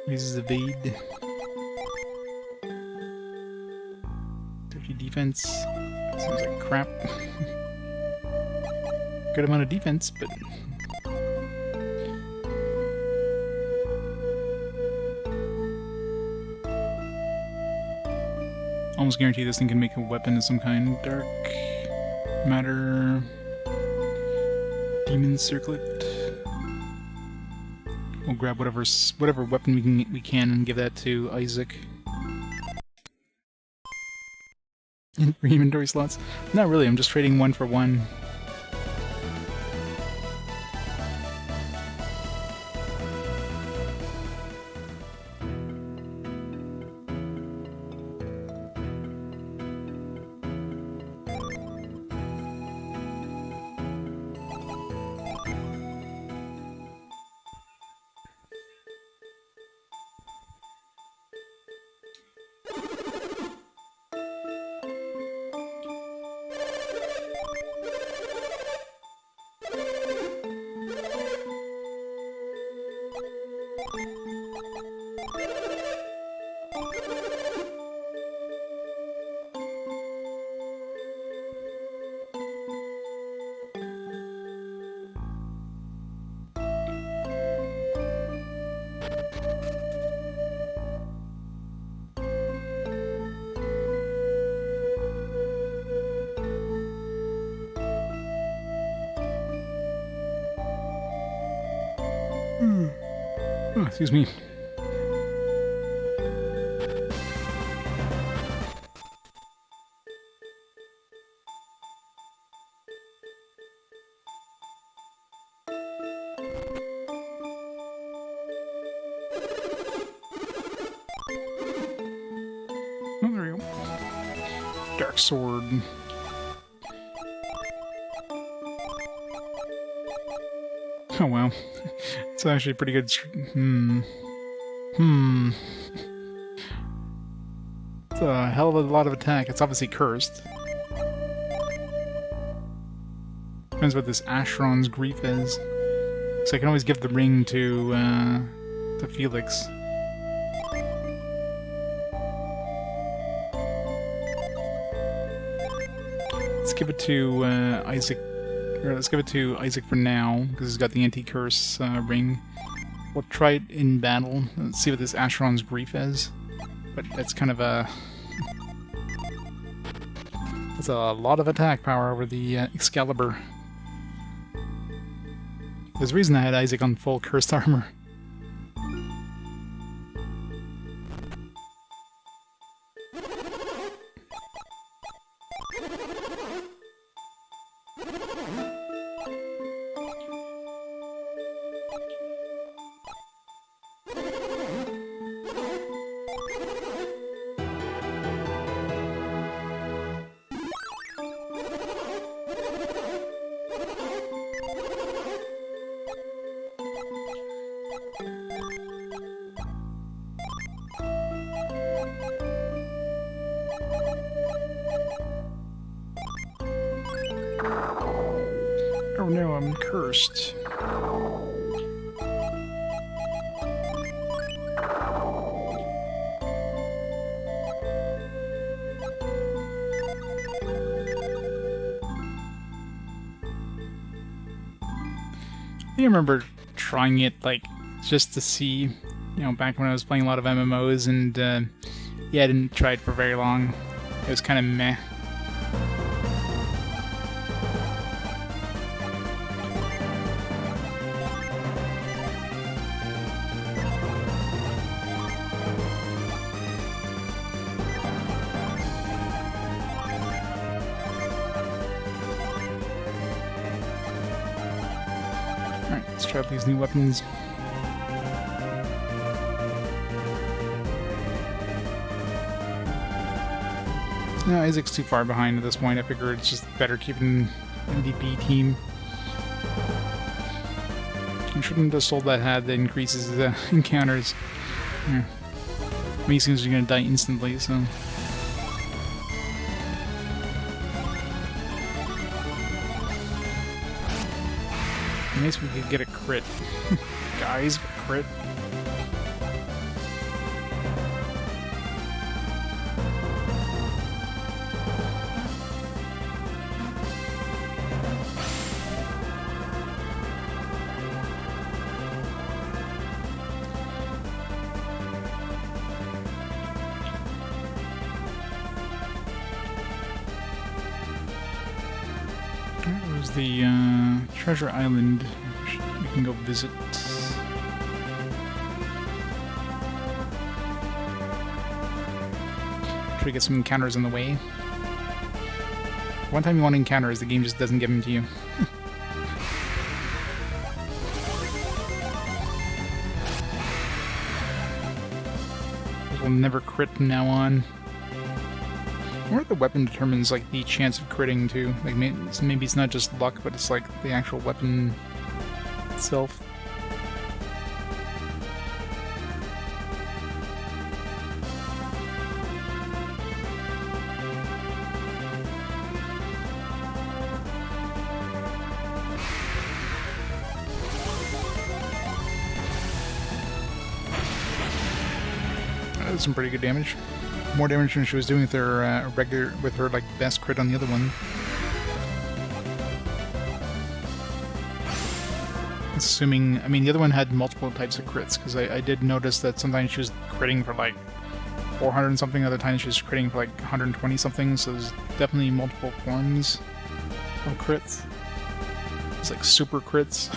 Raises evade. 30 defense. Seems like crap. Good amount of defense, but... almost guarantee this thing can make a weapon of some kind. Dark Matter... Demon Circlet. We'll grab whatever weapon we can and give that to Isaac. For inventory slots? Not really, I'm just trading one for one. Oh, excuse me. Oh, there we go. Dark Sword. Oh wow. It's actually pretty good. It's a hell of a lot of attack. It's obviously cursed. Depends what this Ashron's Grief is. So I can always give the ring to Felix. Let's give it to Isaac. Or let's give it to Isaac for now, because he's got the anti-curse ring. We'll try it in battle. Let's see what this Asheron's Grief is. But that's kind of a... That's a lot of attack power over the Excalibur. There's a reason I had Isaac on full cursed armor. Oh no, I'm cursed. I remember trying it, like, just to see, you know, back when I was playing a lot of MMOs, and, yeah, I didn't try it for very long. It was kind of meh. Let's try out these new weapons. No, Isaac's too far behind at this point. I figure it's just better keeping MVP team. I shouldn't have sold that hat that increases the encounters. Yeah. I mean, he seems you're gonna die instantly, so... Nice we could get a crit. Guys, crit. That was the Treasure Island. We can go visit. Try to get some encounters on the way. One time you want encounters, the game just doesn't give them to you. We'll never crit from now on. I wonder if the weapon determines, like, the chance of critting, too. Like, maybe it's not just luck, but it's, like, the actual weapon itself. That was some pretty good damage. More damage than she was doing with her like best crit on the other one. Assuming, I mean, the other one had multiple types of crits, because I did notice that sometimes she was critting for like 400 and something, other times she was critting for like 120 something, so there's definitely multiple forms of crits. It's like super crits.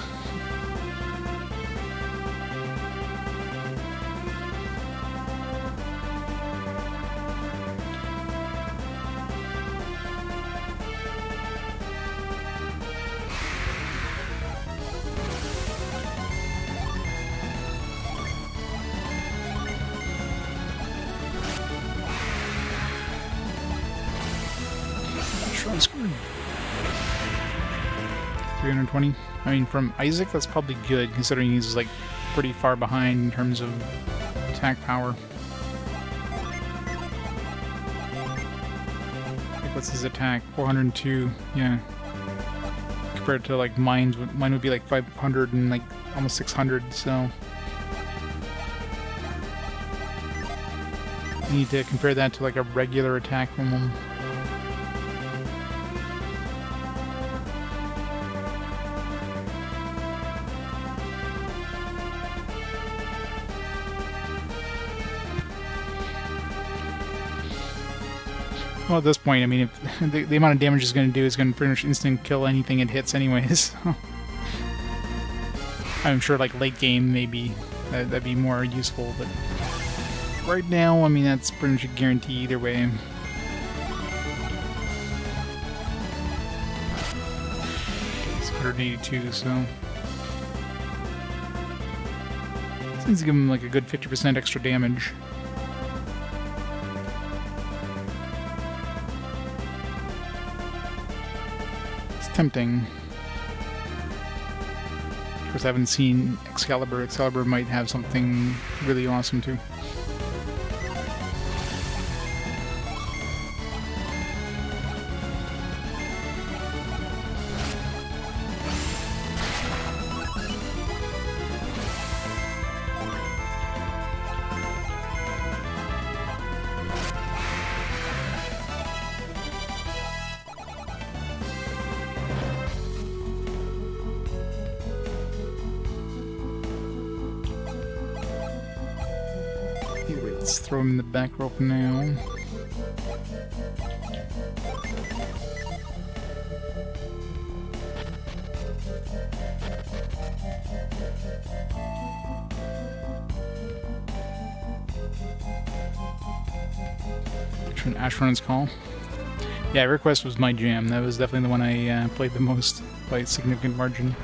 Screwed. 320. I mean, from Isaac, that's probably good, considering he's like pretty far behind in terms of attack power. Like, what's his attack? 402. Yeah. Compared to like mine would be like 500 and like almost 600. So you need to compare that to like a regular attack from him. Well, at this point, I mean, if the amount of damage it's going to do is going to pretty much instant kill anything it hits anyways. I'm sure, like, late game, maybe that'd be more useful, but right now, I mean, that's pretty much a guarantee either way. It's 182, so... Seems to give him, like, a good 50% extra damage. Tempting. Of course, I haven't seen Excalibur. Excalibur might have something really awesome too. Let's throw him in the back rope now. Ashrun's Call. Yeah, Request was my jam. That was definitely the one I played the most by a significant margin.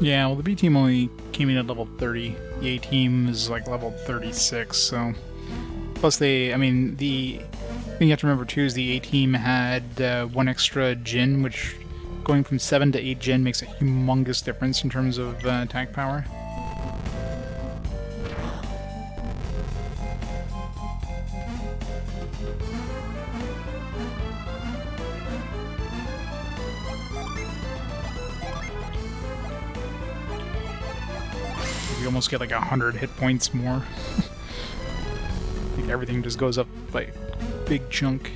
Yeah, well, the B team only came in at level 30. The A team is like level 36, so... Plus I mean, the thing you have to remember too is the A team had one extra Jin, which going from 7 to 8 Jin makes a humongous difference in terms of attack power. You almost get like 100 hit points more. I think everything just goes up by a big chunk.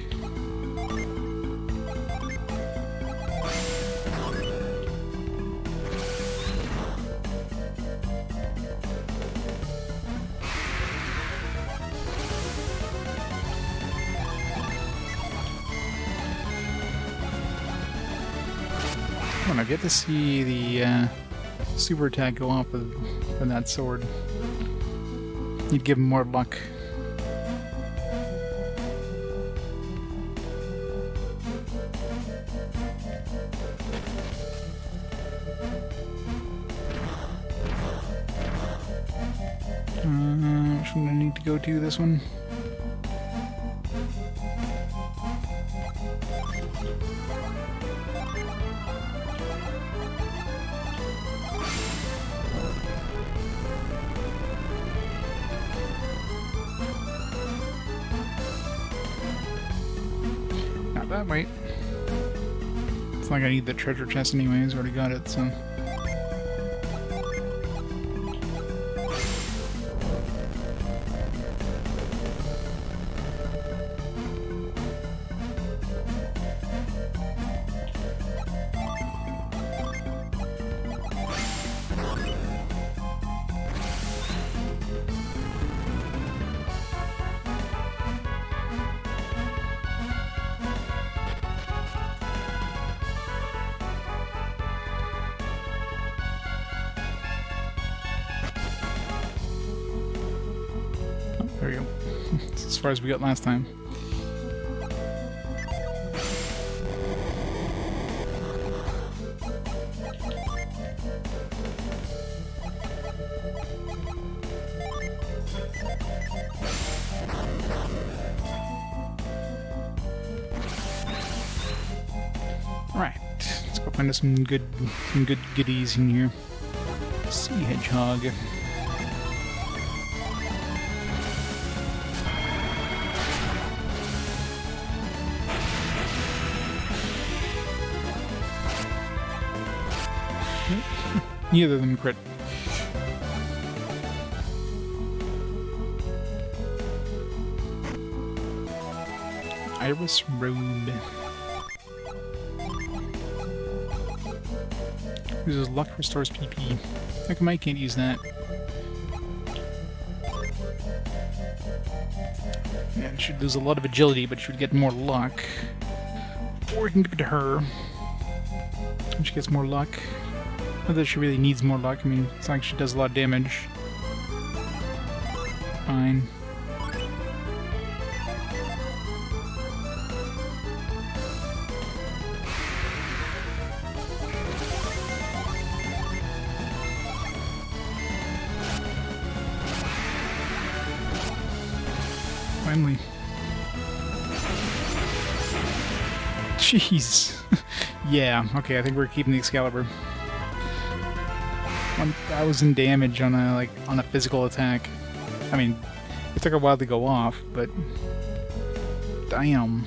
I get to see the super attack go off with that sword. You'd give him more luck. Which one do I need to go to? This one? That might. It's not like I need the treasure chest anyways, already got it, so. There we go. It's as far as we got last time. find us some good goodies in here. Sea hedgehog. Neither of them crit. Iris robe. Uses luck, restores PP. How come I can't use that? Yeah, it should lose a lot of agility, but she would get more luck. Or we can give it to her. And she gets more luck. Not that she really needs more luck. I mean, it's not like she does a lot of damage. Fine. Finally. Jeez. Yeah, okay, I think we're keeping the Excalibur. 1,000 damage on a physical attack. I mean, it took a while to go off, but damn.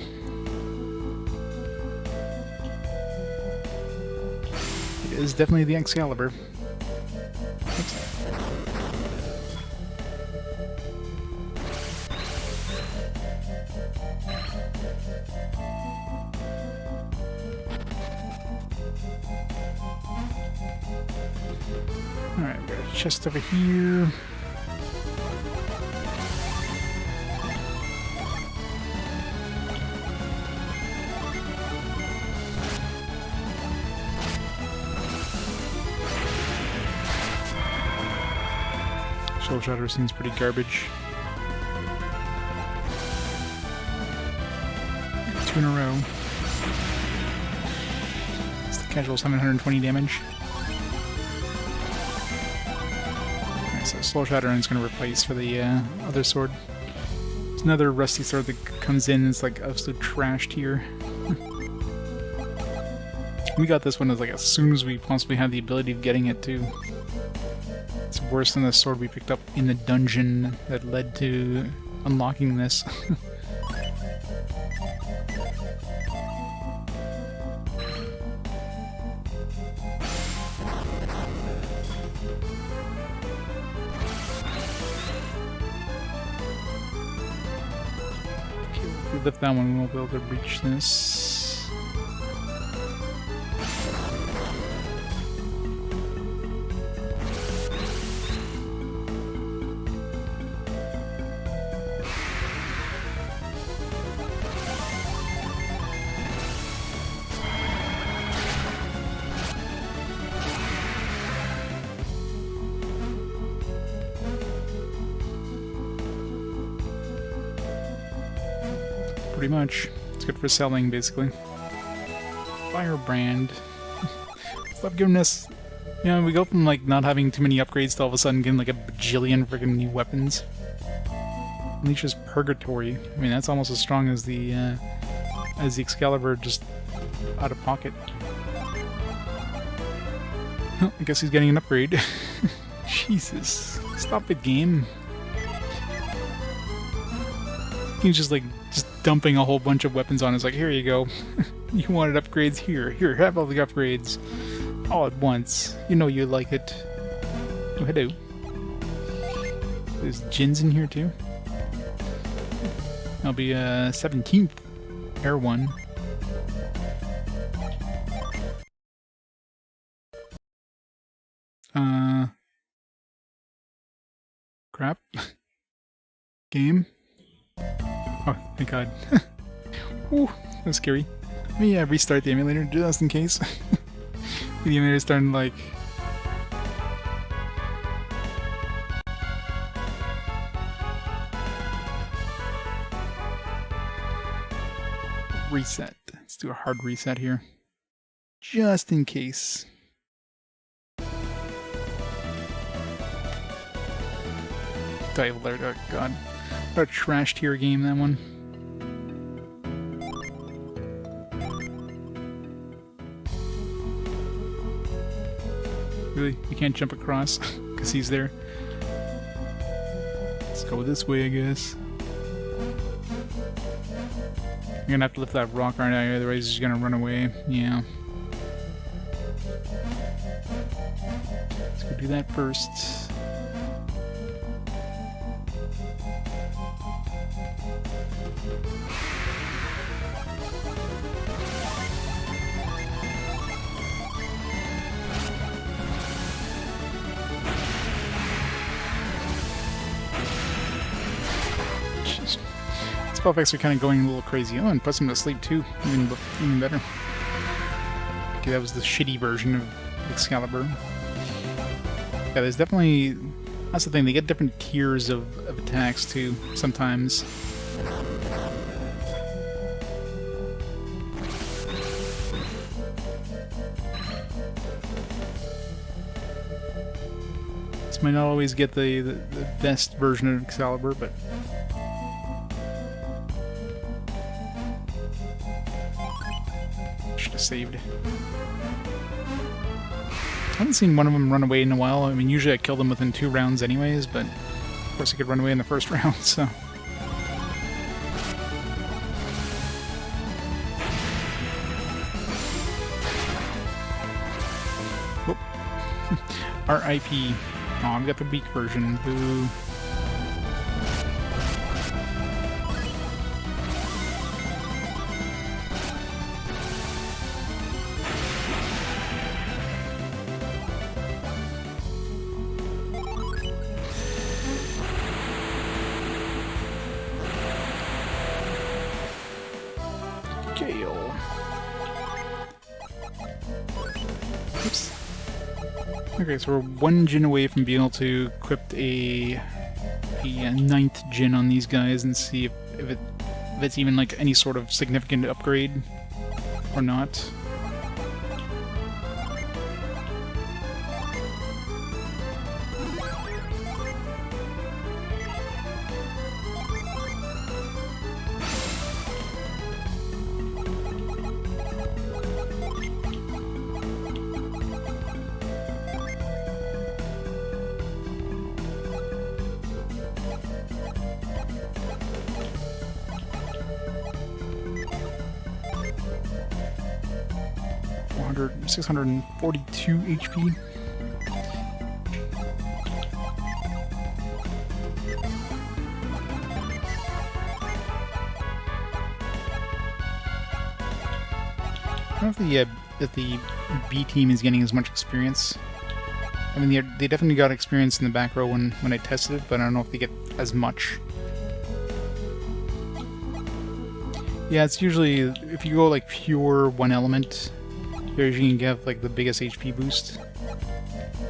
It is definitely the Excalibur. Oops. Alright, we got a chest over here. Soul Shatter seems pretty garbage. 2 in a row. It's the casual 720 damage. So Soul Shatter is going to replace for the other sword. There's another rusty sword that comes in. It's like absolute trashed here. We got this one as soon as we possibly had the ability of getting it too. It's worse than the sword we picked up in the dungeon that led to unlocking this. If we lift that one, we won't be able to reach this. Pretty much. It's good for selling, basically. Firebrand. Stop giving us... You know, we go from, not having too many upgrades to all of a sudden getting, a bajillion friggin' new weapons. Unleashes Purgatory. I mean, that's almost as strong as the Excalibur, just out of pocket. Well, I guess he's getting an upgrade. Jesus. Stop it, game. He's just dumping a whole bunch of weapons on us, here you go. You wanted upgrades? Here, have all the upgrades. All at once. You know you like it. Oh, hello. There's gins in here too. I'll be 17th. Air 1. Crap. Game. Oh, thank God. Ooh, that's scary. Let me restart the emulator just in case. The emulator's starting reset. Let's do a hard reset here. Just in case. Untitled alert, oh God. What a trash tier game, that one. Really? You can't jump across because he's there. Let's go this way, I guess. You're gonna have to lift that rock, aren't I? Otherwise he's gonna run away. Yeah. Let's go do that first. Spell effects are kind of going a little crazy. Oh, and puts him to sleep too. Even better. Okay, that was the shitty version of Excalibur. Yeah, there's definitely... That's the thing, they get different tiers of attacks too, sometimes. This might not always get the best version of Excalibur, but... saved. I haven't seen one of them run away in a while. I mean, usually I kill them within 2 rounds anyways, but of course I could run away in the first round, so... Whoop. R.I.P. Oh, I've got the weak version. Boo. Oops. Okay, so we're 1 gin away from being able to equip a 9th gin on these guys and see if it's even like any sort of significant upgrade or not. $400, 642 HP. I don't know if the B team is getting as much experience. I mean, they definitely got experience in the back row when I tested it, but I don't know if they get as much. Yeah, it's usually, if you go like pure 1 element, you usually can get like the biggest HP boost.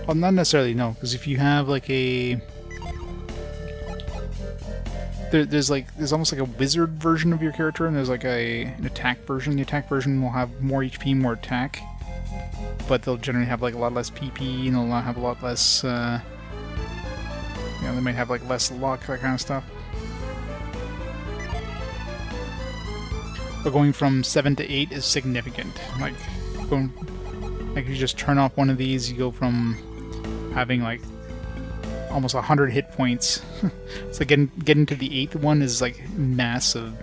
Well, not necessarily, no, because if you have like a... There's almost like a wizard version of your character, and there's like an attack version. The attack version will have more HP, more attack, but they'll generally have like a lot less PP, and they'll have a lot less, you know, they might have like less luck, that kind of stuff. But going from 7 to 8 is significant. Like if you just turn off one of these, you go from having like almost 100 hit points. So getting to the 8th one is like massive.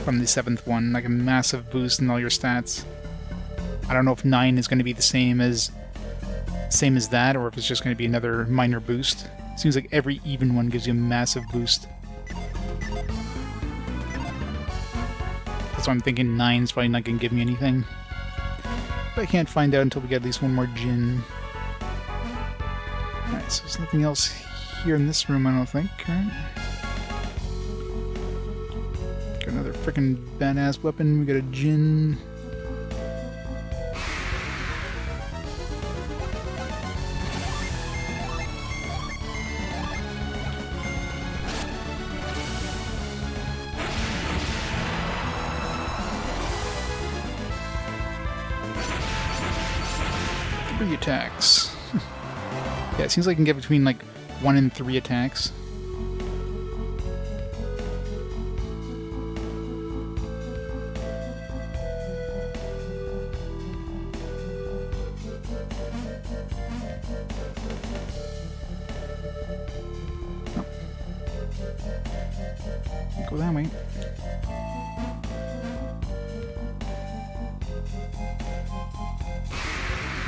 From the 7th one, like a massive boost in all your stats. I don't know if 9 is going to be the same as that, or if it's just going to be another minor boost. It seems like every even one gives you a massive boost. That's why I'm thinking 9's probably not going to give me anything. But I can't find out until we get at least one more gin. Alright, so there's nothing else here in this room, I don't think, right? Got another frickin' badass weapon, we got a gin. Attacks. Yeah, it seems like I can get between like 1 and 3 attacks. Go that way.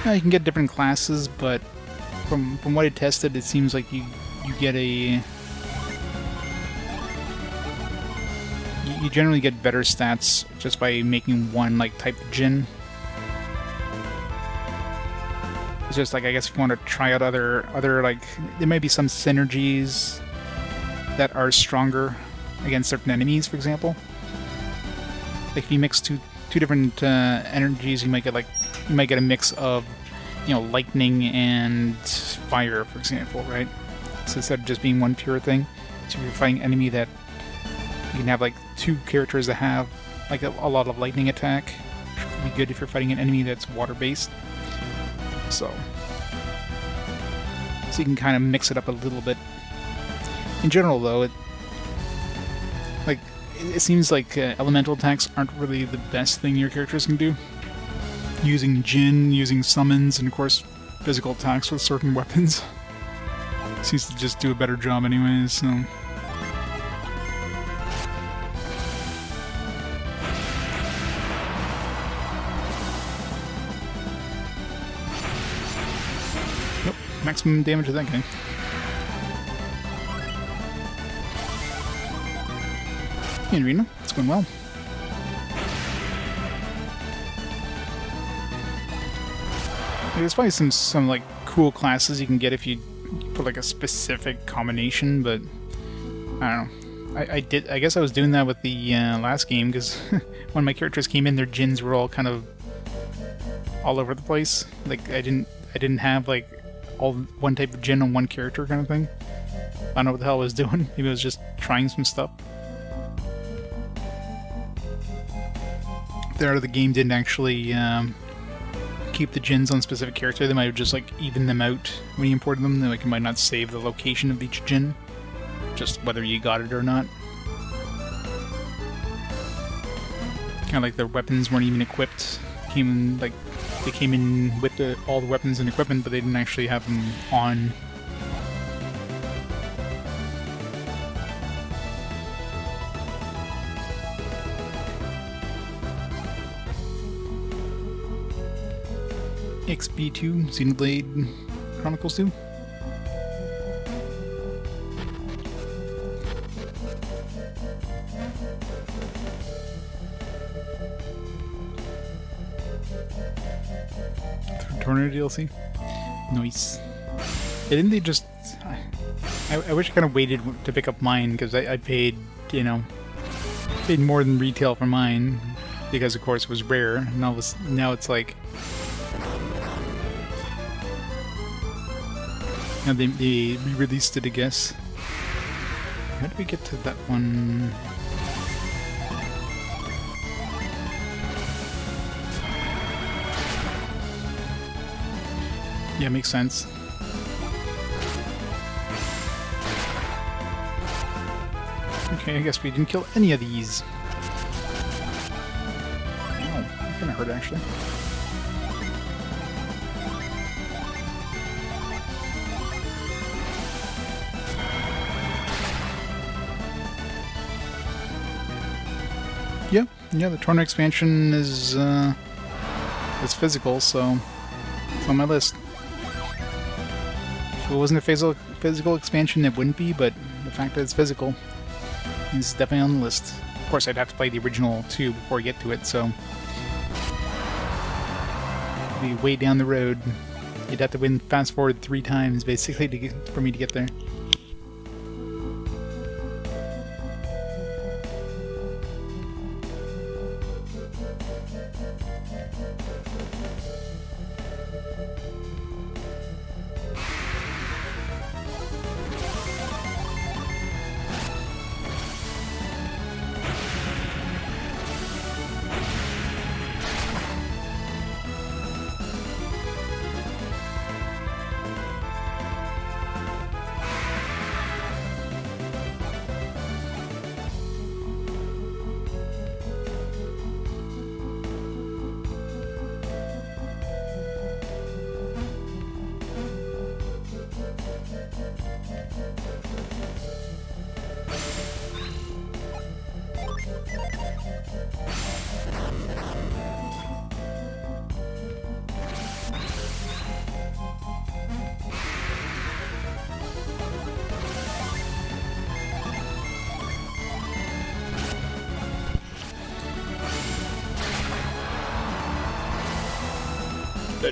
You can get different classes, but from what I tested, it seems like you get a... You generally get better stats just by making one, like, type of Jinn. It's just like, I guess if you want to try out other like, there might be some synergies that are stronger against certain enemies, for example. Like if you mix two different energies, you might get a mix of, you know, lightning and fire, for example, right? So instead of just being one pure thing, so if you're fighting an enemy that you can have like two characters that have like a lot of lightning attack, which would be good if you're fighting an enemy that's water-based. So you can kind of mix it up a little bit. In general, though, it seems like elemental attacks aren't really the best thing your characters can do. Using Jinn, using summons, and of course physical attacks with certain weapons seems to just do a better job anyways, so... Nope, maximum damage to that guy. Hey, Rena, it's going well. There's probably some like cool classes you can get if you put like a specific combination, but I don't know. I guess I was doing that with the last game because when my characters came in, their Jinns were all kind of all over the place. Like I didn't have like all one type of Jinn on one character kind of thing. I don't know what the hell I was doing. Maybe I was just trying some stuff. The game didn't actually keep the Jinns on specific character. They might have just like evened them out when you imported them. Like, you might not save the location of each Jinn, just whether you got it or not. Kind of like their weapons weren't even equipped. They came in with all the weapons and equipment, but they didn't actually have them on. XB2, Xenoblade Chronicles 2. Tornado DLC. Nice. Yeah, didn't they just... I wish I kind of waited to pick up mine, because I paid, you know, paid more than retail for mine, because of course it was rare. Now it's like... Now they re-released it, I guess. How do we get to that one? Yeah, makes sense. Okay, I guess we didn't kill any of these. Oh, that kinda hurt actually. Yeah, the Torna expansion is physical, so it's on my list. If it wasn't a physical expansion, it wouldn't be, but the fact that it's physical is definitely on the list. Of course, I'd have to play the original too before I get to it, so it'd be way down the road. You'd have to fast forward 3 times basically for me to get there.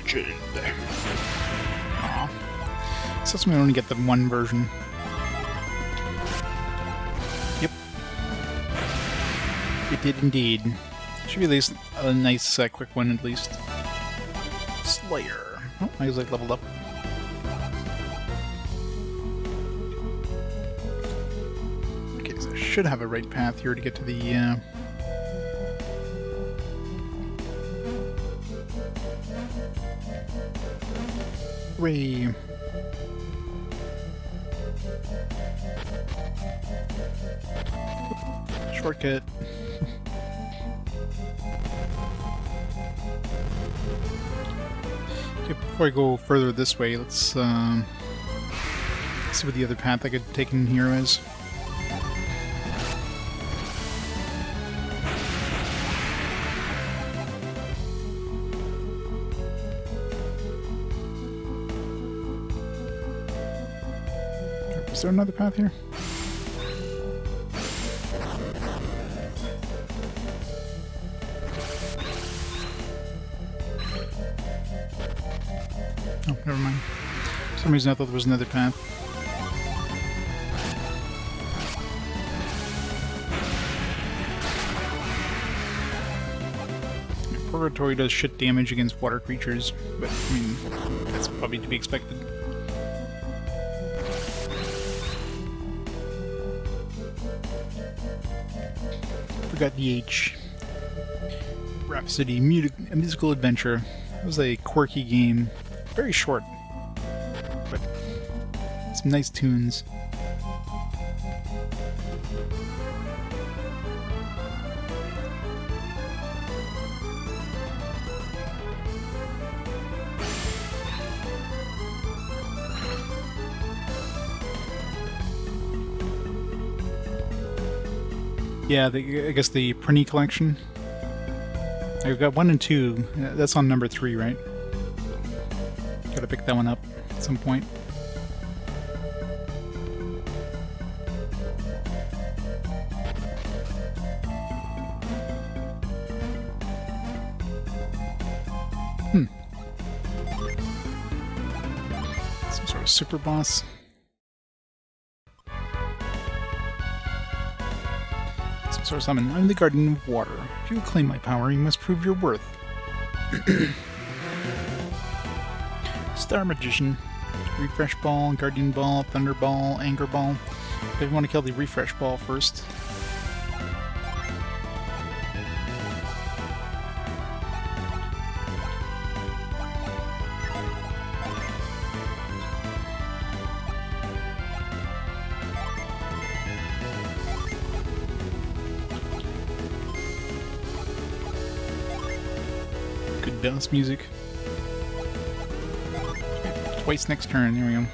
Legend. Aw. So that's why I only get the one version. Yep. It did indeed. Should be at least a nice, quick one at least. Slayer. Oh, I was like leveled up. Okay, so I should have a right path here to get to the, Hooray! Shortcut. Okay, before I go further this way, let's see what the other path I could take in here is. Is there another path here? Oh, never mind. For some reason I thought there was another path. Purgatory does shit damage against water creatures, but I mean, that's probably to be expected. Forgot the H. Rhapsody, a musical adventure. It was a quirky game. Very short, but some nice tunes. Yeah, I guess the Prinny collection. I've got 1 and 2. That's on number 3, right? Gotta pick that one up at some point. Some sort of super boss. Some sort of summon. I'm the Guardian of Water. If you claim my power, you must prove your worth. Star Magician. Refresh Ball, Guardian Ball, Thunder Ball, Anger Ball. But we want to kill the Refresh Ball first. Good dance music. Twice next turn, there we go.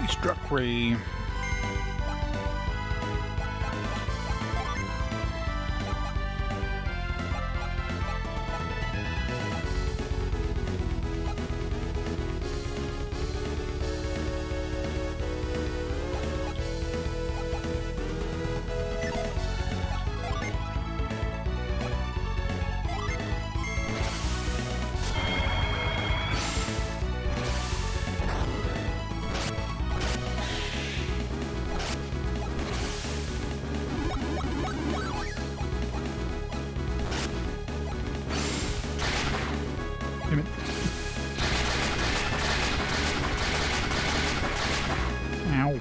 Struck Ray. Damn it. Ow.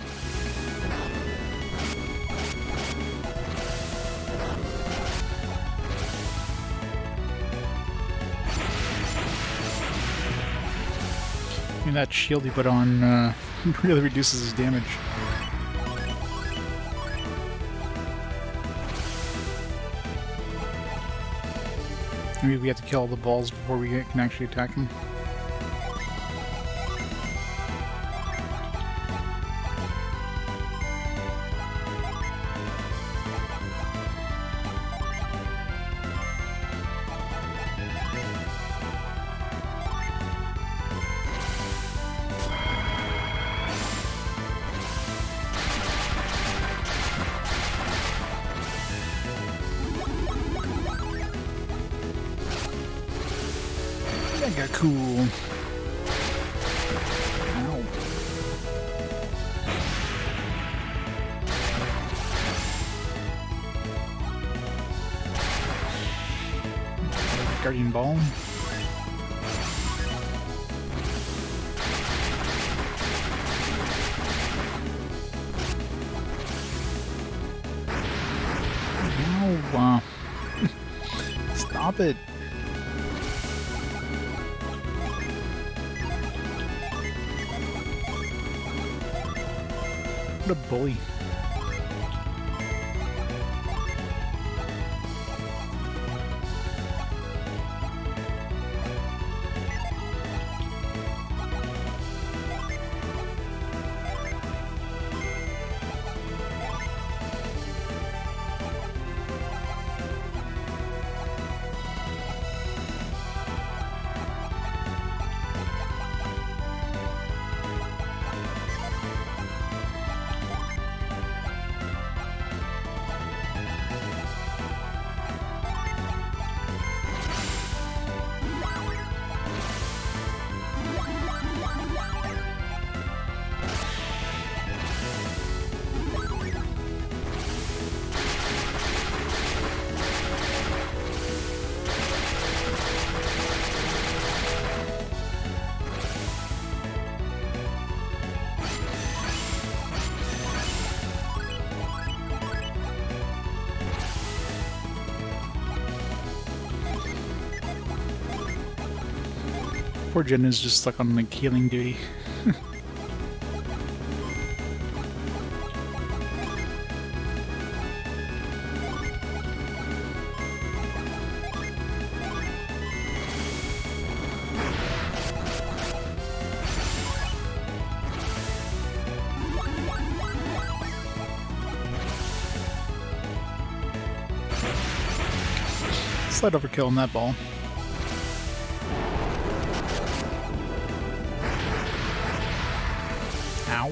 I mean, that shield he put on really reduces his damage. Maybe we have to kill all the balls before we can actually attack him. Mega cool. Ow. Guardian ball. No. Stop it. What a bully. Poor Jenna is just stuck on like healing duty. Slight overkill on that ball. Ow.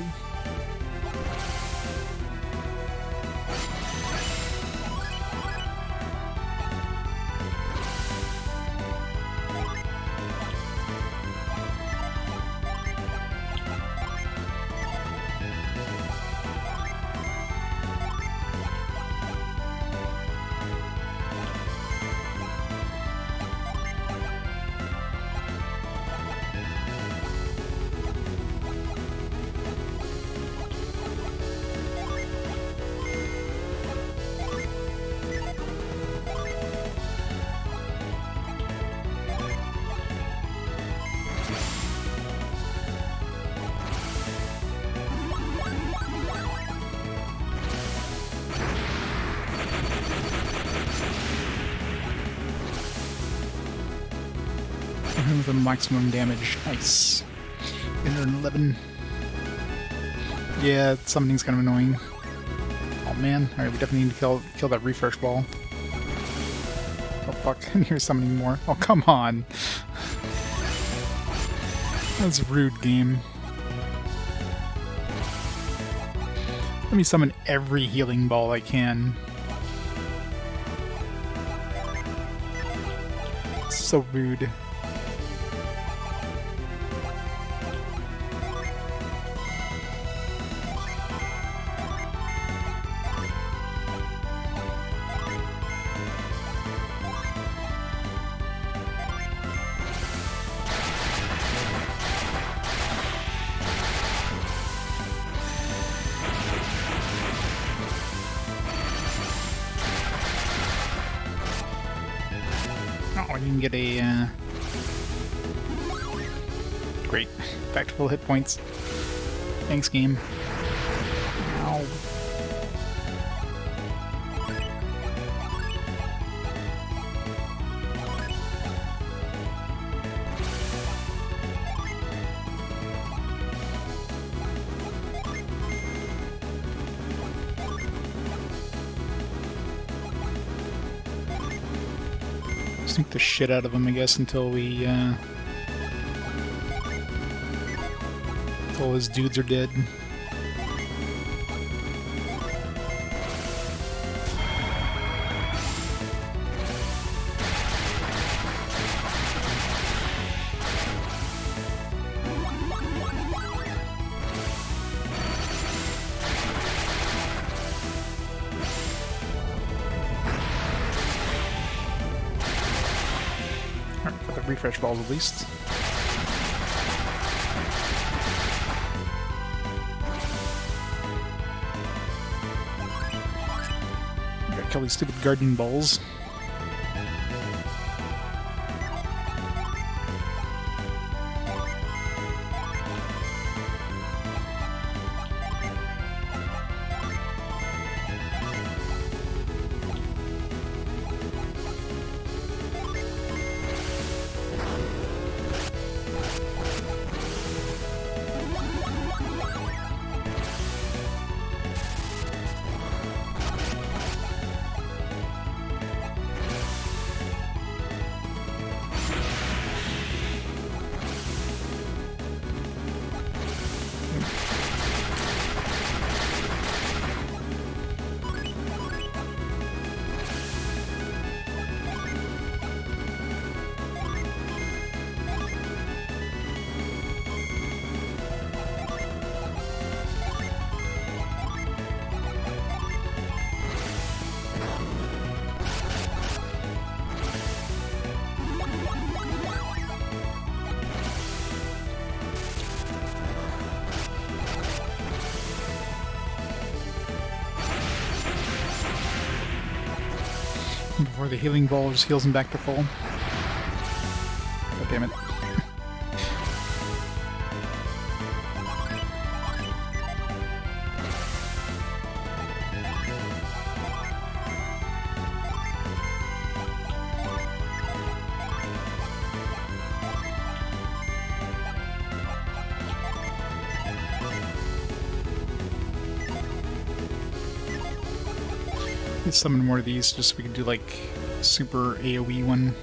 With the maximum damage. Nice. 811. Yeah, summoning's kind of annoying. Oh man. Alright, we definitely need to kill that refresh ball. Oh fuck, and here's summoning more. Oh come on. That's rude, game. Let me summon every healing ball I can. So rude. I didn't get a... Great. Back to full hit points. Thanks, game. Ow. Sneak the shit out of him, I guess, until we, until his dudes are dead. Refresh balls at least. Gotta kill these stupid garden balls. Before the healing ball just heals him back to full. God damn it. Let's summon more of these just so we can do like super AoE one.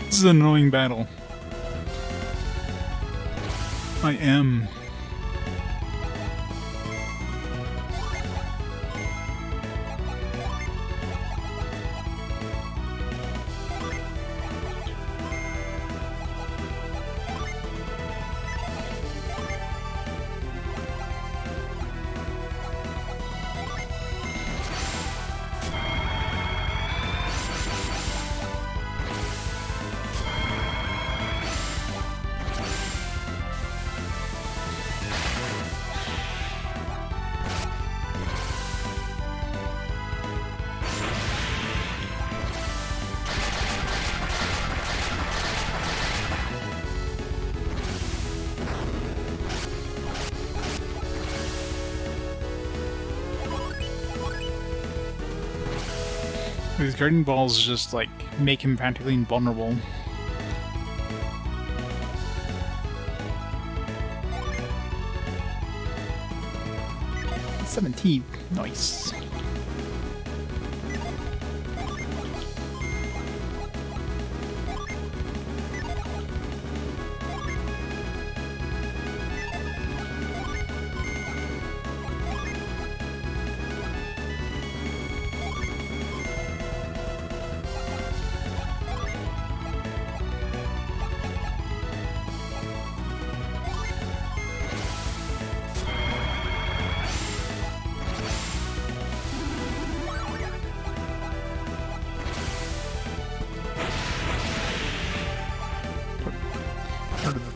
This is an annoying battle. I am. These garden balls just like make him practically invulnerable. 17. Nice.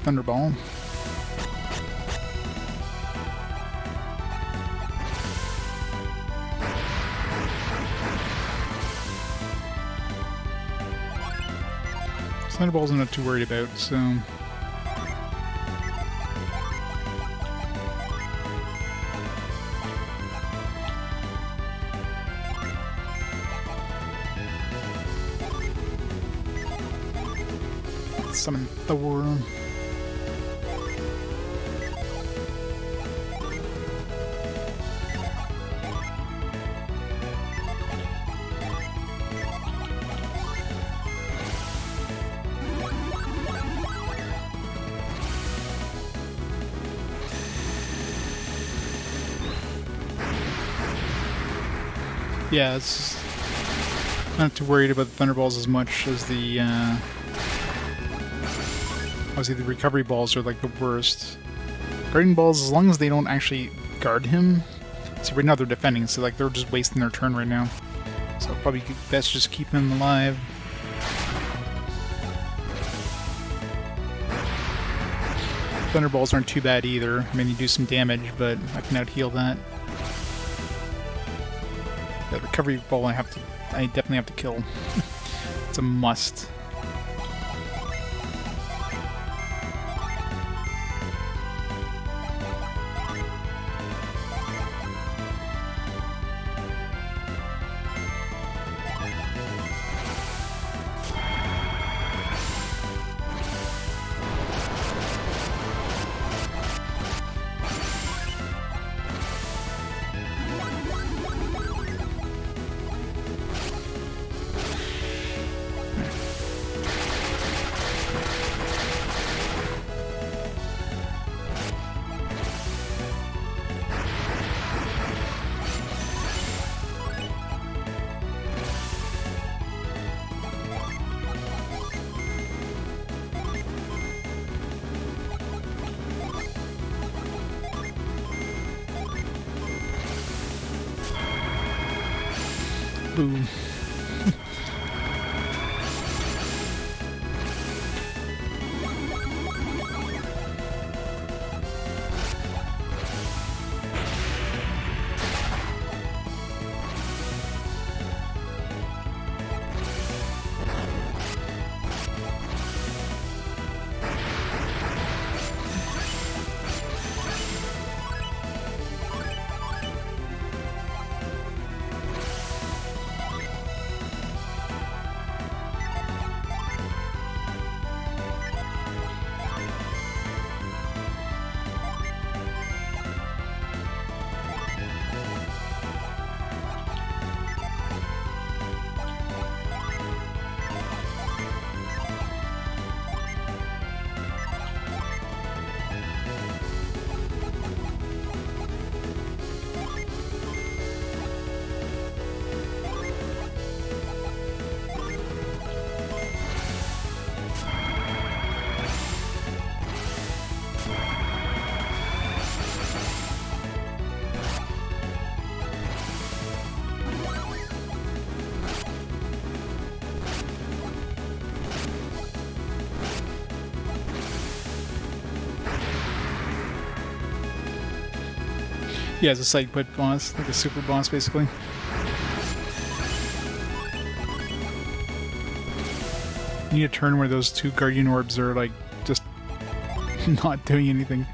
Thunderball. Thunderballs I'm not too worried about, so... Summon Thor. Yeah, it's not too worried about the Thunderballs as much as the, obviously the recovery balls are like the worst. Guarding balls, as long as they don't actually guard him. See, right now they're defending, so like they're just wasting their turn right now. So probably best just keep them alive. Thunderballs aren't too bad either. I mean, you do some damage, but I can out-heal that. That recovery ball I definitely have to kill. It's a must. Boom. Yeah, it's a side quit boss, like a super boss, basically. You need a turn where those two Guardian Orbs are, like, just not doing anything.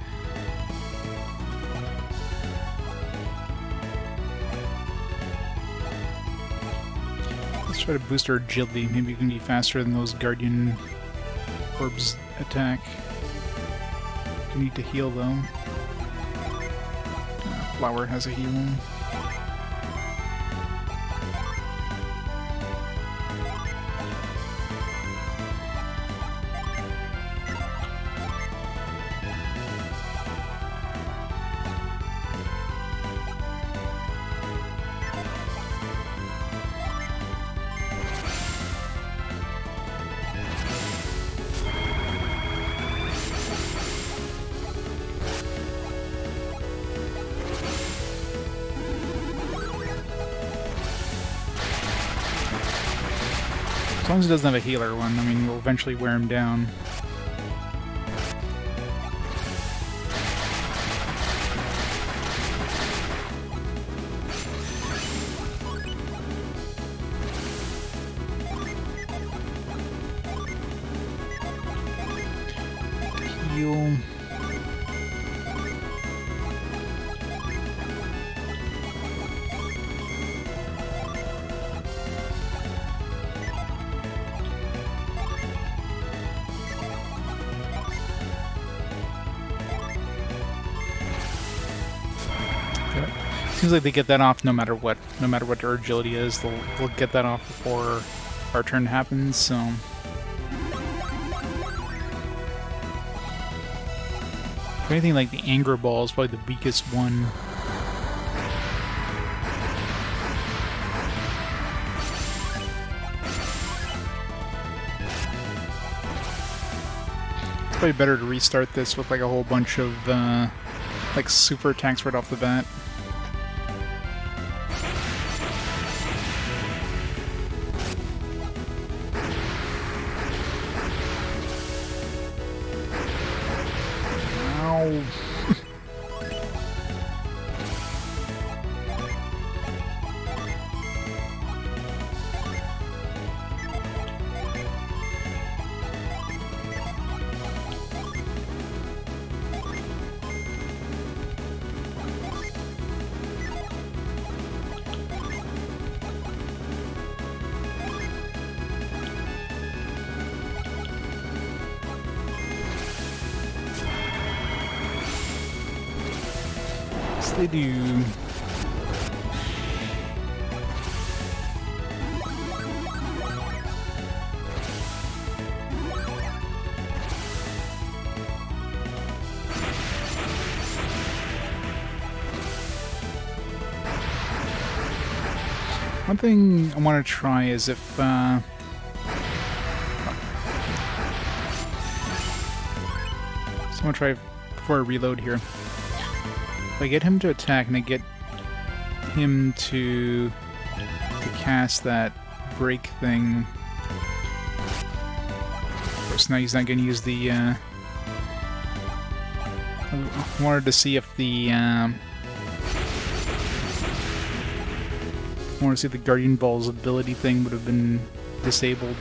Let's try to boost our agility. Maybe we can be faster than those Guardian Orbs attack. We need to heal, though. Flower has a heal. As long as it doesn't have a healer one, I mean, you'll eventually wear him down. heal. Seems like they get that off no matter what. No matter what their agility is, they'll get that off before our turn happens, so... If anything, like the anger ball is probably the weakest one. It's probably better to restart this with like a whole bunch of like super attacks right off the bat. They do. One thing I want to try is if so I'm gonna try before I reload here. If I get him to attack and I get him to cast that break thing. Of course, now he's not going to use the. I wanted to see if the. I want to see if the Guardian Ball's ability thing would have been disabled.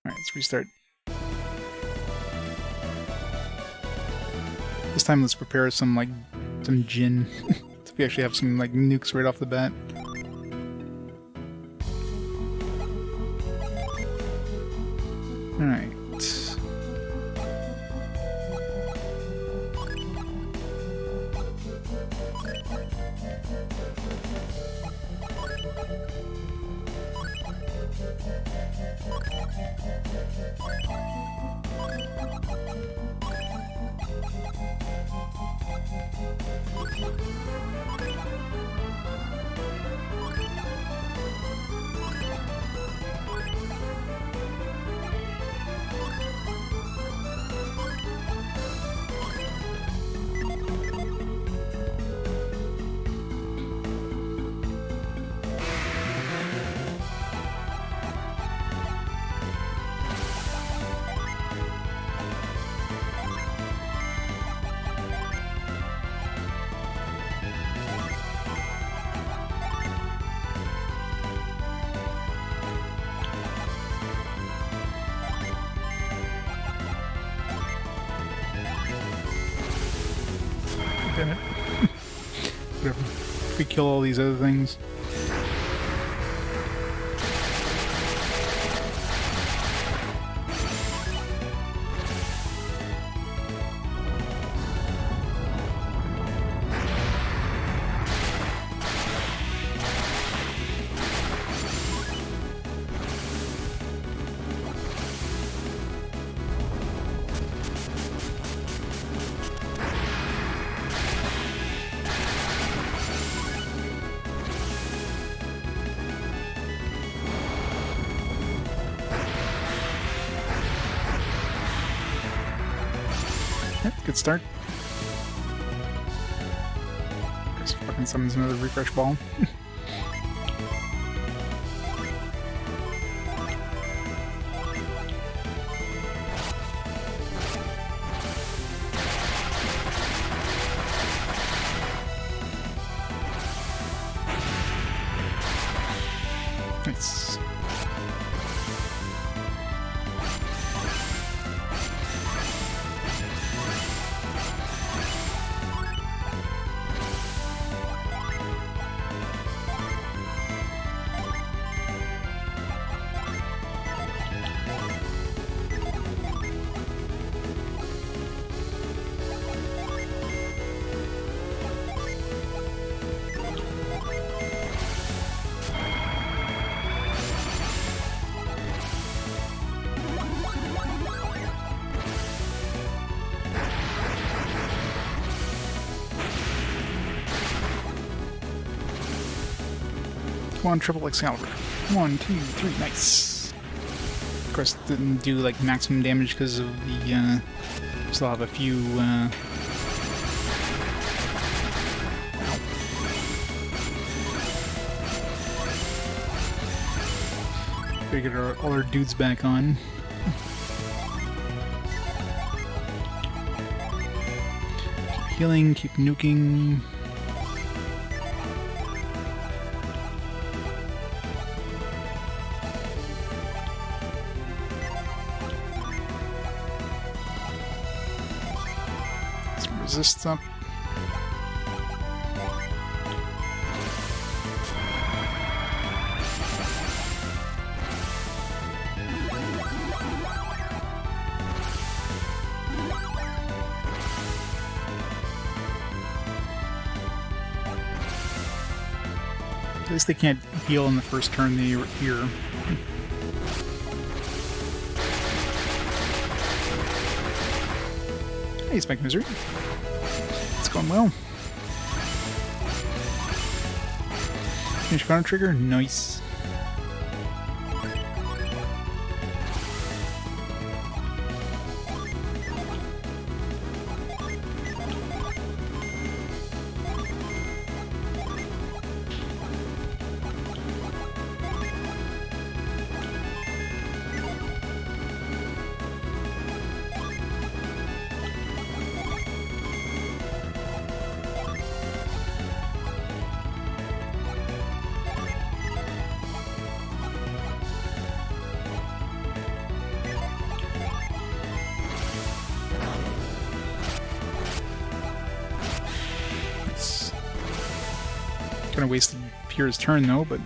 Alright, let's restart. This time let's prepare some, like, some gin. So we actually have some, like, nukes right off the bat. Alright. Damn it. Whatever. If we kill all these other things. Good start. Guess fucking summons another refresh ball. Nice. Come on, triple Excalibur. 1, 2, 3, nice. Of course, didn't do like maximum damage because of the. Still have a few. Gotta get all our dudes back on. Keep healing, keep nuking. Some resist up. At least they can't heal in the first turn they were here. Hey, Spike Misery. It's going well. Finish Chrono Trigger? Nice. Kind of wasted Pierre's turn though, but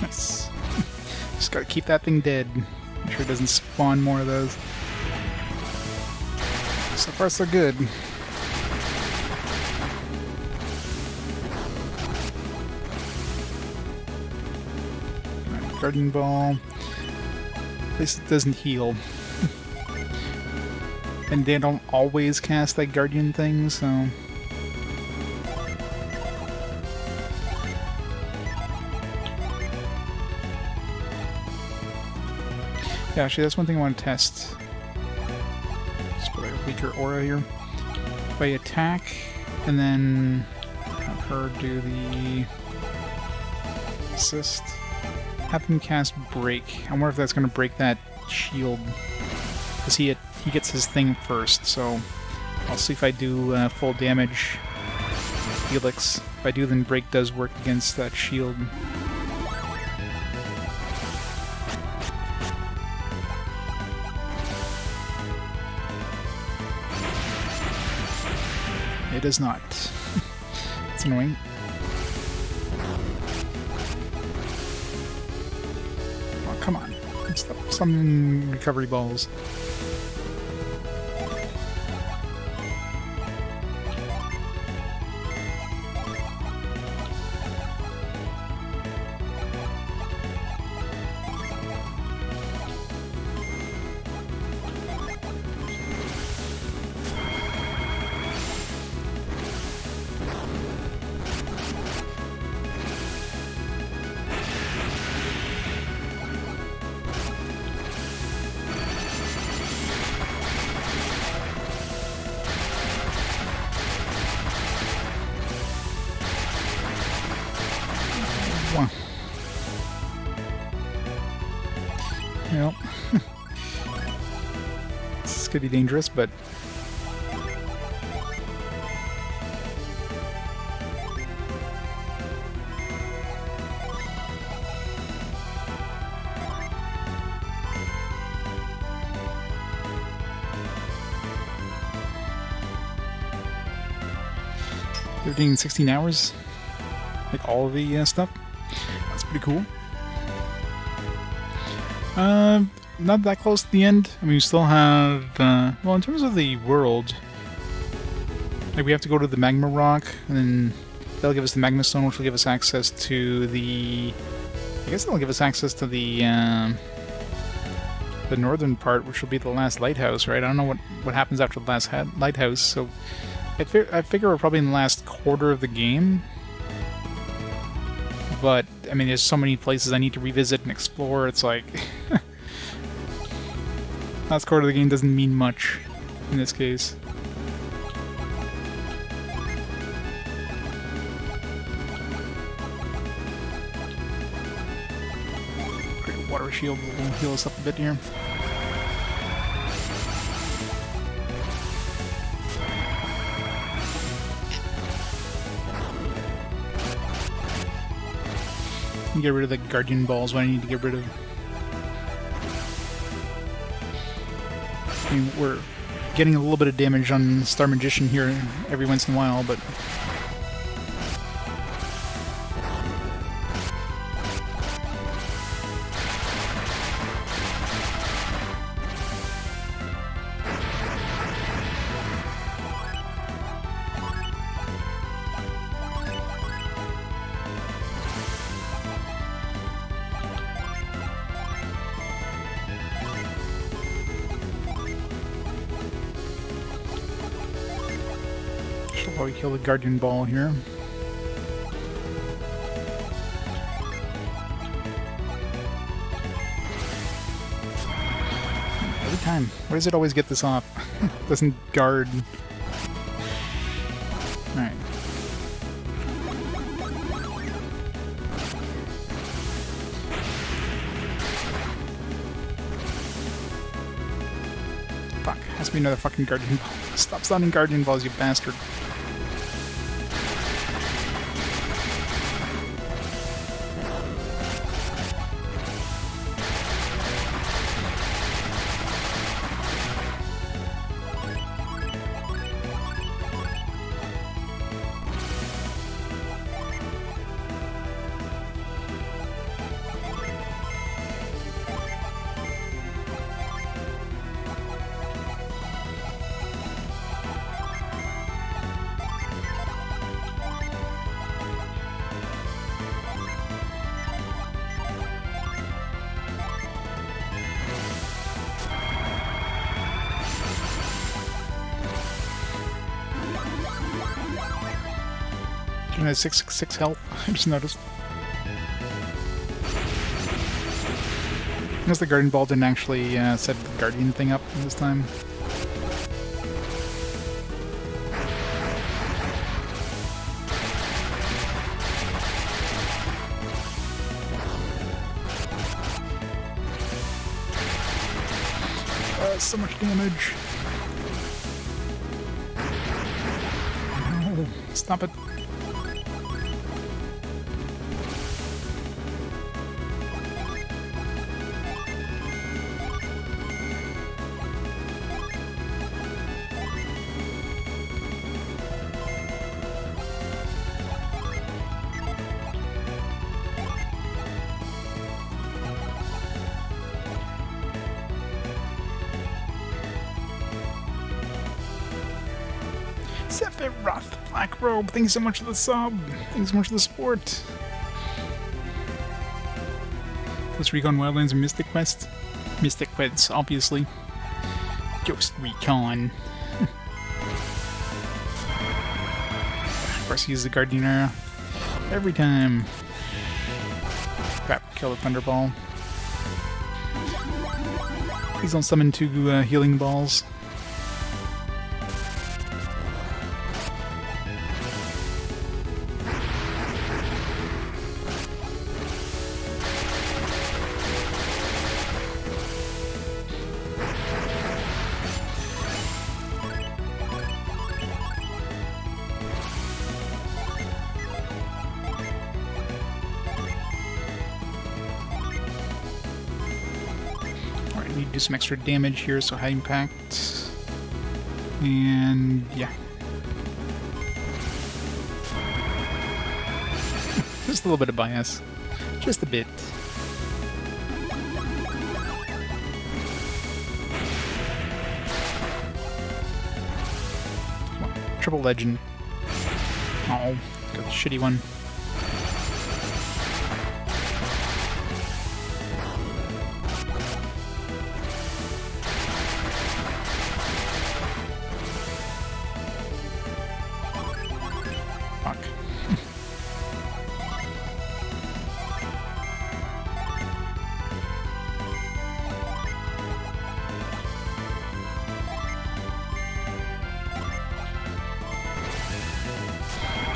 nice. Just gotta keep that thing dead. Make sure it doesn't spawn more of those. So far, so good. Guardian Ball. At least it doesn't heal. And they don't always cast that Guardian thing, so... Yeah, actually, that's one thing I want to test. Just put a weaker aura here. If I attack, and then have her do the assist. Have him cast Break. I wonder if that's going to break that shield. Because he gets his thing first, so I'll see if I do full damage. Felix. If I do, then Break does work against that shield. It is not. It's annoying. Oh, come on. Stop some recovery balls. Well, this could be dangerous, but everything in 16 hours. Like all of the stuff. That's pretty cool. Not that close to the end. I mean, we still have, well, in terms of the world, like we have to go to the magma rock, and then they'll give us the magma stone, which will give us access to the, I guess they'll give us access to the northern part, which will be the last lighthouse, right? I don't know what happens after the last lighthouse, so I figure we're probably in the last quarter of the game. But, I mean, there's so many places I need to revisit and explore, it's like... last quarter of the game doesn't mean much in this case. Great water shield will heal us up a bit here. Get rid of the guardian balls, what I need to get rid of. I mean, we're getting a little bit of damage on Star Magician here every once in a while, but... Probably kill the guardian ball here. Every time. Why does it always get this off? Doesn't guard. Alright. Fuck. Has to be another fucking guardian ball. Stop stunning guardian balls, you bastard. Has 666 health, I just noticed. I guess the Guardian Ball didn't actually set the Guardian thing up this time. So much damage. No, stop it. Sephiroth, Black Robe, thank you so much for the sub. Thank you so much for the support. Plus Recon Wildlands and Mystic Quest. Mystic Quests, obviously. Ghost Recon. Of course, he uses the Guardian Arrow. Every time. Crap, kill the Thunderball. Please don't summon 2 healing balls. Do some extra damage here, so high impact. And yeah. Just a little bit of bias. Just a bit. Come on. Triple legend. Oh, got the shitty one. Fuck.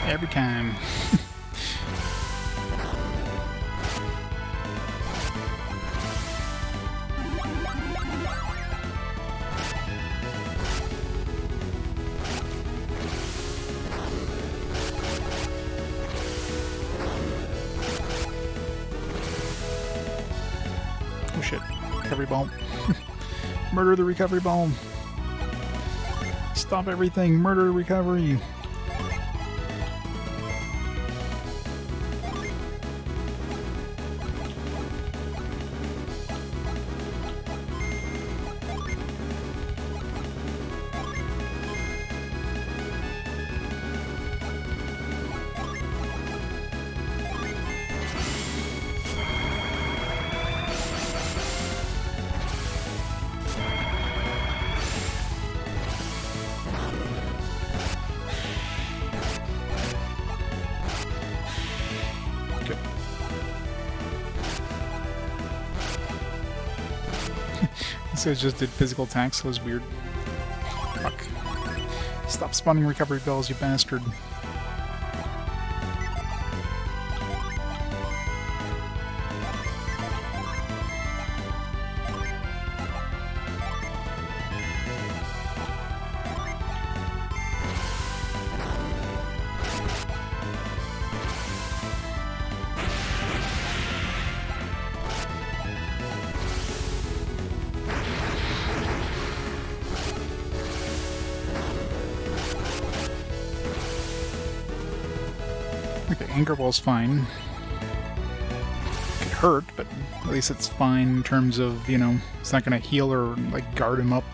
Every time. Oh shit. Recovery ball. Murder the recovery ball. Stop everything. Murder the recovery. This guy just did physical attacks, so it was weird. Fuck. Stop spawning recovery bells, you bastard. Okay, Anchor Ball's fine. It could hurt, but at least it's fine in terms of, you know, it's not gonna heal or, like, guard him up.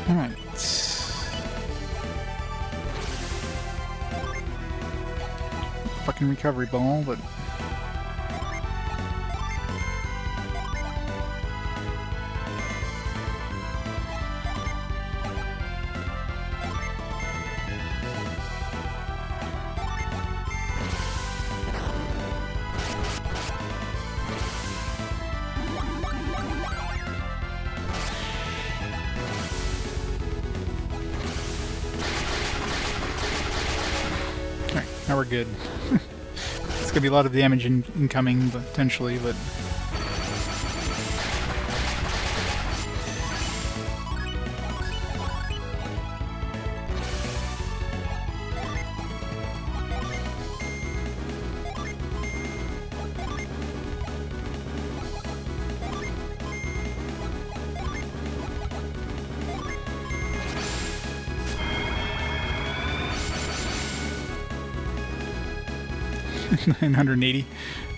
Alright. Fucking recovery ball, but... Now we're good. It's gonna be a lot of damage incoming, potentially, but... $980.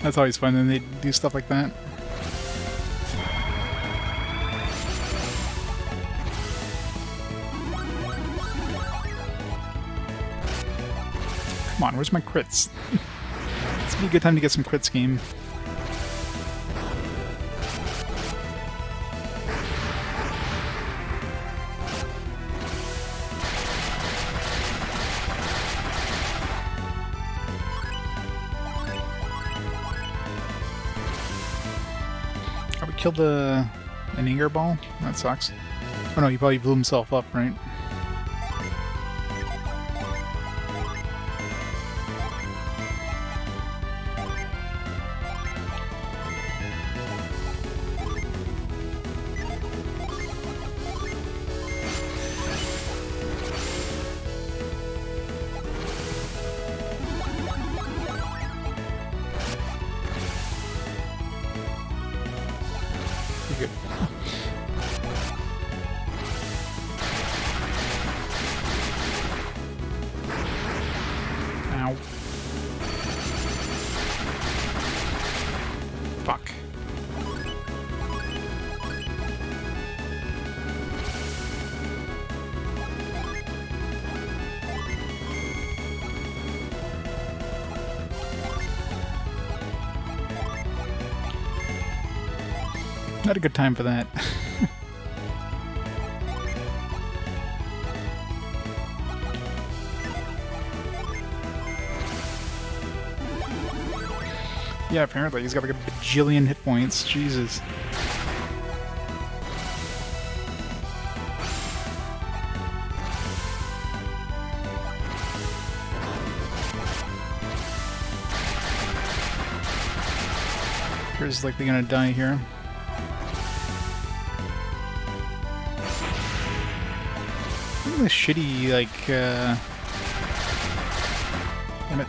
That's always fun when they do stuff like that. Come on, where's my crits? This would be a good time to get some crits game. Killed an Anger Ball? That sucks. Oh no, he probably blew himself up, right? Good. Ow. Fuck. Not a good time for that. Yeah, apparently he's got like a bajillion hit points. Jesus. Here's like they're gonna die here. Look at this shitty, like, damn it.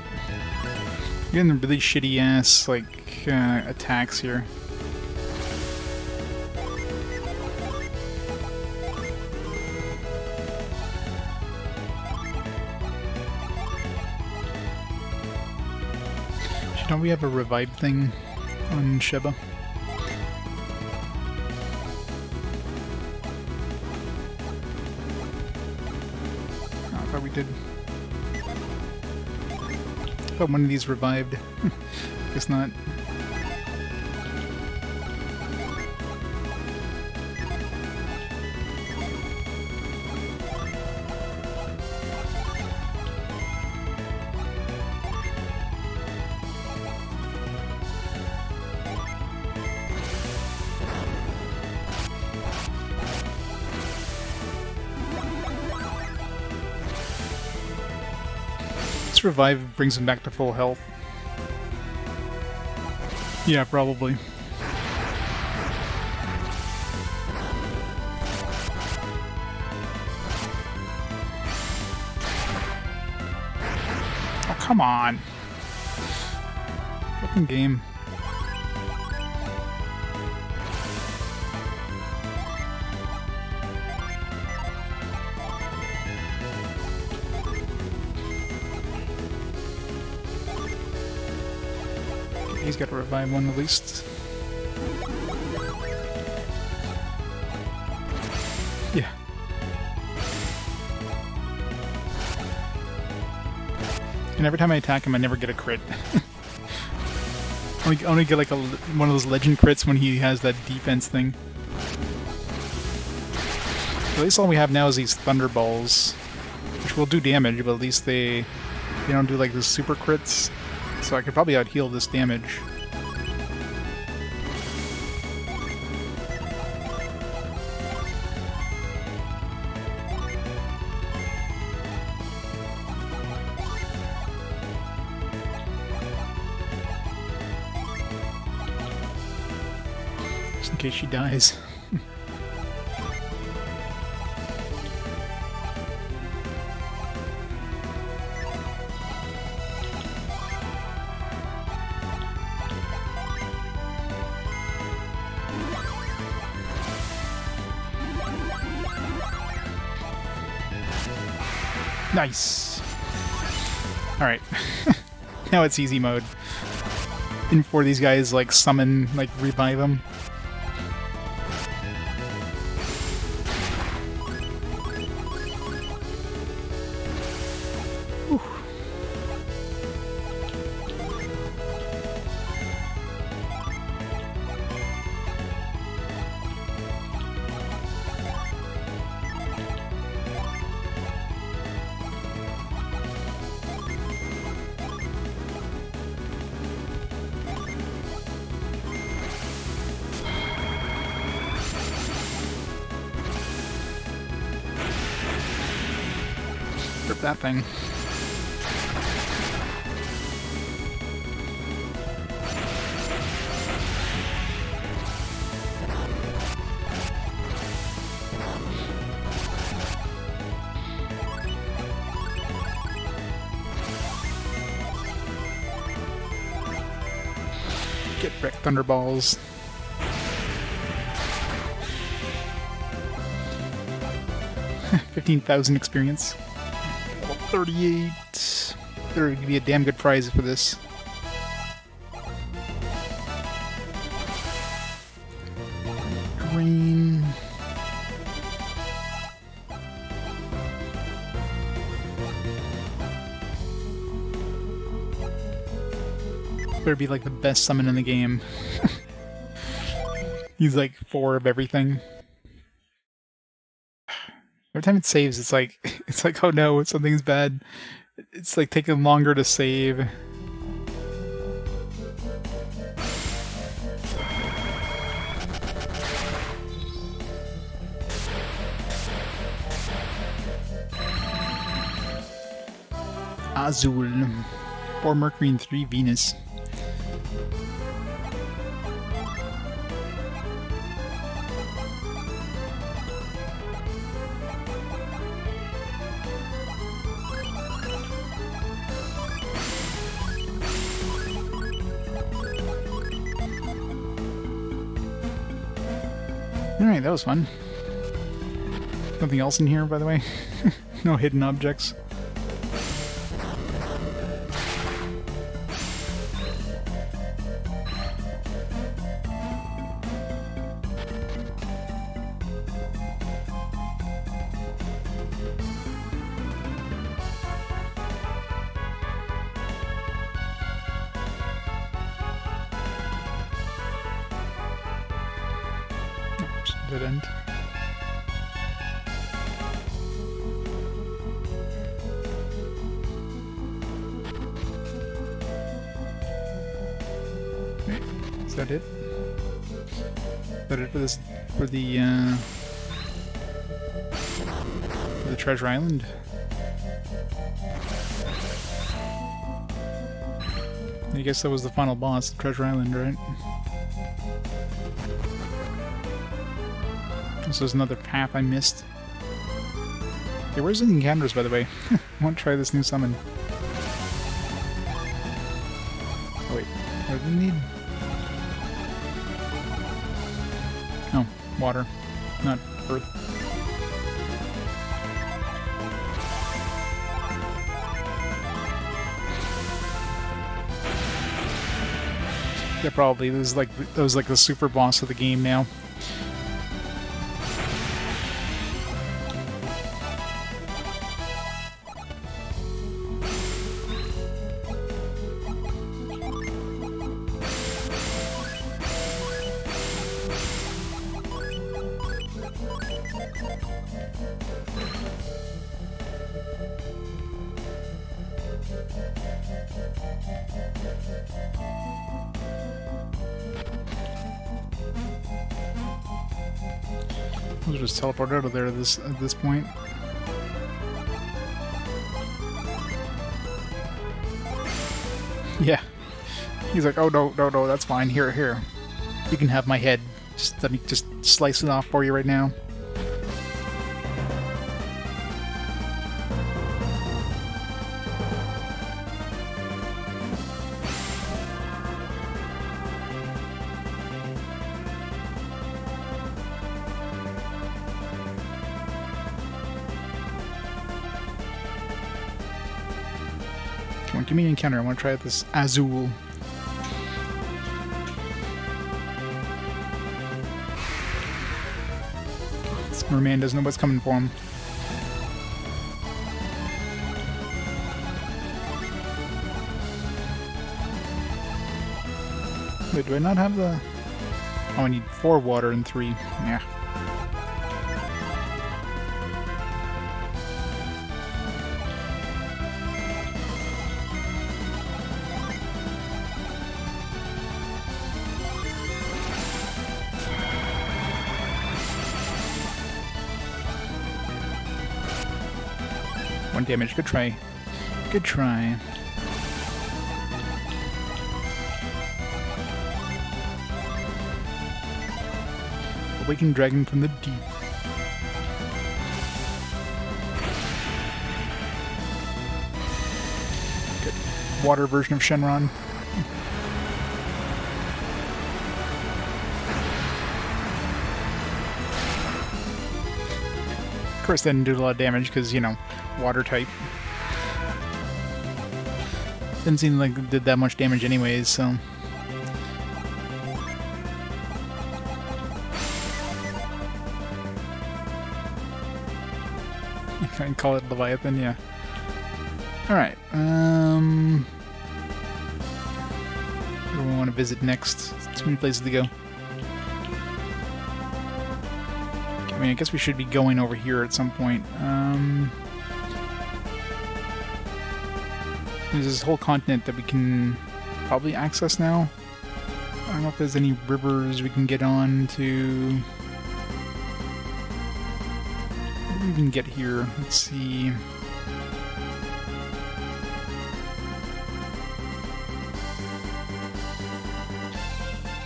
You're getting really shitty ass, like, attacks here. Don't we have a revive thing on Sheba? Oh, I thought we did. I thought one of these revived. Guess not. Revive brings him back to full health. Yeah, probably. Oh, come on. Fucking game. He's got to revive one at least. Yeah. And every time I attack him, I never get a crit. only get like one of those legend crits when he has that defense thing. At least all we have now is these thunderballs, which will do damage, but at least they don't do like the super crits. So I could probably out-heal this damage. Just in case she dies. Nice. Alright. Now it's easy mode. And before these guys, like, summon, like, revive them. Whew. that thing. Get wrecked, Thunderballs. $15,000 experience. Level 38. There would be a damn good prize for this. Green. Better be like the best summon in the game. He's like 4 of everything. Every time it saves, it's like, oh no, something's bad. It's like taking longer to save. Azul. 4 Mercury and 3 Venus. Alright, that was fun. Nothing else in here, by the way? No hidden objects. Dead end. Okay, is that it? Is that it for this? For the treasure island? I guess that was the final boss, the treasure island, right? This is another path I missed. Okay, where's the encounters, by the way? I want to try this new summon. Oh wait, what do we need? Oh, water, not earth. Yeah, probably. This is like the super boss of the game now. We'll just teleport out of there at this point. Yeah. He's like, oh no, that's fine. Here. You can have my head. Just let me just slice it off for you right now. Come on, give me an encounter. I want to try out this Azul. This merman doesn't know what's coming for him. Wait, do I not have the... Oh, I need 4 water and 3. Yeah. 1 damage. Good try. Good try. Awakened dragon from the deep. Good. Water version of Shenron. Of course, that didn't do a lot of damage because, you know, water type. Didn't seem like it did that much damage anyways, so... You can call it Leviathan, yeah. Alright, where do we want to visit next? Too many places to go. I mean, I guess we should be going over here at some point. There's this whole continent that we can probably access now. I don't know if there's any rivers we can get on to... What do we even get here? Let's see...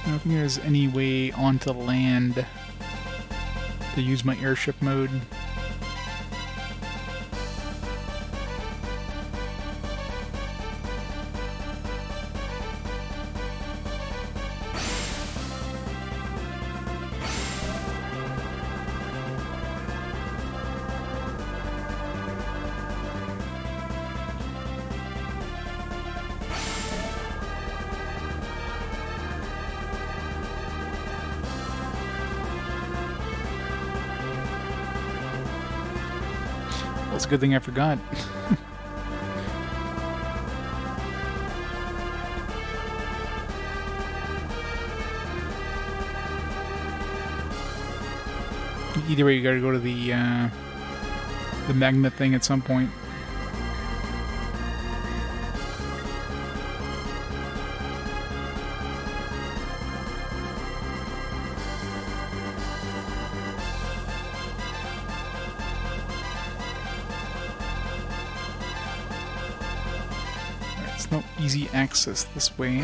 I don't think there's any way onto land to use my airship mode. That's a good thing I forgot. Either way, you gotta go to the magnet thing at some point. It's no easy access this way.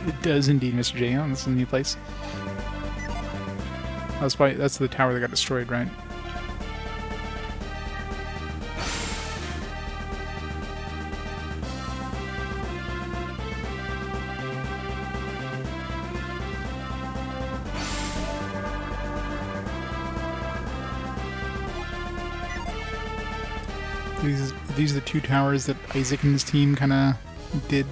It does indeed, Mr. J. Oh, this is a new place. That's the tower that got destroyed, right? These are the 2 towers that Isaac and his team kind of did.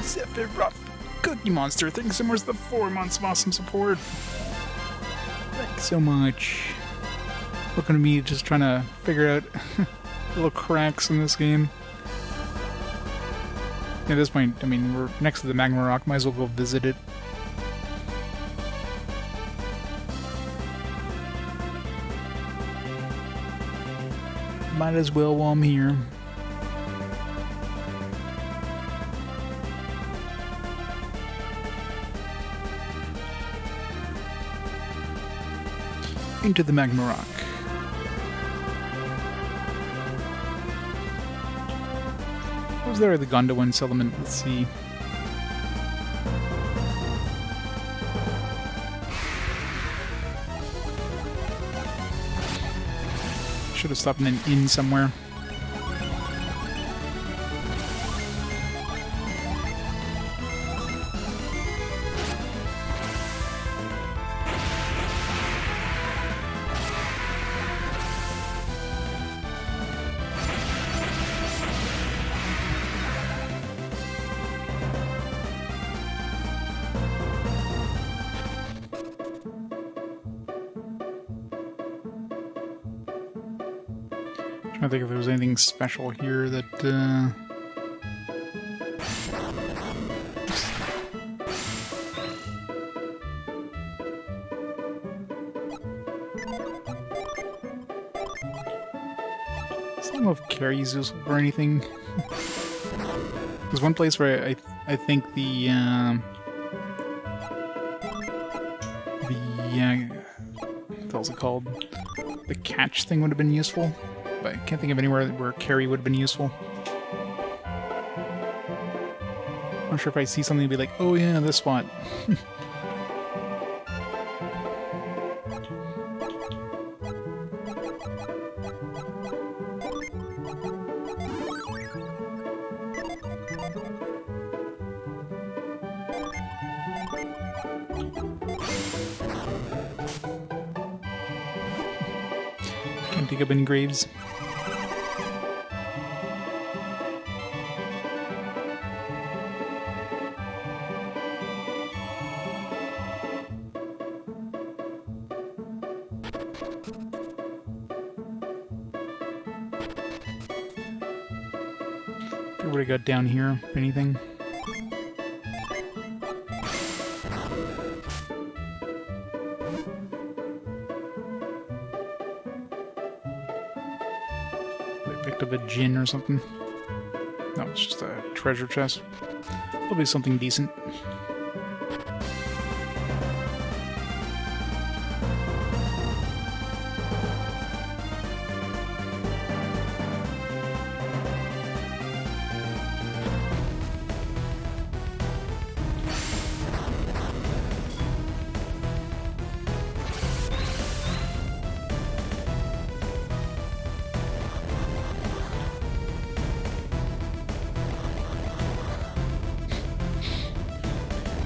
Sephiroth, Cookie Monster, thanks so much for the 4 months of awesome support. Thanks so much. Looking at me just trying to figure out little cracks in this game. At this point, I mean, we're next to the Magma Rock, might as well go visit it. Might as well while I'm here. Into the Magma Rock. What was there? The Gondwan settlement. Let's see. Should have stopped in an inn somewhere. I think if there was anything special here that, I don't know if carry's useful for anything. There's one place where I think what the hell's it called? The catch thing would have been useful. But I can't think of anywhere where carry would have been useful. I'm not sure if I see something to be like, oh yeah, this spot. Can't dig up any graves. What do I got down here, if anything? I picked up a gin or something. No, it's just a treasure chest. Probably something decent.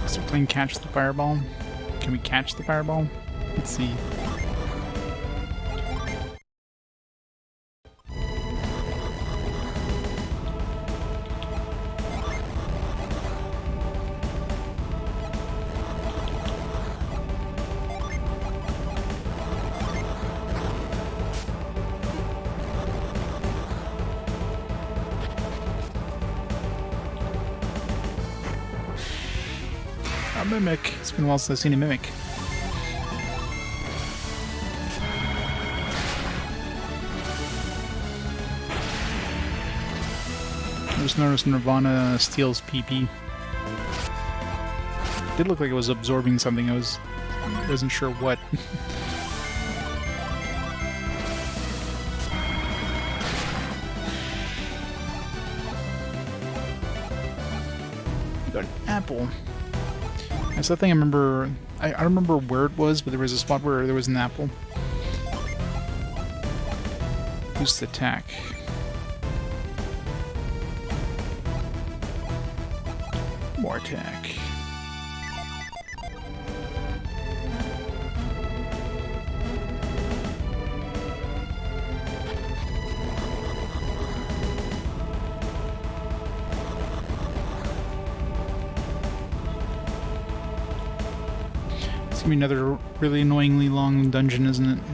Start playing catch the fireball. Can we catch the fireball? Let's see. A mimic. It's been a while since I've seen a mimic. I just noticed Nirvana steals PP. It did look like it was absorbing something. I wasn't sure what. Got an apple. That's the thing I remember. I don't remember where it was, but there was a spot where there was an apple. Boost attack. More attack. It's gonna be another really annoyingly long dungeon, isn't it?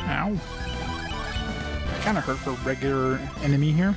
Ow. Kinda hurt for a regular enemy here.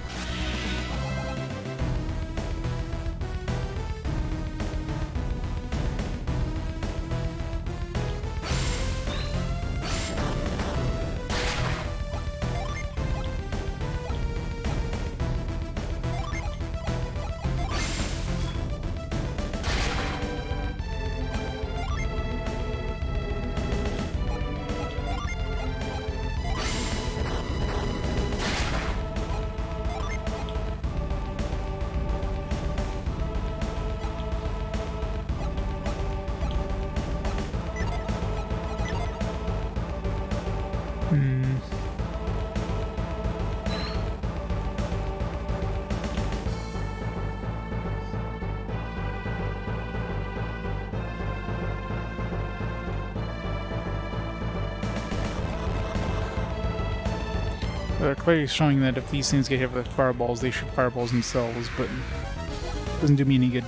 they're clearly showing that if these things get hit with fireballs, they shoot fireballs themselves, but it doesn't do me any good.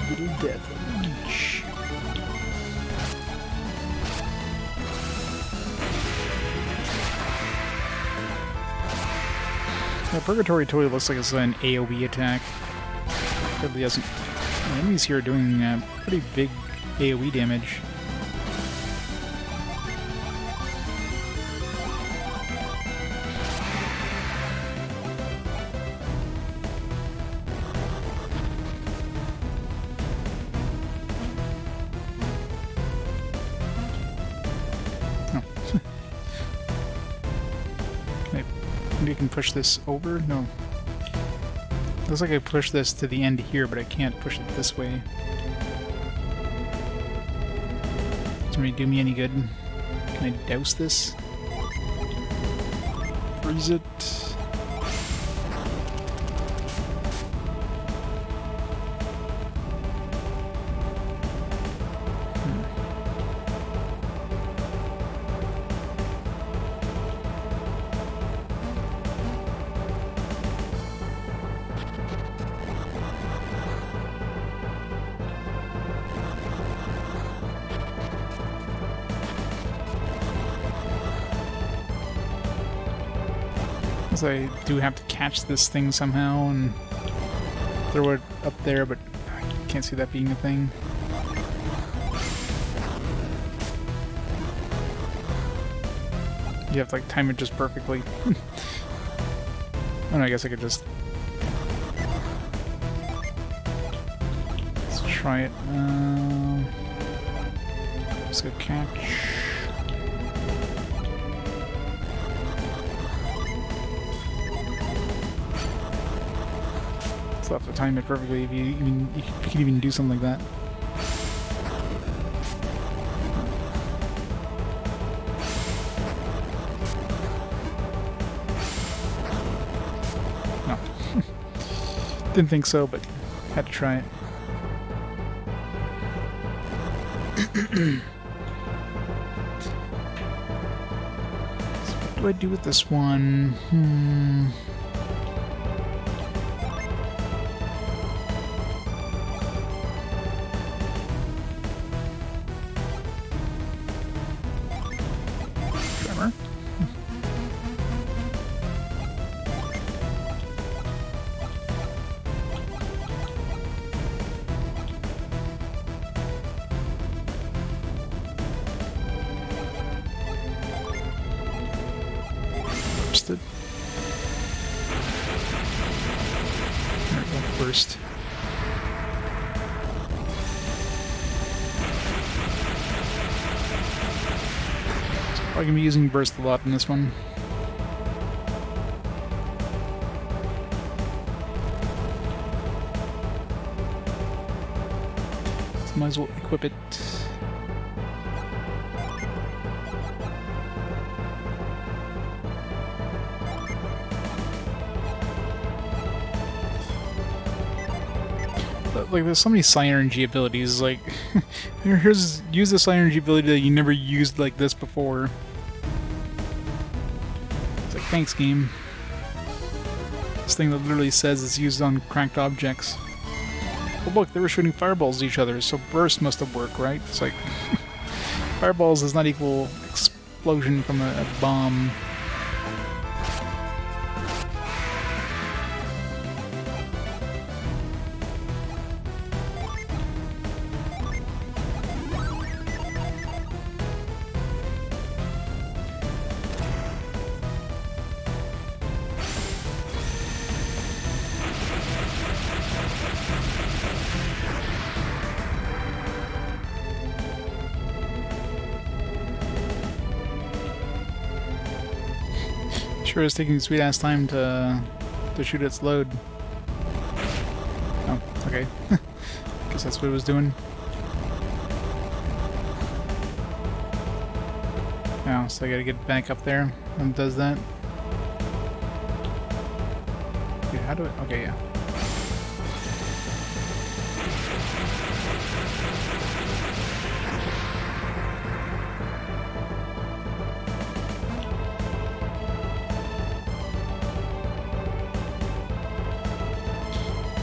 Little death each. Yeah, Purgatory totally looks like it's an AoE attack. It really doesn't. The enemies here are doing pretty big AoE damage. Maybe I can push this over? No. Looks like I push this to the end here, but I can't push it this way. Doesn't really do me any good. Can I douse this? Freeze it. I do have to catch this thing somehow and throw it up there, but I can't see that being a thing. You have to like time it just perfectly. Oh, no, I guess I could just... Let's try it. Let's go catch. Still have to time it perfectly if you can even do something like that. No. Didn't think so, but had to try it. So what do I do with this one? First. So I'm gonna be using burst a lot in this one. So might as well equip it. Like, there's so many Psy-Energy abilities, like, use the Psy-Energy ability that you never used like this before. It's like, thanks, game. This thing that literally says it's used on cracked objects. Well, look, they were shooting fireballs at each other, so burst must have worked, right? It's like, fireballs does not equal explosion from a bomb. Sure is taking sweet ass time to shoot its load. Oh, okay. Guess that's what it was doing. Oh, so I gotta get back up there when it does that. Dude, how do I... Okay, yeah.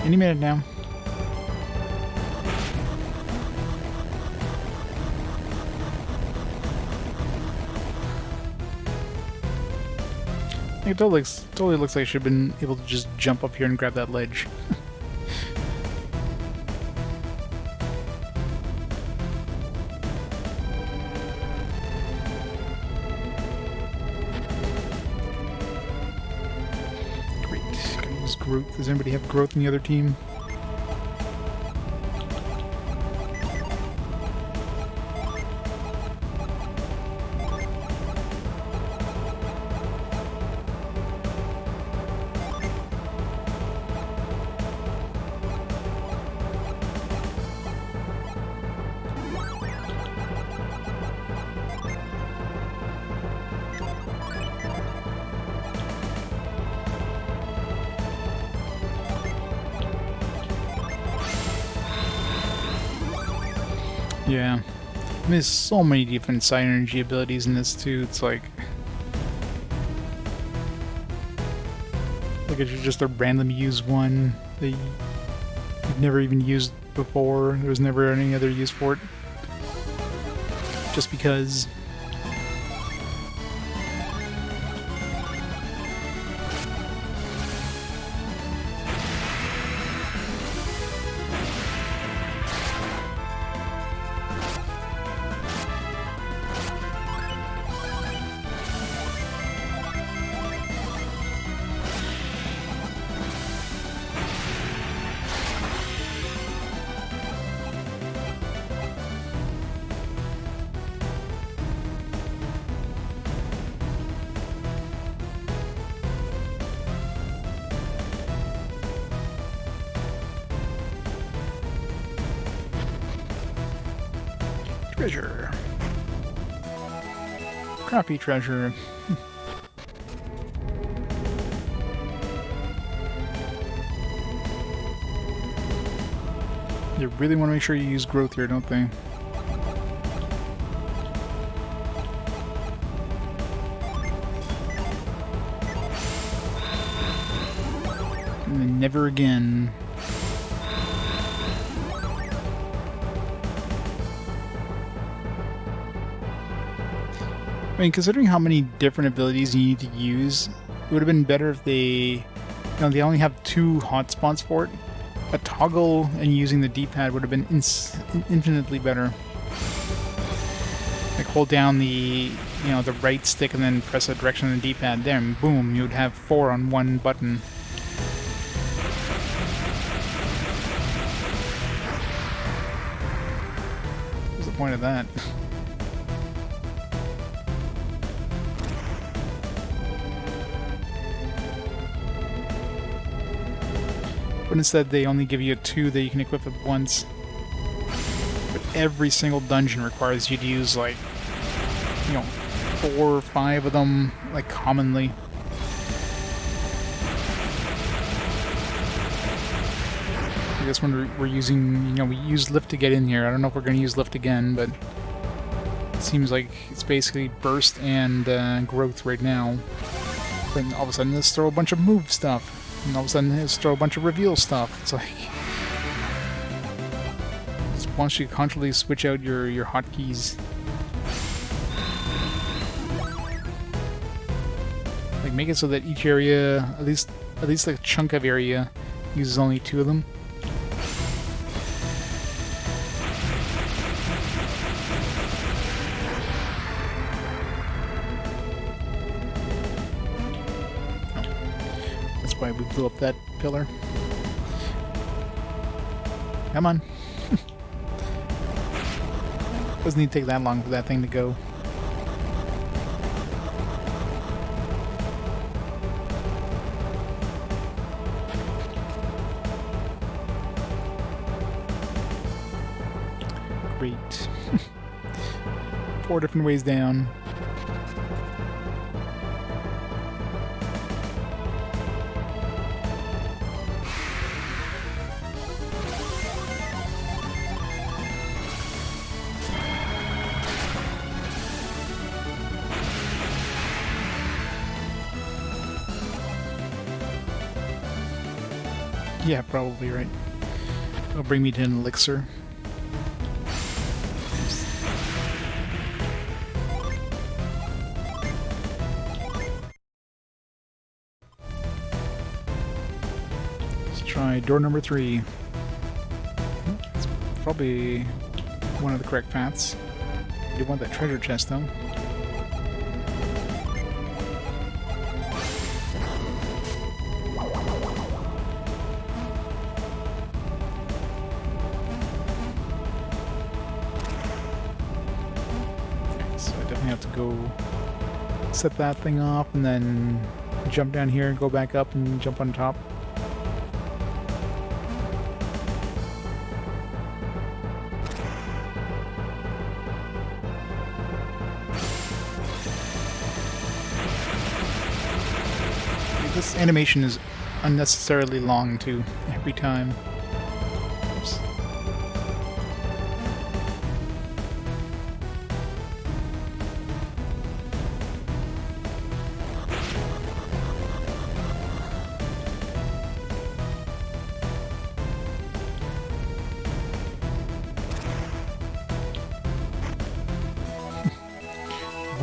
Any minute now. It totally looks like I should have been able to just jump up here and grab that ledge. Great. Gotta use growth. Does anybody have growth in the other team? Yeah. There's so many different side energy abilities in this too. It's like it's just a random use one that you've never even used before. There was never any other use for it. Just because. Treasure. Crappy treasure. They really want to make sure you use growth here, don't they? And then never again. I mean, considering how many different abilities you need to use, it would have been better if they they only have 2 hotspots for it. A toggle and using the D-pad would have been infinitely better. Like hold down the the right stick and then press a direction on the D-pad. There, and boom, you would have 4 on one button. What's the point of that? But instead they only give you 2 that you can equip at once. But every single dungeon requires you to use like 4 or 5 of them, like commonly. I guess when we're using, we used lift to get in here. I don't know if we're going to use lift again, but it seems like it's basically burst and growth right now. Then all of a sudden let's throw a bunch of move stuff. And all of a sudden, let's throw a bunch of reveal stuff. It's like, just wants you to constantly switch out your hotkeys. Like, make it so that each area, at least like a chunk of area, uses only 2 of them. Why we blew up that pillar. Come on. Doesn't need to take that long for that thing to go. Great. 4 different ways down. Yeah, probably right. It'll bring me to an elixir. Let's try door number 3. It's probably one of the correct paths. I do want that treasure chest though. Have to go set that thing off and then jump down here and go back up and jump on top. This animation is unnecessarily long too, every time. Oops.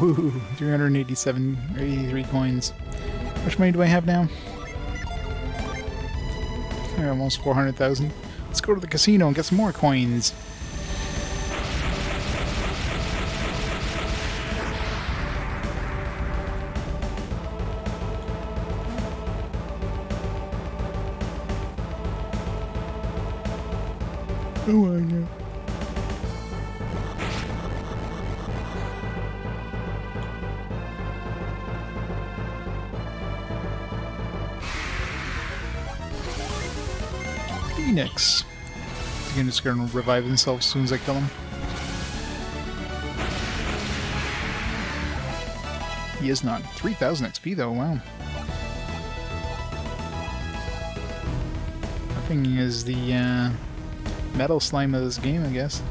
Woo! 387 or 83 coins. How much money do I have now? Almost 400,000. Let's go to the casino and get some more coins. Oh, I know. Phoenix. He's just gonna revive himself as soon as I kill him. He is not. 3,000 XP though, wow. That thing is the metal slime of this game, I guess.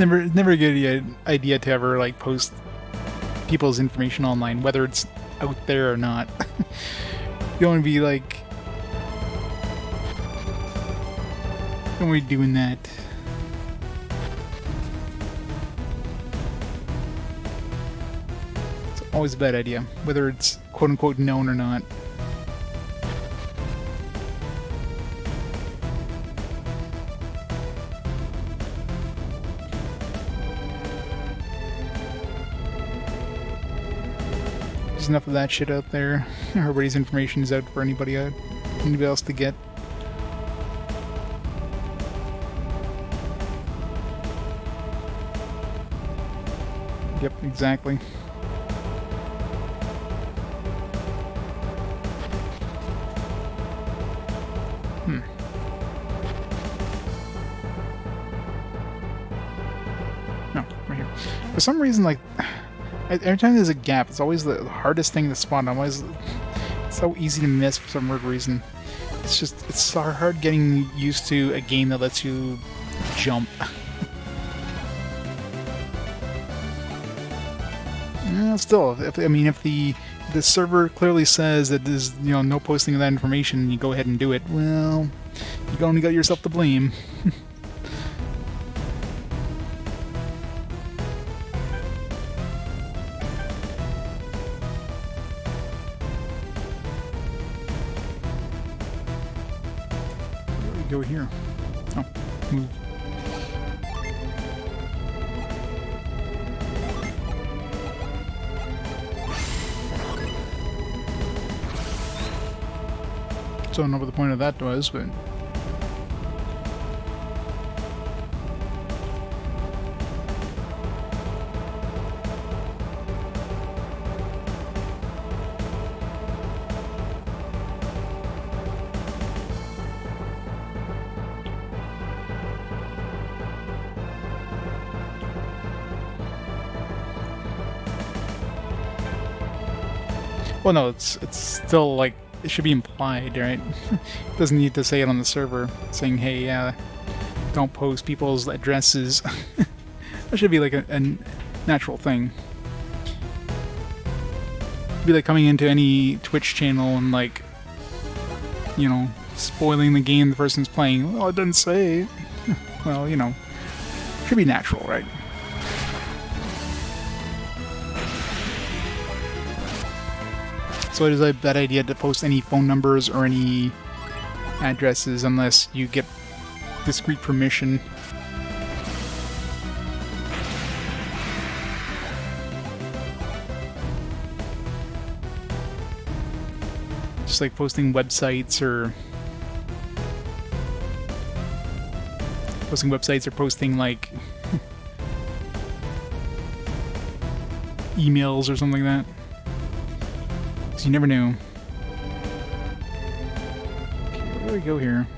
It's never a good idea to ever like post people's information online, whether it's out there or not. You don't want to be like, don't be doing that. It's always a bad idea, whether it's quote unquote known or not. There's enough of that shit out there. Everybody's information is out for anybody else to get. Yep, exactly. No, right here. For some reason, like, every time there's a gap, it's always the hardest thing to spot. It's so easy to miss for some weird reason. It's so hard getting used to a game that lets you jump. Still, if the server clearly says that there's no posting of that information, and you go ahead and do it, well, you only got yourself to blame. Go here. Oh, move. Don't know what the point of that was, but Well, no, it's still like it should be implied, right? It doesn't need to say it on the server, saying, "Hey, don't post people's addresses." That should be like a natural thing. It'd be like coming into any Twitch channel and like, you know, spoiling the game the person's playing. Well, it doesn't say. Well, you know, should be natural, right? So it is a bad idea to post any phone numbers or any addresses unless you get discreet permission. Just like posting websites or posting like emails or something like that. So you never know. Okay, where do we go here?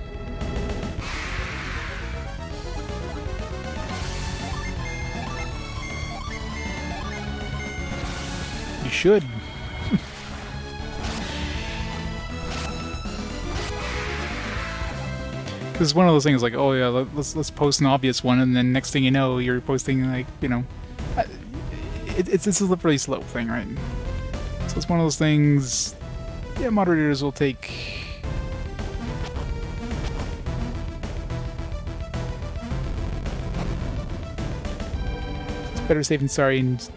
You should. Because it's one of those things like, oh yeah, let's post an obvious one, and then next thing you know, you're posting like, you know, it's a slippery slope thing, right? So it's one of those things. Yeah, moderators will take. It's better safe than sorry, and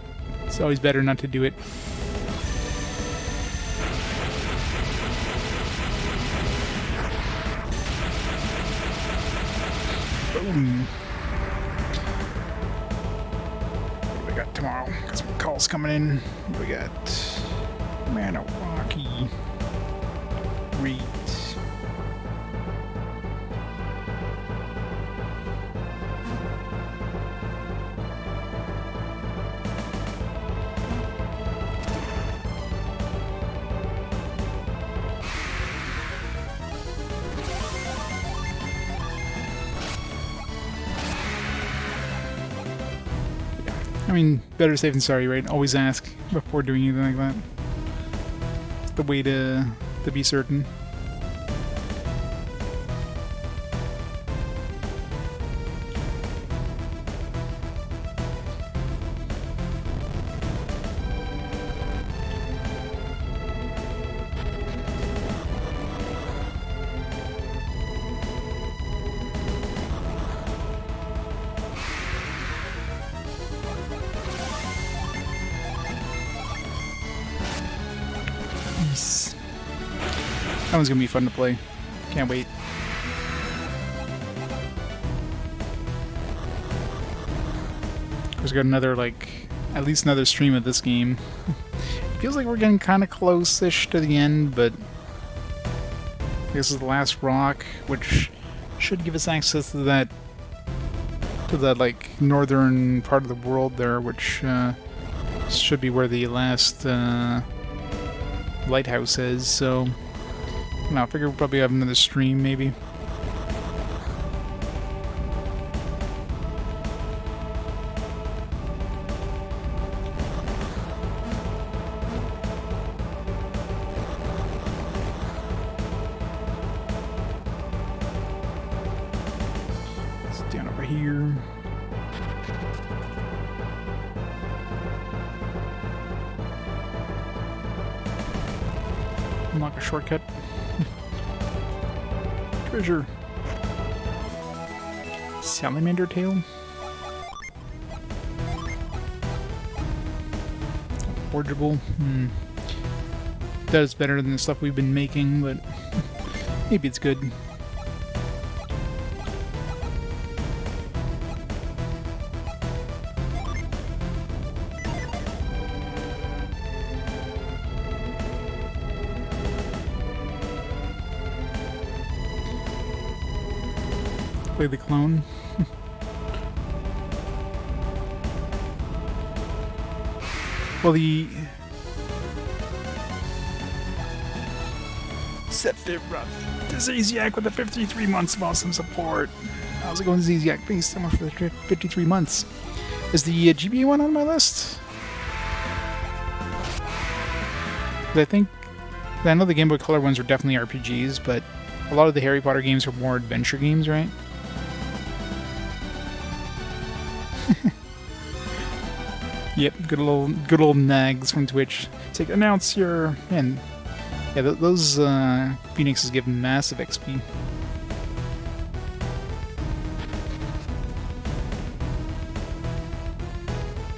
it's always better not to do it. Boom. What do we got tomorrow? Got some calls coming in. What do we got? Manawaki. Reed. I mean, better safe than sorry, right? Always ask before doing anything like that. It's the way to be certain. That one's gonna be fun to play. Can't wait. Of course, we got another, like, at least another stream of this game. Feels like we're getting kind of close-ish to the end, but this is the last rock, which should give us access to that, like, northern part of the world there, which should be where the last lighthouse is, so I figure we'll probably have another stream, maybe. It's down over here. Unlock a shortcut. Treasure. Salamander tail. Forgeable. That is better than the stuff we've been making, but maybe it's good. Play the clone. Well, the September Zizyak with the 53 months of awesome support. How's it going, Zizyak? Thanks so much for the 53 months. Is the GBA one on my list? I know the Game Boy Color ones are definitely RPGs, but a lot of the Harry Potter games are more adventure games, right? Yep, good old nags from Twitch. It's like, announce your... Man, yeah, those Phoenixes give massive XP.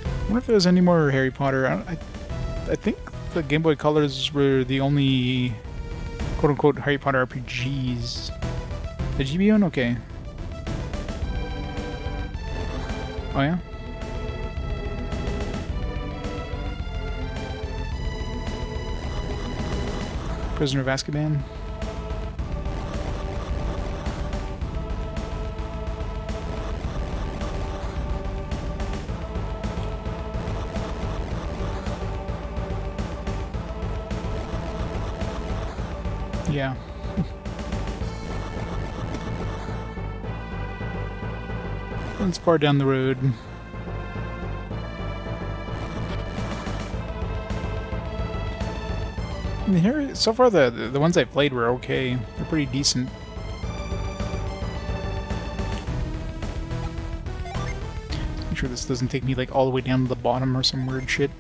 I wonder if there's any more Harry Potter. I think the Game Boy Colors were the only quote-unquote Harry Potter RPGs. The GBA one? Okay. Oh yeah? Prisoner of Azkaban? Yeah. It's far down the road. Here, so far the ones I played were okay. They're pretty decent. Make sure this doesn't take me like all the way down to the bottom or some weird shit.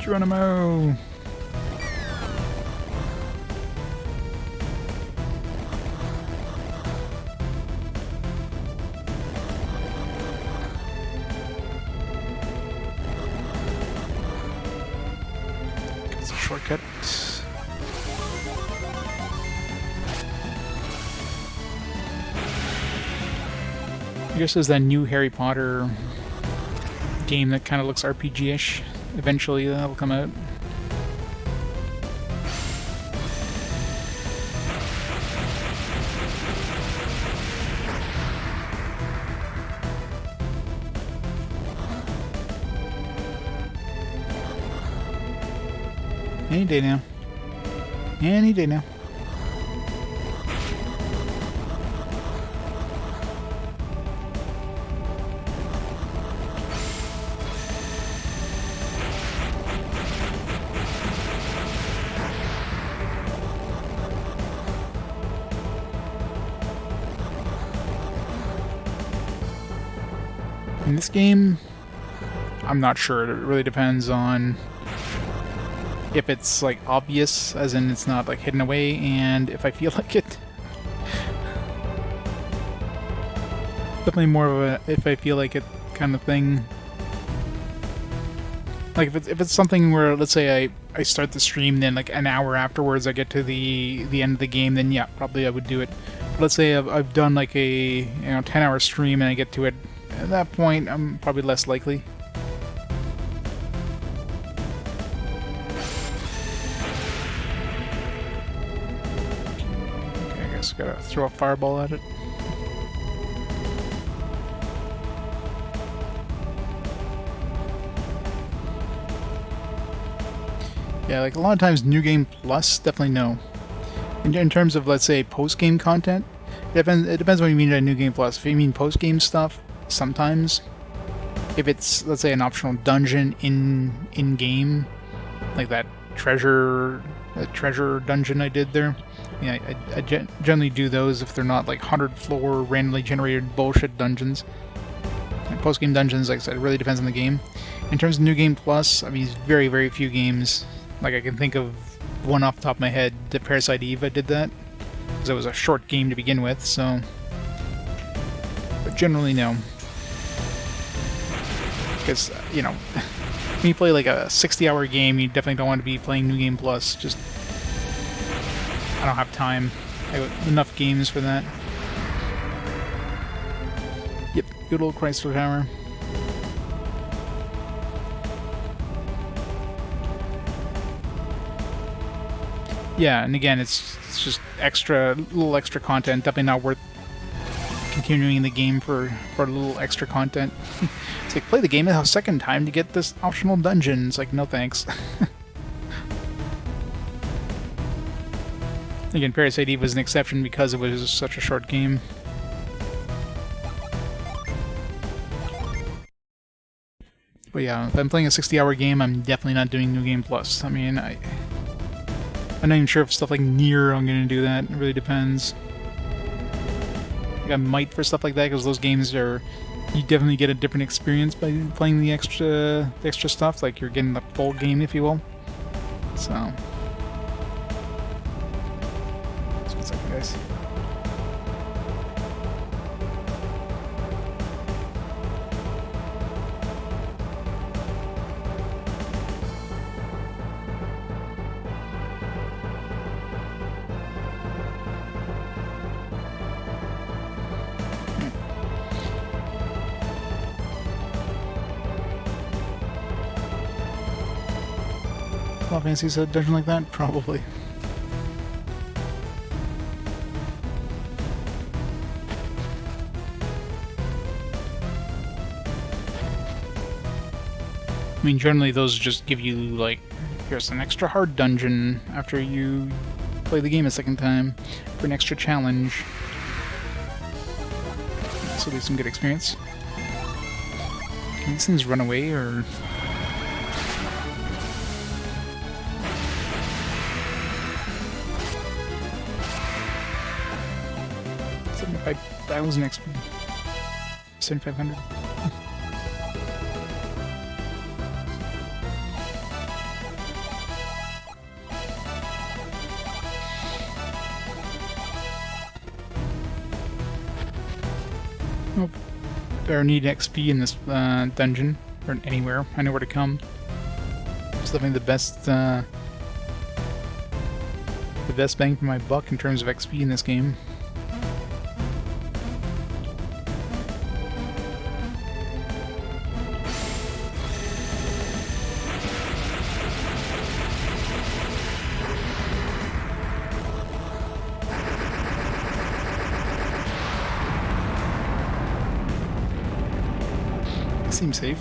Geronimo! It's a shortcut. I guess there's that new Harry Potter game that kind of looks RPG-ish. Eventually that'll come out. Any day now. Any day now. In this game, I'm not sure. It really depends on if it's like obvious, as in it's not like hidden away, and if I feel like it. Definitely more of a if I feel like it kind of thing. Like if it's something where, let's say I start the stream, then like an hour afterwards I get to the end of the game, then yeah, probably I would do it. But let's say I've done like a 10-hour stream and I get to it. At that point, I'm probably less likely. Okay, I guess I gotta throw a fireball at it. Yeah, like a lot of times New Game Plus, definitely no. In terms of, let's say, post-game content, it depends what you mean by New Game Plus. If you mean post-game stuff, sometimes. If it's, let's say, an optional dungeon in-game, like that treasure dungeon I did there, yeah, I generally do those if they're not like 100-floor randomly generated bullshit dungeons. Post-game dungeons, like I said, it really depends on the game. In terms of New Game Plus, I mean, very, very few games. Like, I can think of one off the top of my head. The Parasite Eve, I did that. Because it was a short game to begin with, so... But generally, no. Because, when you play like a 60-hour game, you definitely don't want to be playing New Game Plus. Just... I don't have time. I have enough games for that. Yep, good old Chrysler Tower. Yeah, and again, it's just little extra content. Definitely not worth continuing the game for a little extra content. It's like, play the game a second time to get this optional dungeon. It's like, no thanks. Again, Parasite Eve was an exception because it was such a short game. But yeah, if I'm playing a 60-hour game, I'm definitely not doing New Game Plus. I mean, I'm not even sure if stuff like Nier I'm going to do that. It really depends. Like I might for stuff like that, because those games are... You definitely get a different experience by playing the extra stuff. Like, you're getting the full game, if you will. So... That's what's up, guys. Final Fantasy's a dungeon like that? Probably. I mean, generally those just give you, like, here's an extra hard dungeon after you play the game a second time for an extra challenge. So at least some good experience. Can these things run away, or... 75,000 XP. 7,500. Nope. If I need XP in this dungeon, or anywhere, I know where to come. It's definitely the best bang for my buck in terms of XP in this game. Seems safe.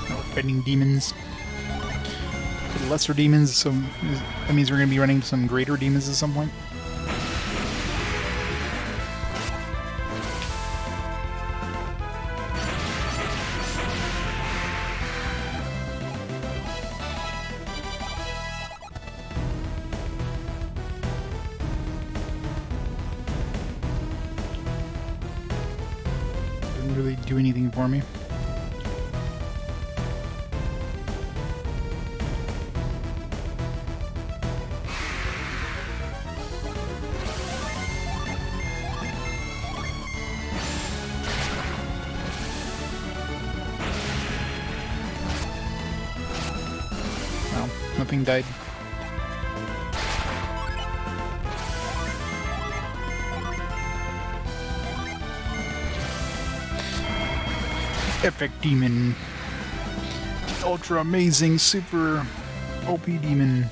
Oh, fighting demons. For the lesser demons, so that means we're going to be running some greater demons at some point. Really do anything for me. Well, nothing died. Epic demon. Ultra amazing, super OP demon.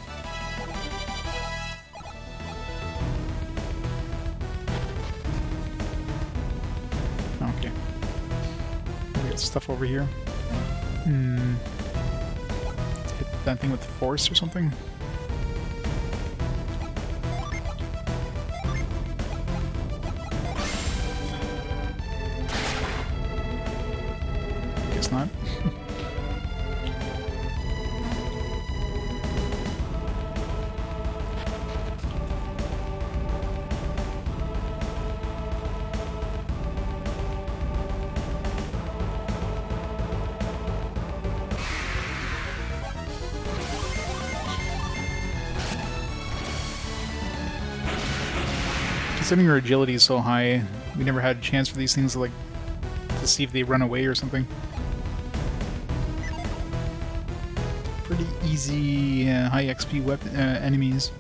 Okay. We got stuff over here. Let's hit that thing with force or something. Guess not. Considering our agility is so high, we never had a chance for these things to, like, to see if they run away or something. Pretty easy, high XP weapon enemies.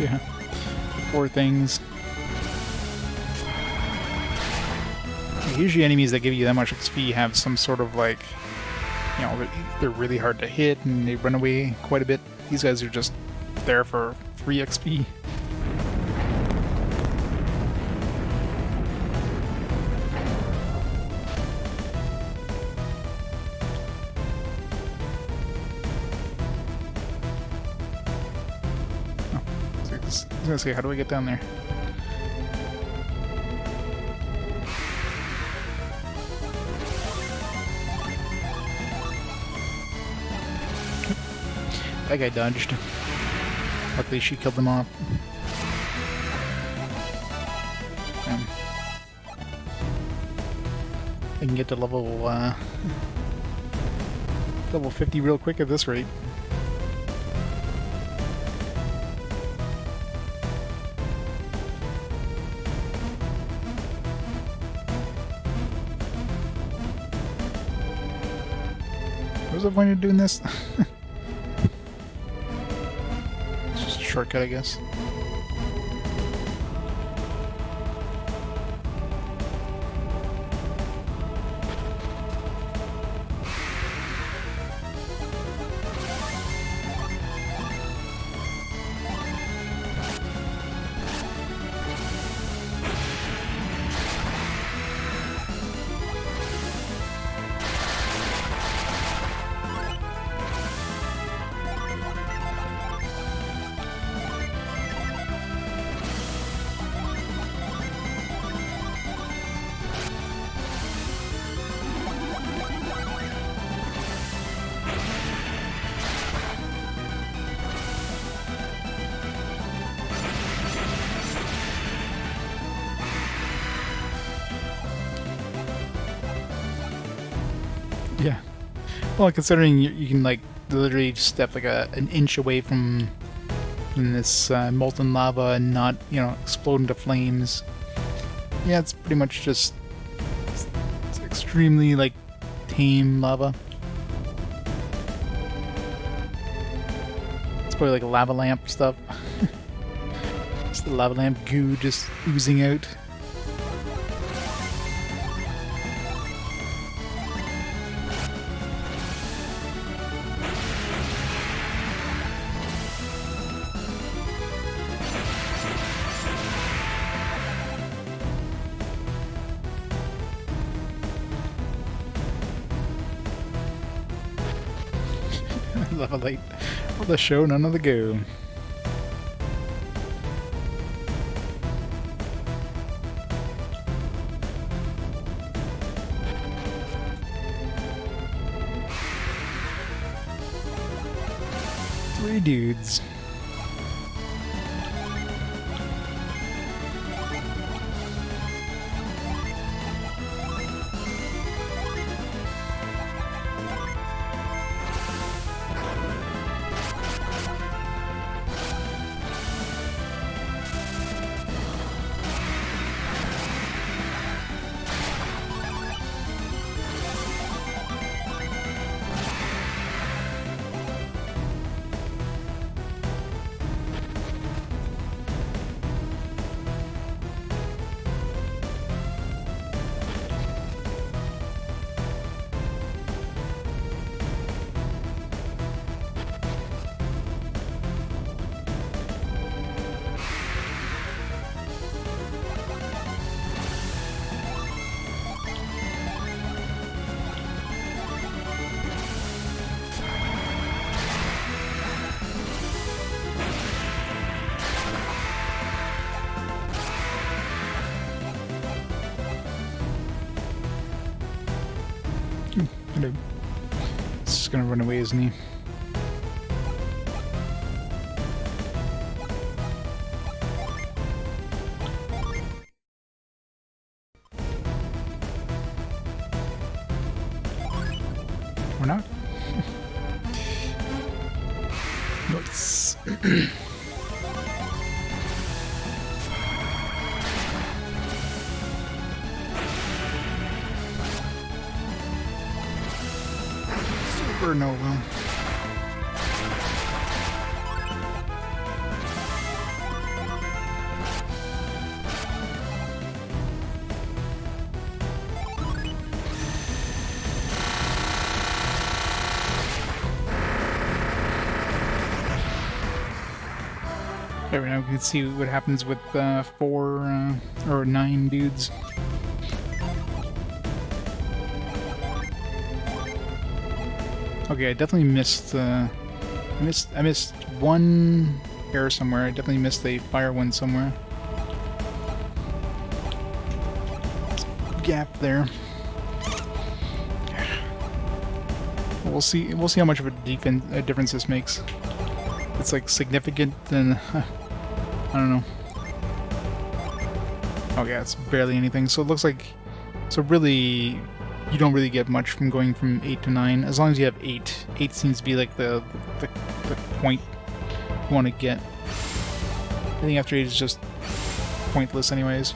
Yeah, 4 things. Usually enemies that give you that much XP have some sort of like, you know, they're really hard to hit and they run away quite a bit. These guys are just there for free XP. I was gonna say, how do I get down there? That guy dodged. Luckily she killed him off. I can get to level 50 real quick at this rate. What's the point of doing this? It's just a shortcut, I guess. Yeah. Well, considering you can like literally just step like an inch away from this molten lava and not, you know, explode into flames. Yeah, it's pretty much just it's extremely like tame lava. It's probably like a lava lamp stuff. It's the lava lamp goo just oozing out. Lava light of the show, none of the go. Three dudes. He's just gonna run away, isn't he? Or not? Nice. Super Nova. There, now we can see what happens with 4 or 9 dudes. Okay, I definitely missed. I missed one air somewhere. I definitely missed a fire one somewhere. Gap there. We'll see. We'll see how much of a difference this makes. It's like significant, then I don't know. Oh yeah, it's barely anything. So it looks like, so really, you don't really get much from going from 8 to 9, as long as you have 8. 8 seems to be like the point you want to get. I think after 8 is just pointless anyways.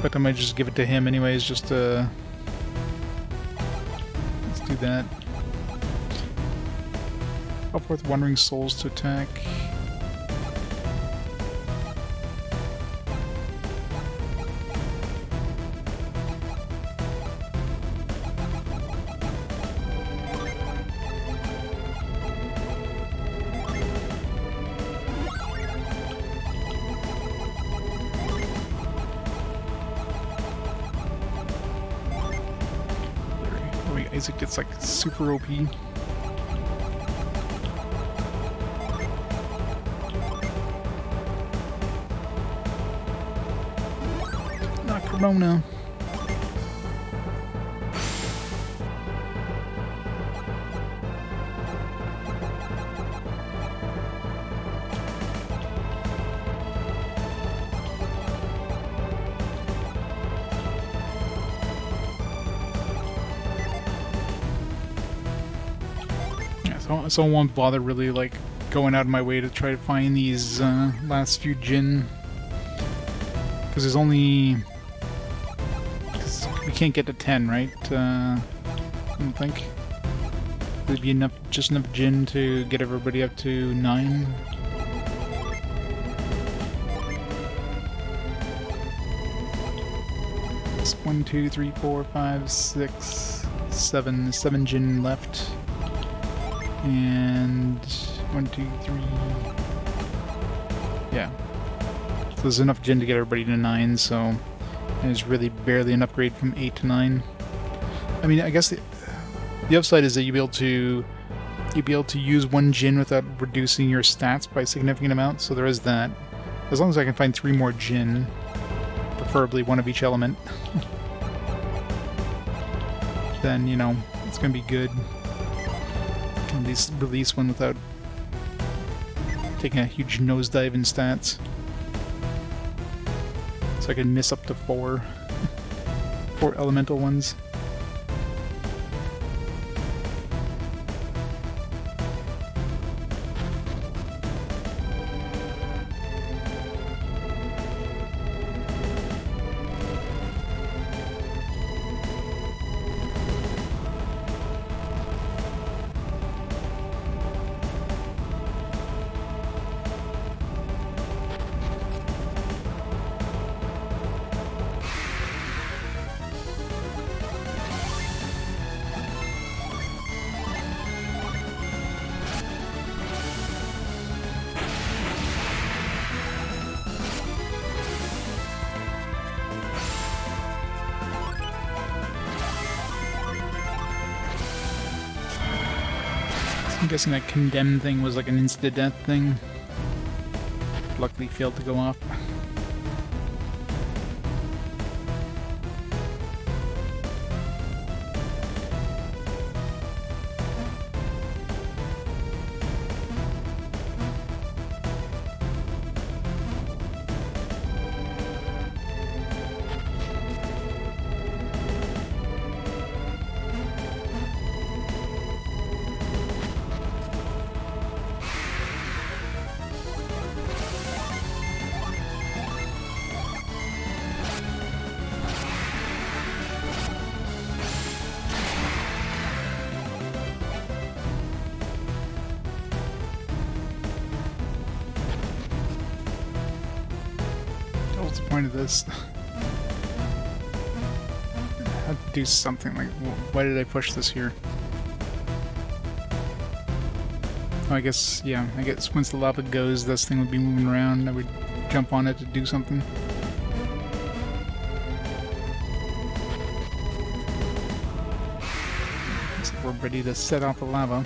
But I might just give it to him anyways, just to... Let's do that. Up with Wandering Souls to attack. Isaac gets like super OP. Not Corona. So I won't bother really like going out of my way to try to find these last few Jinn, because there's only, cause we can't get to 10, right? I don't think there'd be enough, just enough Jinn to get everybody up to 9. It's 1, 2, 3, 4, 5, 6, 7. 7 Jinn left. And 1, 2, 3. Yeah. So there's enough Jinn to get everybody to 9, so there's really barely an upgrade from 8 to 9. I mean, I guess the upside is that you'll be able to use 1 Jinn without reducing your stats by a significant amount, so there is that. As long as I can find 3 more Jinn, preferably 1 of each element, then, you know, it's gonna be good. At least release one without taking a huge nosedive in stats. So I can miss up to 4 elemental ones. I'm guessing that condemn thing was like an insta-death thing. Luckily failed to go off. What's the point of this? I have to do something like, why did I push this here? Oh, I guess, yeah, I guess once the lava goes, this thing would be moving around. I would jump on it to do something. Looks like we're ready to set off the lava.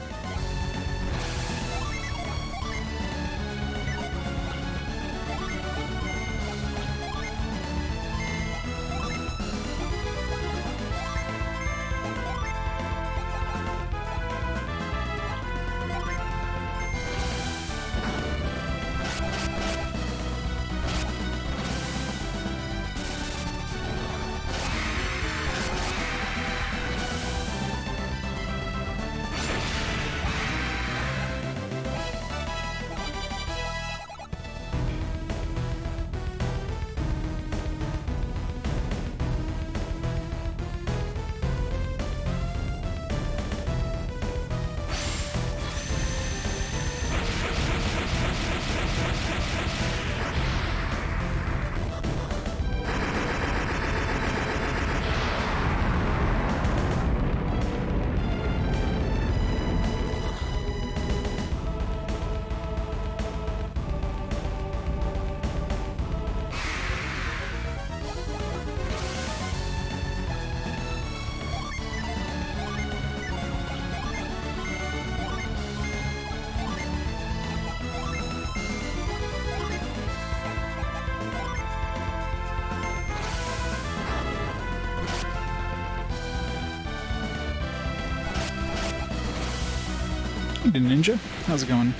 Hey, Ninja. How's it going?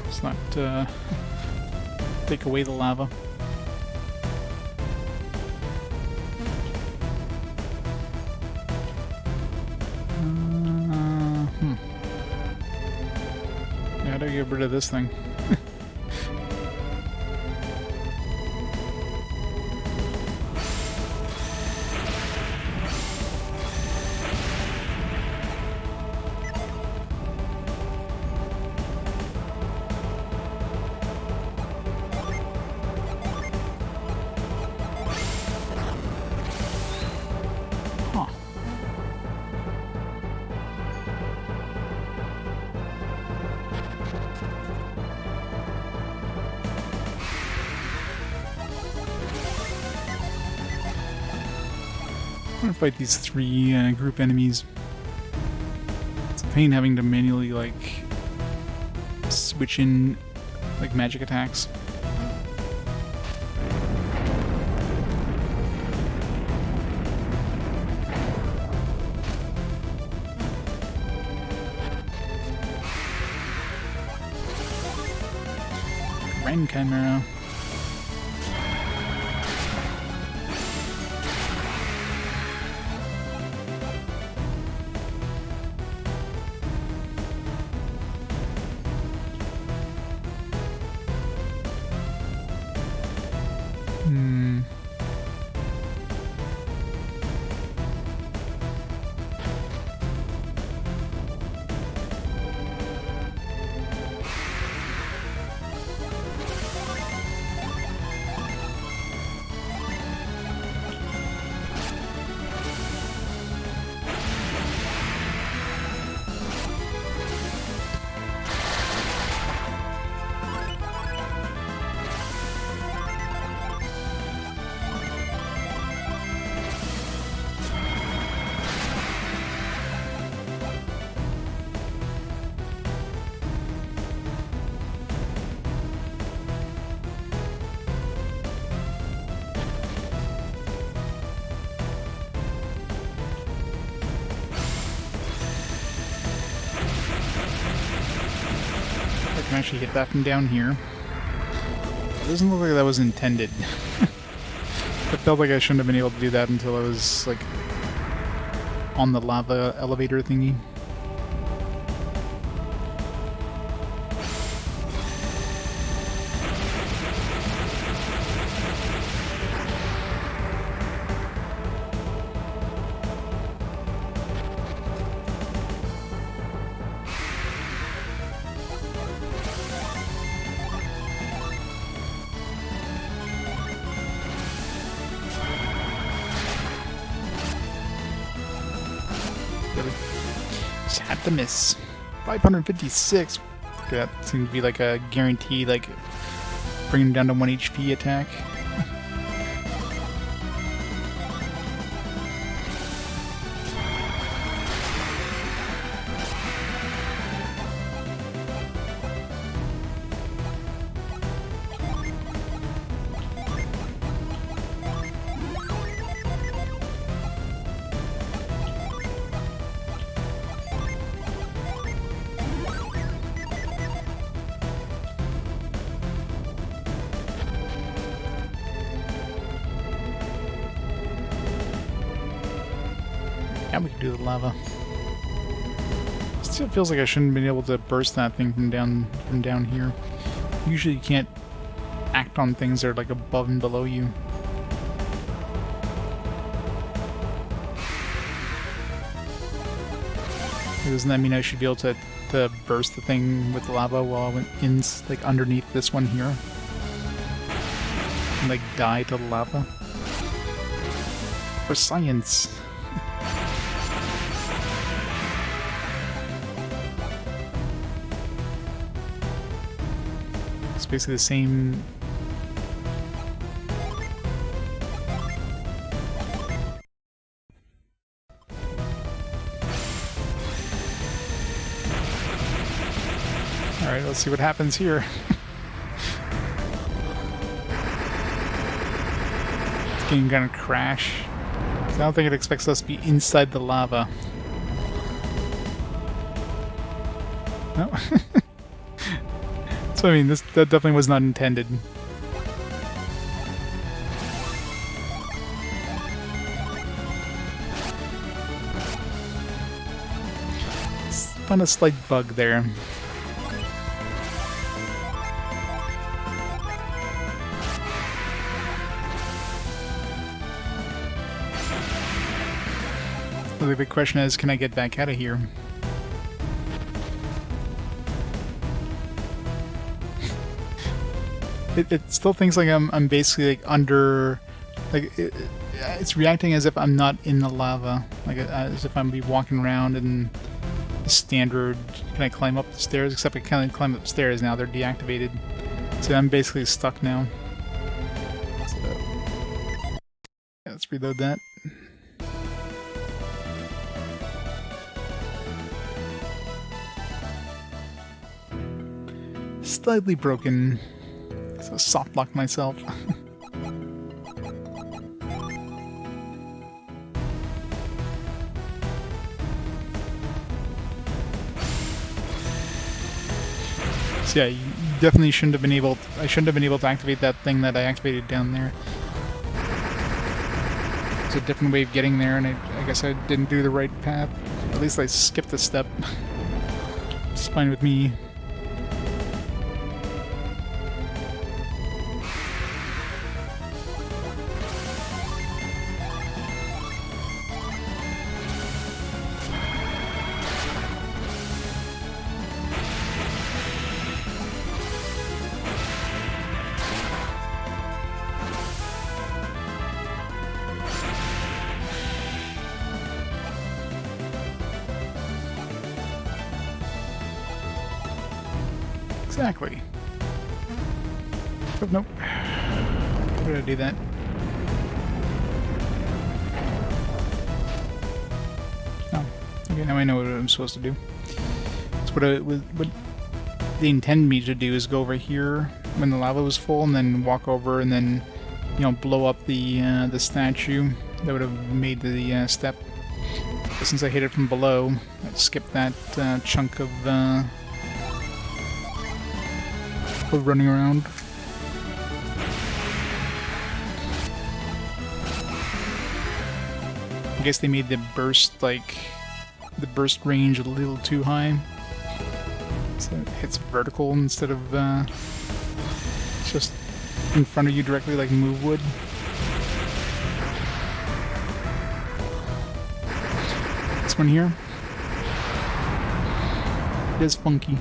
Let's not take away the lava. Yeah, how do I get rid of this thing? Huh. I'm gonna fight these three group enemies. It's a pain having to manually, like, switch in, like, magic attacks. Rain Chimera. I can actually hit that from down here. It doesn't look like that was intended. It felt like I shouldn't have been able to do that until I was, like, on the lava elevator thingy. really. Just had to miss. 556. That seemed to be like a guarantee, like bringing him down to 1 HP attack. Yeah, we can do the lava. Still feels like I shouldn't have been able to burst that thing from down here. Usually you can't act on things that are like above and below you. Doesn't that mean I should be able to burst the thing with lava while I went in, like underneath this one here? And like die to the lava? For science! It's basically the same. Alright, let's see what happens here. This game gonna crash. I don't think it expects us to be inside the lava. No. So I mean, that definitely was not intended. Found a slight bug there. The big question is, can I get back out of here? It still thinks like I'm basically like under, like it's reacting as if I'm not in the lava, like as if I'm be walking around in the standard. Can I climb up the stairs? Except I can't climb up the stairs now; they're deactivated. So I'm basically stuck now. So, yeah, let's reload that. Slightly broken. So soft lock myself. So yeah, you definitely shouldn't have been able to, I shouldn't have been able to activate that thing that I activated down there. It's a different way of getting there, and I guess I didn't do the right path. At least I skipped a step. It's fine with me. Exactly. Oh, nope. Why did I do that? Oh, okay, now I know what I'm supposed to do. So what they intend me to do is go over here when the lava was full, and then walk over, and then, you know, blow up the statue. That would have made the step. But since I hit it from below, I skipped that chunk of running around. I guess they made the burst range a little too high, so it hits vertical instead of just in front of you directly like move would. This one here, it is funky.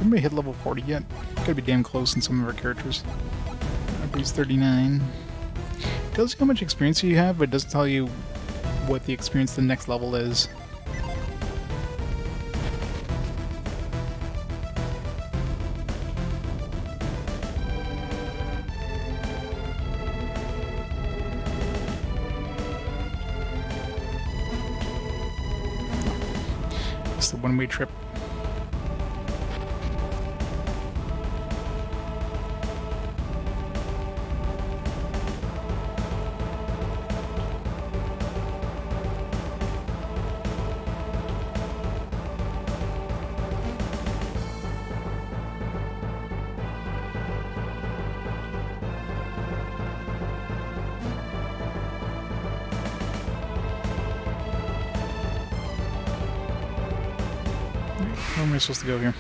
anybody hit level 40 yet? Gotta be damn close in some of our characters. Everybody's 39. Tells you how much experience you have, but it doesn't tell you what the experience the next level is. It's the one-way trip. Where am I supposed to go here?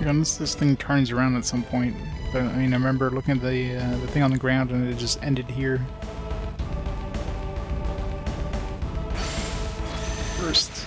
Unless this thing turns around at some point. But I mean, I remember looking at the thing on the ground and it just ended here. First.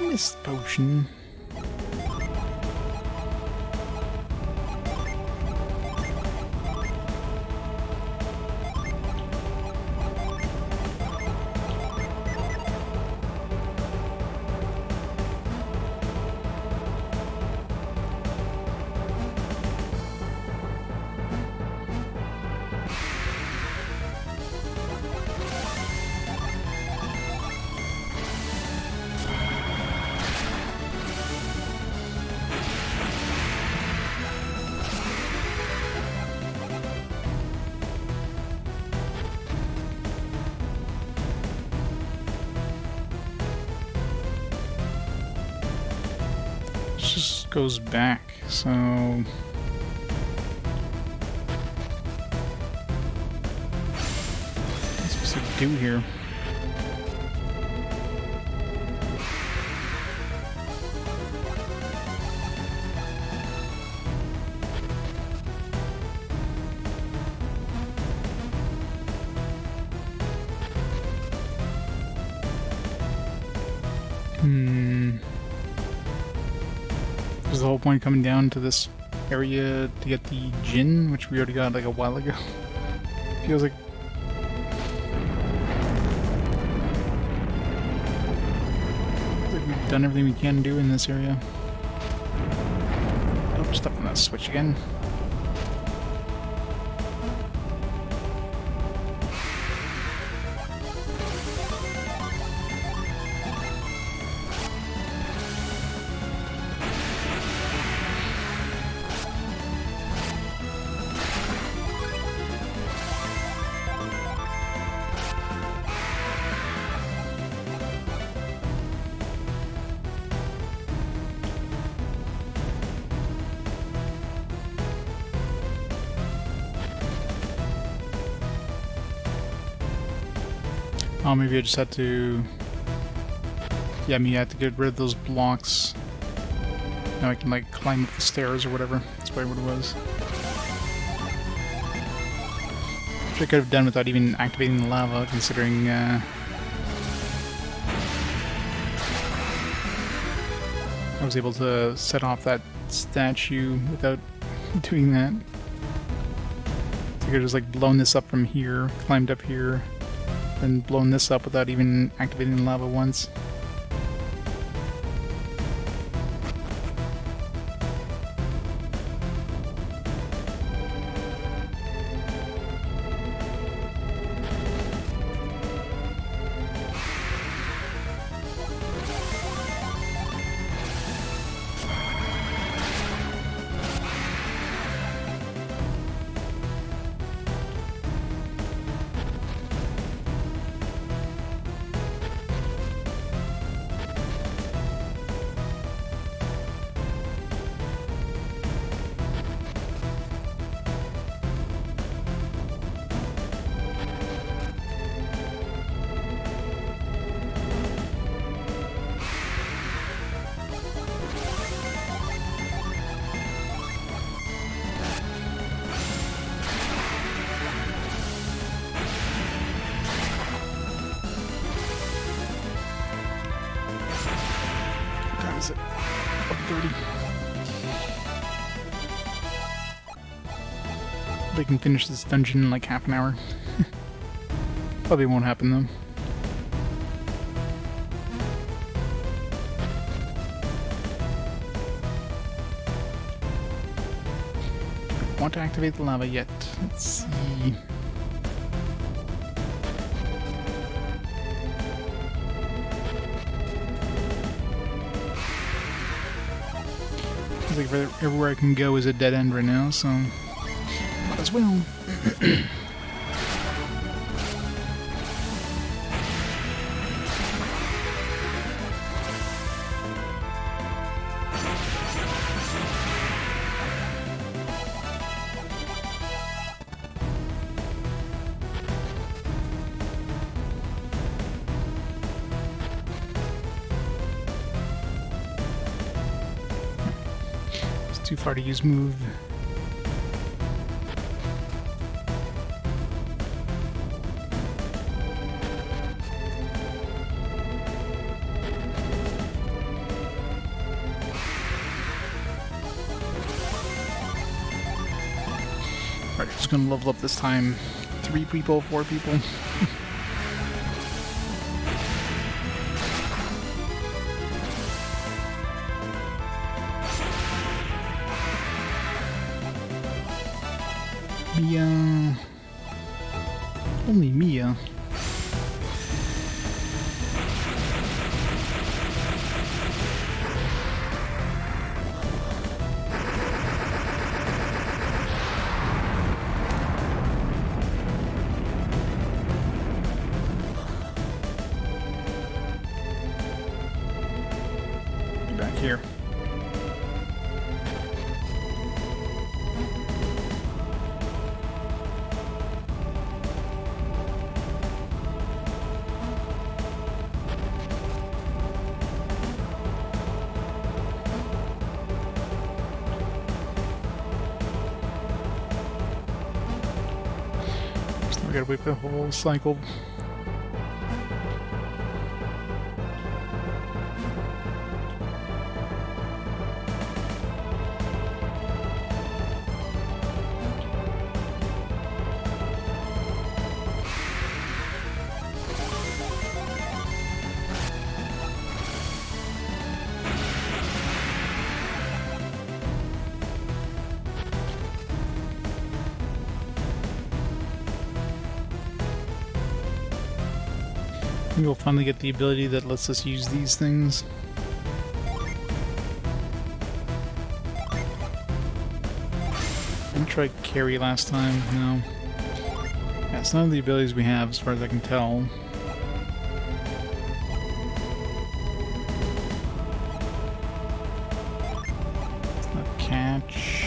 Mist potion. Just goes back, so what's it supposed to do here? Is the whole point coming down to this area to get the gin, which we already got like a while ago? Feels like... done everything we can do in this area. Oh, step on that switch again. Oh, maybe I just had to... Yeah, maybe I had to get rid of those blocks. Now I can, like, climb up the stairs or whatever. That's probably what it was. Which I could have done without even activating the lava, considering, I was able to set off that statue without doing that. So I could have just, like, blown this up from here, climbed up here, and blown this up without even activating the lava once. Is it 1:30? They can finish this dungeon in like half an hour. Probably won't happen though. Don't want to activate the lava yet. Let's see. Like everywhere I can go is a dead end right now, so might as well. Too far to use move. Alright, just gonna level up this time. 3 people, 4 people. Mia. Only Mia. Get back here. We gotta wait for the whole cycle. Maybe we'll finally get the ability that lets us use these things. Didn't try carry last time, no. Yeah, it's none of the abilities we have as far as I can tell. It's not catch.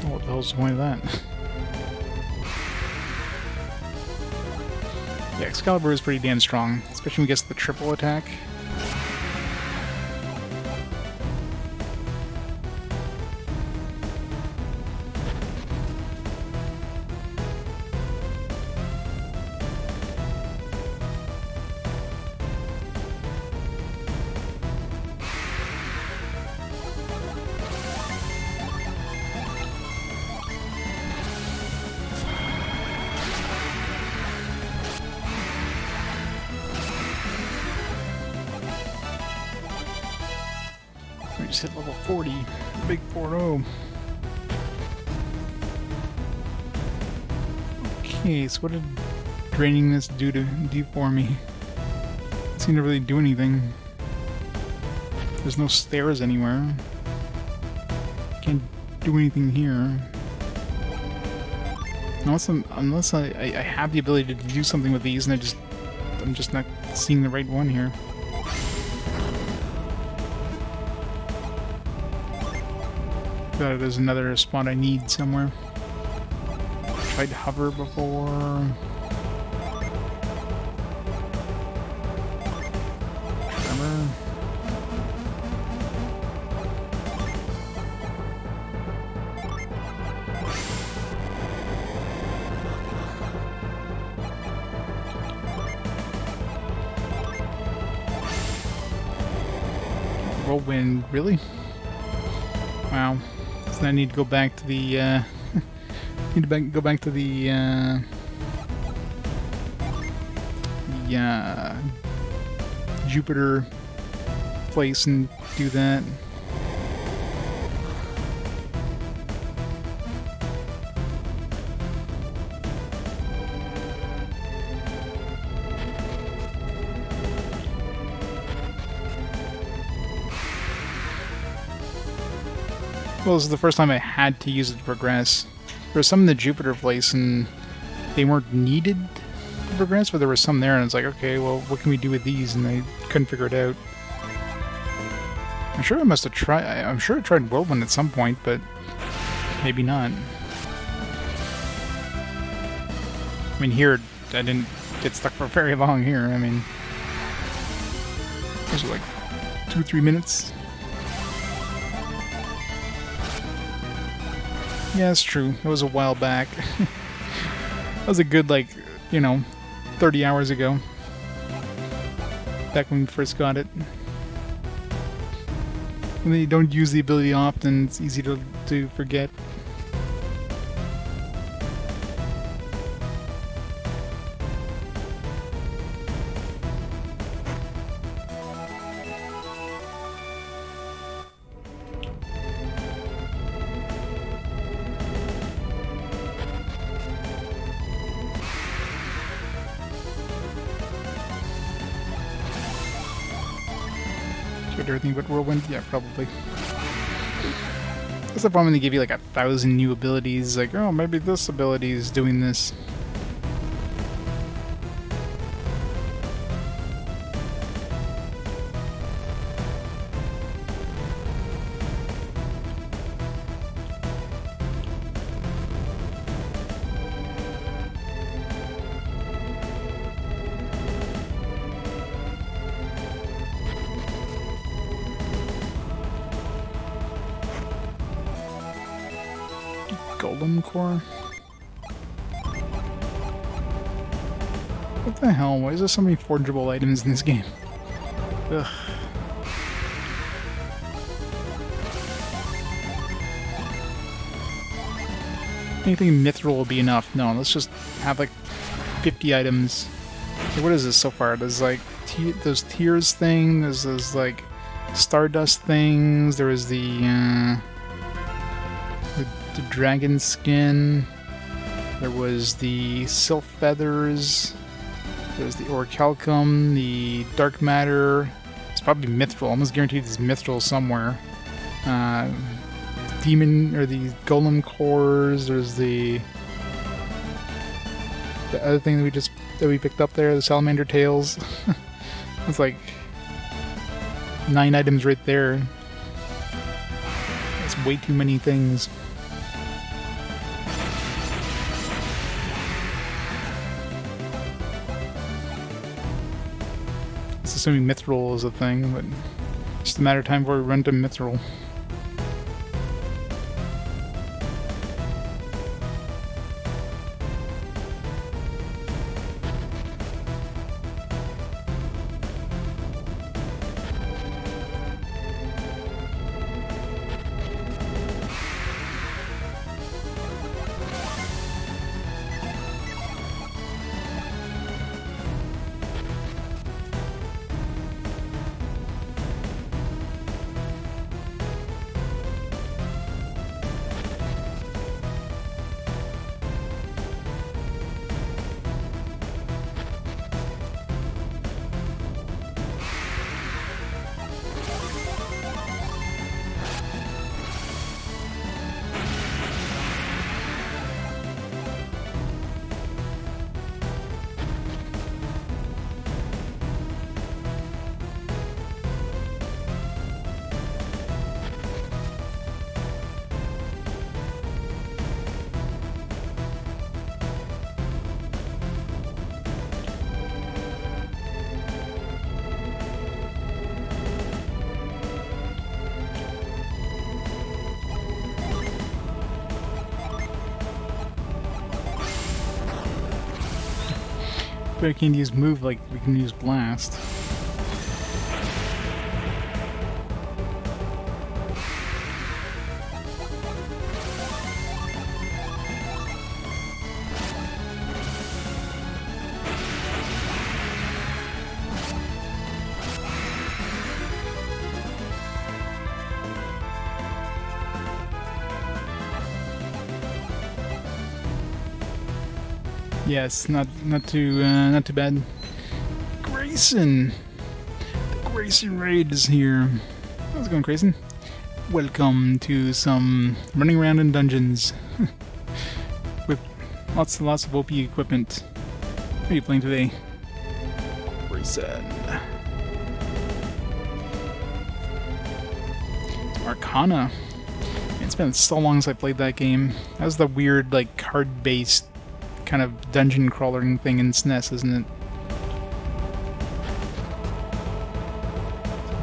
What the hell's the point of that? Yeah, Excalibur is pretty damn strong, especially when he gets the triple attack. We just hit level 40. Big 4-0. Okay, so what did draining this do for me? It seemed to really do anything. There's no stairs anywhere. Can't do anything here. Unless I have the ability to do something with these, and I'm just not seeing the right one here. There's another spot I need somewhere. Tried to hover before. Tremor. Whirlwind, really? Wow. So I need to go back to the go back to the Jupiter place and do that. Well, this is the first time I had to use it to progress. There was some in the Jupiter place, and they weren't needed to progress, but there was some there, and it's like, okay, well, what can we do with these? And I couldn't figure it out. I'm sure I must have tried. I'm sure I tried Whirlwind at some point, but maybe not. I mean, here I didn't get stuck for very long. Here, I mean, it was like 2-3 minutes. Yeah, it's true. It was a while back. That was a good, like, 30 hours ago. Back when we first got it. When you don't use the ability often, it's easy to forget. Everything but Whirlwind? Yeah, probably. That's the problem when they give you like 1,000 new abilities, like, oh, maybe this ability is doing this. golem core? What the hell? Why is there so many forgeable items in this game? Ugh. Anything mithril will be enough. No, let's just have like 50 items. Okay, what is this so far? There's like those tears thing. There's those like stardust things. There was the dragon skin. There was the sylph feathers. There's the orichalcum, the dark matter. It's probably mithril. Almost guaranteed there's mithril somewhere. Demon or the golem cores. There's the other thing that we picked up there, the salamander tails. It's like 9 items right there. That's way too many things. It's assuming mithril is a thing, but it's just a matter of time before we run to mithril. We can use move like we can use blast. Yes, not too bad. Grayson, the Grayson raid is here. How's it going, Grayson? Welcome to some running around in dungeons with lots and lots of OP equipment. What are you playing today, Grayson? Arcana. It's been so long since I played that game. That was the weird, like, card-based kind of dungeon crawling thing in SNES, isn't it?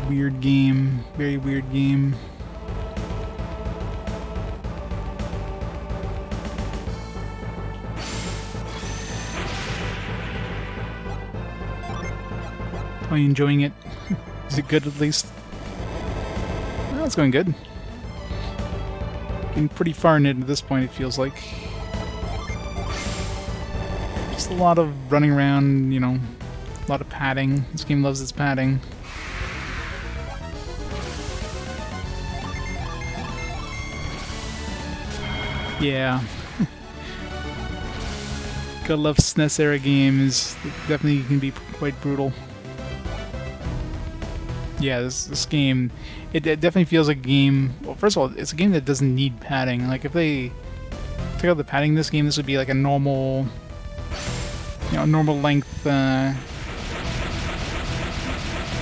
Weird game. Very weird game. Are you enjoying it? Is it good at least? Well, it's going good. Getting pretty far in it at this point, it feels like. Just a lot of running around, you know, a lot of padding. This game loves its padding. Yeah. Gotta love SNES era games. Definitely can be quite brutal. Yeah, this game, it definitely feels like a game. Well, first of all, it's a game that doesn't need padding. Like, if they took out the padding in this game, this would be like a normal, you know, normal length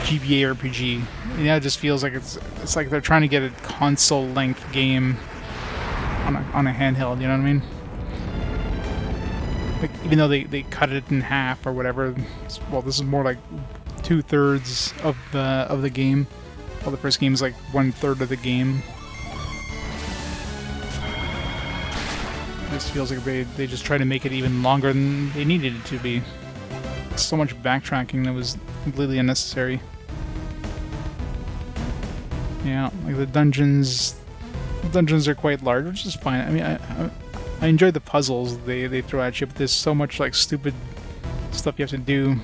GBA RPG. And yeah, it just feels like it's like they're trying to get a console length game on a handheld. You know what I mean? Like, even though they cut it in half or whatever. Well, this is more like 2/3 of the game. Well, the first game is like 1/3 of the game. This feels like they just try to make it even longer than they needed it to be. So much backtracking that was completely unnecessary. Yeah, like the dungeons are quite large, which is fine. I mean, I enjoy the puzzles they throw at you, but there's so much like stupid stuff you have to do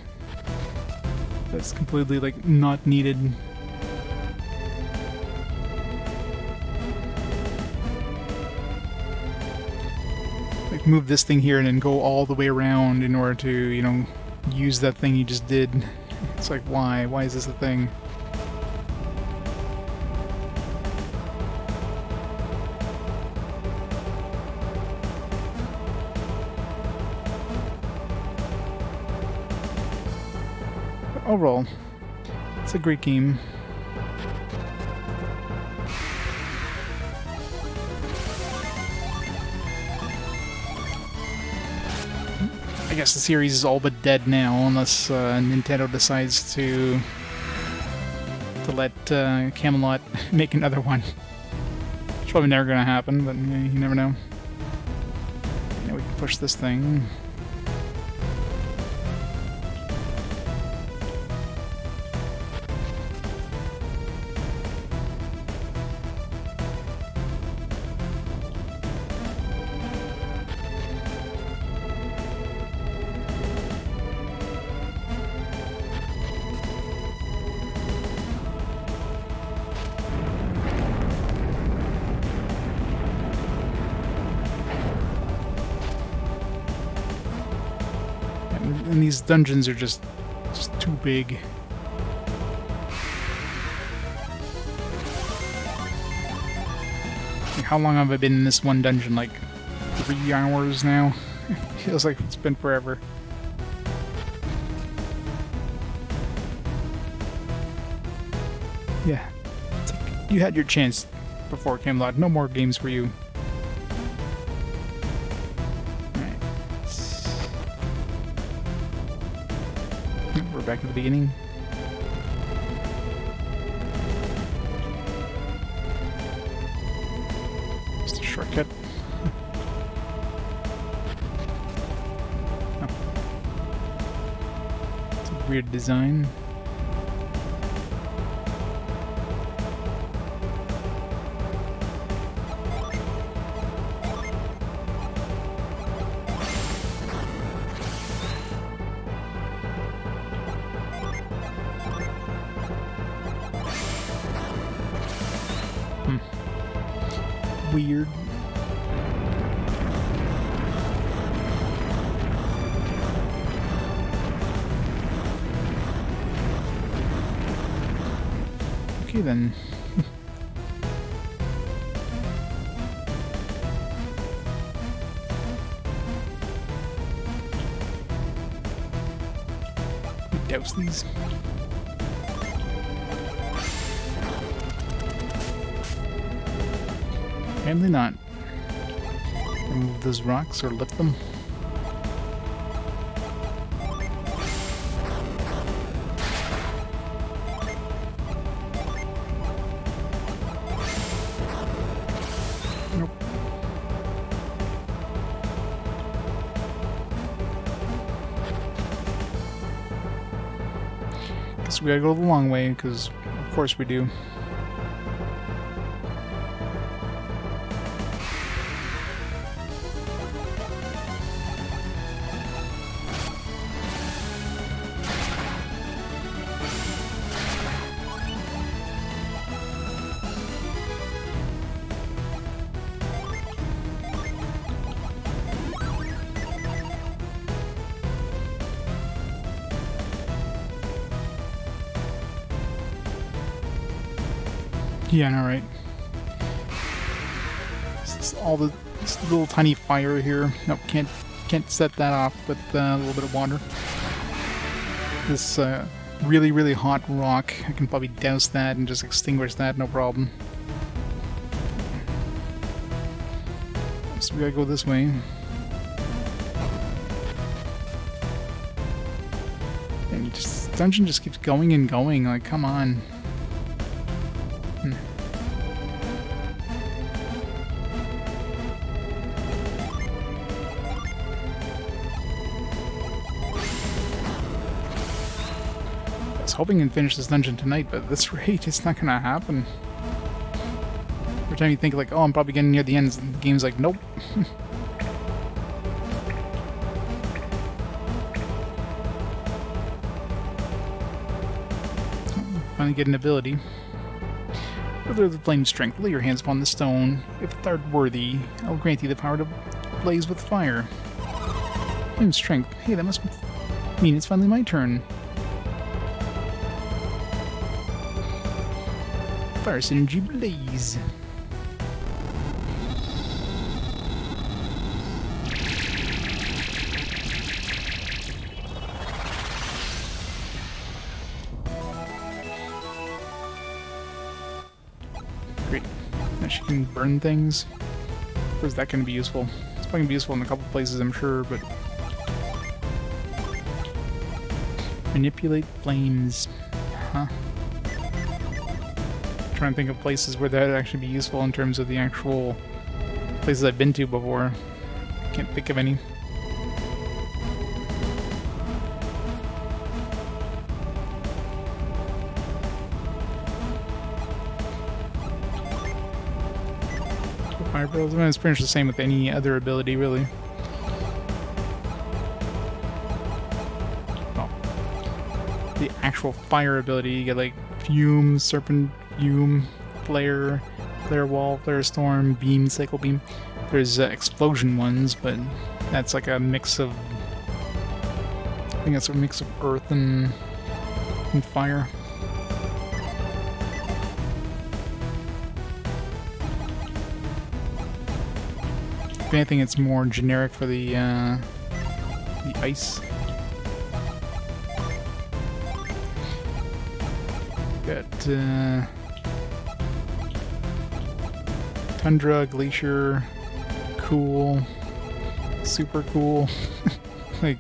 that's completely like not needed. Like move this thing here and then go all the way around in order to, you know, use that thing you just did. It's like, why? Why is this a thing? But overall, it's a great game. I guess the series is all but dead now, unless Nintendo decides to let Camelot make another one. It's probably never going to happen, but yeah, you never know. Yeah, we can push this thing. And these dungeons are just too big. Like, how long have I been in this one dungeon? Like 3 hours now? It feels like it's been forever. Yeah. It's like you had your chance before Camelot. No more games for you. Back to the beginning. Just a shortcut. Oh. It's a weird design. Weird. Okay then. Douse these. Apparently not. Remove those rocks or lift them. Nope. Guess we gotta go the long way, because of course we do. Yeah, no, right. All this little tiny fire here. Nope, can't set that off with a little bit of water. This really hot rock, I can probably douse that and just extinguish that, no problem. So we gotta go this way. And this dungeon just keeps going and going. Like, come on. was hoping to finish this dungeon tonight, but at this rate, it's not gonna happen. Every time you think like, oh, I'm probably getting near the end, the game's like, nope. Finally get an ability. Further the flame strength, lay your hands upon the stone. If thou art worthy, I will grant thee the power to blaze with fire. Flame strength. Hey, that must mean it's finally my turn. Fire synergy blaze. Great. Now she can burn things. Where's that going to be useful? It's probably going to be useful in a couple places, I'm sure, but... Manipulate flames. Huh. Trying to think of places where that would actually be useful in terms of the actual places I've been to before. Can't think of any. Fire bills. I mean, it's pretty much the same with any other ability, really. Well, the actual fire ability, you get like fume, serpent fume, flare, flare wall, flare storm, beam, cycle beam. There's explosion ones, but that's like a mix of. I think that's a mix of earth and fire. If anything, it's more generic for the ice. Got tundra, glacier, cool, super cool. Like,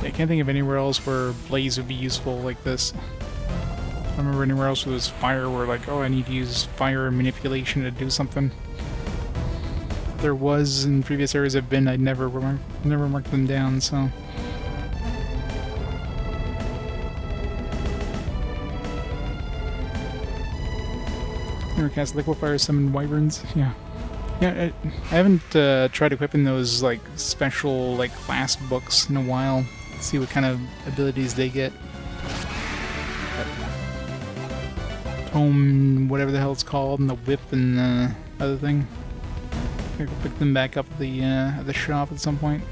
I can't think of anywhere else where blaze would be useful like this. I don't remember anywhere else where there's fire where like, oh, I need to use fire manipulation to do something. There was in previous areas I've been, I'd never marked them down, so... Never cast liquefier, summon wyverns, yeah. Yeah, I haven't tried equipping those like special like class books in a while. See what kind of abilities they get. Tome, whatever the hell it's called, and the whip and the other thing. Maybe we'll pick them back up at the shop at some point.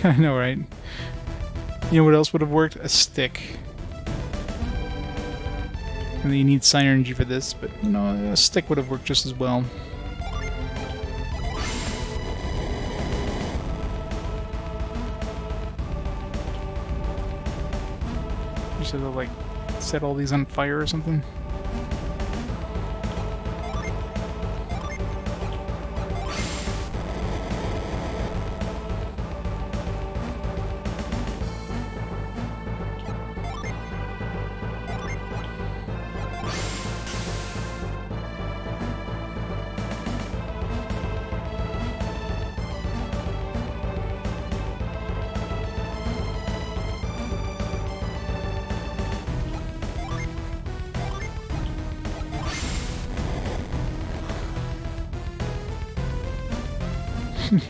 I know, right? You know what else would have worked? A stick. And you need sign energy for this, but you know, a stick would have worked just as well. You should have like set all these on fire or something.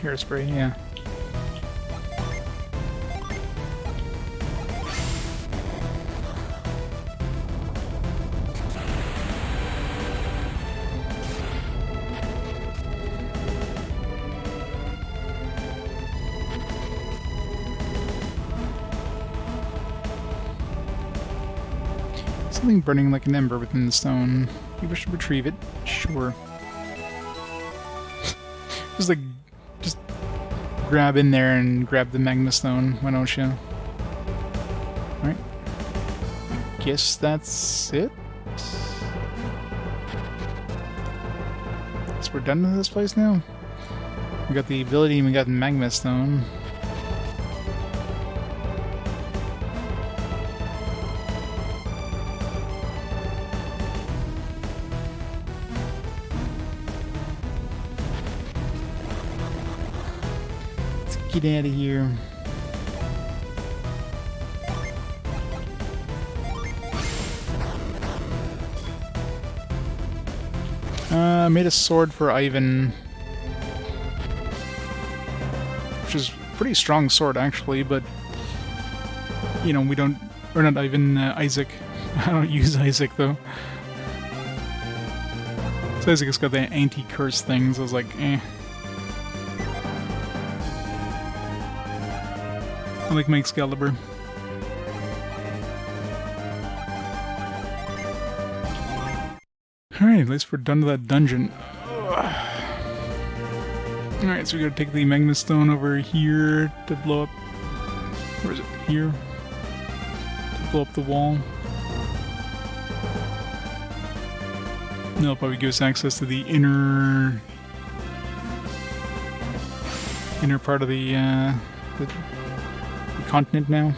Hairspray, yeah. Something burning like an ember within the stone. You wish to retrieve it? Sure. just grab in there and grab the magma stone. Why don't you? Alright. I guess that's it. Guess we're done with this place now. We got the ability and we got the magma stone. Let's get out of here. I made a sword for Ivan, which is a pretty strong sword actually, but you know, we don't, or not Ivan, Isaac. I don't use Isaac though. So Isaac's got the anti-curse thing, so I was like, eh. I like my Excalibur. Alright, at least we're done with that dungeon. Alright, so we gotta take the magma stone over here to blow up... Where is it? Here? To blow up the wall. That'll probably give us access to the inner part of the continent now.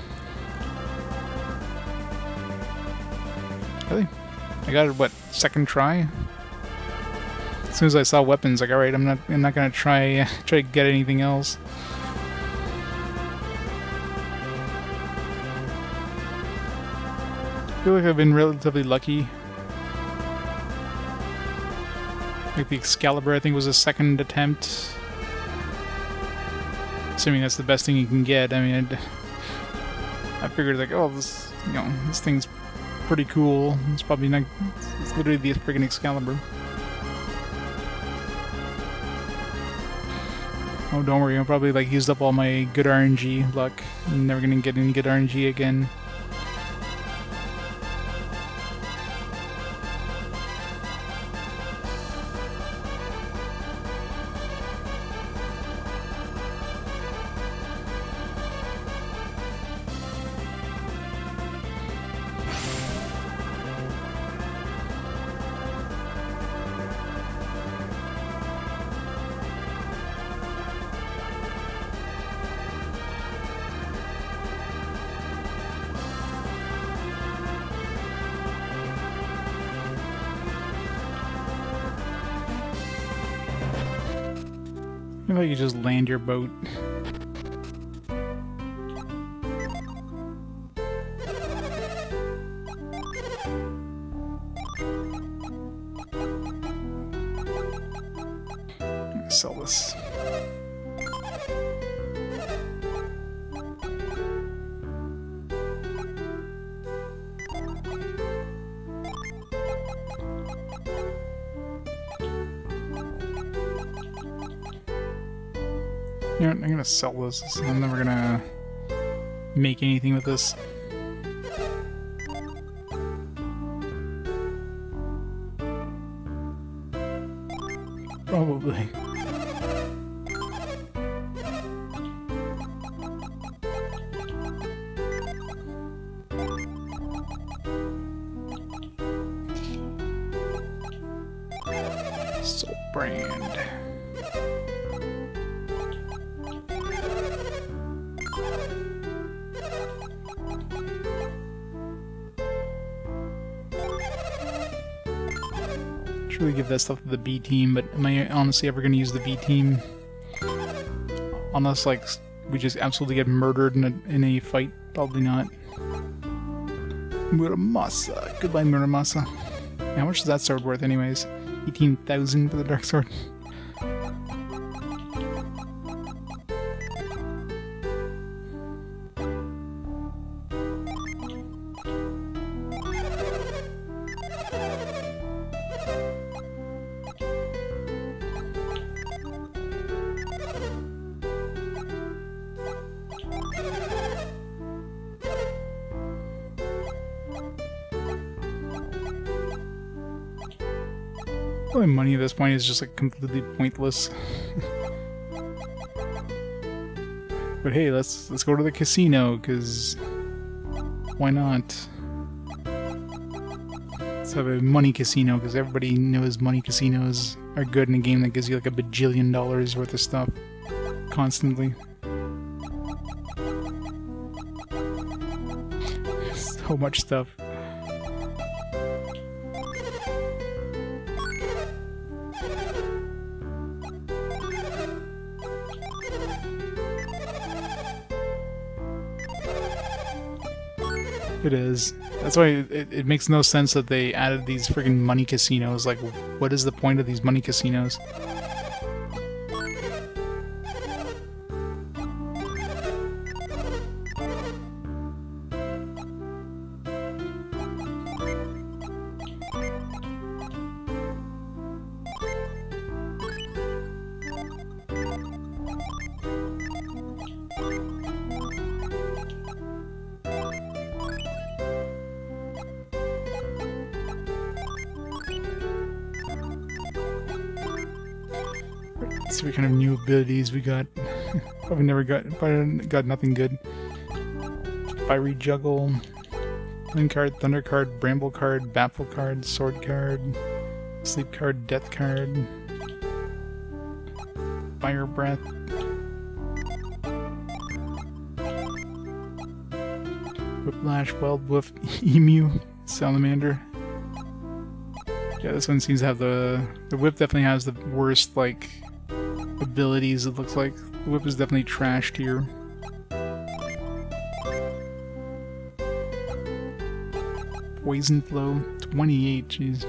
Really? I got it, what, second try? As soon as I saw weapons, like, alright, I'm not gonna try to get anything else. I feel like I've been relatively lucky. Like the Excalibur, I think, was a second attempt. Assuming that's the best thing you can get. I mean, I figured, like, oh, this, you know, this thing's pretty cool. It's probably not. It's literally the friggin' Excalibur. Oh, don't worry. I'll probably like used up all my good RNG luck. I'm never gonna get any good RNG again. If I could just land your boat. Sell this. You know what, I'm gonna sell this. I'm never gonna make anything with this. Probably. Soul brand. Really give that stuff to the B team, but am I honestly ever going to use the B team? Unless, like, we just absolutely get murdered in a fight? Probably not. Muramasa. Goodbye, Muramasa. How much is that sword worth, anyways? 18,000 for the dark sword. Probably money at this point is just like completely pointless. But hey, let's go to the casino, because why not? Let's have a money casino, because everybody knows money casinos are good in a game that gives you like a bajillion dollars worth of stuff constantly. So much stuff. It is. That's why it makes no sense that they added these friggin' money casinos. Like, what is the point of these money casinos? Let's see what kind of new abilities we got. Probably got nothing good. Fiery Juggle, Wind card, Thunder card, Bramble card, Baffle card, Sword card, Sleep card, Death card, Fire Breath, Whiplash, Wild Wolf, Emu, Salamander. Yeah, this one seems to have the whip definitely has the worst, like, abilities, it looks like. The whip is definitely trashed here. Poison Flow, 28, jeez.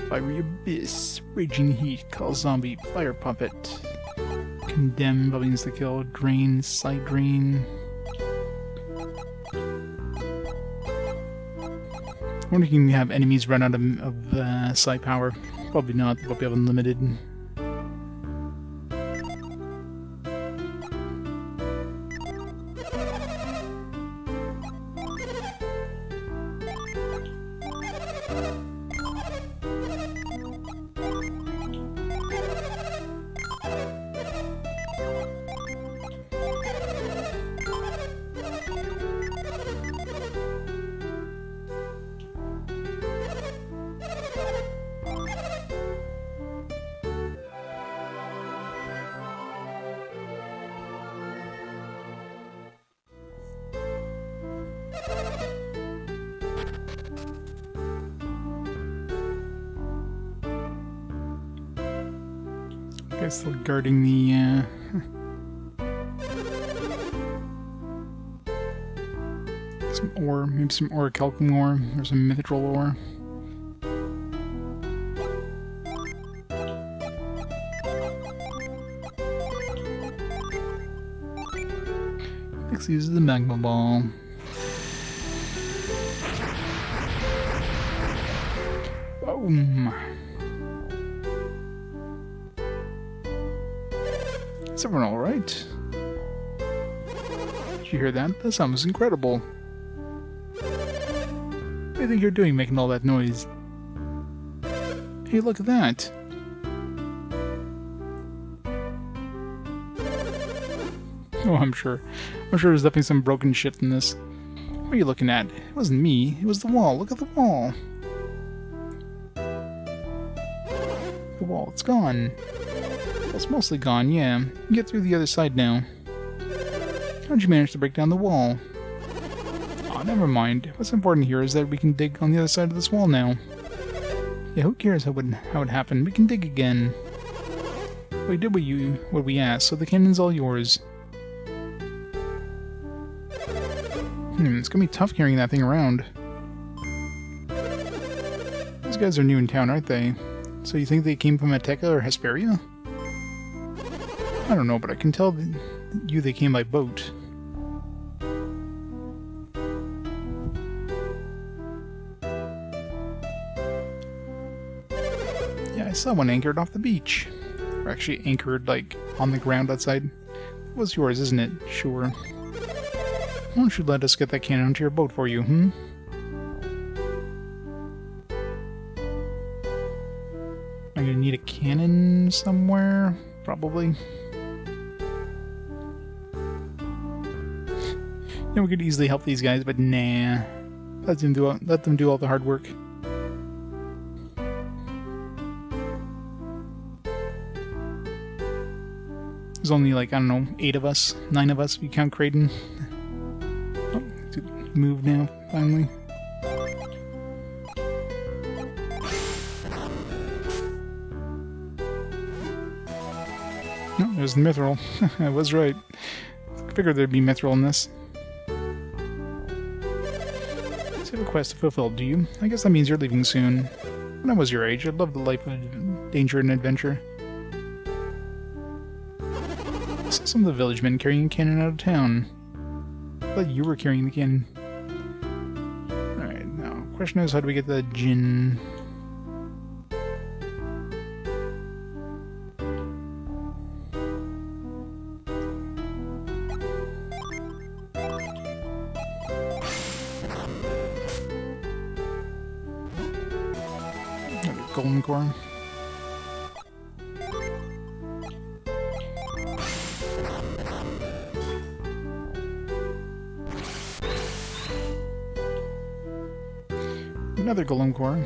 Fiery Abyss, Raging Heat, Call Zombie, Fire Puppet, Condemn, probably insta kill, Drain, Side Drain. I wonder if you can have enemies run out of psi power. Probably not, they'll probably have unlimited. Guess they're guarding the, some ore, maybe some orichalcum ore, or some mithril ore. Felix uses the magma ball. Boom! Is everyone alright? Did you hear that? That sound was incredible. What do you think you're doing making all that noise? Hey, look at that! Oh, I'm sure there's definitely some broken shit in this. What are you looking at? It wasn't me, it was the wall. Look at the wall! The wall, it's gone. It's mostly gone, yeah. You can get through the other side now. How'd you manage to break down the wall? Aw, never mind. What's important here is that we can dig on the other side of this wall now. Yeah, who cares how it happened? We can dig again. We did what we asked, so the cannon's all yours. It's gonna be tough carrying that thing around. Those guys are new in town, aren't they? So you think they came from Ateca or Hesperia? I don't know, but I can tell they came by boat. Yeah, I saw one anchored off the beach. Or actually anchored, like, on the ground outside. It was yours, isn't it? Sure. Why don't you let us get that cannon onto your boat for you, somewhere, probably. Yeah, we could easily help these guys, but nah. Let them do all the hard work. There's only like, I don't know, 8 of us, 9 of us if you count Kraden. Oh, move now, finally. No, there's the mithril. I was right. I figured there'd be mithril in this. So you have a quest to fulfill, do you? I guess that means you're leaving soon. When I was your age, I loved the life of danger and adventure. I saw some of the village men carrying a cannon out of town. I thought you were carrying the cannon. Alright, now, question is, how do we get the gin? Golden core. Another golem core.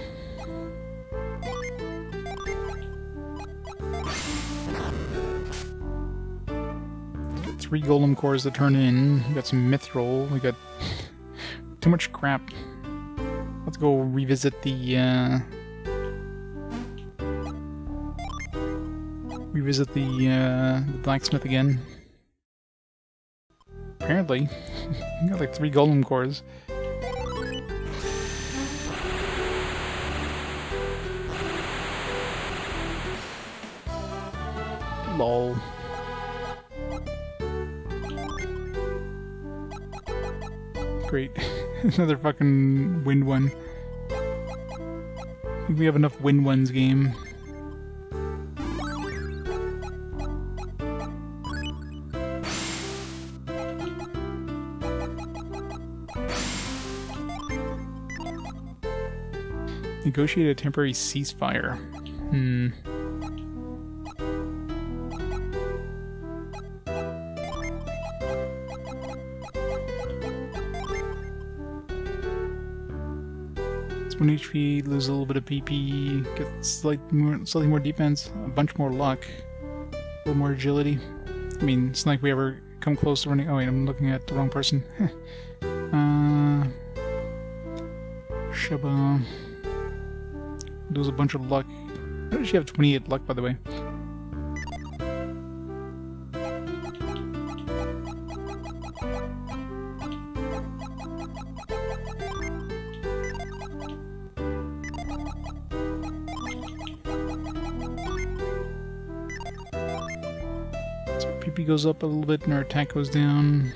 Got 3 golem cores to turn in. We got some mithril. We got too much crap. Let's go revisit the blacksmith again. Apparently. We got like 3 golem cores. Lol. Great. Another fucking wind one. I think we have enough wind ones game. Negotiate a temporary ceasefire. It's 1 HP, lose a little bit of PP, get slightly more defense, a bunch more luck, a little more agility. I mean, it's not like we ever come close to running. Oh wait, I'm looking at the wrong person. Sheba. Lose a bunch of luck. How does she have 28 luck, by the way? So PP goes up a little bit and our attack goes down.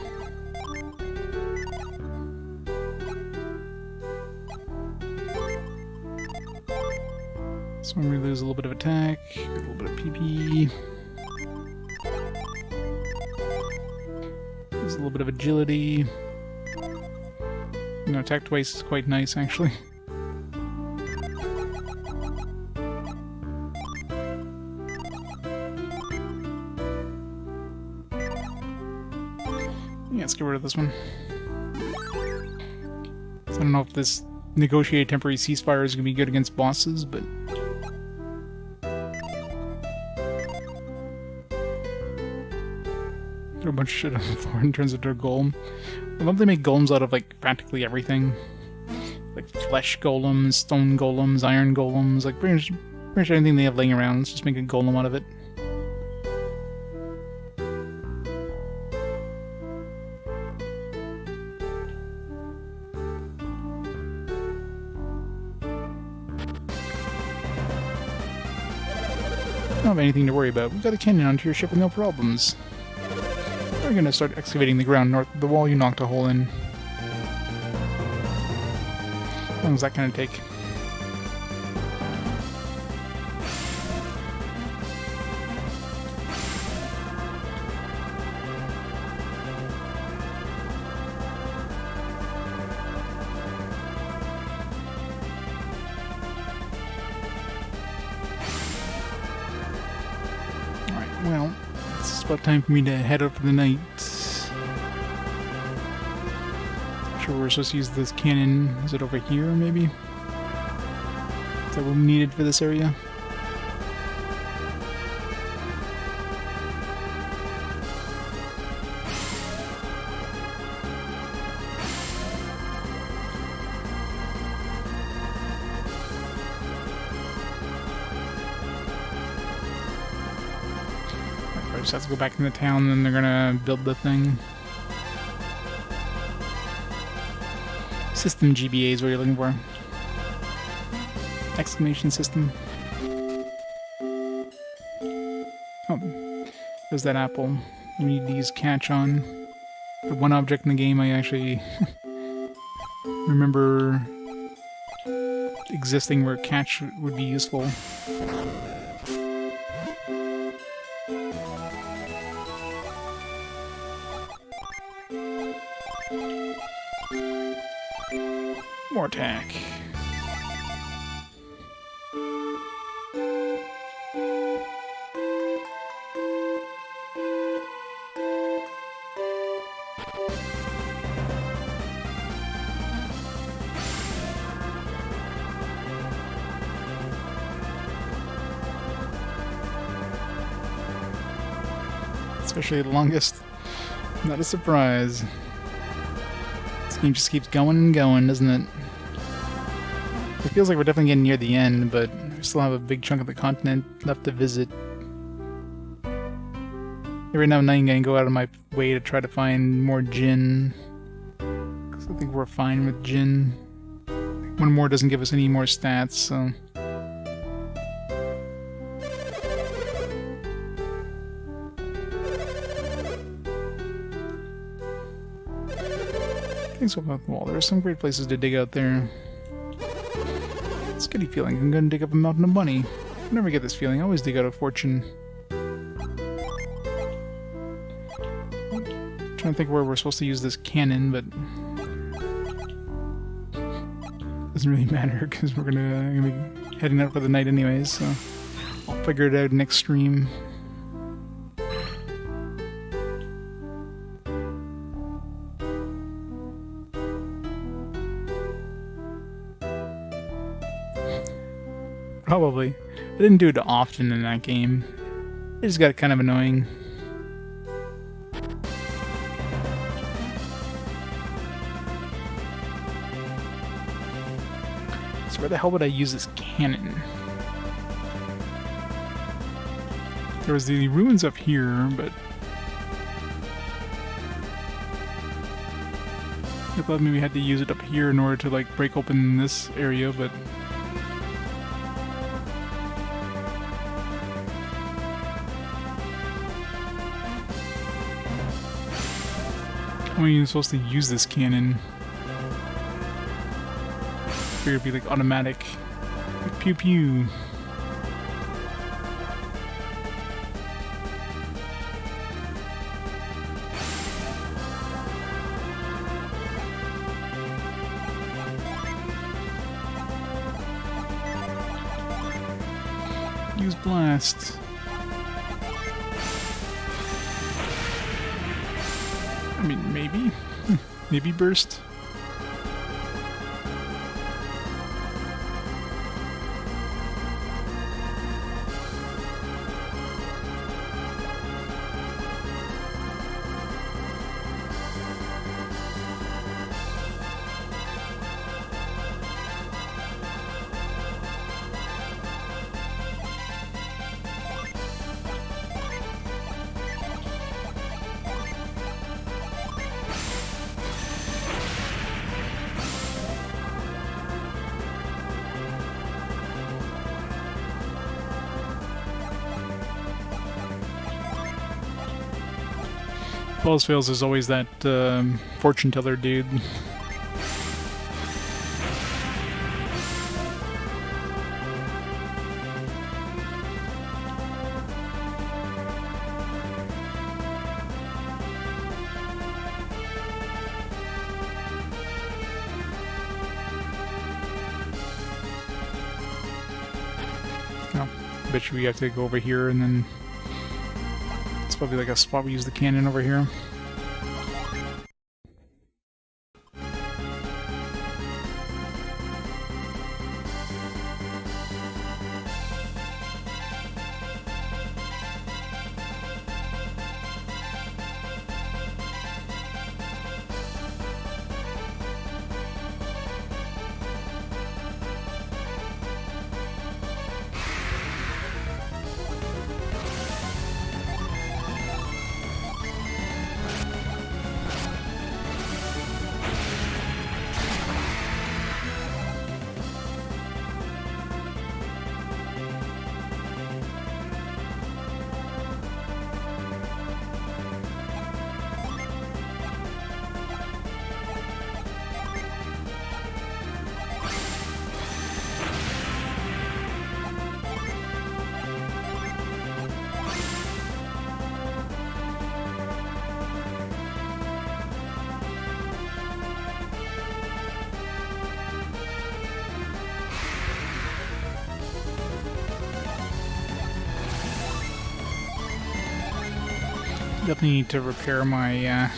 So when we lose a little bit of attack, a little bit of PP. Lose a little bit of agility. You know, attack twice is quite nice, actually. Yeah, let's get rid of this one. I don't know if this negotiated temporary ceasefire is going to be good against bosses, but... throw a bunch of shit on the floor and turns into a golem. I love they make golems out of, like, practically everything. Like, flesh golems, stone golems, iron golems, like, pretty much anything they have laying around. Let's just make a golem out of it. Don't have anything to worry about. We've got a canyon onto your ship with no problems. We're gonna start excavating the ground north of the wall you knocked a hole in. How long is that gonna take? about time for me to head out for the night. Not sure we're supposed to use this cannon. Is it over here, maybe? Is that what we needed for this area? Just have to go back into town, and then they're gonna build the thing. System GBA is what you're looking for. Exclamation system. Oh, there's that apple. You need to use catch on. The one object in the game I actually remember existing where catch would be useful. More attack. Especially the longest. Not a surprise. This game just keeps going and going, doesn't it? It feels like we're definitely getting near the end, but we still have a big chunk of the continent left to visit. Every now and then I'm gonna go out of my way to try to find more gin. Because I think we're fine with gin. One more doesn't give us any more stats, so... Things about the wall. There are some great places to dig out there. It's a goody feeling. I'm gonna dig up a mountain of money. I never get this feeling. I always dig out a fortune. I'm trying to think where we're supposed to use this cannon, but it doesn't really matter because we're gonna be heading out for the night anyways. So I'll figure it out next stream. Probably. I didn't do it often in that game. It just got kind of annoying. So where the hell would I use this cannon? There was the ruins up here, but... I thought maybe I had to use it up here in order to, like, break open this area, but... How are you supposed to use this cannon? I figured it'd be like automatic. Like pew pew. Use blast. I mean, maybe. Maybe burst. Falls fails is always that fortune teller dude. Oh, bet you we have to go over here and then It's probably like a spot we use the cannon over here. Definitely need to repair my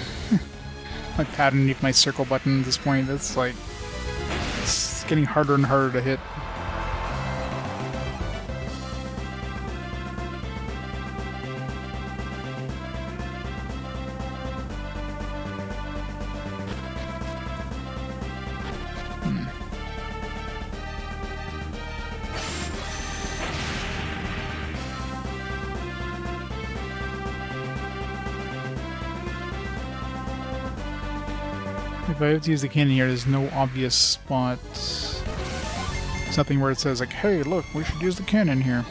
my pad underneath my circle button at this point. That's like, it's getting harder and harder to hit. If I have to use the cannon here, there's no obvious spot. There's nothing where it says like, hey, look, we should use the cannon here.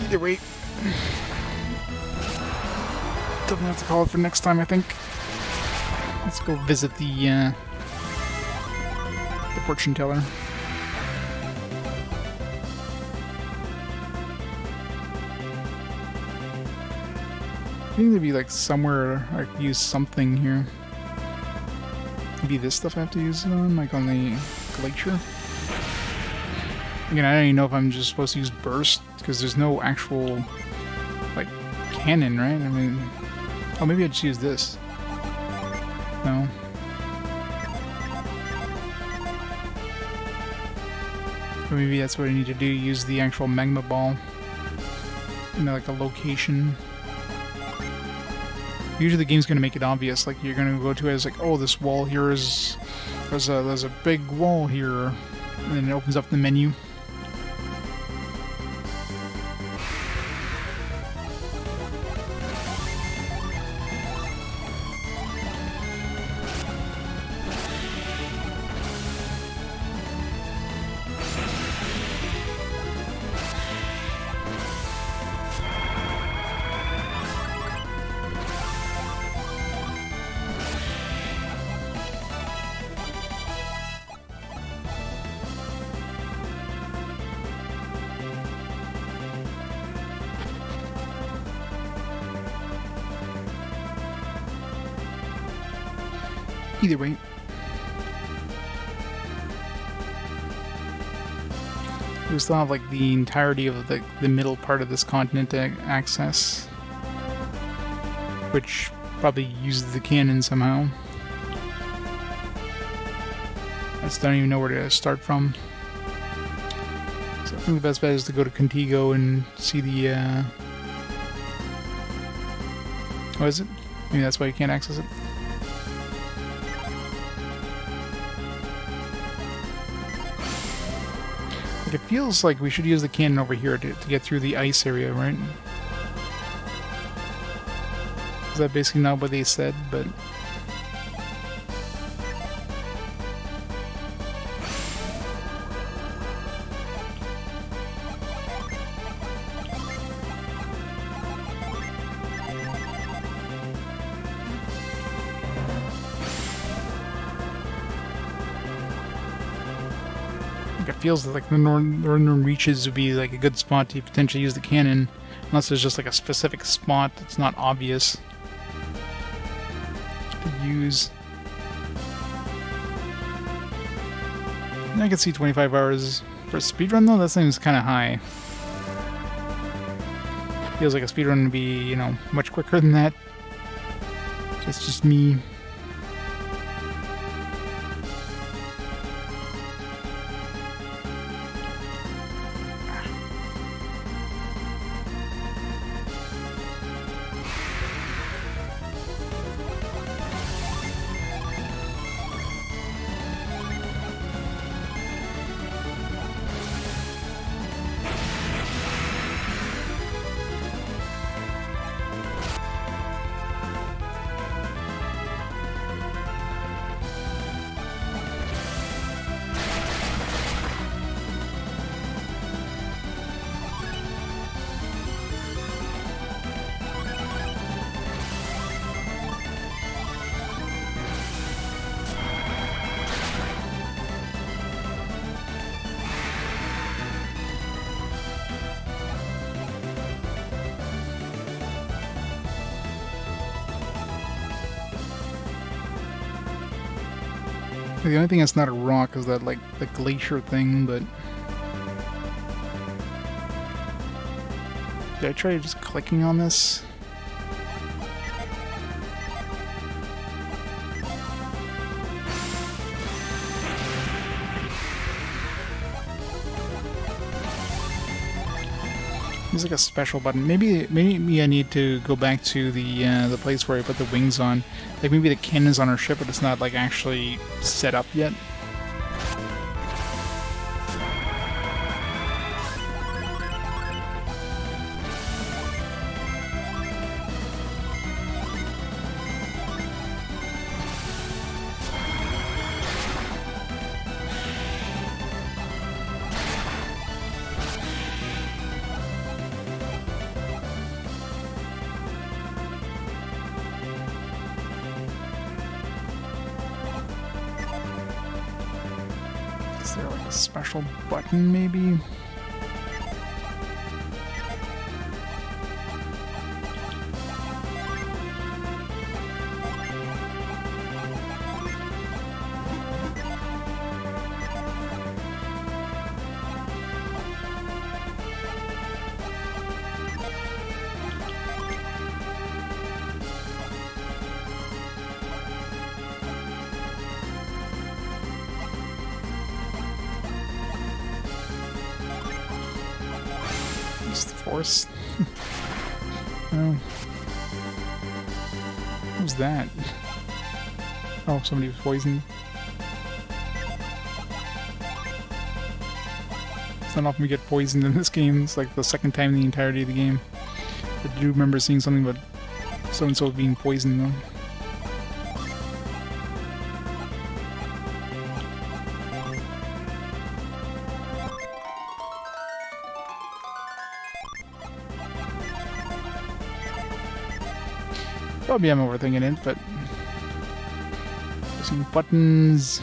Either way, definitely have to call it for next time, I think. Let's go visit the fortune teller. I think there'd be like somewhere I could use something here. Maybe this stuff I have to use it on, like on the glacier. Again, I don't even know if I'm just supposed to use burst, because there's no actual, like, cannon, right? I mean, oh, maybe I just use this. No. Or maybe that's what I need to do, use the actual magma ball. You know, like a location. Usually the game's going to make it obvious, like you're going to go to it as like, oh, this wall here is, there's a big wall here, and then it opens up the menu. Either way, we still have like the entirety of the middle part of this continent to access, which probably uses the cannon somehow. I just don't even know where to start from. So I think the best bet is to go to Contigo and see the what is it? Maybe that's why you can't access it. It feels like we should use the cannon over here to get through the ice area, right? Is that basically not what they said, but... It feels like the northern reaches would be like a good spot to potentially use the cannon, unless there's just like a specific spot that's not obvious to use. I can see 25 hours for a speedrun though. That seems kind of high. Feels like a speedrun would be, you know, much quicker than that. That's just me. The only thing that's not a rock is that, like, the glacier thing, but... Did I try just clicking on this? There's like a special button. Maybe I need to go back to the place where I put the wings on. Like maybe the cannon's on our ship, but it's not like actually set up yet. Is there like a special button, maybe? Force. Oh. What was that? Oh, somebody was poisoned. It's not often we get poisoned in this game. It's like the second time in the entirety of the game. I do remember seeing something about so-and-so being poisoned, though. Probably I'm overthinking it, but some buttons.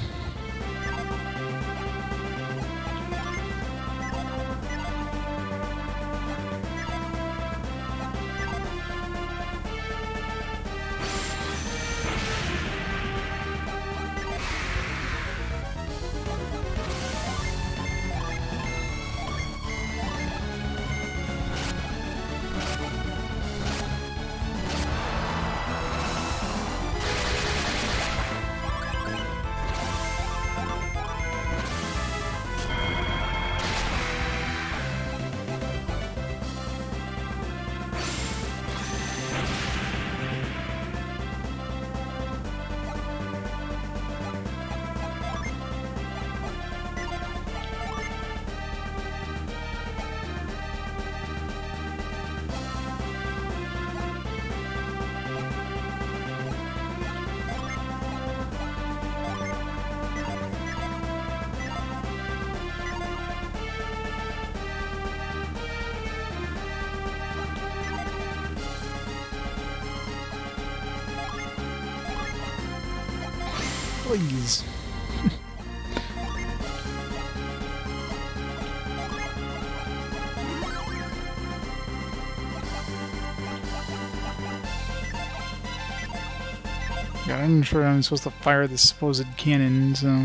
Please. God, I'm not sure I'm supposed to fire the supposed cannon, so...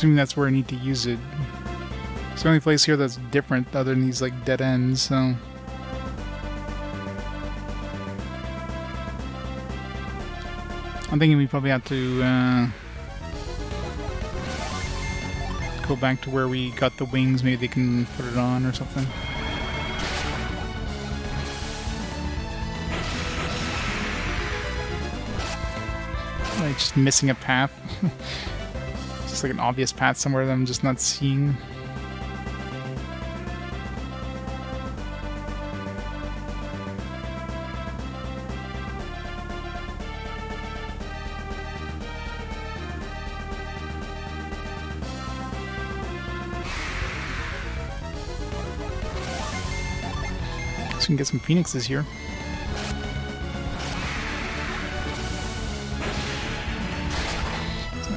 assuming that's where I need to use it. It's the only place here that's different other than these like dead ends, so... I'm thinking we probably have to go back to where we got the wings. Maybe they can put it on or something. Like just missing a path. Just like an obvious path somewhere that I'm just not seeing. So we can get some phoenixes here.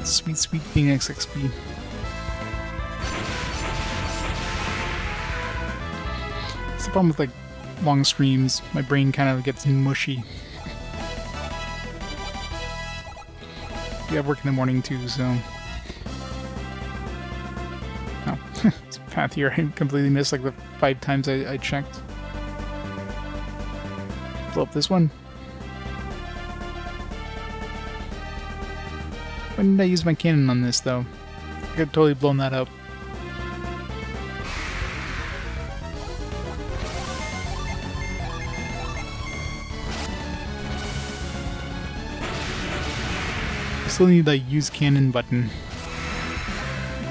Sweet, sweet Phoenix XP. It's the problem with like long streams. My brain kind of gets mushy. Yeah, I work in the morning too, so. Oh, this path here I completely missed like the 5 times I checked. Blow up this one. When did I use my cannon on this, though? I could have totally blown that up. I still need the use cannon button.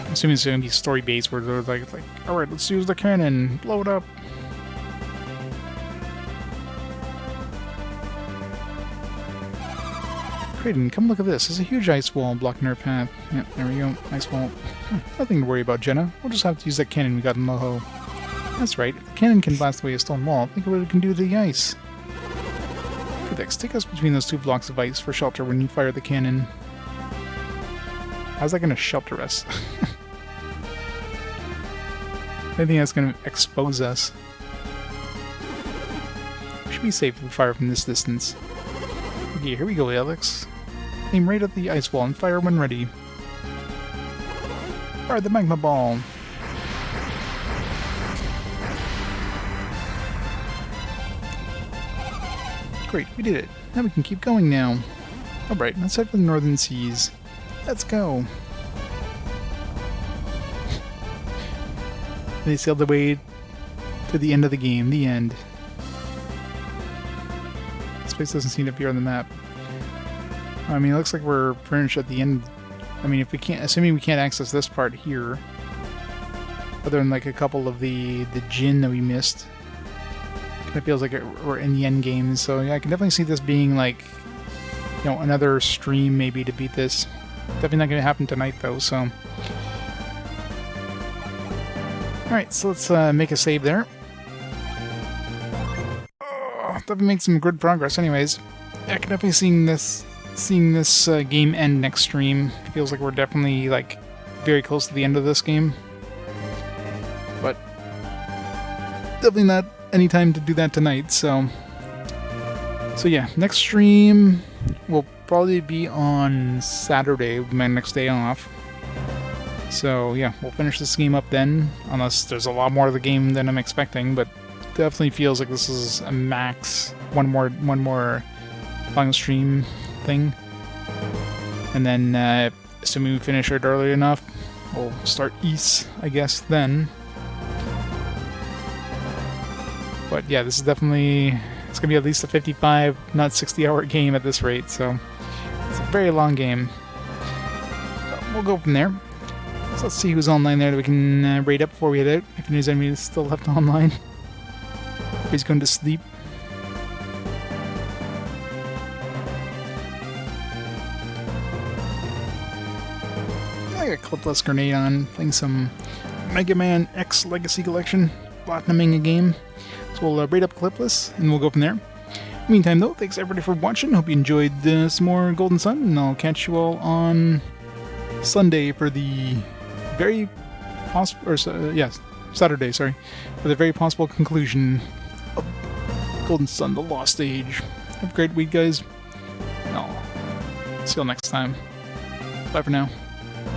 I'm assuming it's going to be story-based, where they're like, alright, let's use the cannon, blow it up. Kraden, come look at this. There's a huge ice wall blocking our path. Yep, there we go. Ice wall. Nothing to worry about, Jenna. We'll just have to use that cannon we got in Moho. That's right. If the cannon can blast away a stone wall, think of what it can do to the ice. Felix, take us between those 2 blocks of ice for shelter when you fire the cannon. How's that going to shelter us? I think that's going to expose us. We should be safe if we fire from this distance. Okay, here we go, Felix. Aim right at the ice wall and fire when ready. Fire the magma ball. Great, we did it. Now we can keep going now. Alright, let's head for the northern seas. Let's go. They sailed their way to the end of the game. The end. This place doesn't seem to appear on the map. I mean, it looks like we're pretty much at the end. I mean, if we can't, assuming we can't access this part here, other than like a couple of the gin that we missed, it feels like we're in the end game. So yeah, I can definitely see this being like, you know, another stream maybe to beat this. Definitely not going to happen tonight though. So, all right, so let's make a save there. Definitely make some good progress. Anyways, I can definitely seeing this game end next stream. Feels like we're definitely like very close to the end of this game, but definitely not any time to do that tonight. So yeah, next stream will probably be on Saturday, my next day off. So yeah, we'll finish this game up then, unless there's a lot more of the game than I'm expecting, but definitely feels like this is a max one more long stream thing. And then assuming we finish it early enough, we'll start east, I guess, then. But yeah, this is definitely, it's gonna be at least a 55, not 60-hour game at this rate, so it's a very long game. But we'll go from there. So let's see who's online there that we can raid up before we head out, if there's anybody still left online. He's going to sleep. I got a clipless grenade on, playing some Mega Man X Legacy Collection, platinuming a game. So we'll raid up clipless, and we'll go from there. Meantime, though, thanks everybody for watching. Hope you enjoyed some more Golden Sun, and I'll catch you all on Sunday for the very possible, or yes, Saturday, sorry, for the very possible conclusion of Golden Sun, The Lost Age. Have a great week, guys. I'll see you all next time. Bye for now.